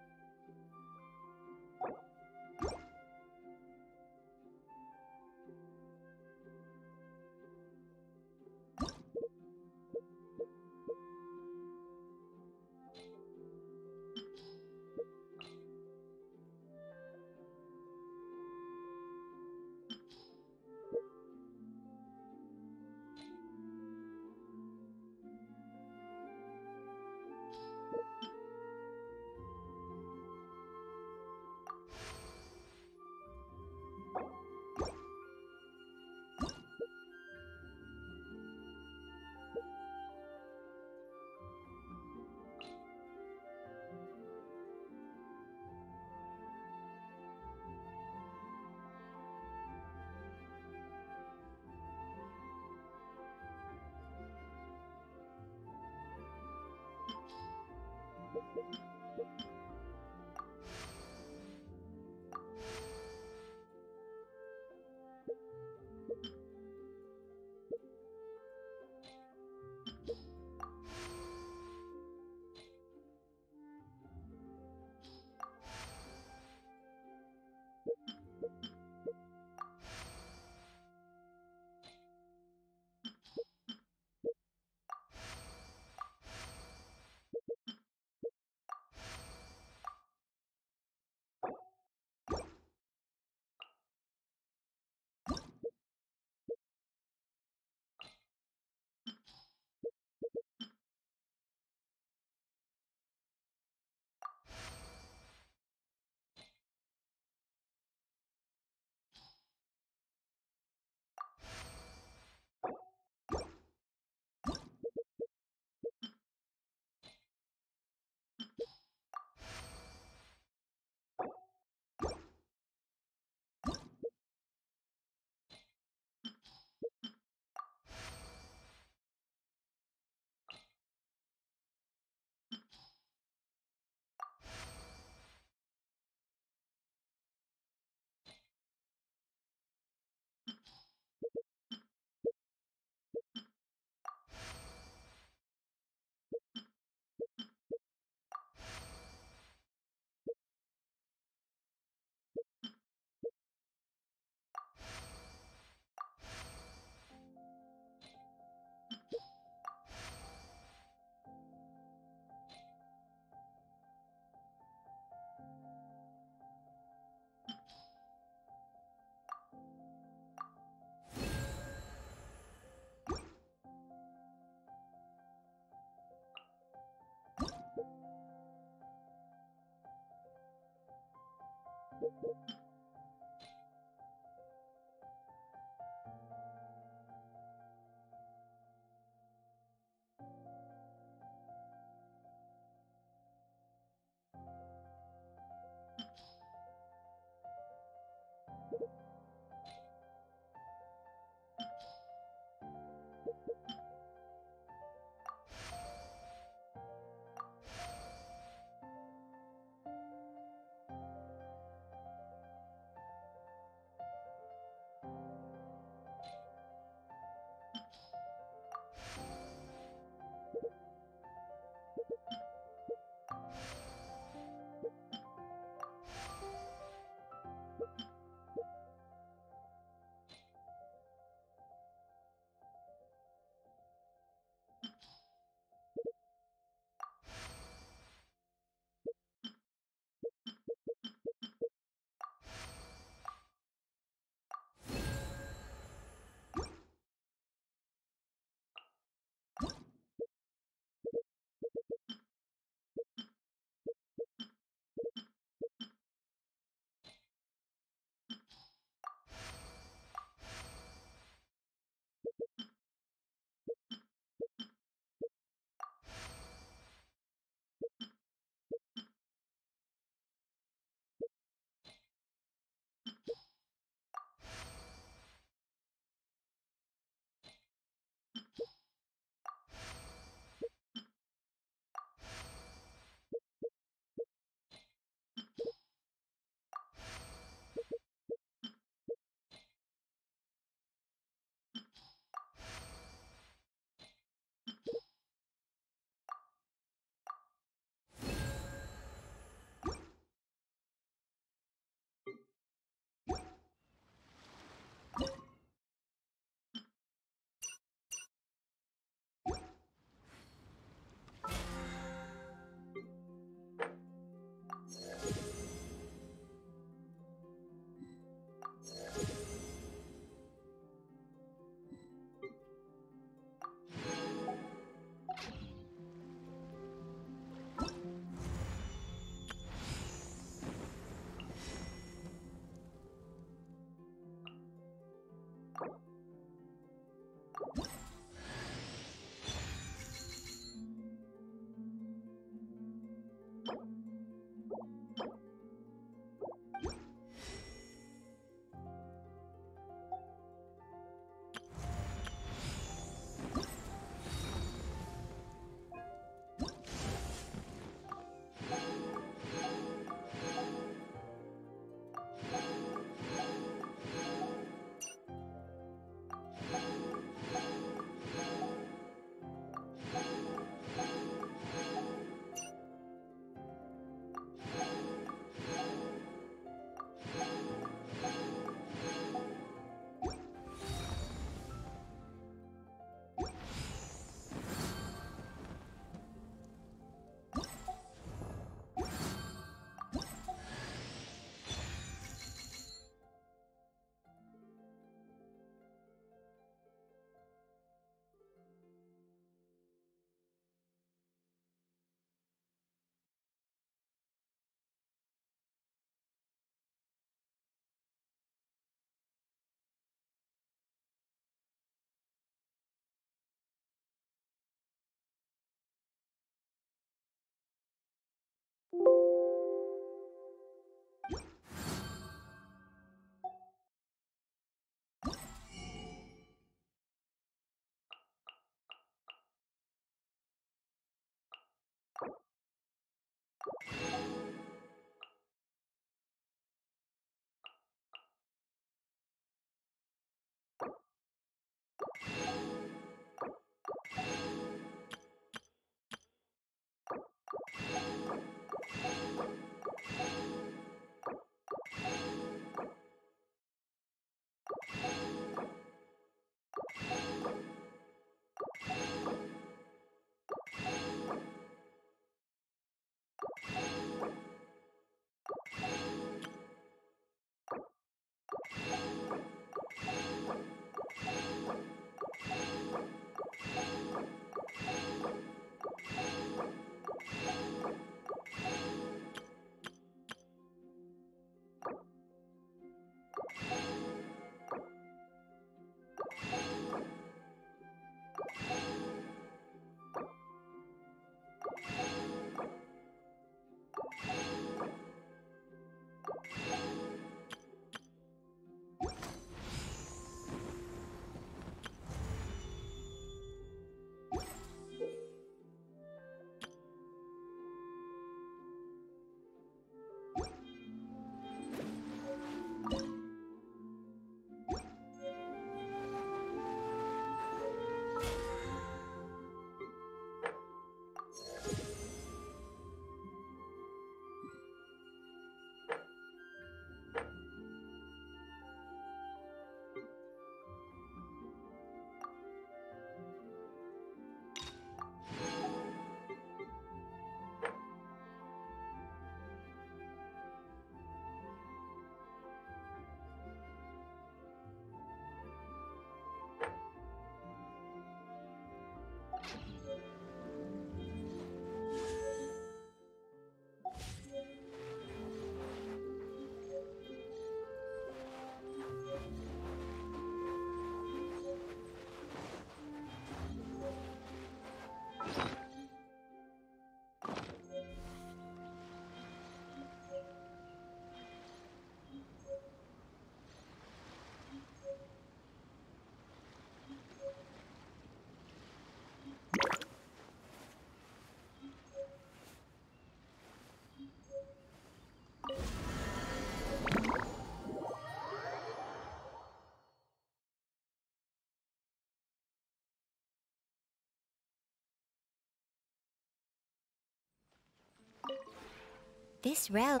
This realm...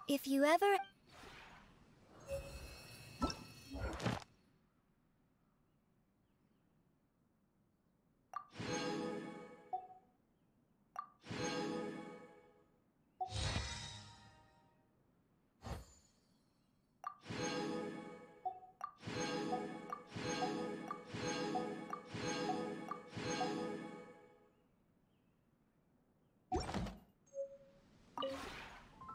If you ever...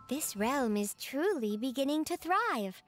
This realm is truly beginning to thrive.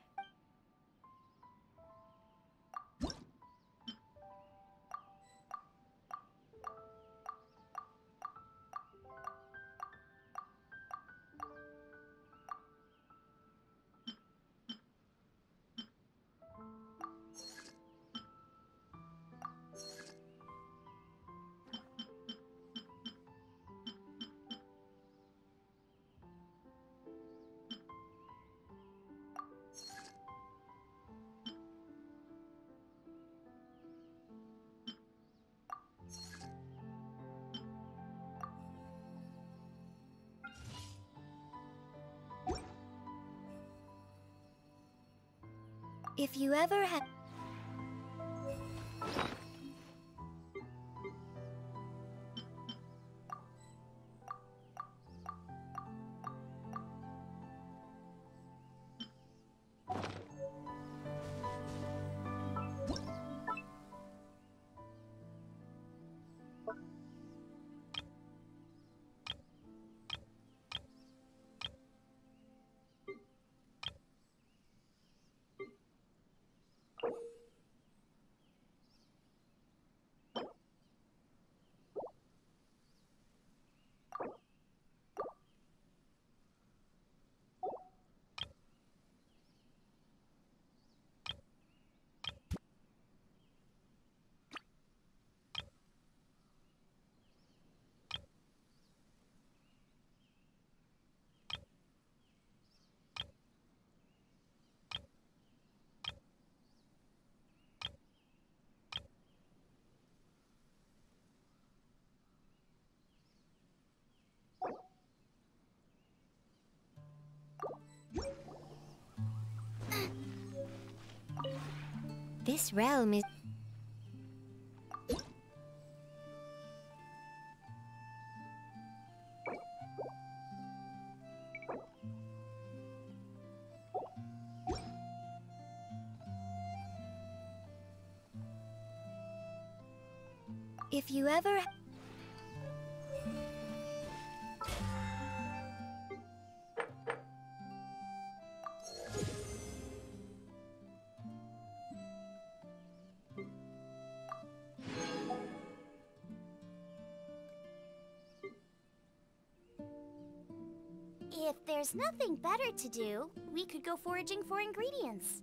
If you ever have... This realm is... If you ever... If there's nothing better to do, we could go foraging for ingredients.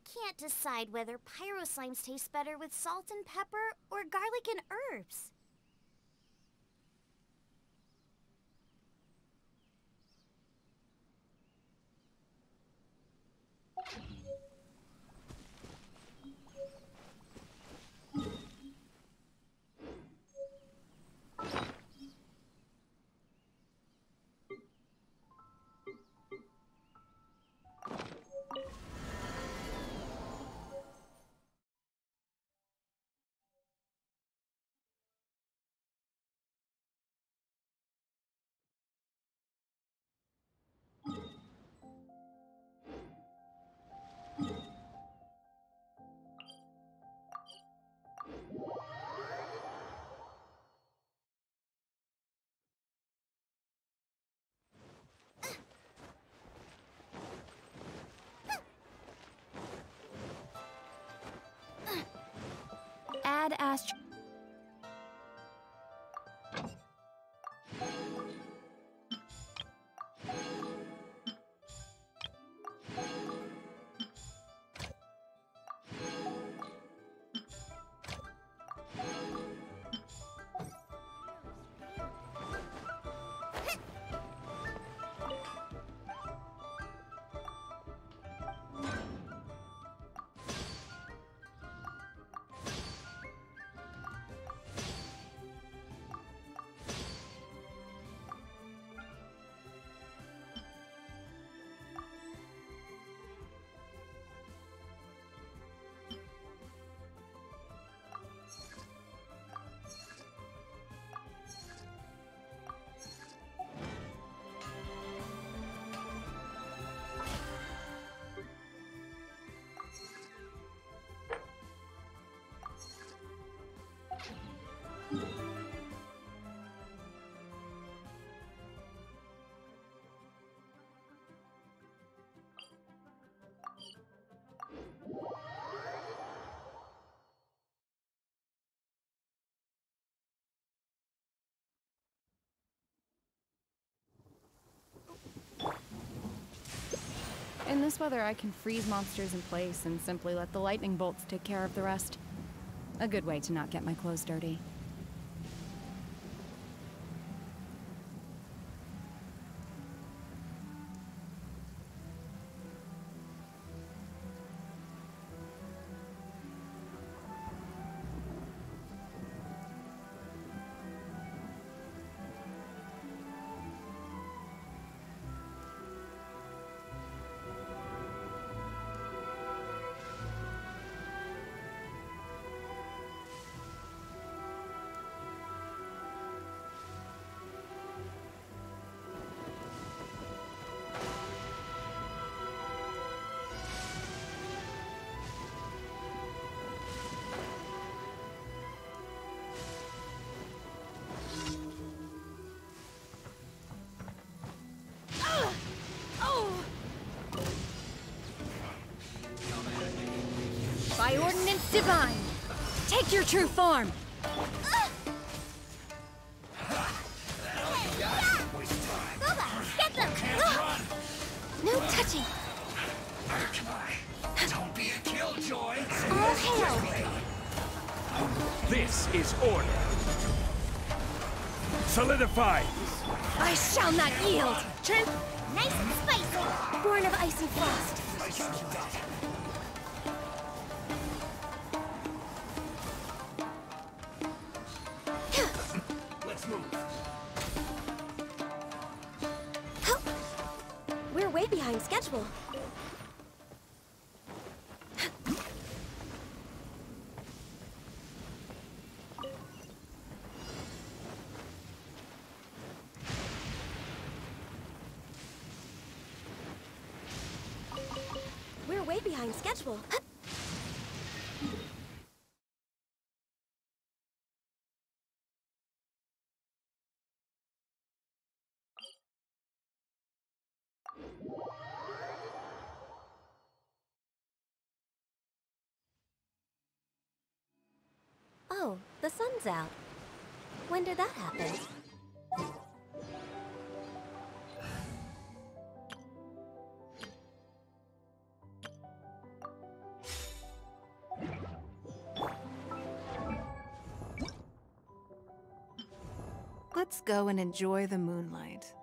can't decide whether pyro slimes taste better with salt and pepper or garlic and herbs. Add Astro. In this weather, I can freeze monsters in place and simply let the lightning bolts take care of the rest. A good way to not get my clothes dirty. By ordinance divine, take your true form! Get them! No touching! Don't be a killjoy! All hail! This is order. Solidify! I shall not yield! True? Nice and spicy! Born of ice and frost! Let's move. We're way behind schedule. We're way behind schedule. Oh, the sun's out. When did that happen? go and enjoy the moonlight.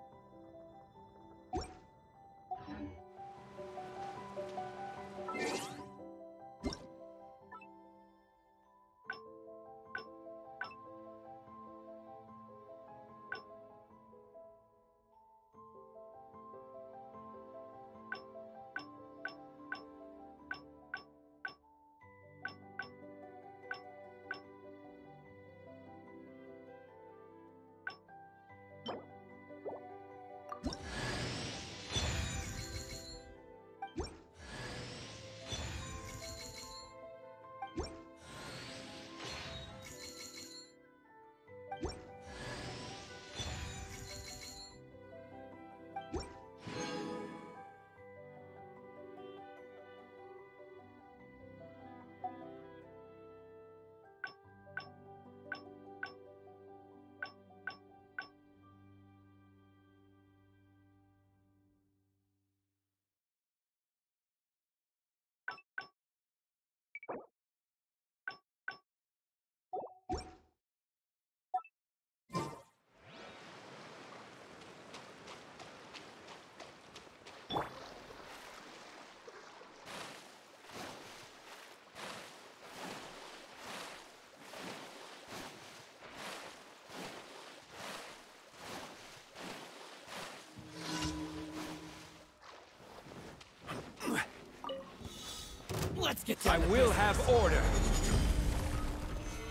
Let's get down I to will business. have order.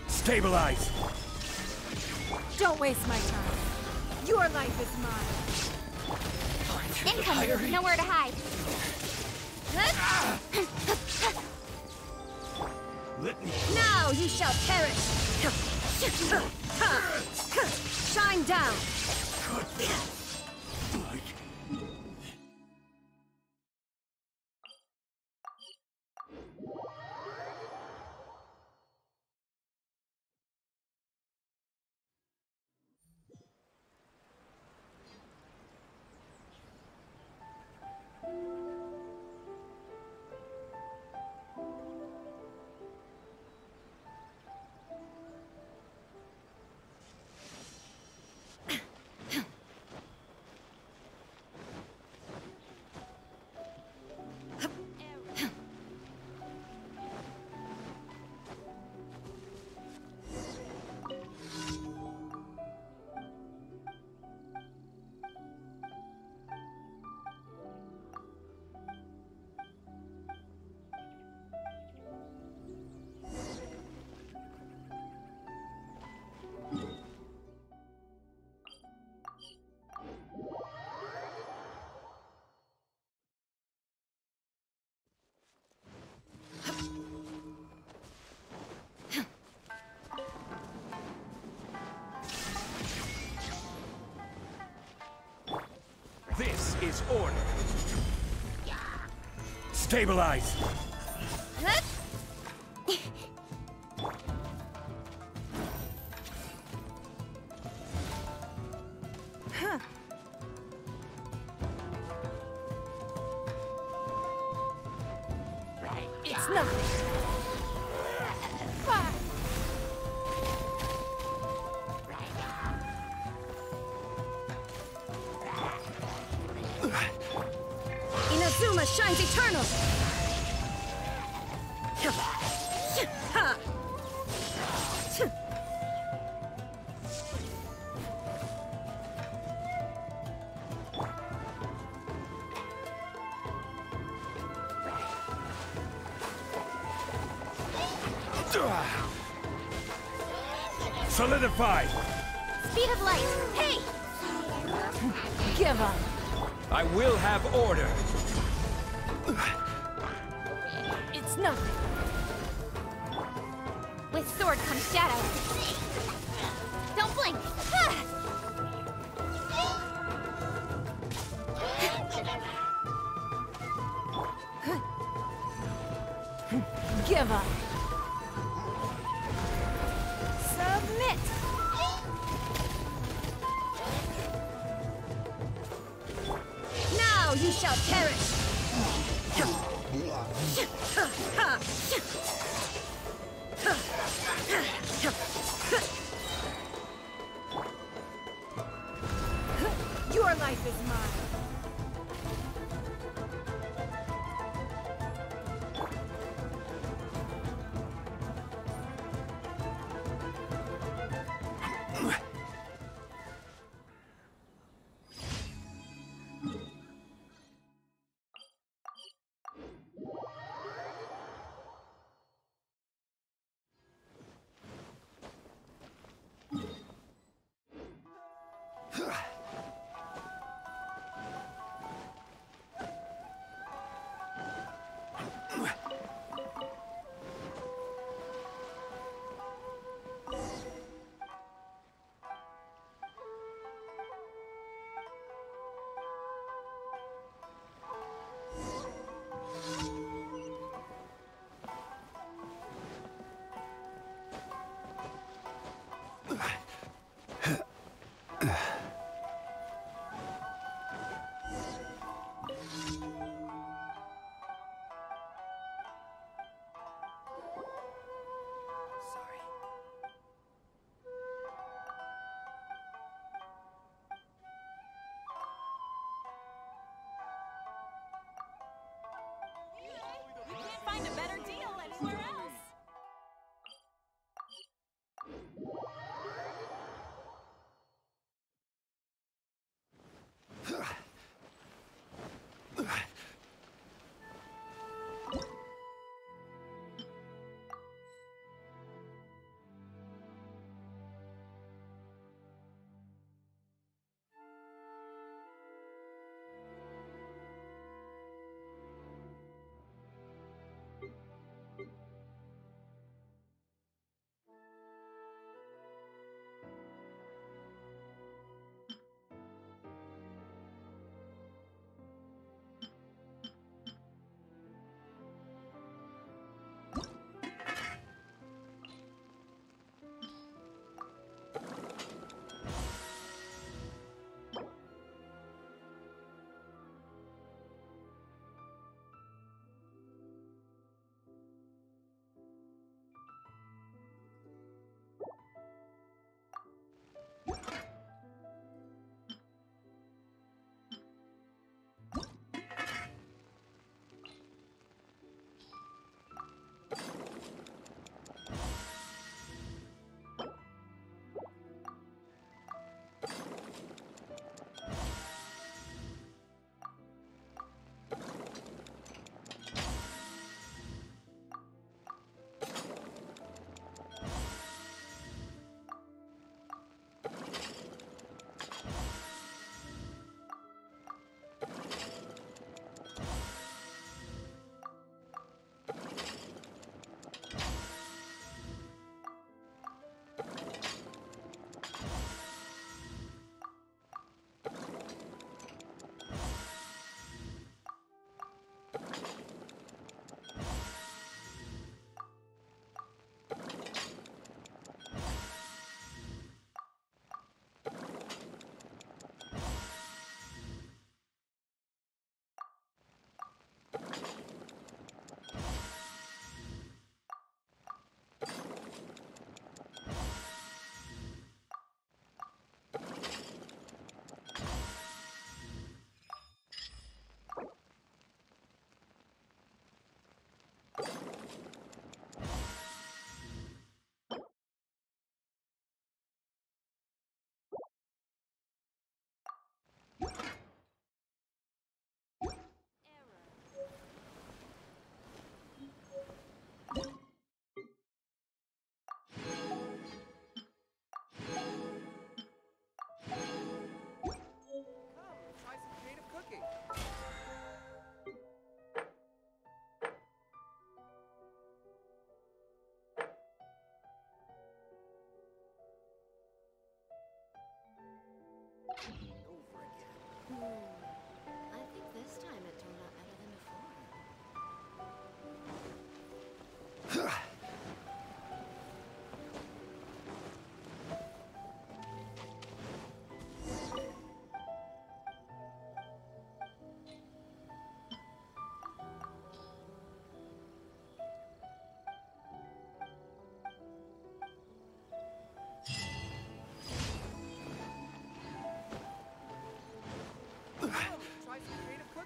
Stabilize. Don't waste my time. Your life is mine. Incoming! Nowhere to hide. Let me. Now you shall perish! Shine down! This is order. Stabilize. It's nothing. Inazuma shines eternal! Solidify. Speed of light. Hey! Give up. I will have order. It's nothing. With sword comes shadow. Don't blink. Give up. Submit. Now you shall perish! life is mine. Find a better deal anywhere else.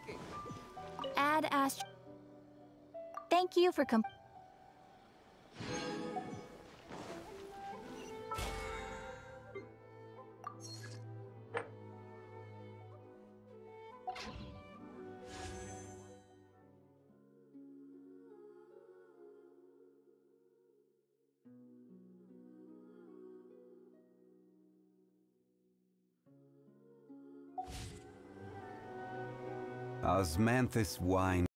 working. Add Thank you for Osmanthus wine.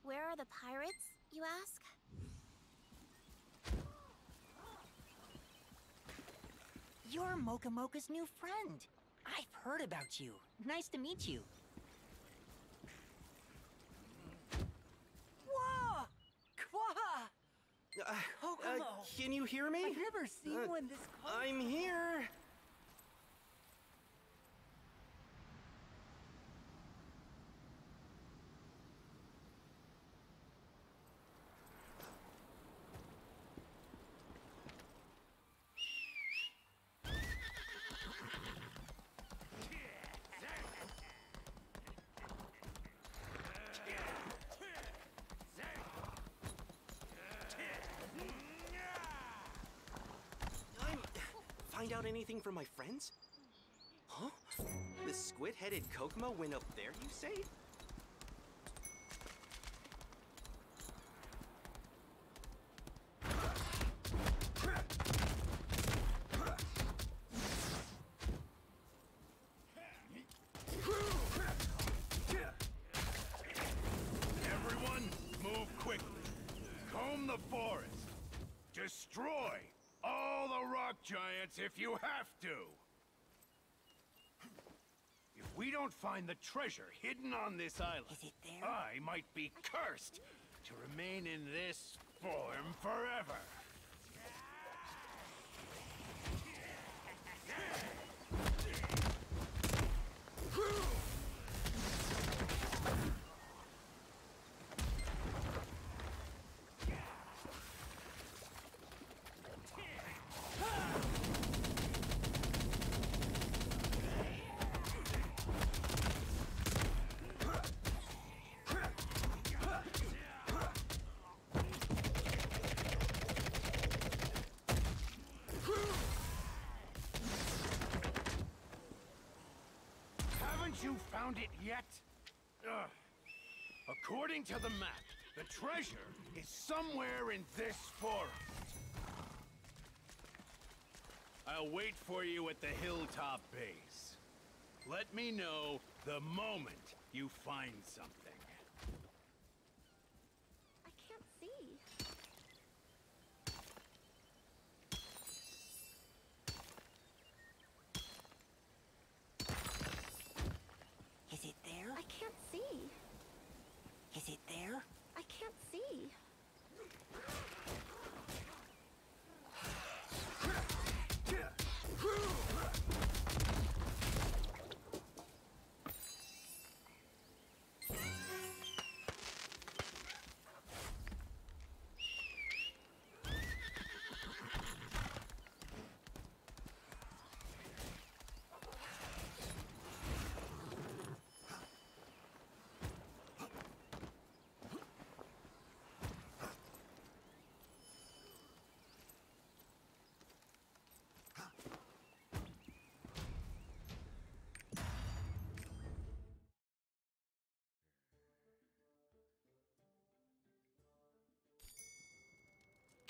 Where are the pirates, you ask? You're Mocha Mocha's new friend. I've heard about you. Nice to meet you. Whoa! Kwa! Kokomo! Can you hear me? I've never seen one this close. I'm here. Find out anything from my friends? Huh? The squid-headed Kokomo went up there, you say? Everyone, move quickly. Comb the forest. Destroy all the rock giants if you have to. If we don't find the treasure hidden on this island, Is it there? I might be cursed to remain in this form forever. Haven't you found it yet? Ugh. According to the map, the treasure is somewhere in this forest. I'll wait for you at the hilltop base. Let me know the moment you find something. I can't see. Is it there? I can't see. Is it there? I can't see.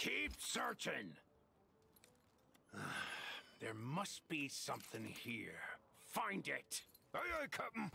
Keep searching! There must be something here. Find it! Aye, aye, Captain!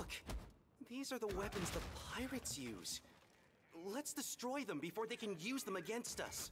Look! These are the weapons the pirates use. Let's destroy them before they can use them against us.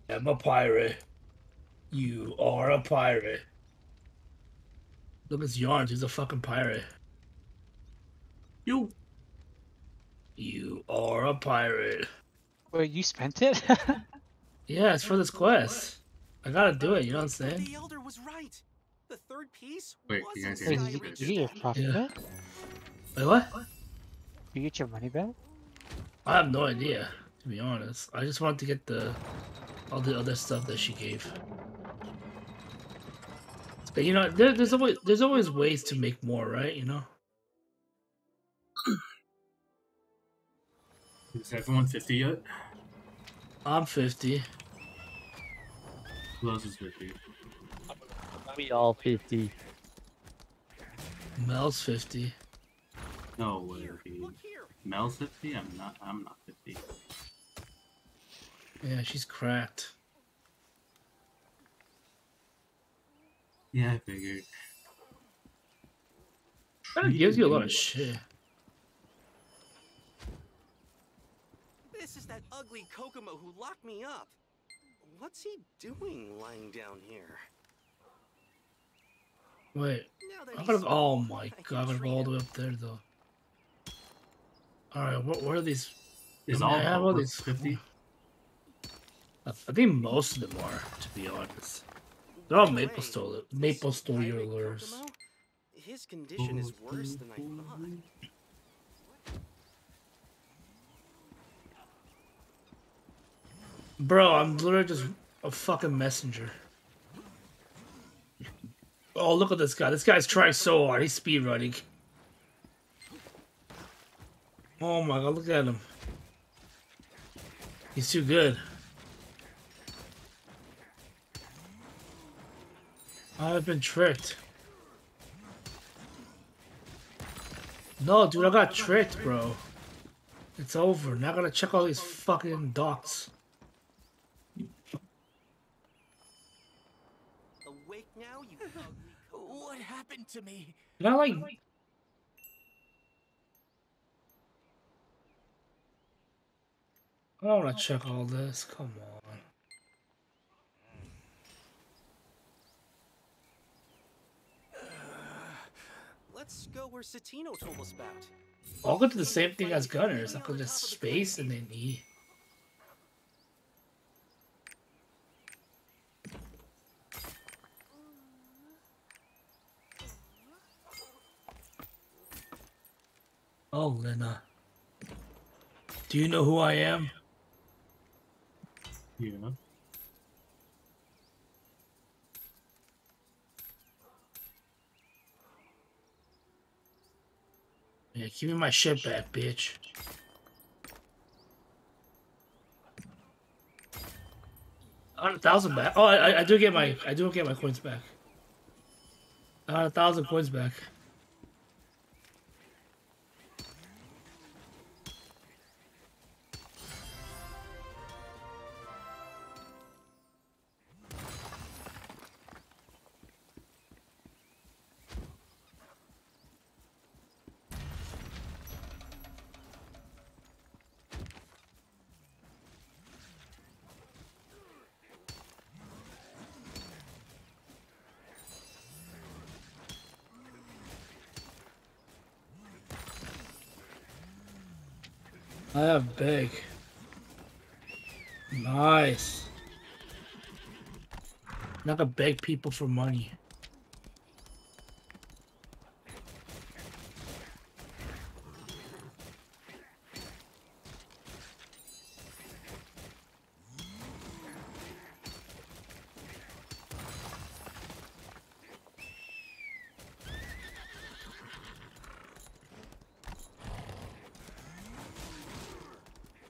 I'm a pirate. You are a pirate. Look at his yarns. He's a fucking pirate. You are a pirate. Wait, you spent it? Yeah, it's for this quest. I gotta do it. You know what I'm saying? The Elder was right. The third piece Wait, wasn't you guys Skyrim. you get your profit back? Wait, what? You get your money back? I have no idea, to be honest. I just wanted to get all the other stuff that she gave. But you know, there's always ways to make more, right? You know. Is everyone 50 yet? I'm 50. Who else is 50? We all 50. Mel's 50. No way. Mel's 50? I'm not 50. Yeah, she's cracked. Yeah, I figured. That gives you a lot of shit. This is that ugly Kokomo who locked me up. What's he doing lying down here? Wait, I'm gonna. Oh my god, I'm gonna go all the way up there though. All right, what are these Is I mean, all I have all Boba these 50? I think most of them are, to be honest. They're all maple storyers. His condition is worse than I thought. Bro, I'm literally just a fucking messenger. Oh, look at this guy. This guy's trying so hard. He's speed running. Oh my god, look at him. He's too good. I've been tricked. No, dude, I got tricked, bro. It's over. Now I gotta check all these fucking dots. Awake now, you ugly. What happened to me? Can I, like... I don't wanna check all this. Come on. Let's go where Satino told us about. I'll go to the same thing as Gunners. I could just space and then E. Oh, Lena. Do you know who I am? Yeah. Yeah, give me my shit back, bitch. I got 1,000 back. Oh, I do get my coins back. I got 1,000 coins back. I have big. Nice. Not gonna beg people for money.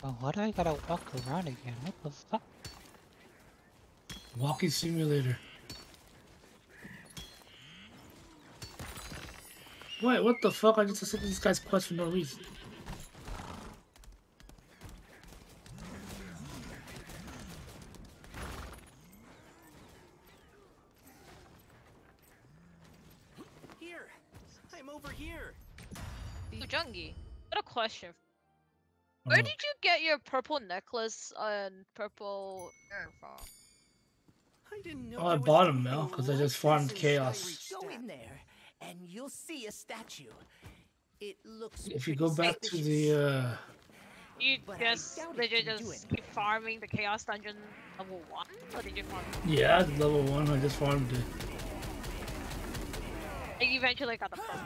Oh, why do I gotta walk around again? What the fuck? Walking simulator. Wait, what the fuck? I just accepted this guy's quest for no reason. Here, I'm over here. Jungi, what a question. Where did you get your purple necklace and purple hair from? I didn't know. Oh, I bought him now because I just farmed chaos. Go in there, and you'll see a statue. It looks. If you go back to the You did you just keep farming the chaos dungeon level 1, or did you farm? yeah, it's level 1. I just farmed it. And you eventually got the purple.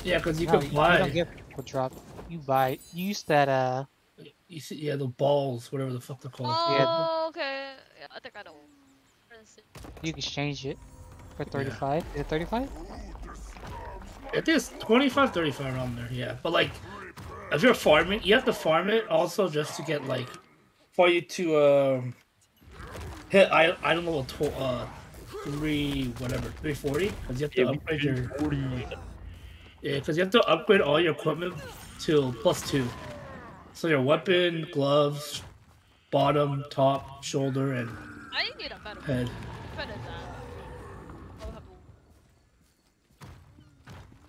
Yeah, because you No, could buy. You don't get people drop. You buy. You use that. You see, yeah, the balls, whatever the fuck they're called. Oh, okay. Yeah, I think I know. You can exchange it for 35. Is it 35? I think it's 25, 35 around there. Yeah, but like, if you're farming, you have to farm it also just to get like, for you to hit item level 340, because you have to upgrade your. Yeah, because you have to upgrade all your equipment to +2. So your weapon, gloves, bottom, top, shoulder, and I need a better head. better than that.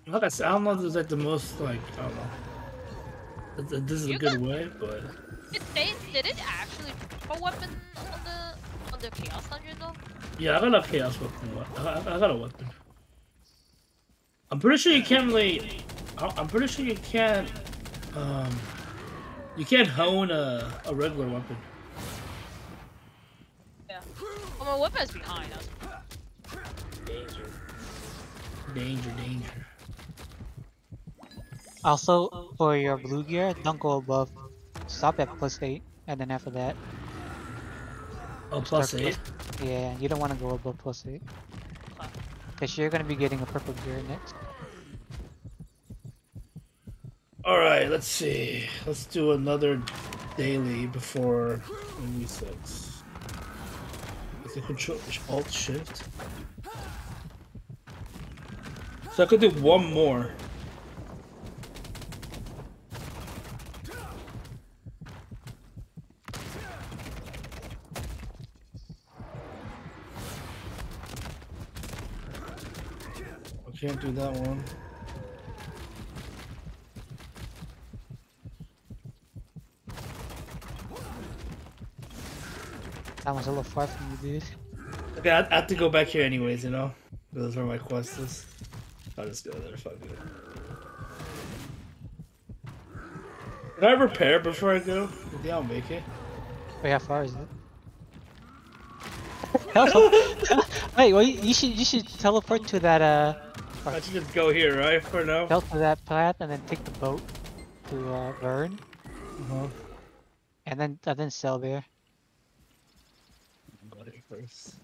Like I said, I don't know if this is like the most like I don't know. This is a good way, but Did it actually put a weapon on the chaos dungeon though? yeah, I got a chaos weapon. I got a weapon. I'm pretty sure you can't really. I'm pretty sure you can't You can't hone a regular weapon. Yeah. Well, my weapon is behind us. Danger. Danger, danger. Also, for your blue gear, don't go above. Stop at +8, and then after that. Oh, start +8? Yeah, you don't want to go above +8. Because you're going to be getting a purple gear next. Alright, let's see. Let's do another daily before maybe 6. Is it control alt shift? So I could do one more. I can't do that one. That one's a little far from you, dude. Okay, I have to go back here anyways, you know? Those are my quests. I'll just go there, fuck it. Can I repair before I go? Maybe I'll make it. Wait, how far is it? Wait, well, you should teleport to that I should just go here, right? For now. Go to that path and then take the boat to Vern. And then sail there. Go there first.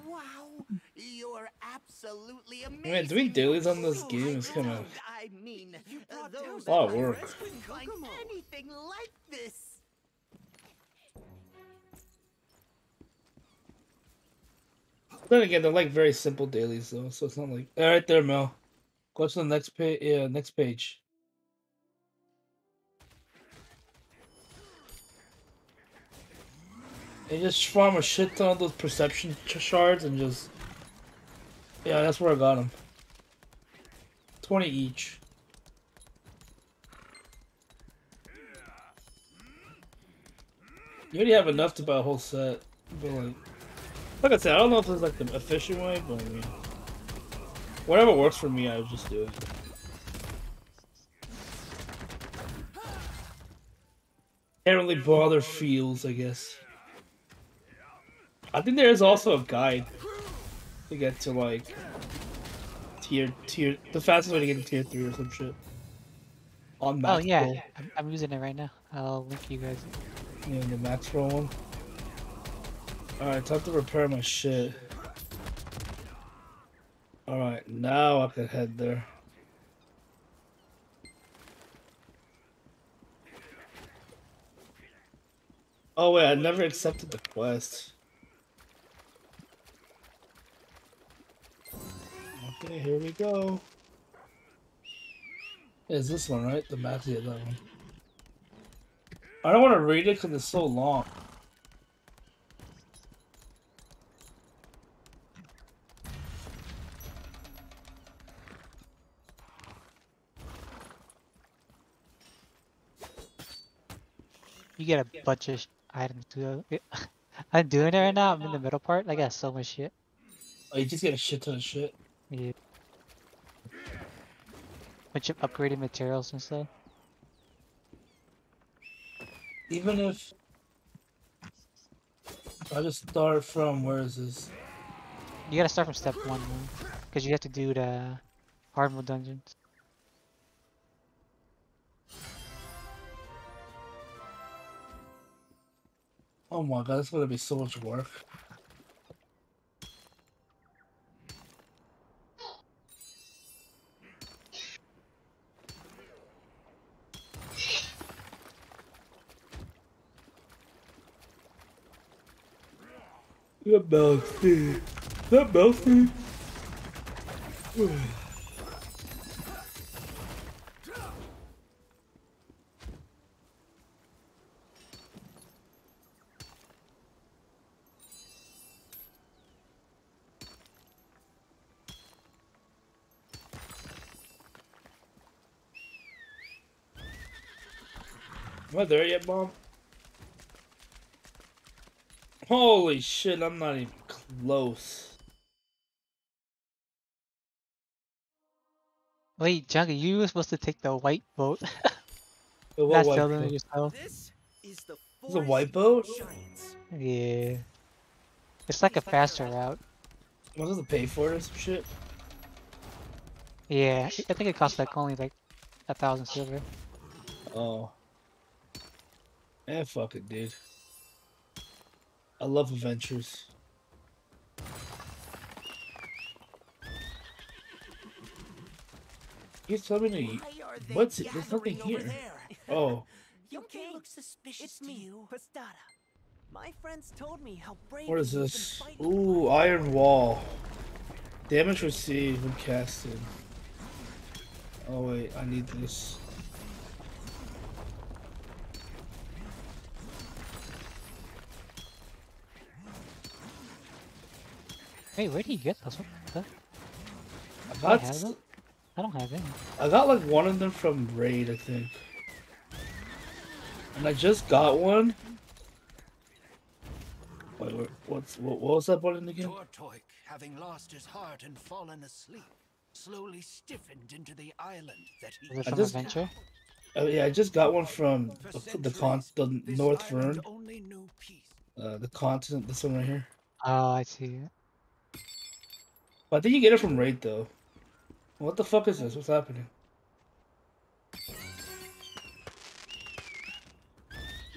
Wow, you're absolutely amazing. Man, doing dailies on this game is kind of I mean, a lot of work. couldn't find anything like this. Then again, they're like very simple dailies though, so it's not like. All right, there, Mel. Go to the next page. Yeah, next page. And just farm a shit ton of those perception shards and just. Yeah, that's where I got them. 20 each. You already have enough to buy a whole set, but like I said, I don't know if there's like the efficient way, but I mean, whatever works for me, I would just do it. Can't really bother feels, I guess. I think there is also a guide to get to like tier the fastest way to get to tier 3 or some shit. On max. Oh yeah, I'm using it right now. I'll link you guys. Yeah, the max roll one. Alright, time to repair my shit. Alright, now I can head there. Oh wait, I never accepted the quest. Okay, here we go. Is this one, right? The map, yeah, that one. I don't want to read it because it's so long. You get a bunch of items too. I'm doing it right now. I'm in the middle part. I got so much shit. Oh, you just get a shit ton of shit. Yeah. Bunch of upgraded materials and stuff. Even if I just start from, where is this? You gotta start from step 1, because you have to do the hard mode dungeons. Oh my god, that's gonna be so much work. That bouncy. That bouncy. Am I there yet, Mom? Holy shit, I'm not even close. Wait, Junkie, you were supposed to take the white boat. Wait, what Last white building boat? yourself. This is the It's a white boat? Giants. Yeah. It's like a faster route. What does it pay for it or some shit? Yeah, I think it costs like only like 1,000 silver. Oh. Eh, fuck it, dude. I love adventures. You tell me to... What's it? There's nothing here. Oh. Okay, looks suspicious. It's me, Pastada. My friends told me how brave What is you've been this? fighting. Ooh, iron wall. Damage received when casted. Oh wait, I need this. Hey, where did you get those? What the? I Do I have them? I don't have any. I got like one of them from Raid, I think. And I just got one. Wait, what was that button again? Tortoik, having lost his heart and fallen asleep, slowly stiffened into the island that he... Is it from Adventure? Oh yeah, I just got one from the North Fern. The continent, this one right here. Oh, I see it. I think you get it from Raid though. What the fuck is this? What's happening?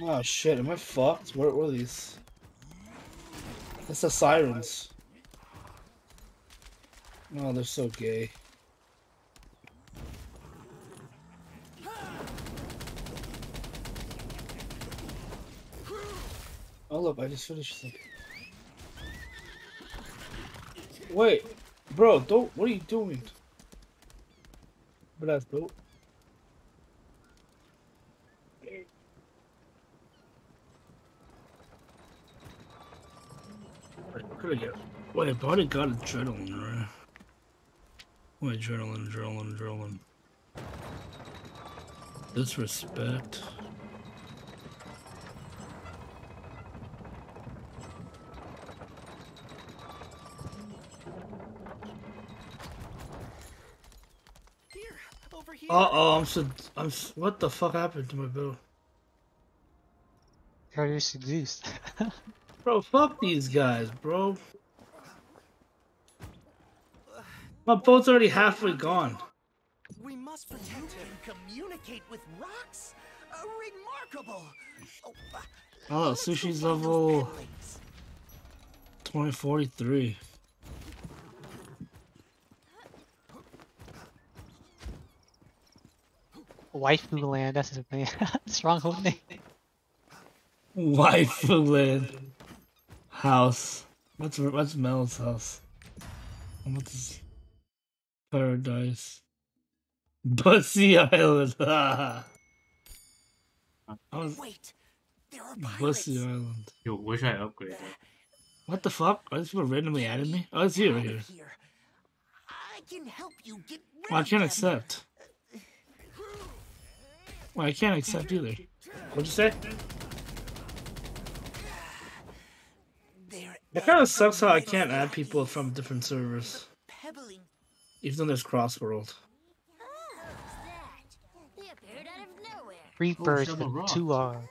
Oh shit, am I fucked? What were these? It's the sirens. Oh, they're so gay. Oh look, I just finished something. Wait, bro, don't. What are you doing? But that's dope. Wait, what could I get? Wait, I've already got adrenaline, right? Wait, adrenaline. Disrespect. Uh-oh, what the fuck happened to my boat? How are you seduced? Bro, fuck these guys, bro. My boat's already halfway gone. We must protect him. Communicate with rocks? Remarkable. Oh, sushi's level 2043. Waifu land, that's his name. Stronghold name. Waifu land. House. What's Mel's house? What's paradise? Bussy Island. Wait, there are Bussy Island. Yo, wish I upgraded. What the fuck? Are these people randomly added me? Oh, it's here right here. I can help you get rid Well, I of can't them. accept. Well, I can't accept either. What'd you say? It kind of sucks how I can't add people from different servers. Even though there's cross-world. Three birds with two arms.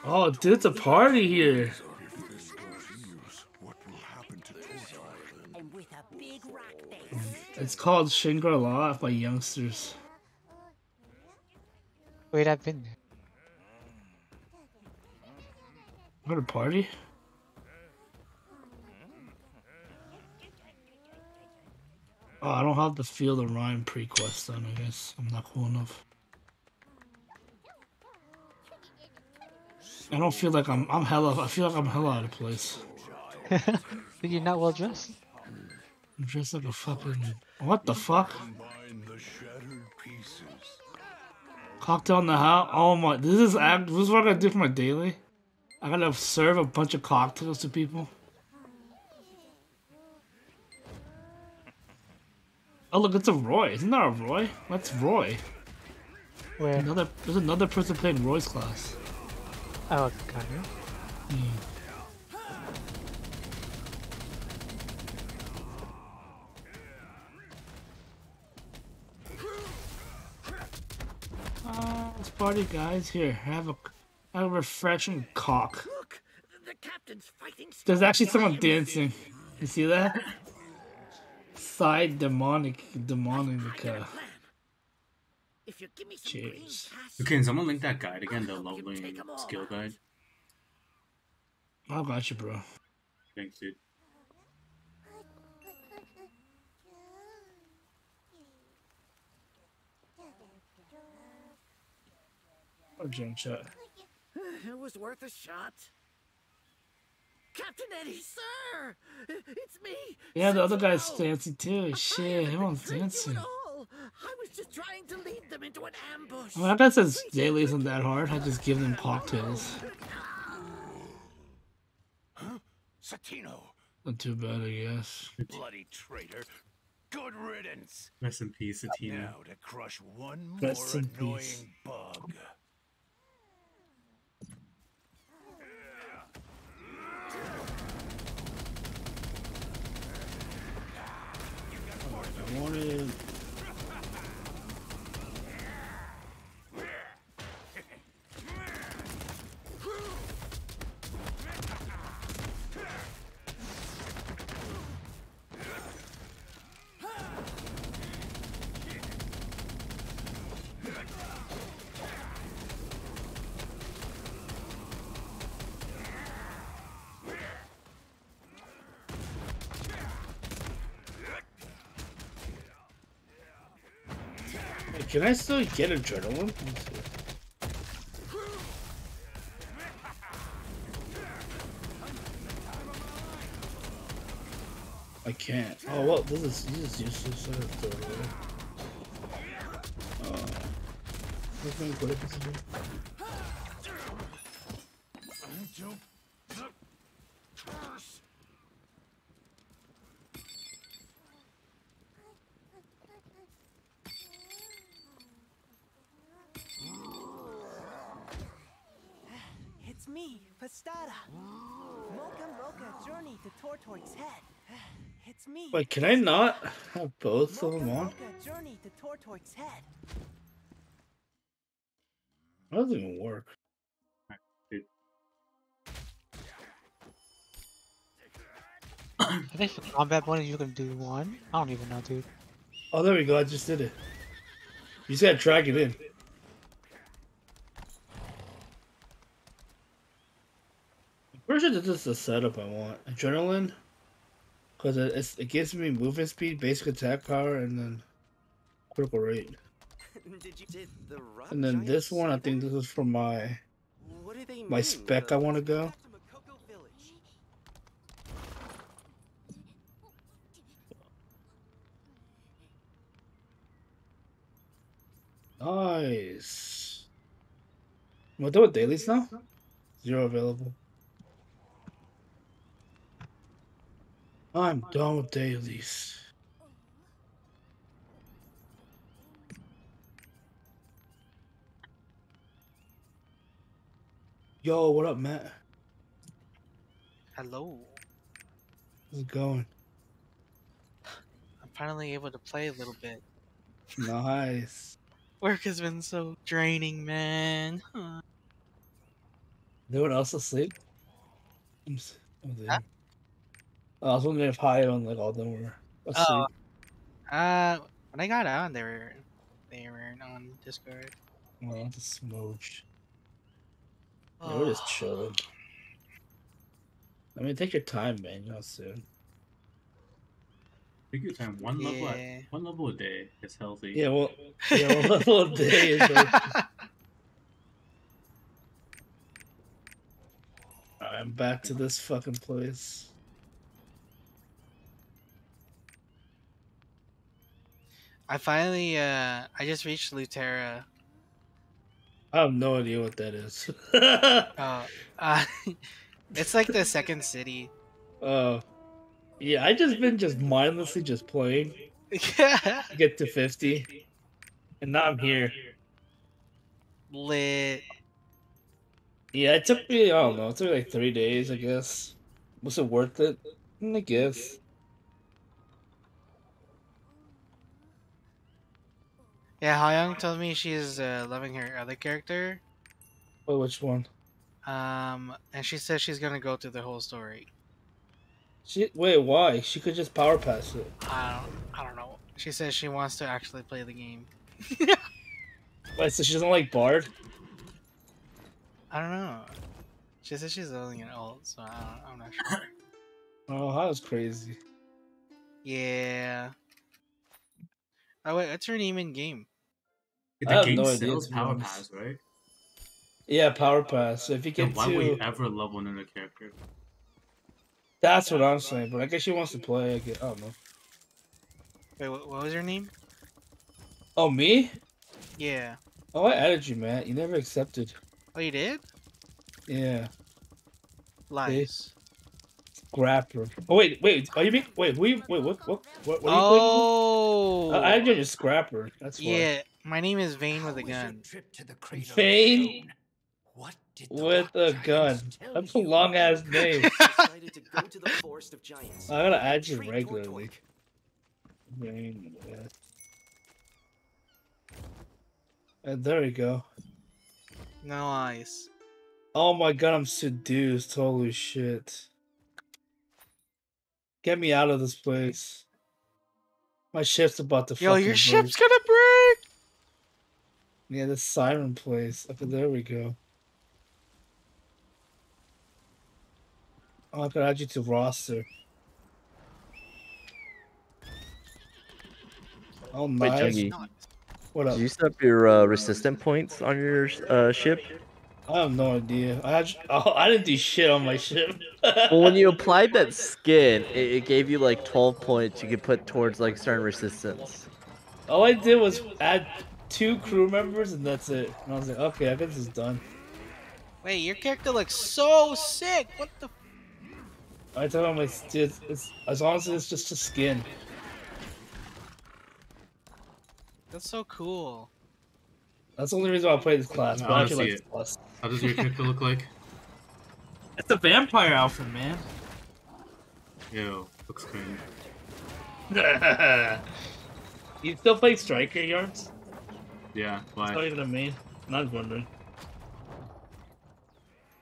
Oh, dude, it's a party here. And with a big rock face. It's called Shangri-La by youngsters. Wait, I've been there. What a party? Oh, I don't have the Field of Rhyme pre-quest done, I guess. I'm not cool enough. I don't feel like I feel like I'm hella out of place. You're not well dressed. I'm dressed like a fucking... What the fuck? Cocktail in the house? Oh my... This is what I gotta do for my daily? I gotta serve a bunch of cocktails to people? Oh look, it's a Roy. Isn't that a Roy? That's Roy. Where? There's another person playing Roy's class. Oh, got it. party, guys. Here, have a refreshing cock. Look, the captain's fighting. There's actually someone dancing. You see that? Side demonic. If you give me some Cheers. Can someone link that guide again? The leveling skill guide. I got you, bro. Thanks, dude. Or jump shot. It was worth a shot. Captain Eddie, sir! It's me! Yeah, the other guy's dancing too. Shit, everyone's dancing. I was just trying to lead them into an ambush. I mean, I guess since daily isn't that hard, I just give them cocktails. Huh? Satino. Not too bad, I guess. Bloody traitor. Good riddance. Rest in peace, Satino. Now to crush one more Rest in annoying peace. bug. I wanted. Can I still get adrenaline? I can't. Oh well, this is useless. I have to throw it away. It's me, Pastada. Mocha Mocha Journey to Tortoise Head. It's me. Wait, can I not have both of them on? Mocha Journey to Tortoise Head. That doesn't even work. I think for combat bonus you can do one. I don't even know, dude. Oh, there we go. I just did it. You just gotta drag it in. I'm pretty sure this is the setup I want. Adrenaline. Because it gives me movement speed, basic attack power, and then critical rate. And then this one, I think this is for my spec I want to go. Nice. We're done with dailies now? 0 available. I'm done with dailies. Yo, what up, Matt? Hello. How's it going? I'm finally able to play a little bit. Nice. Work has been so draining, man. Anyone else asleep? I was wondering if Hayo and all them were asleep. When I got on, they were on Discord. Well, that's a smooch. Yeah, we're just chilling. I mean, take your time, man. You know, soon. Take your time. One level a day is healthy. Yeah, well, one level a day is healthy. I'm back to this fucking place. I finally, I just reached Lutera. I have no idea what that is. It's like the second city. Yeah, I just mindlessly playing. Get to 50, and now I'm here. Lit. Yeah, it took me, I don't know, it took like 3 days, I guess. Was it worth it? I guess. Yeah, Hayoung told me she's loving her other character. Wait, which one? And she says she's gonna go through the whole story. Wait, why? She could just power pass it. I don't know. She says she wants to actually play the game. Wait, so she doesn't like Bard? I don't know. She says she's only an ult, so I'm not sure. Oh, that was crazy. Yeah. Oh wait, what's her name in game? I The have game no idea. sells To be Power honest. Pass, right? Yeah, power pass. So if you Then get why would you to, ever level another character? that's what I'm saying. But I guess she wants to play. I don't know. Wait, what was your name? Oh, me? Yeah. Oh, I added you, Matt. You never accepted. Oh, you did? Yeah. Lies. Scrapper. Oh wait. Are you being? Wait. What? Are you playing? Oh. I added you as Scrapper. That's why. Yeah. My name is Vane with a gun. Vane with a gun. That's a long ass name. Decided to go to the forest of giants. I gotta add you regularly. Vane. Yeah. And there we go. Nice. Oh my god, I'm seduced. Holy shit. Get me out of this place. My ship's about to Yo, fucking your burst. ship's gonna break! Yeah, this siren place. Okay, there we go. Oh, I could add you to roster. Oh, Wait, nice. Chunky, What up? did you set up your resistant points on your ship? I have no idea. I didn't do shit on my ship. Well, when you applied that skin, it gave you like 12 points you could put towards like certain resistance. All I did was add 2 crew members and that's it. And I was like, okay, I guess it's done. Wait, your character looks so sick. What the? I tell him it's as long as it's just a skin. That's so cool. That's the only reason why I play this class. I But I wanna actually see like it. this class. How does your character look like? It's a vampire outfit, man. Yo, looks clean. You still play Striker Yards? Yeah, That's why? not even a main. I was wondering.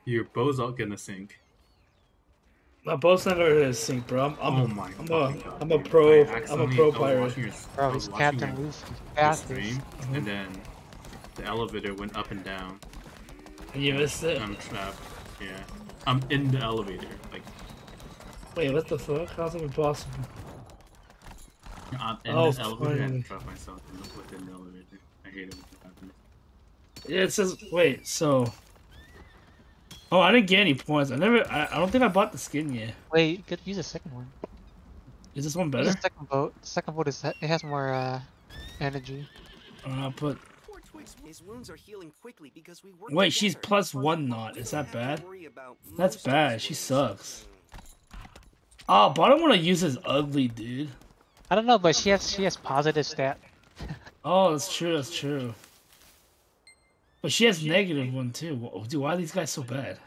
Your bow's all gonna sink. My bow's not gonna sync, bro. Oh my god. I'm a pro. I I'm a accidentally- pro I was pirate. watching your- Bro, I was he's watching Captain your- Luffy. your Fastest. stream, and then the elevator went up and down. And you missed it? I'm trapped. Yeah. I'm in the elevator. Like, Wait, what the fuck? How's that possible? I'm in Oh, the elevator and finally. I trapped myself within the elevator. I hate it when that happens. Yeah, it says. Wait, so. Oh, I didn't get any points. I don't think I bought the skin yet. Wait, you could use a second one. Is this one Use better? the second boat. The second boat is it has more energy. I'll put. His wounds are healing quickly because we work Wait, she's together. +1 not. Is that bad? Worry about That's most bad. She sucks. Oh, but I don't want to use his ugly, dude. I don't know, but she has positive stat. Oh, that's true. That's true. But she has negative one too. Dude, why are these guys so bad?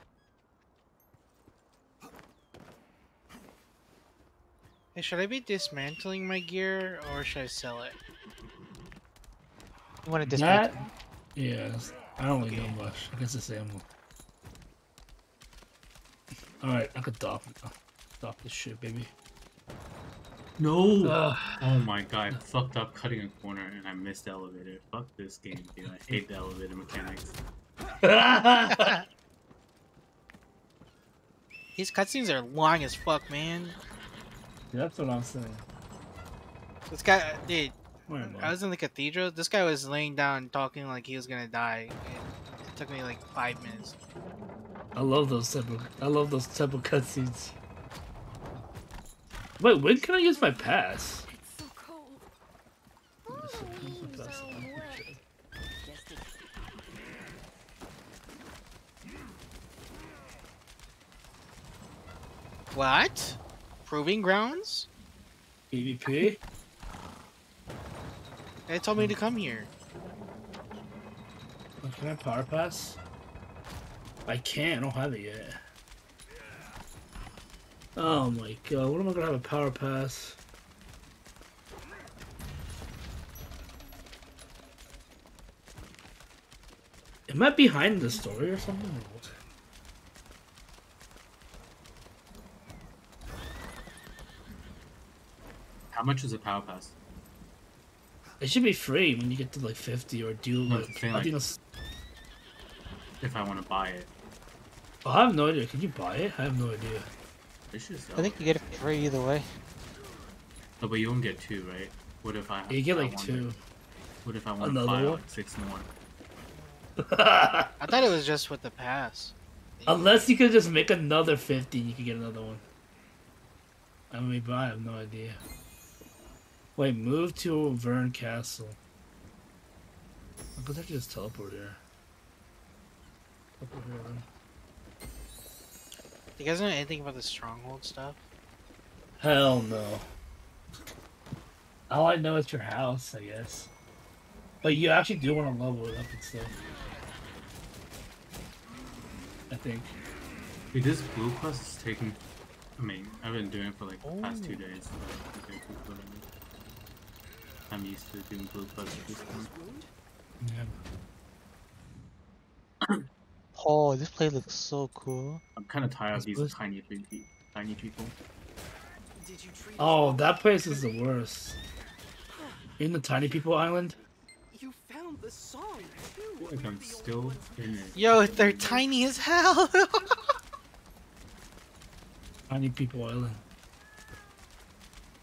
Hey, should I be dismantling my gear or should I sell it? You want to That? dismantle? Yeah, I don't really know much. I guess it's ammo. Alright, I could dock this shit, baby. No! Ugh. Oh my god, I fucked up cutting a corner and I missed the elevator. Fuck this game, dude. I hate the elevator mechanics. These cutscenes are long as fuck, man. That's what I'm saying. This guy, dude, Where am I was in the cathedral. This guy was laying down talking like he was gonna die. It took me like 5 minutes. I love those type of cutscenes. Wait, when can I use my pass? What? Proving grounds? PvP? They told me to come here. Can I power pass? I can't. I don't have it yet. Oh my god, what am I gonna have a power pass? Am I behind the story or something? How much is a power pass? It should be free when you get to like 50 or do No, like. it's saying, I like, think it's. if I want to buy it. Oh, I have no idea. Can you buy it? I have no idea. It should sell. I think you get it for free either way. No, but you only get 2, right? What if I? You get I like wanted- 2. What if I want to Another buy one? like 6 more? I thought it was just with the pass. Unless you could just make another 50, you could get another one. I mean, but I have no idea. Wait, move to Vern Castle. I guess I could just teleport here. Teleport here then. You guys know anything about the stronghold stuff? Hell no. All I know is your house, I guess. But you actually do want to level it up and stuff. I think. Dude, this blue quest is taking. I mean, I've been doing it for like the past 2 days. So I'm used to doing blue quests at this point. Yeah. Oh, this place looks so cool. I'm kind of tired of these tiny people. Oh, that place is the worst. In the Tiny People Island? You found the song I feel like I'm still in it. Yo, they're tiny as hell. Tiny People Island.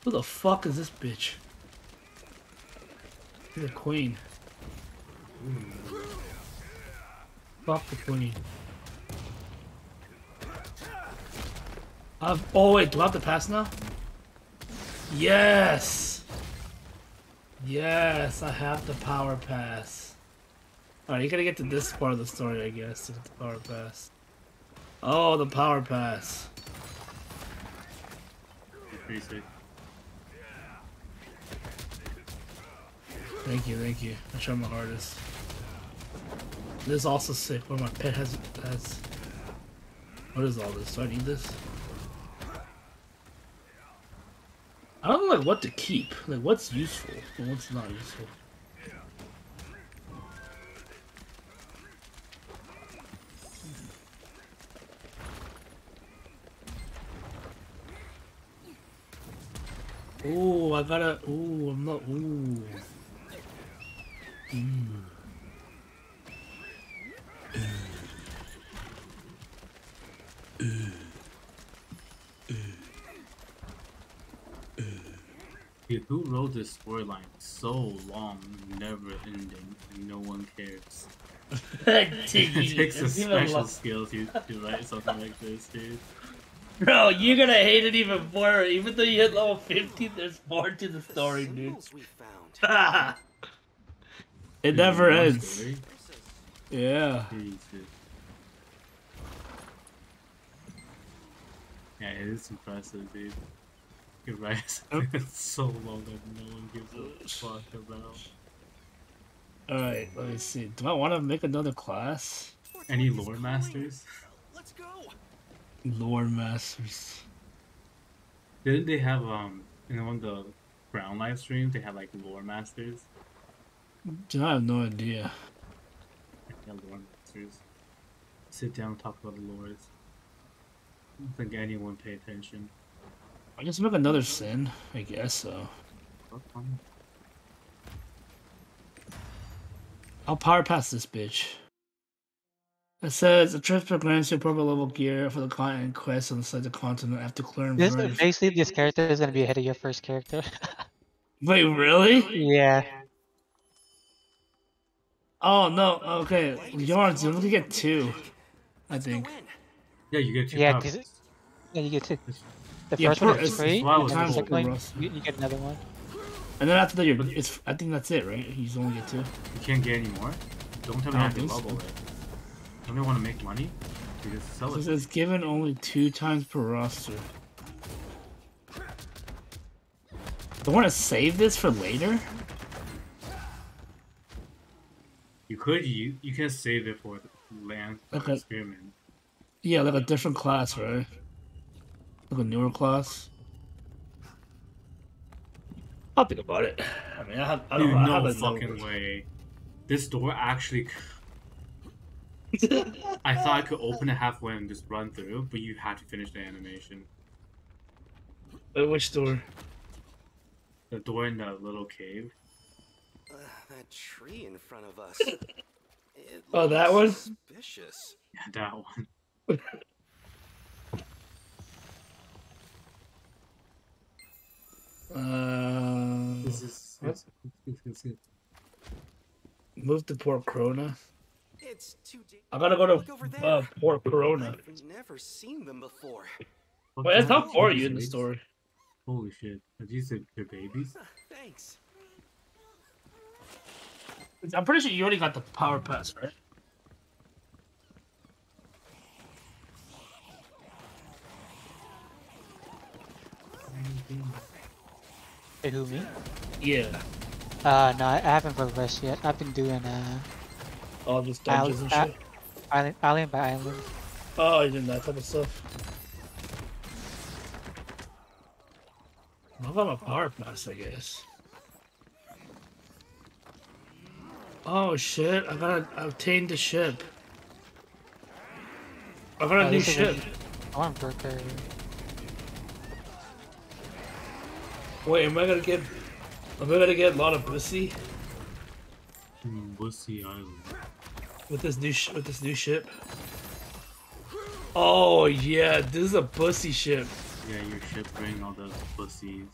Who the fuck is this bitch? She's a queen. Fuck the queen. Oh wait, do I have to pass now? Yes! Yes, I have the power pass. Alright, you gotta get to this part of the story, I guess, to get the power pass. Oh, the power pass. Pretty sick. Thank you. I tried my hardest. This is also sick, where my pet has... What is all this? Do I need this? I don't know like what to keep. Like what's useful and what's not useful. Ooh, I gotta. Ooh, I'm not. Ooh. Dude, who wrote this storyline so long, never ending, and no one cares? It takes a special skill to write something like this, dude. Bro, you're gonna hate it even more. Even though you hit level 50, there's more to the story, dude. It never ends. Yeah. Yeah, it is impressive, dude. You're right. It's so long that no one gives a fuck about. Alright, let me see. Do I want to make another class? Any lore masters? Let's go. Lore masters. Didn't they have in one of the ground live streams they had like lore masters? Dude, I have no idea. Yeah, lore masters. Sit down and talk about the lores. I don't think anyone pay attention. I guess make another sin. I guess so. I'll power pass this bitch. It says a transfer grants you appropriate level gear for the content quest on the side of the continent after clearing. Basically, this character is gonna be ahead of your first character. Wait, really? Yeah. Oh no. Okay, Yarns, you only get 2. I think. Yeah, you get 2. Yeah, yeah, you get 2. The first one is free, and then the second one, you get another one. And then after that, it's. I think that's it, right? You just only get 2. You can't get any more? Don't tell me I have to level it. Don't they want to make money? You just sell it. It says given only 2 times per roster. Do I want to save this for later? You could. You can save it for land experiment. Yeah, like a different class, right? Like a newer class. I'll think about it. I mean, I don't know. No fucking way. This door actually. I thought I could open it halfway and just run through, but you had to finish the animation. Which door? The door in that little cave. That tree in front of us. It Oh, that one? looks suspicious. Yeah, that one. This is good. Move to Port Corona. It's too I gotta go Look to over there. Port Corona. I've never seen them before. Wait, it's not for you in the story. Holy shit. Are these their babies? Thanks. I'm pretty sure you already got the power pass, right? Hey, who, me? Yeah. No, I haven't progressed yet. I've been doing, all these dungeons and shit. Island by island. Oh, you doing that type of stuff. I got my power pass, I guess. Oh shit! I gotta obtain the ship. I got a new ship. I want to work there. Wait, am I gonna get a lot of pussy? Bussy Island. With this new ship. Oh yeah, this is a pussy ship. Yeah, your ship bring all the pussies.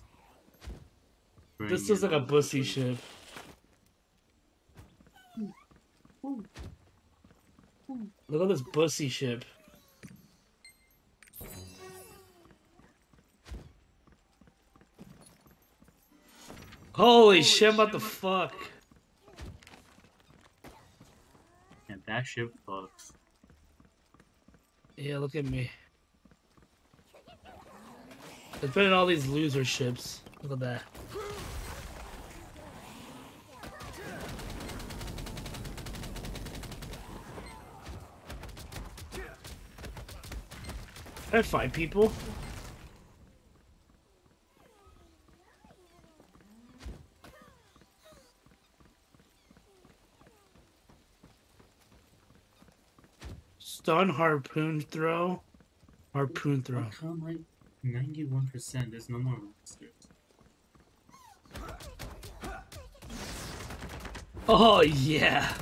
This looks like a pussy ship. Look at this pussy ship. Holy shit, what the fuck? And that ship fucks. Yeah, look at me. It's better than all these loser ships. Look at that. Can I find people? Stun, harpoon throw. Harpoon throw. How come like 91%? There's no more monsters. Oh yeah.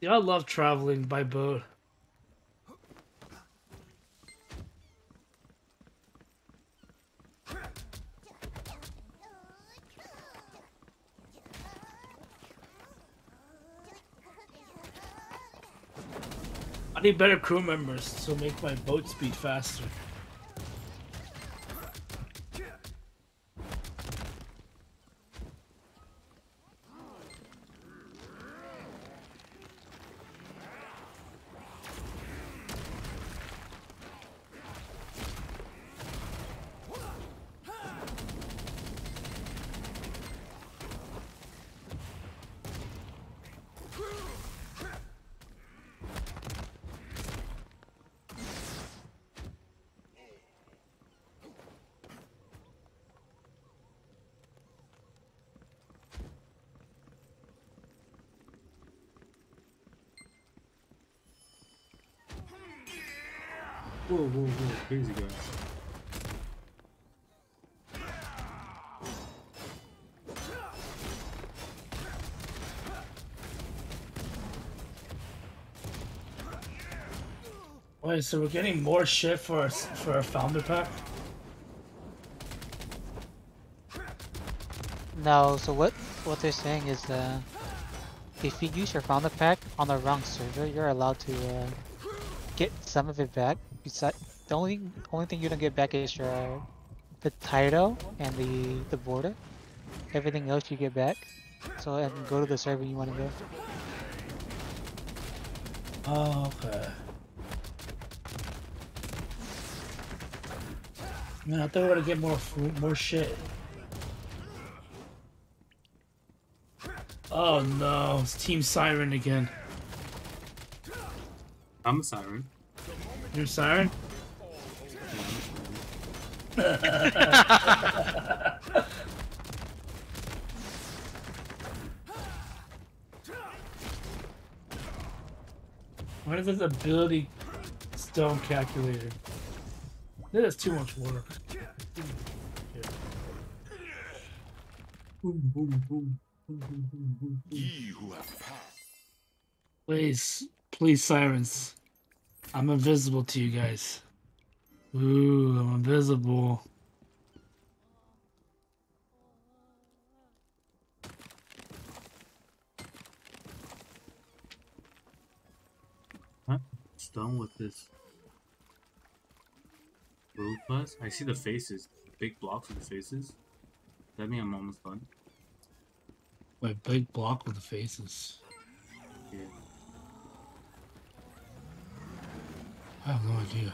Yeah, I love traveling by boat. I need better crew members to make my boat speed faster. Whoa, crazy guys. Wait, so we're getting more shit for our founder pack? No, so what they're saying is if you use your founder pack on the wrong server, you're allowed to get some of it back. Besides, the only thing you don't get back is your the title and the border. Everything else you get back. So and go to the server you want to go. Oh, okay. Man, I thought we were gonna get more shit. Oh no, it's Team Siren again. I'm a siren. You're a siren? What is this ability stone calculator? That is too much work. Ye who have passed. Please, please, sirens. I'm invisible to you guys. Ooh, I'm invisible. Huh? It's done with this. Road class? I see the faces. Big blocks with the faces. Does that mean I'm almost done? Wait, big block with the faces. Yeah. I have no idea.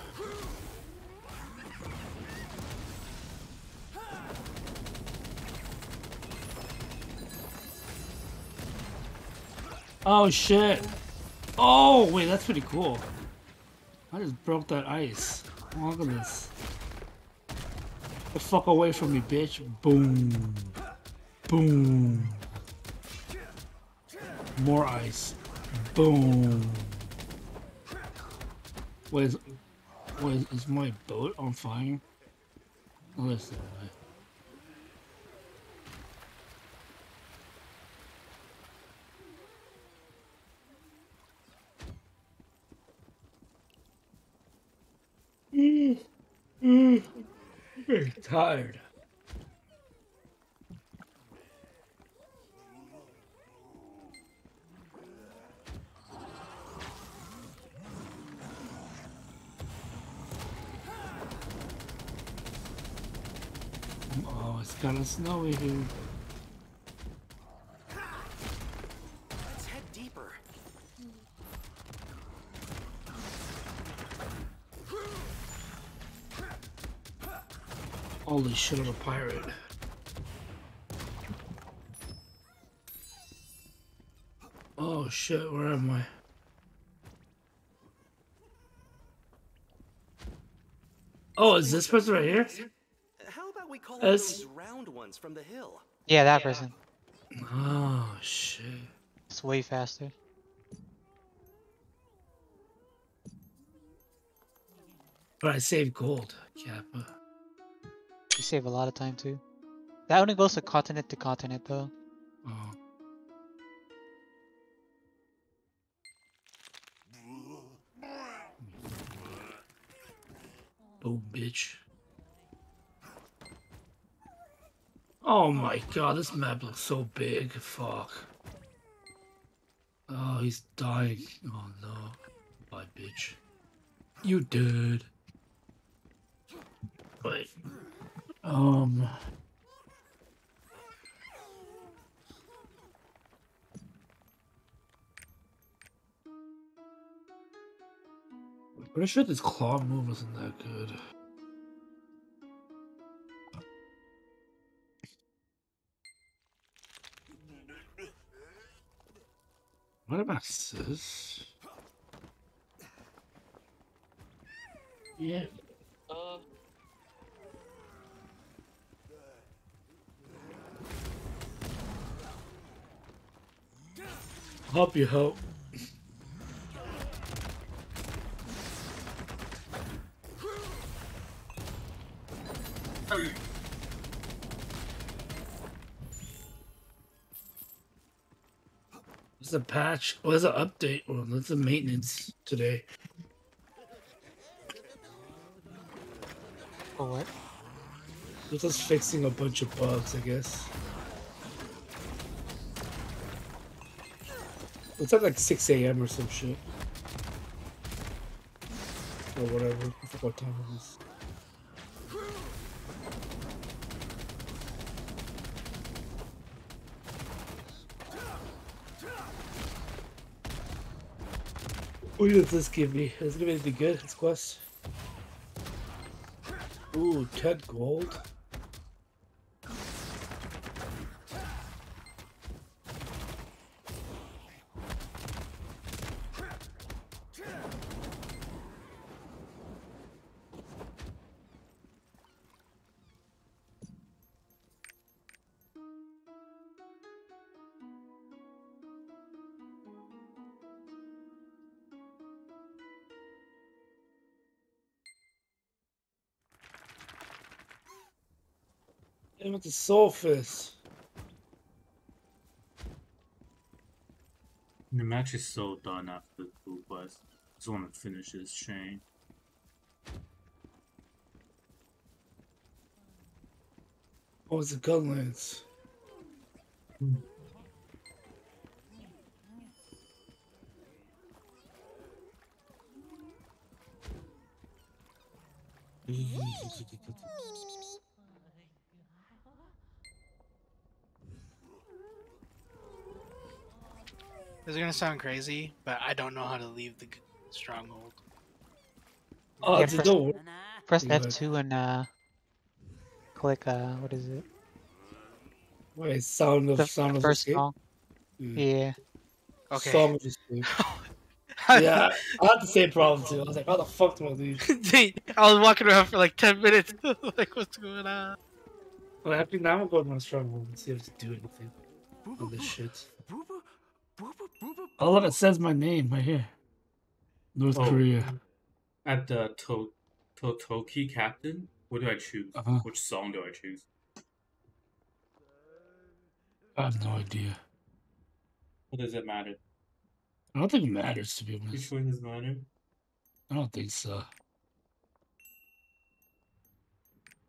Oh shit! Oh wait, that's pretty cool. I just broke that ice. Oh, look at this. Get the fuck away from me, bitch. Boom. Boom. More ice. Boom. Wait, is my boat on fire? Oh, that's the way. I'm very tired. Oh, it's kinda snowy here. Let's head deeper. Holy shit, I'm a pirate. Oh shit, where am I? Oh, is this person right here? How about we call those round ones from the hill? Yeah, that person. Oh shit. It's way faster. But I saved gold, Kappa. You save a lot of time too. That only goes to continent though. Oh. Boom, bitch. Oh my god, this map looks so big. Fuck. Oh, he's dying. Oh no. Bye, bitch. You dead. Wait. Pretty sure this claw move isn't that good. What about this? Yeah. Hope you hope. There's a patch. Oh, there's an update. Well, there's a maintenance today. For what? They're just fixing a bunch of bugs, I guess. It's at like 6 a.m. or some shit. Or whatever. I forgot what time it is. What does this give me? Is it gonna be anything good? It's quest. Ooh, 10 gold. Hit him with the soul fist. The match is so done after the two quest. Just want to finish this chain. Oh, it's a gun lance. This is gonna sound crazy, but I don't know how to leave the stronghold. Oh, Yeah, dude, don't worry. press Go ahead. F2 and click what is it? Wait, sound of The first escape. song. Yeah. Okay. Song of escape. Yeah, I had the same problem too. I was like, how the fuck do I leave? Dude, I was walking around for like 10 minutes. Like, what's going on? Well, actually, now I'm going to my stronghold and see if I can do anything on this shit. Oh, look, it says my name right here. North Korea. At the Totoki Captain, what do I choose? Which song do I choose? I have no idea. What does it matter? I don't think it matters, to be honest. Which one does matter? I don't think so.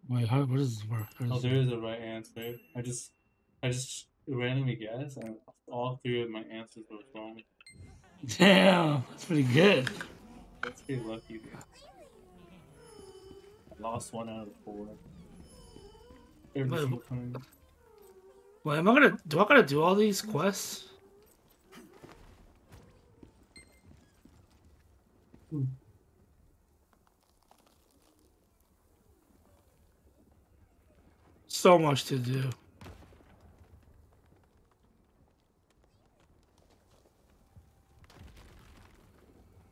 Wait, how? What does this work? Oh, there is a right answer. I just randomly guessed, and all three of my answers were wrong. Damn, that's pretty good. That's pretty lucky. I lost 1 out of 4. Every Wait, single time. Wait, am I gonna? Do I gotta do all these quests? So much to do.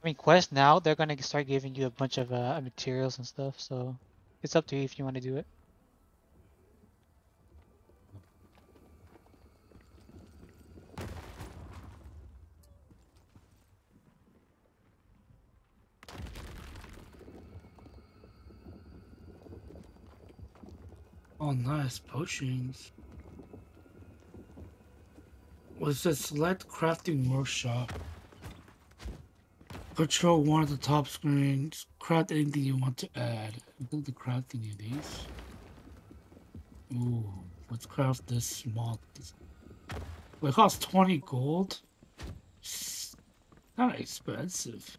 I mean, quest now, they're gonna start giving you a bunch of materials and stuff, so it's up to you if you want to do it. Oh, nice potions. What's this? Select crafting workshop. Control one of the top screens. Craft anything you want to add. I think the crafting of these. Ooh, let's craft this small. Well, it costs 20 gold. Kind of expensive.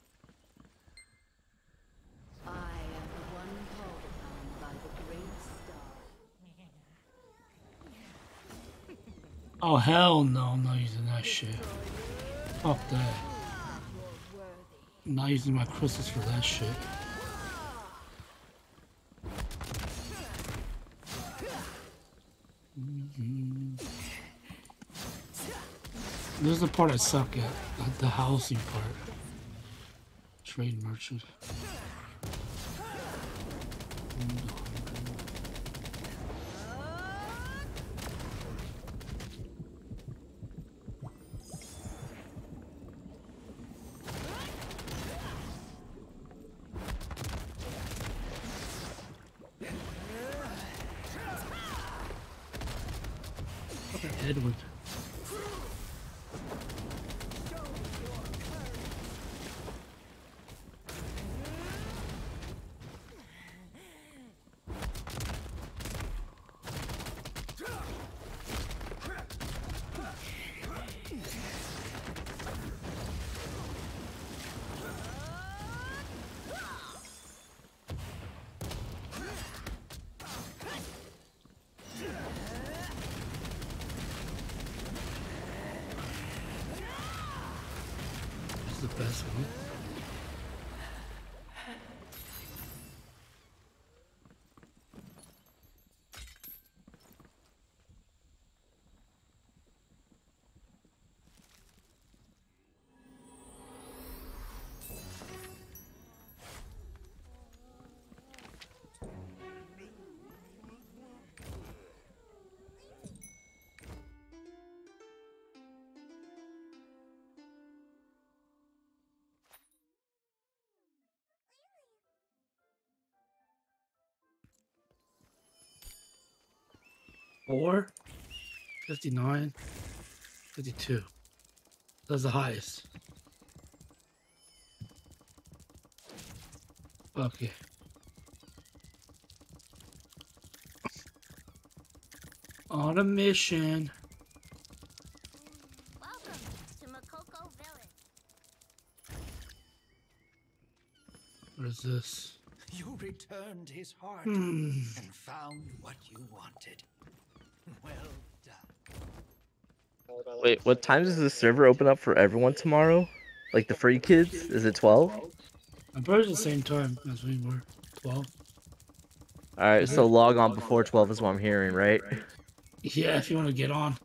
Oh hell no, I'm not using that shit. Fuck that. I'm not using my crystals for that shit. This is the part I suck at, the housing part. Trade merchant. Edward. The best one. 4, 59, 52. That's the highest. Okay. On a mission. Welcome to Makoko Village. What is this? You returned his heart Hmm. and found what you wanted. Well done. Wait, what time does the server open up for everyone tomorrow? Like the free kids? Is it 12? I'm pretty sure the same time as we were. 12. Alright, so log on before 12 is what I'm hearing, right? Yeah, if you want to get on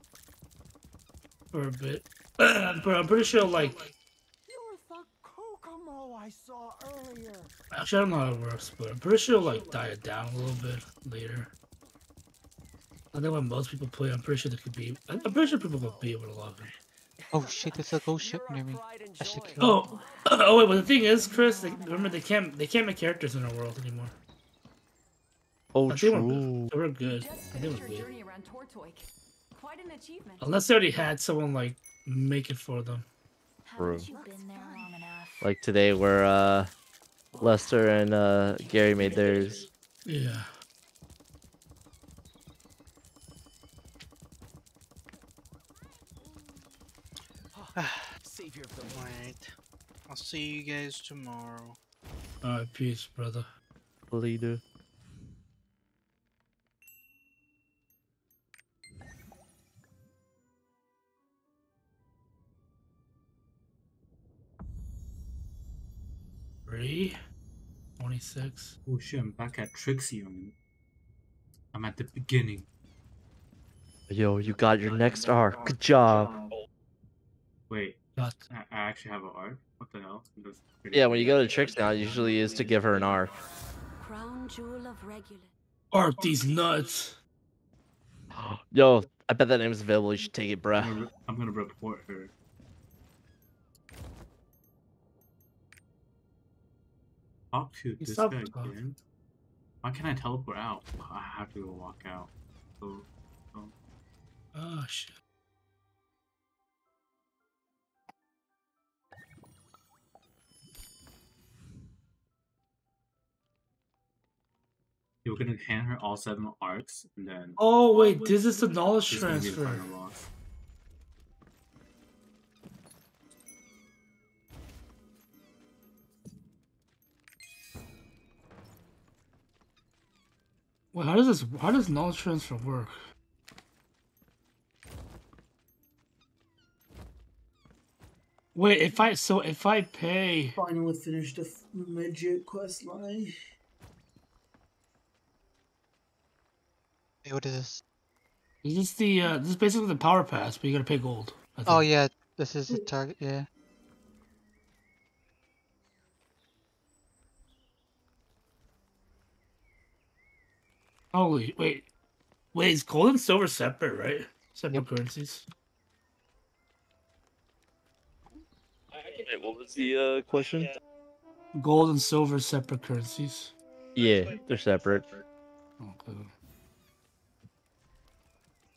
for a bit. But I'm pretty sure, like... You're the Kokomo I saw earlier. Actually, I don't know how it works, but I'm pretty sure it'll, like, die it down a little bit later. I think when most people play, I'm pretty sure they could be... I'm pretty sure people will be able to log in. Oh shit, there's a ghost ship near me. I should kill it. Oh wait, but the thing is, Chris, remember they can't make characters in our world anymore. Oh, I think true. we're good. I think we're good. Quite an achievement. Unless they already had someone like make it for them. True. You been there long enough. Like today where Lester and Gary made theirs. Yeah. Savior of the night. I'll see you guys tomorrow. Alright, peace, brother. Leader. Three, 26. Oh shit, I'm back at Trixie on. I'm at the beginning. Yo, you got your next arc. Good job. Wait, What? I actually have an arc? What the hell? Yeah, when you go to Trix now, it usually is to give her an arc. Crown jewel of regular. Arc these nuts. Yo, I bet that name is available. You should take it, bruh. I'm gonna report her. Talk to this guy again. Why can't I teleport out? I have to go walk out. So, Oh shit. you're gonna hand her all 7 arcs, and then. Oh wait, this is the knowledge this is gonna be the transfer. final boss. Wait, how does knowledge transfer work? Wait, if I pay. Finally finished the midget quest line. Hey, what is this? Is this this is basically the power pass, but you gotta pay gold. I think. Oh yeah, this is the target, yeah. Holy wait, is gold and silver separate, right? Separate currencies. Wait, what was the question? Gold and silver separate currencies. Yeah, they're separate. Okay.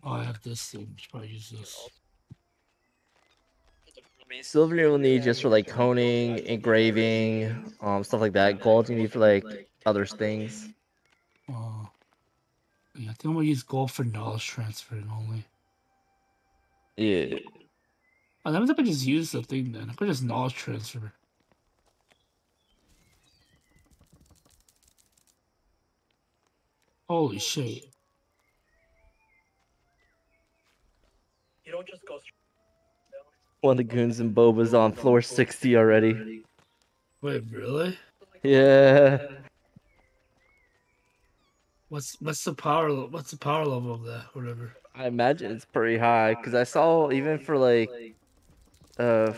Oh, I have this thing. Should probably use this. I mean, silver you'll need just for like honing, engraving, stuff like that. Gold you need for like other things. Oh. Yeah, I think I'm gonna use gold for knowledge transfer only. Yeah. Oh, that means I could just use the thing then. I could just knowledge transfer. Holy shit. You don't just go. One of the goons and Boba's on floor 60 already. Wait, really? Yeah. What's the power level of that? Whatever. I imagine it's pretty high because I saw even for like, I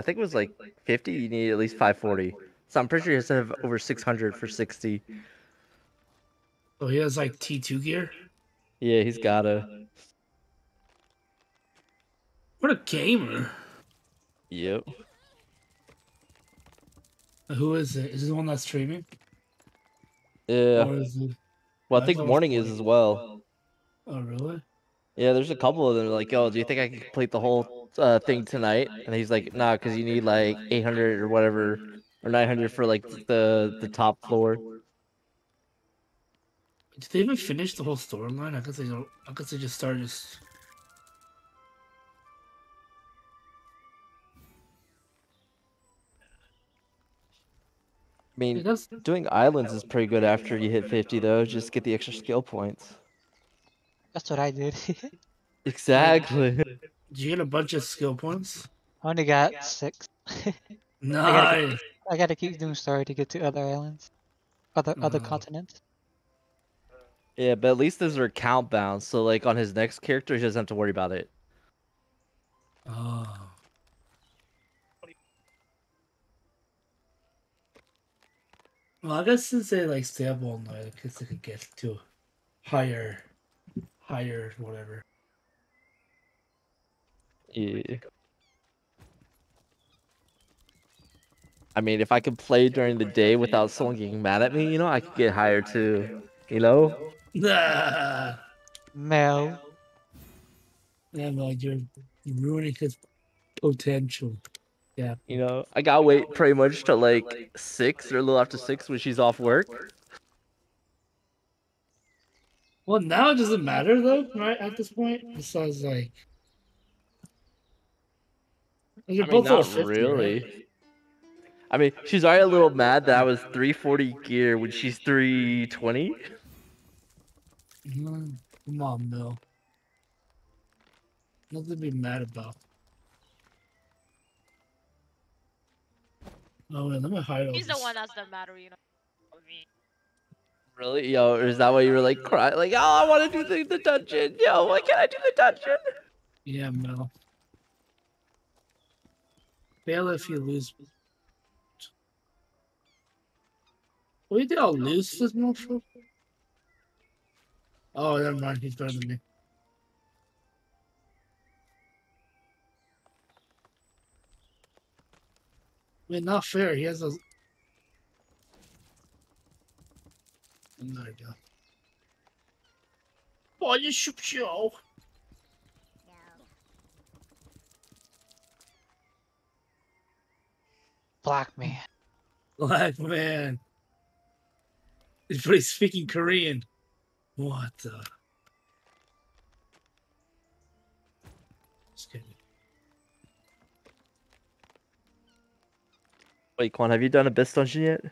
think it was like 50. You need at least 540. So I'm pretty sure you have to have over 600 for 60. Oh, he has like T2 gear. Yeah, he's gotta. What a gamer. Yep. Who is it? Is it the one that's streaming? Yeah. Or is it... Well, I think Morning is as well. Oh, really? Yeah, there's a couple of them like, "Oh, do you think I can complete the whole thing tonight?" And he's like, "Nah, because you need like 800 or whatever, or 900 for like the top floor." Did they even finish the whole storyline? I guess they don't. I guess they just started. Just... I mean, Yeah, that's... doing islands is pretty good after you hit 50 though. Just get the extra skill points. That's what I did. Exactly. Did you get a bunch of skill points? I only got 6. Nice. I gotta keep doing story to get to other islands, other continents. Yeah, but at least those are count bound, so like on his next character, he doesn't have to worry about it. Oh. Well, I guess since they like stay up all night, I guess they could get to higher whatever. Yeah. I mean, if I could play during the day without someone getting mad at me, I could get higher too. You know? Nah. Mel. Yeah, like you're ruining his potential. Yeah. I gotta wait pretty much till like 6 or a little after 6 when she's off work. Well, now it doesn't matter though, right? At this point, besides like, you're I mean, both all not 50, really. right? I mean, she's already a little mad that I was 340 gear when she's 320. Come on, Bill. Nothing to be mad about. Oh, wait, let me hide all He's this. the one that's the matter, you know. Really? Yo, or is that why you were like crying? Like, oh, I want to do the dungeon. Yo, why can't I do the dungeon? Yeah, Mel. Fail if you lose. What do you think I'll lose this motherfucker? Oh, never mind. He's better than me. I mean, not fair. He has a... There you go. Oh, you show. Black man. Black man. But he's speaking Korean. What the? Just kidding. Wait, Quan, have you done Abyss Dungeon yet?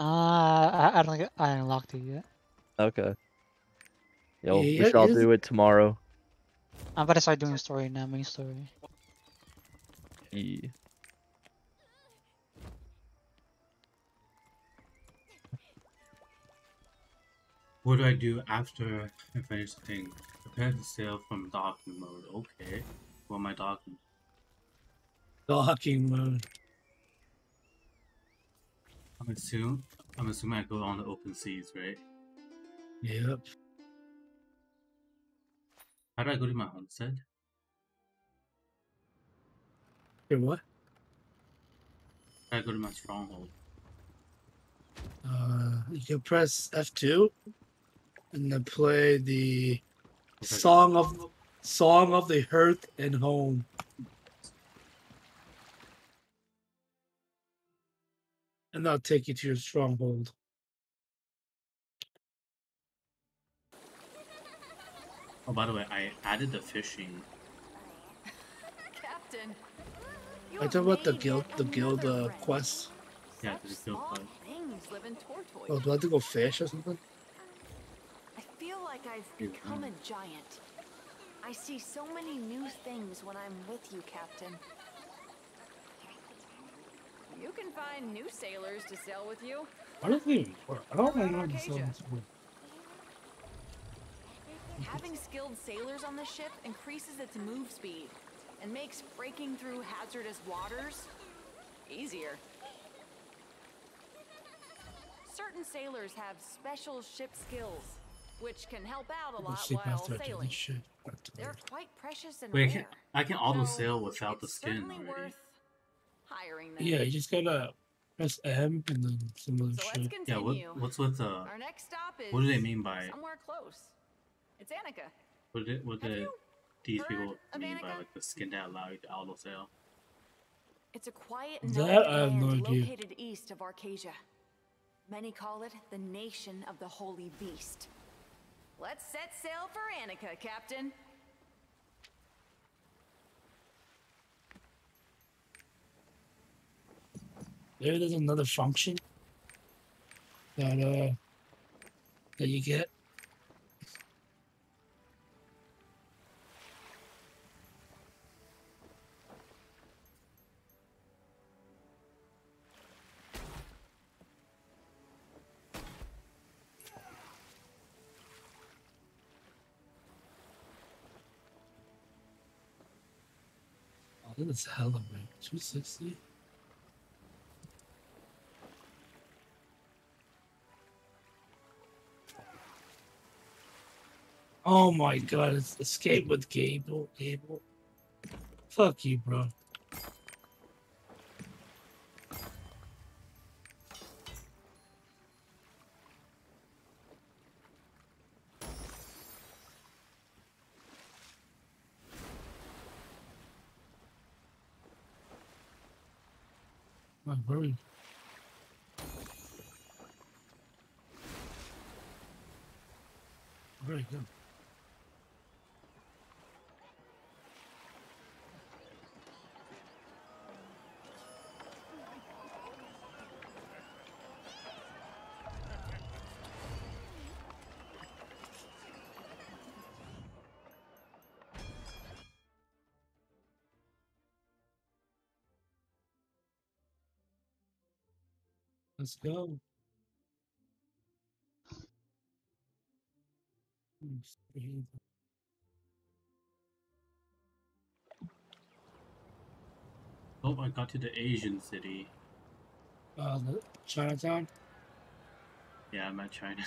I don't think I unlocked it yet. Okay. Yo, Yeah, we should all do it tomorrow. I'm about to start doing story now, main story. Yeah. What do I do after I finish the thing? Prepare to sail from docking mode. Okay. What am I docking? Docking mode. I'm assuming I go on the open seas, right? Yep. How do I go to my homestead? Hey, what? How do I go to my stronghold? You can press F2 and then play the Song of the Hearth and Home. And that'll take you to your stronghold. Oh, by the way, I added the fishing. Captain, I talk about the guild quest. Yeah, the guild quest. things live in Tortoise. Oh, do I have to go fish or something? I feel like I've become a giant. I see so many new things when I'm with you, Captain. You can find new sailors to sail with you. I don't even work. I don't know how to sell this work. Having skilled sailors on the ship increases its move speed and makes breaking through hazardous waters easier. Certain sailors have special ship skills, which can help out a lot while sailing. They're quite precious and Wait, rare. I can auto so sail without the it's skin certainly already. worth hiring them. Yeah, you just gotta press M and then some other So shit. let's continue. Yeah, what's with Our next stop is what do they mean by somewhere close. It's Annika. What did these people of mean by Annika? like the skin that allowed you to auto sale? It's a quiet That I have land no idea. located east of Arcasia. Many call it the Nation of the Holy Beast. Let's set sail for Annika, Captain. There's another function that you get. Oh, this is hella big. 260. Oh my god, it's Escape with Gable. Fuck you, bro. My bird. Very good. Let's go. Oh, I got to the Asian city. The Chinatown? Yeah, I'm at China.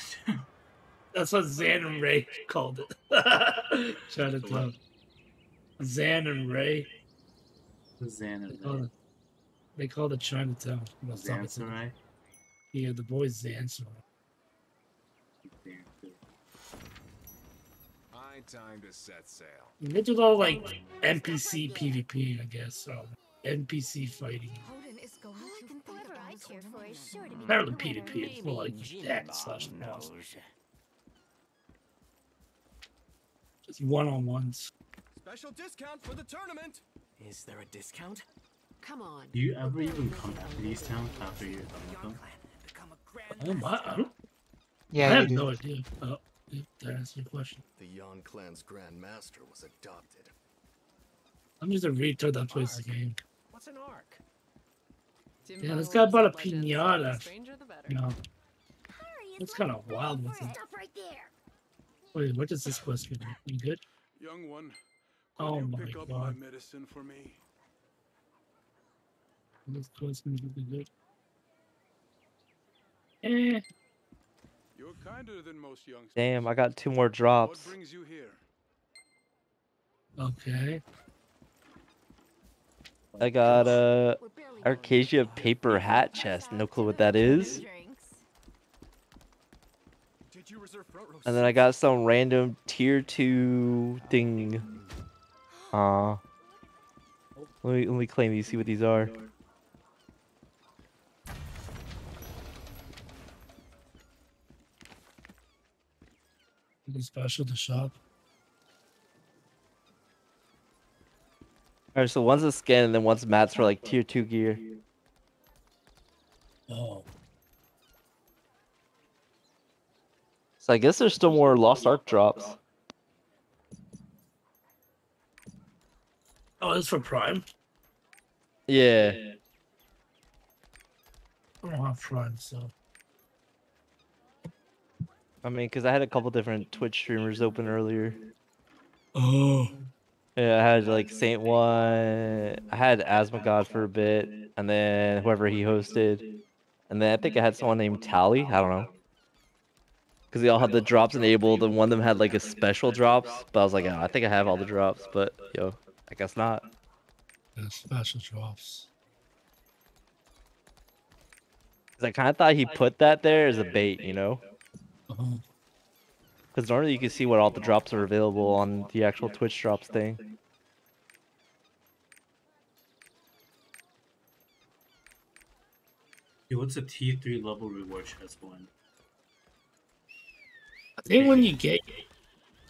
That's what Zan and Ray called it. Chinatown. Zan and Ray. Zan and Ray. They call it Chinatown. Zansarai? Yeah, the boys Zansarai. High time to set sail. They do all like NPC PvP, I guess. So NPC fighting. Apparently PvP. It's more like that slash boss. Just one-on-ones. Special discount for the tournament. Is there a discount? Come on. Do you ever even come to these towns after you're done with them? Oh my! I don't. Yeah, I have you do. no idea. Oh, yeah, that answers your question. The Yon clan's Grand Master was adopted. I'm just a retard that plays the game. What's an arc? Yeah, this guy bought a pinata. No. That's kind of wild with it. Wait, what does this quest do? You good? Young one, Oh you my pick up my god. medicine for me? This quest gonna be good. Eh. You're kinder than most youngsters. Damn, I got 2 more What drops. brings you here? Okay. I got a Arcasia paper hat chest. No clue what that is. Did you reserve front row? And then I got some random tier 2 thing. Let me claim these. See what these are. Something special to shop. Alright, so one's a skin and then one's mats for like tier 2 gear. Oh. So I guess there's still more Lost Ark drops. Oh, it's for Prime? Yeah. I don't have Prime, so. I mean, because I had a couple different Twitch streamers open earlier. Oh. Yeah, I had like Saint One. I had Asmogod for a bit, and then whoever he hosted, and then I think I had someone named Tally. I don't know, because they all had the drops enabled, and one of them had like a special drops. But I was like, oh, I think I have all the drops, but yo, I guess not. Yeah, special drops. 'Cause I kind of thought he put that there as a bait, you know. Because normally you can see what all the drops are available on the actual Twitch drops thing. Dude, what's a T3 level reward chest one? I think when you get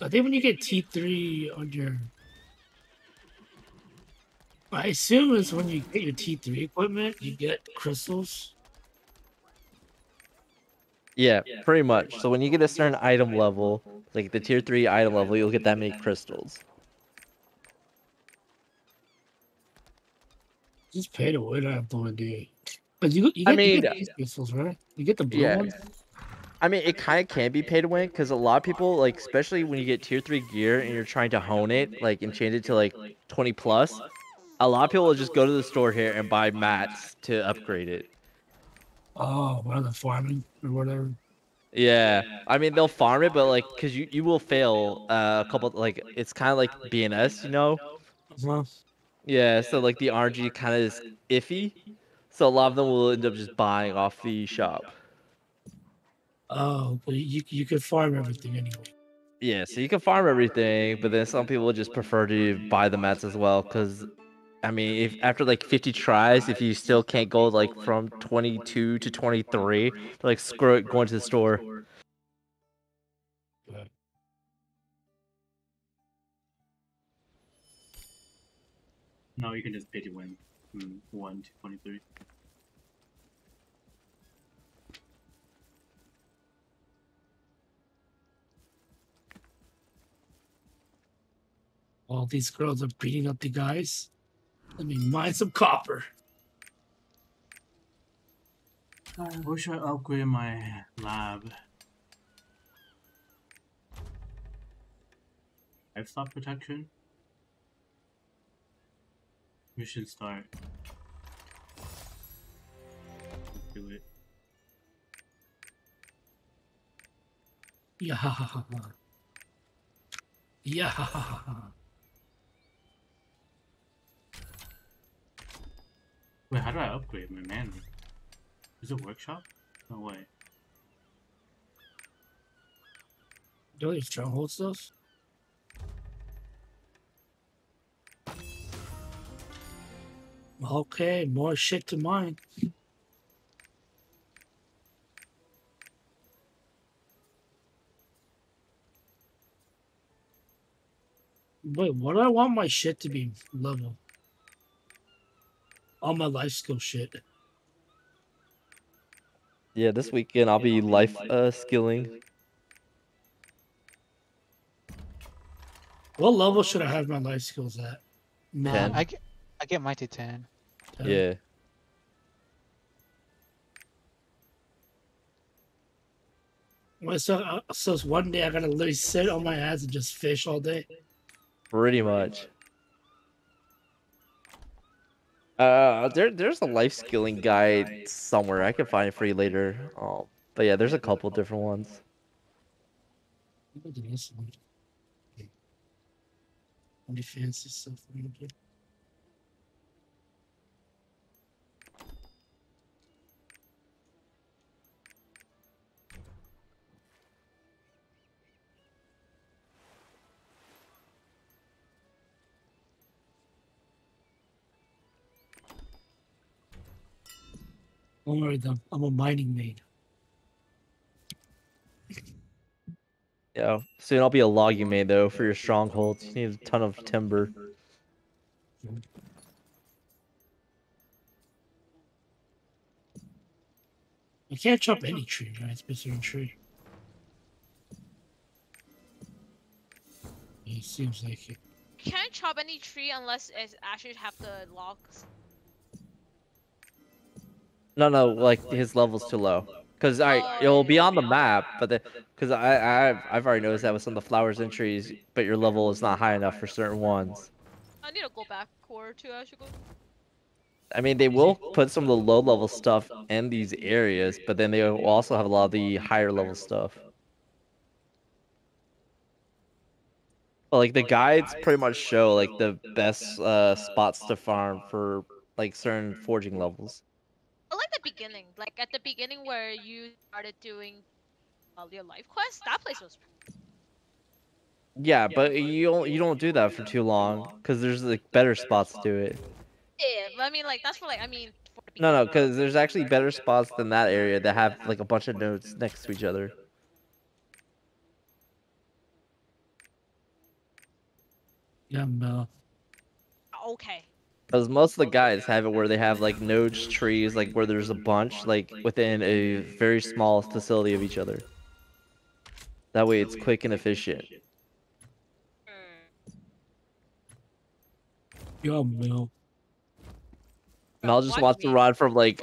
T3 on your, I assume it's when you get your T3 equipment, you get crystals. Yeah, pretty much. So when you get a certain item level, like the tier 3 item level, you'll get that many crystals. Just pay to win. I have no idea. But you get these crystals, right? You get the blue ones. I mean, it kind of can be pay to win because a lot of people, like, especially when you get tier 3 gear and you're trying to hone it, like, and change it to like 20 plus, a lot of people will just go to the store here and buy mats to upgrade it. Oh, one of the farming or whatever. Yeah, I mean they'll farm it, but like, cause you will fail a couple. Like it's kind of like BNS, you know? Yeah, so like the RNG kind of is iffy, so a lot of them will end up just buying off the shop. Oh, but you can farm everything anyway. Yeah, so you can farm everything, but then some people just prefer to buy the mats as well, cause I mean, if after like 50 tries, if you still can't go like from 22 to 23, they're like screw it, going to the store. No, you can just pay to win from 1 to 23. All these girls are beating up the guys. Let me mine some copper. Where should I upgrade my lab? Livestock protection? Mission start. Let's do it. Yeah. Yeah. Wait, how do I upgrade my man? Is it workshop? No way. Do you stronghold stuff? Okay, more shit to mine. Wait, what do I want my shit to be level? All my life skill shit. Yeah, this weekend I'll be life skilling. What level should I have my life skills at? 10. I get mine to 10. Yeah. Wait, so it's one day I gotta literally sit on my ass and just fish all day? Pretty much. There's a life skilling guide somewhere. I can find it for you later. But yeah, there's a couple different ones. Any fancy stuff I'm gonna do. Don't worry, though. I'm a mining maid. Yeah, soon I'll be a logging maid though for your strongholds. You need a ton of timber. I can't chop any tree, right? It's basically a tree. It seems like it. Can't chop any tree unless it actually have the logs. No, like his level's too low. Cause it'll be on the map, but cause I've already noticed that with some of the flowers and trees, but your level is not high enough for certain ones. I need to go back core too. I should go. I mean, they will put some of the low level stuff in these areas, but then they will also have a lot of the higher level stuff. But like the guides pretty much show like the best spots to farm for like certain forging levels. I like the beginning, like at the beginning where you started doing your life quest. That place was Yeah, but you don't do that for too long because there's like better spots to do it. Yeah, but I mean, like that's for like I mean for the No, beginning. because there's actually better spots than that area that have like a bunch of nodes next to each other. Yeah, Mel. Okay. Because most of the guys have it where they have like nodes, trees, like where there's a bunch, like within a very small facility of each other. That way it's quick and efficient. Yeah, Mel. Mel just wants to run from like,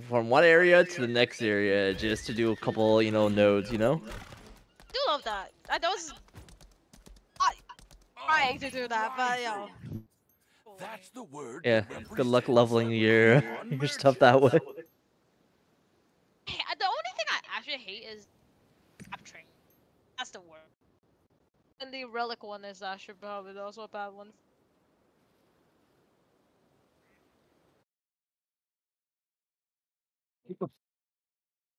from one area to the next area just to do a couple, nodes, I do love that. I was trying to do that, but That's the word. Yeah, good luck leveling your stuff that way. Hey, the only thing I actually hate is capturing. That's the word. And the relic one is actually probably also a bad one.